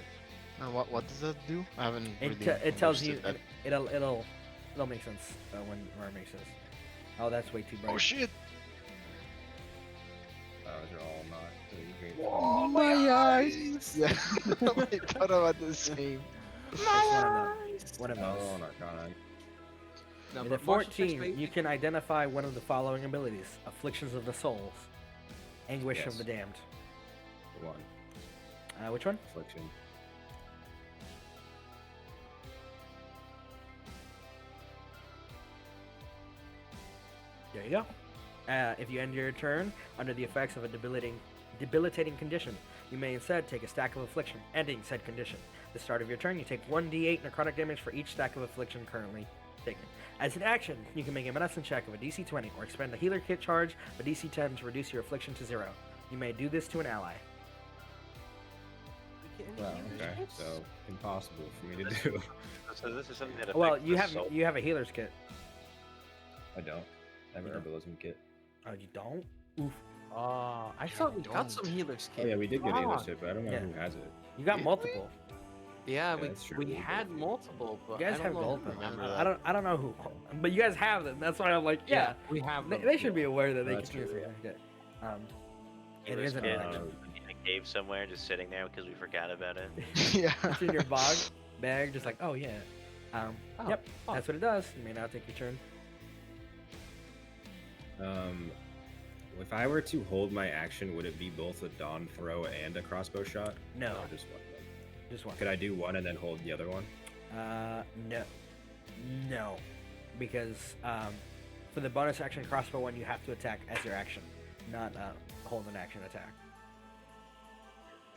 Yeah. What does that do? I haven't really It tells you. understood that. It'll make sense when it makes sense. Oh, that's way too bright. Oh shit! Those are all not really great. Oh my eyes! Yeah, I thought about the same. It's one of those. Oh, an arcana. No, In but the martial checks 14, may- you can identify one of the following abilities: Afflictions of the Souls, Anguish of Yes. the Damned. One. Which one? Affliction. There you go. If you end your turn under the effects of a debilitating condition, you may instead take a stack of affliction, ending said condition. At the start of your turn, you take 1d8 necrotic damage for each stack of affliction currently taken. As an action, you can make a medicine check of a DC 20 or expend a healer kit charge of a DC 10 to reduce your affliction to 0. You may do this to an ally. Well, okay. So impossible for me to do. So this is something that Well, affects you the have soul. you have a healer's kit. I don't. I have an You don't? herbalism kit. Oh, you don't? Oof. I thought we got some healers Oh kit. yeah, we did get a Ah. kit, but I don't know Yeah. who has it. You got Did multiple. Yeah, that's true, we we had both did. multiple, but You guys I have don't know gold. who But remember I that. don't know who. But you guys have them. That's why I'm like, yeah. we have They, them. they should be aware that they That's can use true, it. Yeah. It Healer's is an kit election. in a cave somewhere, just sitting there because we forgot about it. Yeah. It's in your bag, just like, oh yeah. Oh, Yep, fun. that's what it does. You may now take your turn. If I were to hold my action, would it be both a dawn throw and a crossbow shot? No, Or just one? just one. Could I do one and then hold the other one? No, because for the bonus action crossbow one, you have to attack as your action, not hold an action attack.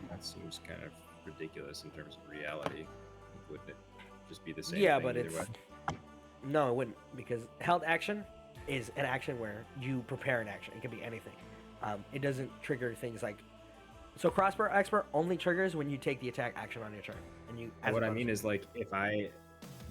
That seems kind of ridiculous in terms of reality. Wouldn't it just be the same? Yeah, thing but either it's way? no, it wouldn't, because held action is an action where you prepare an action. It can be anything. It doesn't trigger things like so. Crossbow expert only triggers when you take the attack action on your turn, and you. as What a I mean bonus- is like if I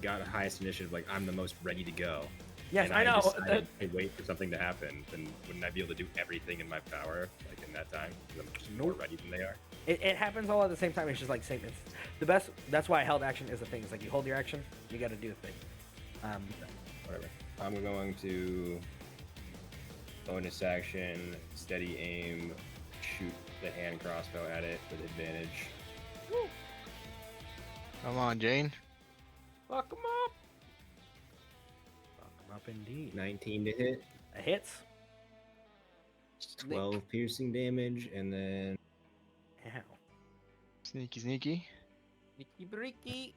got a highest initiative, like I'm the most ready to go. yes, and I know. decided to wait for something to happen, then wouldn't I be able to do everything in my power like in that time? 'Cause I'm just more Nope. ready than they are. It happens all at the same time. It's just like same. It's the best. That's why held action is the thing. It's like you hold your action, you got to do the thing. Whatever. I'm going to bonus action, steady aim, shoot the hand crossbow at it with advantage. Come on, Jane. Fuck him up. Fuck 'em up indeed. 19 to hit, It hits. 12 piercing damage, and then Ow. Sneaky, sneaky. Nicky Bricky.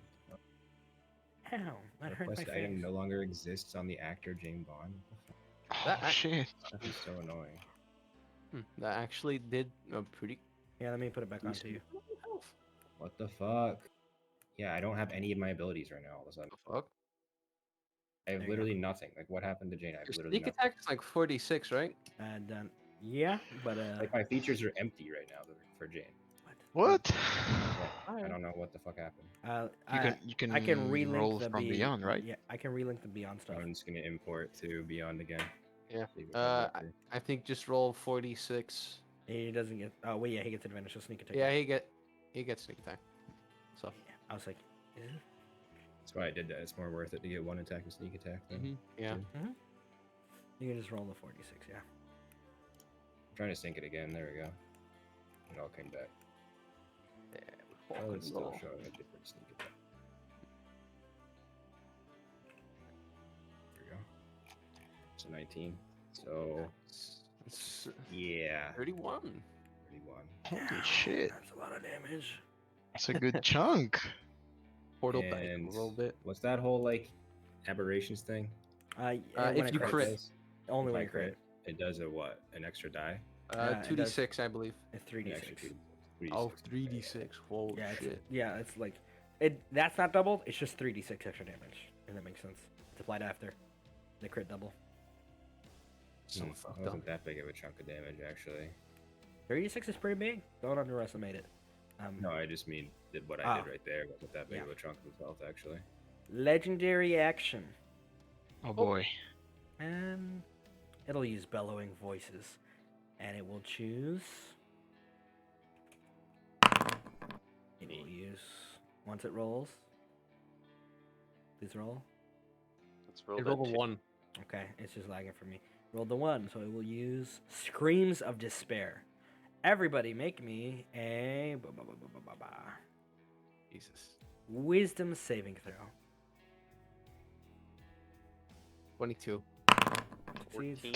Ow. That hurt my request item face. no longer exists on the actor Jane Bond. Oh, That- shit. That is so annoying. That actually did a pretty Yeah, let me put it back onto you. health. What the fuck? Yeah, I don't have any of my abilities right now. All of a sudden, Fuck. I have There you go. literally nothing. Like, what happened to Jane? I have Your literally sneak nothing. attack is like 46, right? Done. Yeah, but Like, my features are empty right now for Jane. What? I don't know what the fuck happened. You can I can relink roll the from beyond, right? Yeah, I can relink the beyond stuff. I'm just gonna import to Beyond again. Yeah. See what comes up here. I think just roll 46. He doesn't get. Oh wait, yeah, he gets advantage. So sneak attack. Yeah, he gets sneak attack. So. Yeah, I was like, is it? That's why I did that. It's more worth it to get one attack and sneak attack. Then. Yeah. You can just roll the 46. Yeah. I'm trying to sync it again. There we go. It all came back. Oh, Fucking it's still roll. showing a different sneak attack. There we go. So 19. So It's yeah, 31. 31. Holy shit. That's a lot of damage. That's a good chunk. Portal back a And little bit. what's that whole like aberrations thing? When If it you crits. crit. does? Only If when I you crit. it does a what? An extra die? it 2d6, I believe. It's An extra 3d6. 3d6. Oh, 3d6. Holy Yeah, it's, shit. yeah, it's like it. That's not doubled. It's just 3d6 extra damage. If that makes sense. It's applied after the crit double. So It fucked up. wasn't that big of a chunk of damage actually. 3d6 is pretty big. Don't underestimate it. No, I just mean that what I Ah. did right there wasn't that big Yeah. of a chunk of health actually. Legendary action. Oh boy. And it'll use bellowing voices. And it will choose. It will use. Once it rolls. Please roll. Let's roll You that roll a two. 1. Okay, it's just lagging for me. Roll the 1, so it will use Screams of Despair. Everybody make me a Jesus. Wisdom saving throw. 22. Succeeds. 14.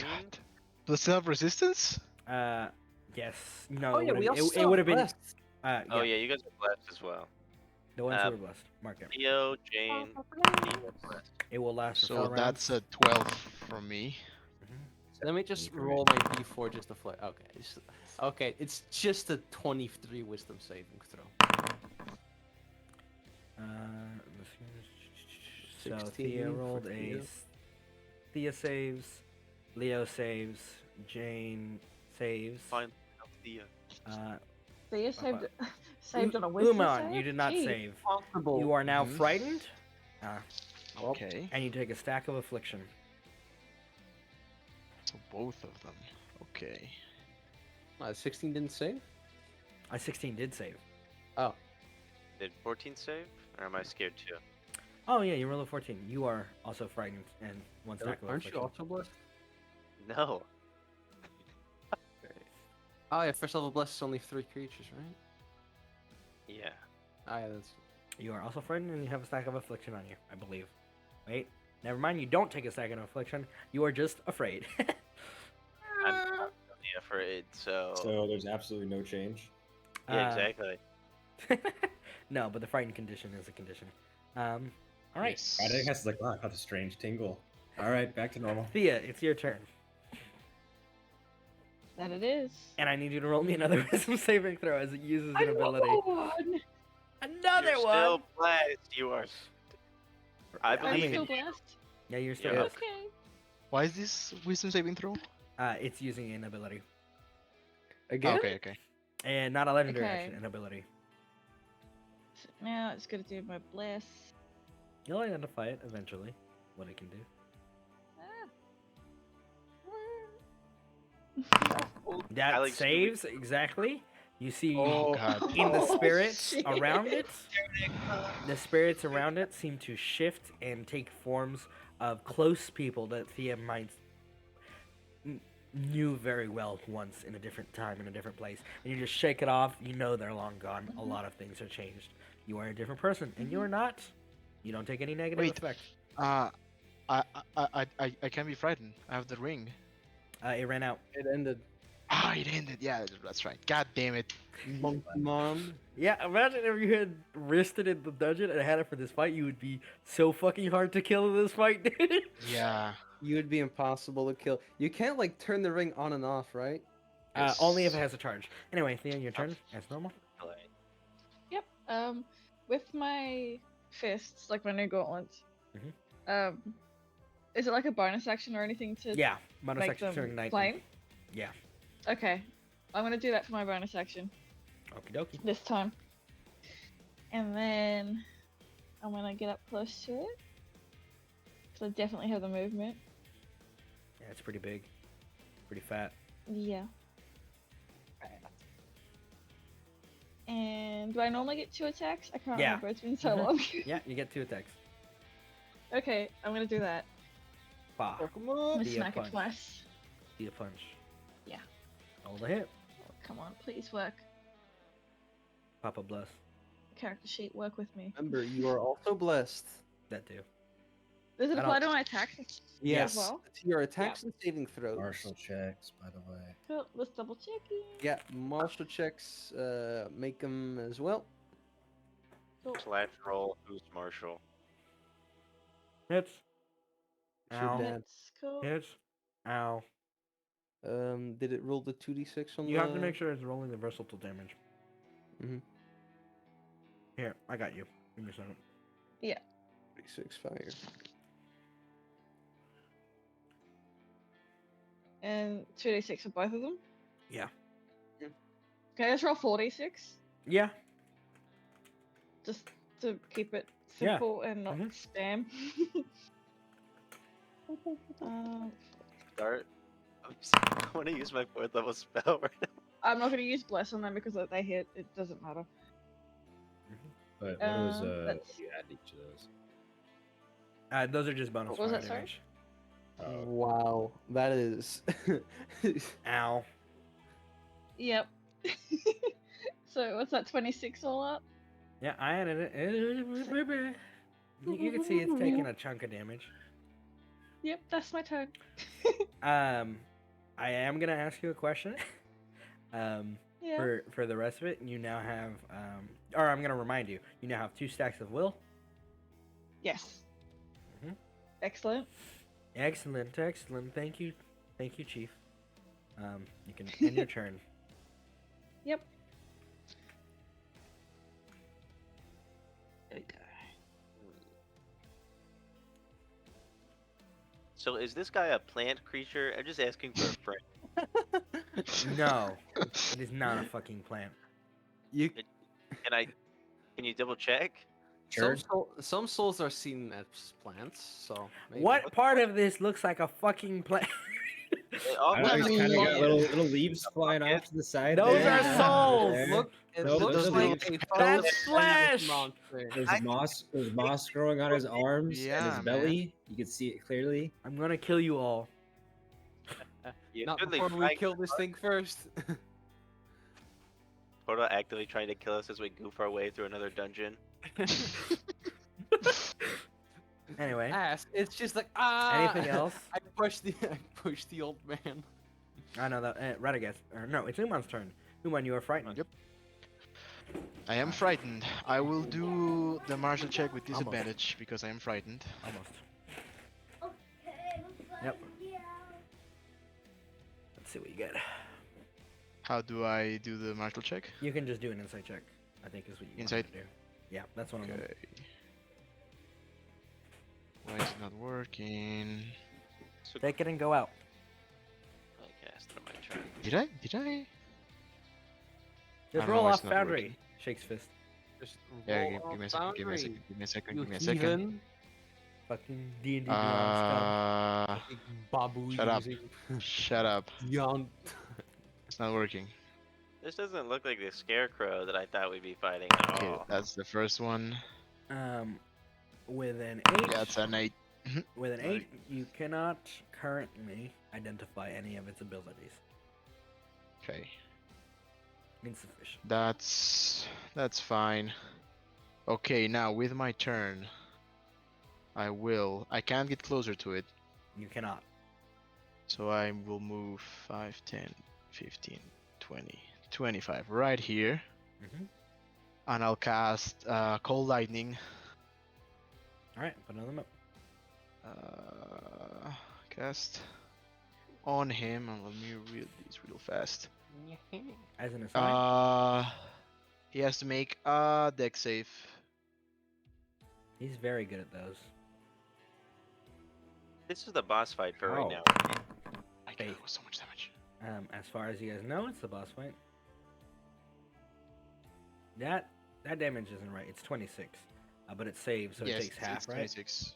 Does it have resistance? Yes. No, Oh, it yeah, would we have also it would have been. blessed. Oh yeah, you guys are blessed as well. The ones who Uh, were blessed. Mark it. Leo, Jane, Steve are blessed. It will last for So 4 rounds. that's a 12 from me. Let me just 23. roll my d4 just to fly. Okay. Okay, it's just a 23 wisdom saving throw. So 16 Thea for rolled Thea. Thea saves. Leo saves. Jane saves. Fine. The So you Papa. saved on a wisdom Umon, save? you did not Jeez. save. Possible. You are now Mhm. frightened. Okay. And you take a stack of affliction. So both of them. Okay. 16 didn't save? 16 did save. Oh. Did 14 save? Or am I scared too? Oh yeah, you rolled a 14. You are also frightened and one stack of Aren't you affliction. also blessed? No. Oh, yeah, first level blessed is only 3 creatures, right? Yeah. Ah, yeah, that's. You are also frightened and you have a stack of affliction on you, I believe. Wait, never mind. You don't take a stack of affliction. You are just afraid. I'm on the destroyed. So, So there's absolutely no change. yeah, Uh, exactly. no, but the frightened condition is a condition. All right, Yes. Radagast is like, wow, I got a strange tingle. All right, back to normal. Thea, it's your turn, That it is. and I need you to roll me another wisdom saving throw as it uses an Another ability. one. Another You're one. still blessed. You are. I Are believe you in still you. blessed? Yeah, you're still Yeah. blessed. Okay. Why is this wisdom saving throw? It's using an ability, Again? Okay, okay. and not a legendary Okay. action, an ability. So now it's gonna do my bless. You'll identify it eventually, what it can do. That Alex, do we- saves exactly. You see Oh god. in the Oh, spirits shit. around it, the spirits around it seem to shift and take forms of close people that Thea might knew very well once in a different time in a different place. And you just shake it off. You know they're long gone. A lot of things are changed. You are a different person, and you are not. You don't take any negative Wait. effect. I can't be frightened. I have the ring. It ran out. It ended. Ah, it ended. Yeah, that's right. God damn it. Monkey mom. Yeah, imagine if you had risked it in the dungeon and had it for this fight. You would be so fucking hard to kill in this fight, dude. Yeah. You would be impossible to kill. You can't like turn the ring on and off, right? Only if it has a charge. Anyway, Thea, your turn as normal. Yep. With my fists, like my new gauntlets. Is it like a bonus action or anything to Yeah, bonus make action to them ignite. flame? Yeah. Okay. I'm gonna do that for my bonus action Okie dokie. this time. And then I'm gonna get up close to it. So I definitely have the movement. Yeah, it's pretty big. Pretty fat. Yeah. And do I normally get 2 attacks? I can't Yeah. remember. It's been so Mhm. long. Yeah, you get 2 attacks. Okay, I'm gonna do that. Bah. I'm gonna Be a smack punch. it twice. Be a punch. Yeah. Roll the hit. Oh, come on, please work. Papa bless. Character sheet, work with me. Remember, you are also blessed. That too. Does it I apply don't- to my attacks? Yes. well? To your attacks and saving throws. Martial checks, by the way. Cool, let's double check it. Yeah, martial checks. Make them as well. Cool. Slash roll. Who's Marshall? Hits. Should Ow. that- Hits, cool. Hits. Ow. Did it roll the 2d6 on You the? have to make sure it's rolling the versatile damage. Mhm. Here, I got you. Give me a second. 6 fire. And 2d6 for both of them. Yeah. Okay, let's roll 4d6. Yeah. Just to keep it Yeah. simple and not Mhm. spam. Start. I want to use my 4th level spell right now. I'm not gonna use bless on them because if they hit, it doesn't matter. But what was what that's- do you add to each of those? Those are just bonus What was fire that, sorry? damage. Oh, Wow, that is. Ow. Yep. So what's that? 26 all up? Yeah, I added it. You can see it's taking a chunk of damage. Yep, that's my turn. I am gonna ask you a question. Yeah. For the rest of it, you now have or I'm gonna remind you, you now have 2 stacks of will. Yes. Mhm. Excellent. Excellent, excellent. Thank you, Chief. You can end your turn. Yep. There we go. So is this guy a plant creature? I'm just asking for a friend. No, it is not a fucking plant. You. Can you double check? Some, Church? some souls are seen as plants, so. Maybe. What part of this looks like a fucking plant? They all I don't know, look he's kind of like- got little leaves flying off to the side. Those there. are souls! There. Look, it Nope, looks those are like leaves. a That's faux flesh! monster. There's moss growing on his arms and Yeah, his man. belly. You can see it clearly. I'm gonna kill you all. You Not totally before we trying- kill this thing first. Portal actively trying to kill us as we goof our way through another dungeon. Anyway, Ass. It's just like ah. anything else? I pushed the old man. I know that Radagast. Or no, it's Umon's turn. Umon, you are frightened. Yep. I am frightened. I will do the martial check with Almost. disadvantage because I am frightened. Almost. Yep. Let's see what you get. How do I do the martial check? You can just do an insight check. I think is what you Insight? want to do. Yeah, that's what I'm Okay. doing. Why is it not working? So Take it and go out. I cast on my turn. Did I? Did I? Just don't roll know why off it's not Foundry. working. Shakes fist. Just Yeah, roll give me a off second. Give me a boundary, second. Give me a second. you Give me a second. heathen. Fucking D&D beyond scum. Big babu Shut up. using Shut up. beyond. It's not working. This doesn't look like the scarecrow that I thought we'd be fighting at Okay, all. that's the first one. With an 8. Yeah, it's an 8. With an Right. 8, you cannot currently identify any of its abilities. Okay, Insufficient. that's fine. Okay, now with my turn, I can't get closer to it, You cannot. so I will move 5, 10, 15, 20, 25 right here, Mm-hmm. and I'll cast Cold Lightning. Alright, put another up. Cast on him, and let me read these real fast. As an aside, He has to make a deck save. he's very good at those. This is the boss fight for right Oh. now. I Faith. got so much damage. As far as you guys know, it's the boss fight. That damage isn't right. It's 26, but it saves, so Yes, it takes half, it's right? 26.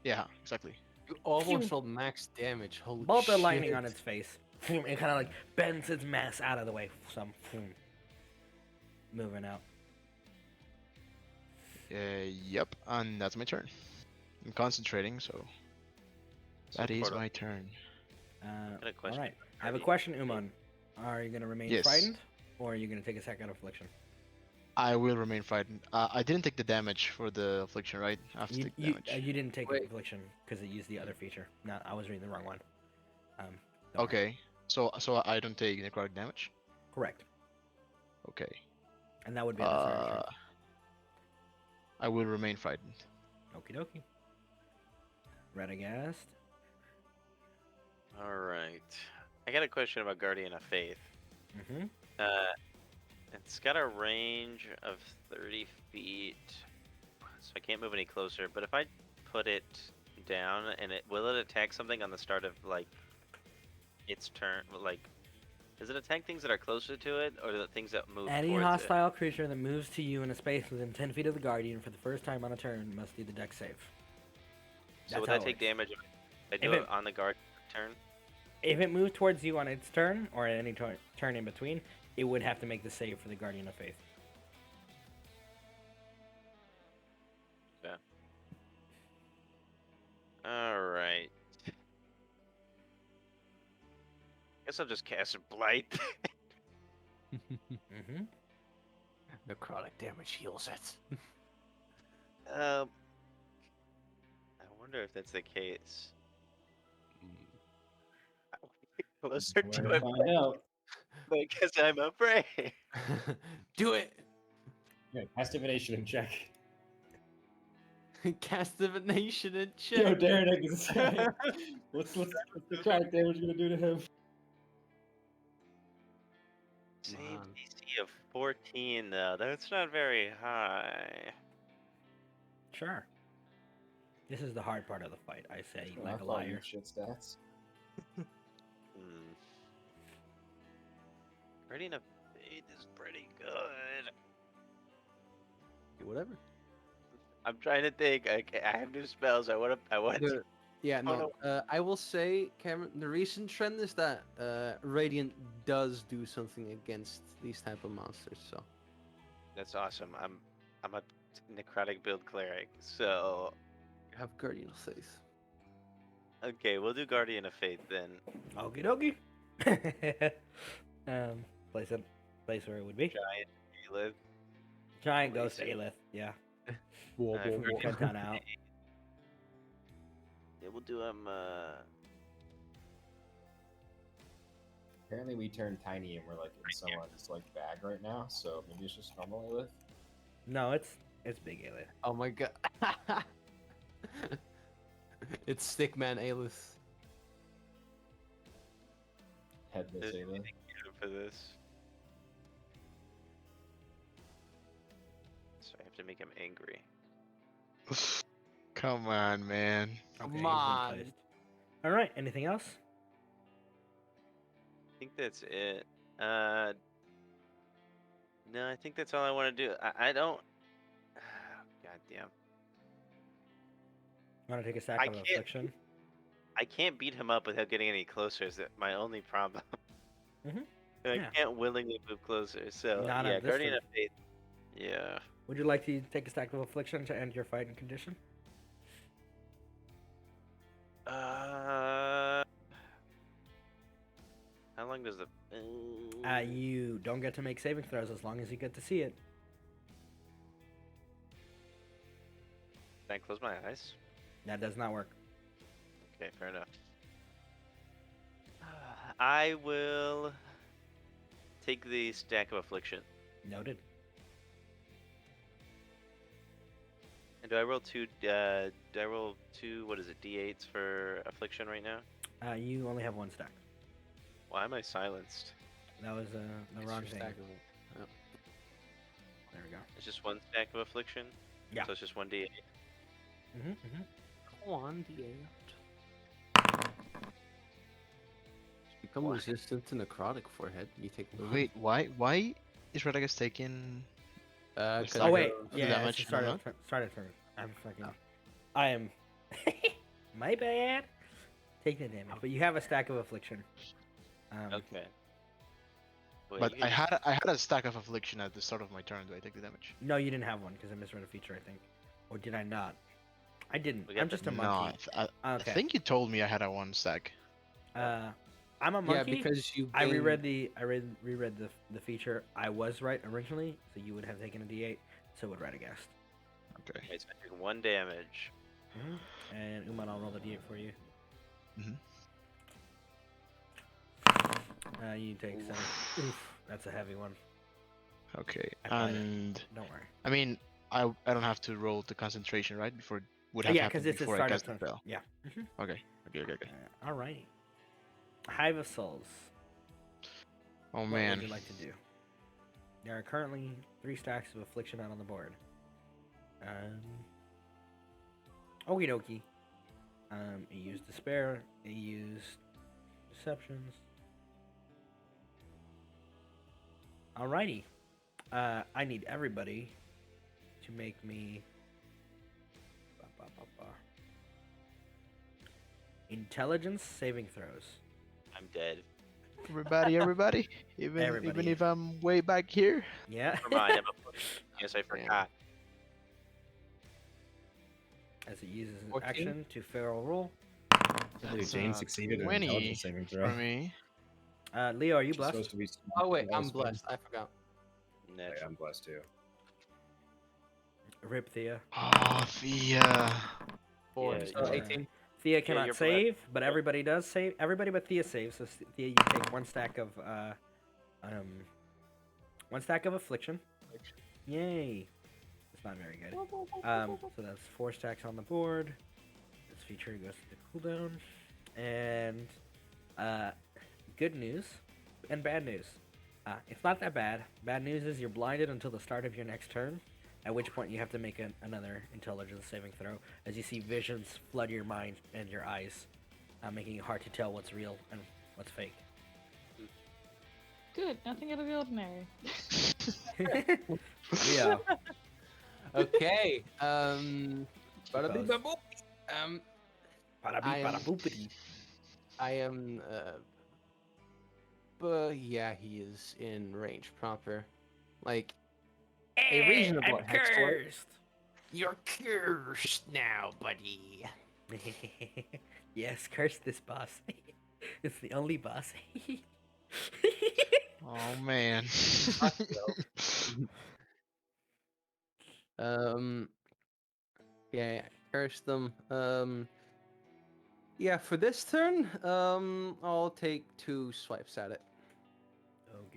Yeah, exactly. You almost rolled max damage. Holy Bolt shit. of lightning on its face. It kind of like bends its mass out of the way. Some moving out. Yep, and that's my turn. I'm concentrating, so So that is Portal, my turn. got a question. All right. I have a question, Umon. Are you gonna remain Yes. frightened, or are you gonna take a second affliction? I will remain frightened. I didn't take the damage for the affliction, right? I have to take damage. You didn't take Wait. affliction because it used the other feature. No, I was reading the wrong one. Don't worry. Okay, so I don't take necrotic damage. Correct. Okay. And that would be on the third turn. I will remain frightened. Okie dokie. Radagast. All right. I got a question about Guardian of Faith. Mm-hmm. It's got a range of 30 feet, so I can't move any closer. But if I put it down, and will it attack something on the start of like its turn? Like, does it attack things that are closer to it, or the things that move Any towards hostile creature that moves to you in a space within 10 feet of the Guardian for the first time on a turn must do the dex save. it? So That's would how I it take works. damage if I do If it on the guard turn? If it moved towards you on its turn, or at any turn in between, it would have to make the save for the Guardian of Faith. Yeah. All right. Guess I'll just cast Blight. Mm-hmm. Necrotic damage heals it. I wonder if that's the case. I want to get closer We're to gonna it find out. because I'm afraid. Do it. Yeah, cast divination and check. Cast divination and Yo, check. Darren is what's the necrotic damage gonna do to him? Save Man. DC of 14 though. That's not very high. Sure. This is the hard part of the fight, I say, Oh, like I a thought you liar. shit stats. Guardian of Faith is pretty good. Whatever. I'm trying to think. I have new spells. I want. Yeah, Oh, no. I will say, Cameron, the recent trend is that Radiant does do something against these type of monsters. So That's awesome. I'm a necrotic build cleric, so you have Guardian of Faith. okay, we'll do Guardian of Faith then. Okie dokie. Place where it would be. Giant Aelith. Giant ghost Place it. Aelith, yeah. Whoa, I whoa, forget. whoa. 10 out. Yeah, we'll do Apparently, we turned tiny and we're like in someone's like bag right now. So maybe it's just normal Alith. No, it's big alien. Oh my god. It's Stickman Aelith. Headless There's Alith. anything good for this. So I have to make him angry. Come on, man. Come he's been on. placed. All right. Anything else? I think that's it. No, I think that's all I want to do. I don't. God damn. Want to take a stack I of can't- affliction? I can't beat him up without getting any closer. Is that my only problem? Mhm. I Yeah. can't willingly move closer. So Not yeah, at this Guardian turn. of Faith. Yeah. Would you like to take a stack of affliction to end your fighting condition? How long does the? You don't get to make saving throws as long as you get to see it. Can I close my eyes? That does not work. Okay, fair enough. I will take the stack of affliction. Noted. And do I roll two? Do I roll two? What is it? D8s for affliction right now? You only have one stack. Why am I silenced? That was the It's wrong your thing. stack of it. Yep. There we go. It's just one stack of affliction. Yeah. So it's just one D8. Come on, D8. Become Why? resistant to necrotic forehead. You take one. Wait, why is Radagast taking? Cause Oh wait, Stack of yeah, damage, it's started. no? Started for me. I'm fucking. I am. My bad. Take the damage, but you have a stack of affliction. Okay. Wait, But you can- I had a stack of affliction at the start of my turn. Do I take the damage? No, you didn't have one because I misread a feature, I think, or did I not? I didn't. We got I'm the- just a No, monkey. I Okay. think you told me I had a one stack. I'm a monkey. Yeah, because you. I gained- reread the feature. I was right originally, so you would have taken a D8. So would Radagast. Okay. Okay, so I take one damage. And Umon, I'll roll the D8 for you. Mhm. You take 7. Oof, that's a heavy one. Okay. I find it. And Don't worry. I mean, I don't have to roll the concentration, right? Before it would have Yeah, happened because it's a before I start of cast the turn. spell. Yeah. Okay. Okay. Alrighty. Hive of Souls. Oh What man. would you like to do? There are currently 3 stacks of affliction out on the board. Okie dokie. It used despair. It used deceptions. Alrighty. I need everybody to make me intelligence saving throws. I'm dead. Everybody, even Everybody. if I'm way back here. Yeah. Never mind. I'm a yes, I forgot. As it uses an 14? action to feral roll. Dude, Jane succeeded in an 20 intelligence saving throw. for me. Leo, are you She's blessed? supposed to be. Oh wait, I'm supposed to be- blessed. I forgot. Yeah, Natural. I'm blessed too. Rip Thea. Oh, Thea. 4, Yeah, so yeah. 18. Thea cannot you're blessed. save, but everybody does save. Everybody but Thea saves. So Thea, you take 1 stack of 1 stack of affliction. Yay! It's not very good. So that's 4 stacks on the board. This feature goes to the cooldown. And good news and bad news. It's not that bad. Bad news is you're blinded until the start of your next turn, at which point you have to make another intelligence saving throw, as you see visions flood your mind and your eyes, making it hard to tell what's real and what's fake. Good, nothing out of the ordinary. Yeah. Okay. Suppose. Bada I beep, am- bada boopity. I am. But yeah, he is in range proper. Like a reasonable I'm hex point. cursed. You're cursed now, buddy. Yes, curse this boss. It's the only boss. Oh man. Yeah, curse them. Yeah, for this turn, I'll take 2 swipes at it.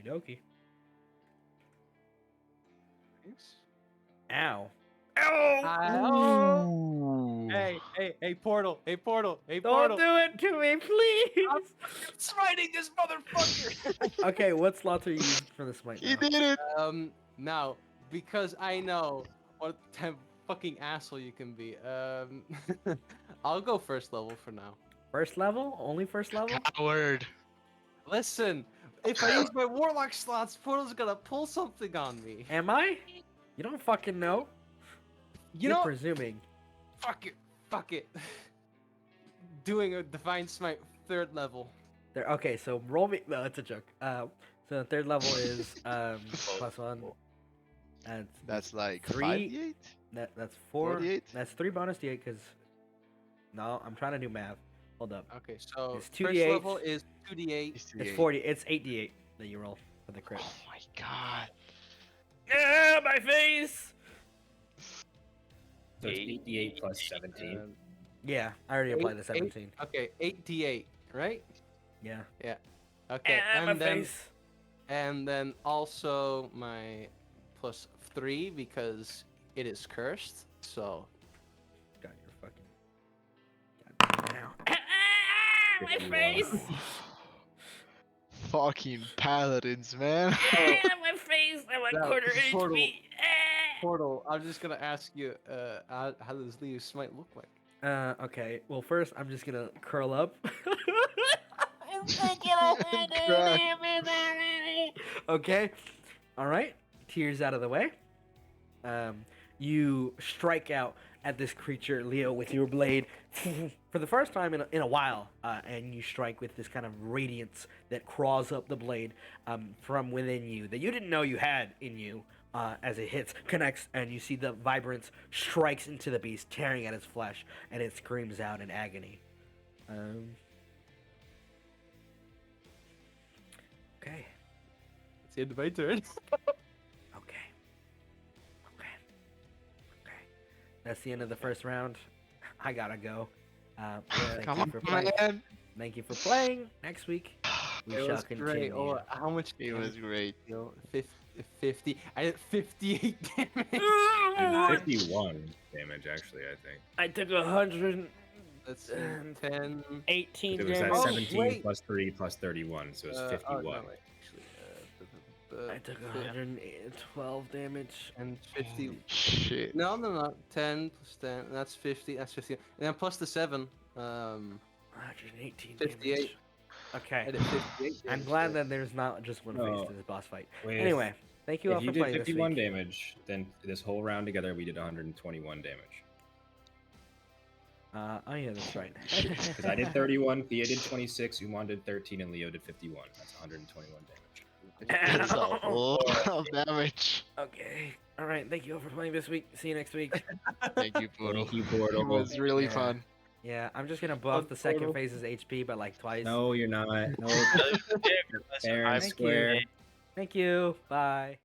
Okie dokie. Ow. Oh! Hey, portal! Hey, portal! Hey, Don't portal! do it to me, please. I'm smiting this motherfucker! Okay, what slots are you using for the smite He now? did it. Now, because I know what type of fucking asshole you can be, I'll go first level for now. First level? Only first level? Coward. Listen, if I use my warlock slots, portal's gonna pull something on me. Am I? You don't fucking know. You You're know, presuming. fuck it. Doing a divine smite 3rd level. There. Okay, so roll me. No, it's a joke. So the third level is +1. And That's like 3. 5d8? That's 4. 48? That's 3 bonus d8 because. No, I'm trying to do math. Hold up. Okay, so It's first 2d8. level is 2d8. It's 40. It's 8d8 that you roll for the crit. Oh my god. Ah, my face. So it's 8d8 plus 17. Yeah, I already applied the Eight- 17. Okay, 8d8, right? Yeah. Okay, Ah, my and then face. and then also my +3 because it is cursed. So Got your fucking. God, now. Ah, my 51. face. Fucking paladins, man. Ah, my face. I'm like Now, quarter portal. HP. Ah. portal, I'm just gonna ask you, how does Leo's smite look like? Okay. Well, first I'm just gonna curl up. Okay. All right. Tears out of the way. You strike out at this creature, Leo, with your blade for the first time in a while, and you strike with this kind of radiance that crawls up the blade from within you that you didn't know you had in you. As it hits, connects, and you see the vibrance strikes into the beast, tearing at its flesh, and it screams out in agony. Okay. It's the end of my turn. Okay. That's the end of the first round. I gotta go. Thank Come you on, for playing. man. Thank you for playing. Next week we It shall was continue. great. Oh, how much? It was great. 50. I did 58 damage. I 51 damage, actually, I think. took 118 That's 10. It was damage. at Oh, 17 wait. plus 3 plus 31, so it's 51. No, wait, actually, I took 112 damage. and 50. Holy shit. No. 10 plus 10. That's 50. That's 50. And then plus the 7. 118 58. damage. I Okay. did 58 I'm damage glad there. that there's not just one No. face to this boss fight. With- Anyway, thank you all If for you did playing this 51 week. damage, then this whole round together we did 121 damage. Oh yeah, that's right. Because I did 31, Thea did 26, Umon did 13, and Leo did 51. That's 121 damage. It's a lot of damage. Okay. All right. Thank you all for playing this week. See you next week. Thank you, Portal. Thank you, It Portal. was really Yeah. fun. Yeah, I'm just gonna buff the second Portal. phase's HP by like twice. No, you're not. No, Fair fair and Thank you. square. Thank you. Bye.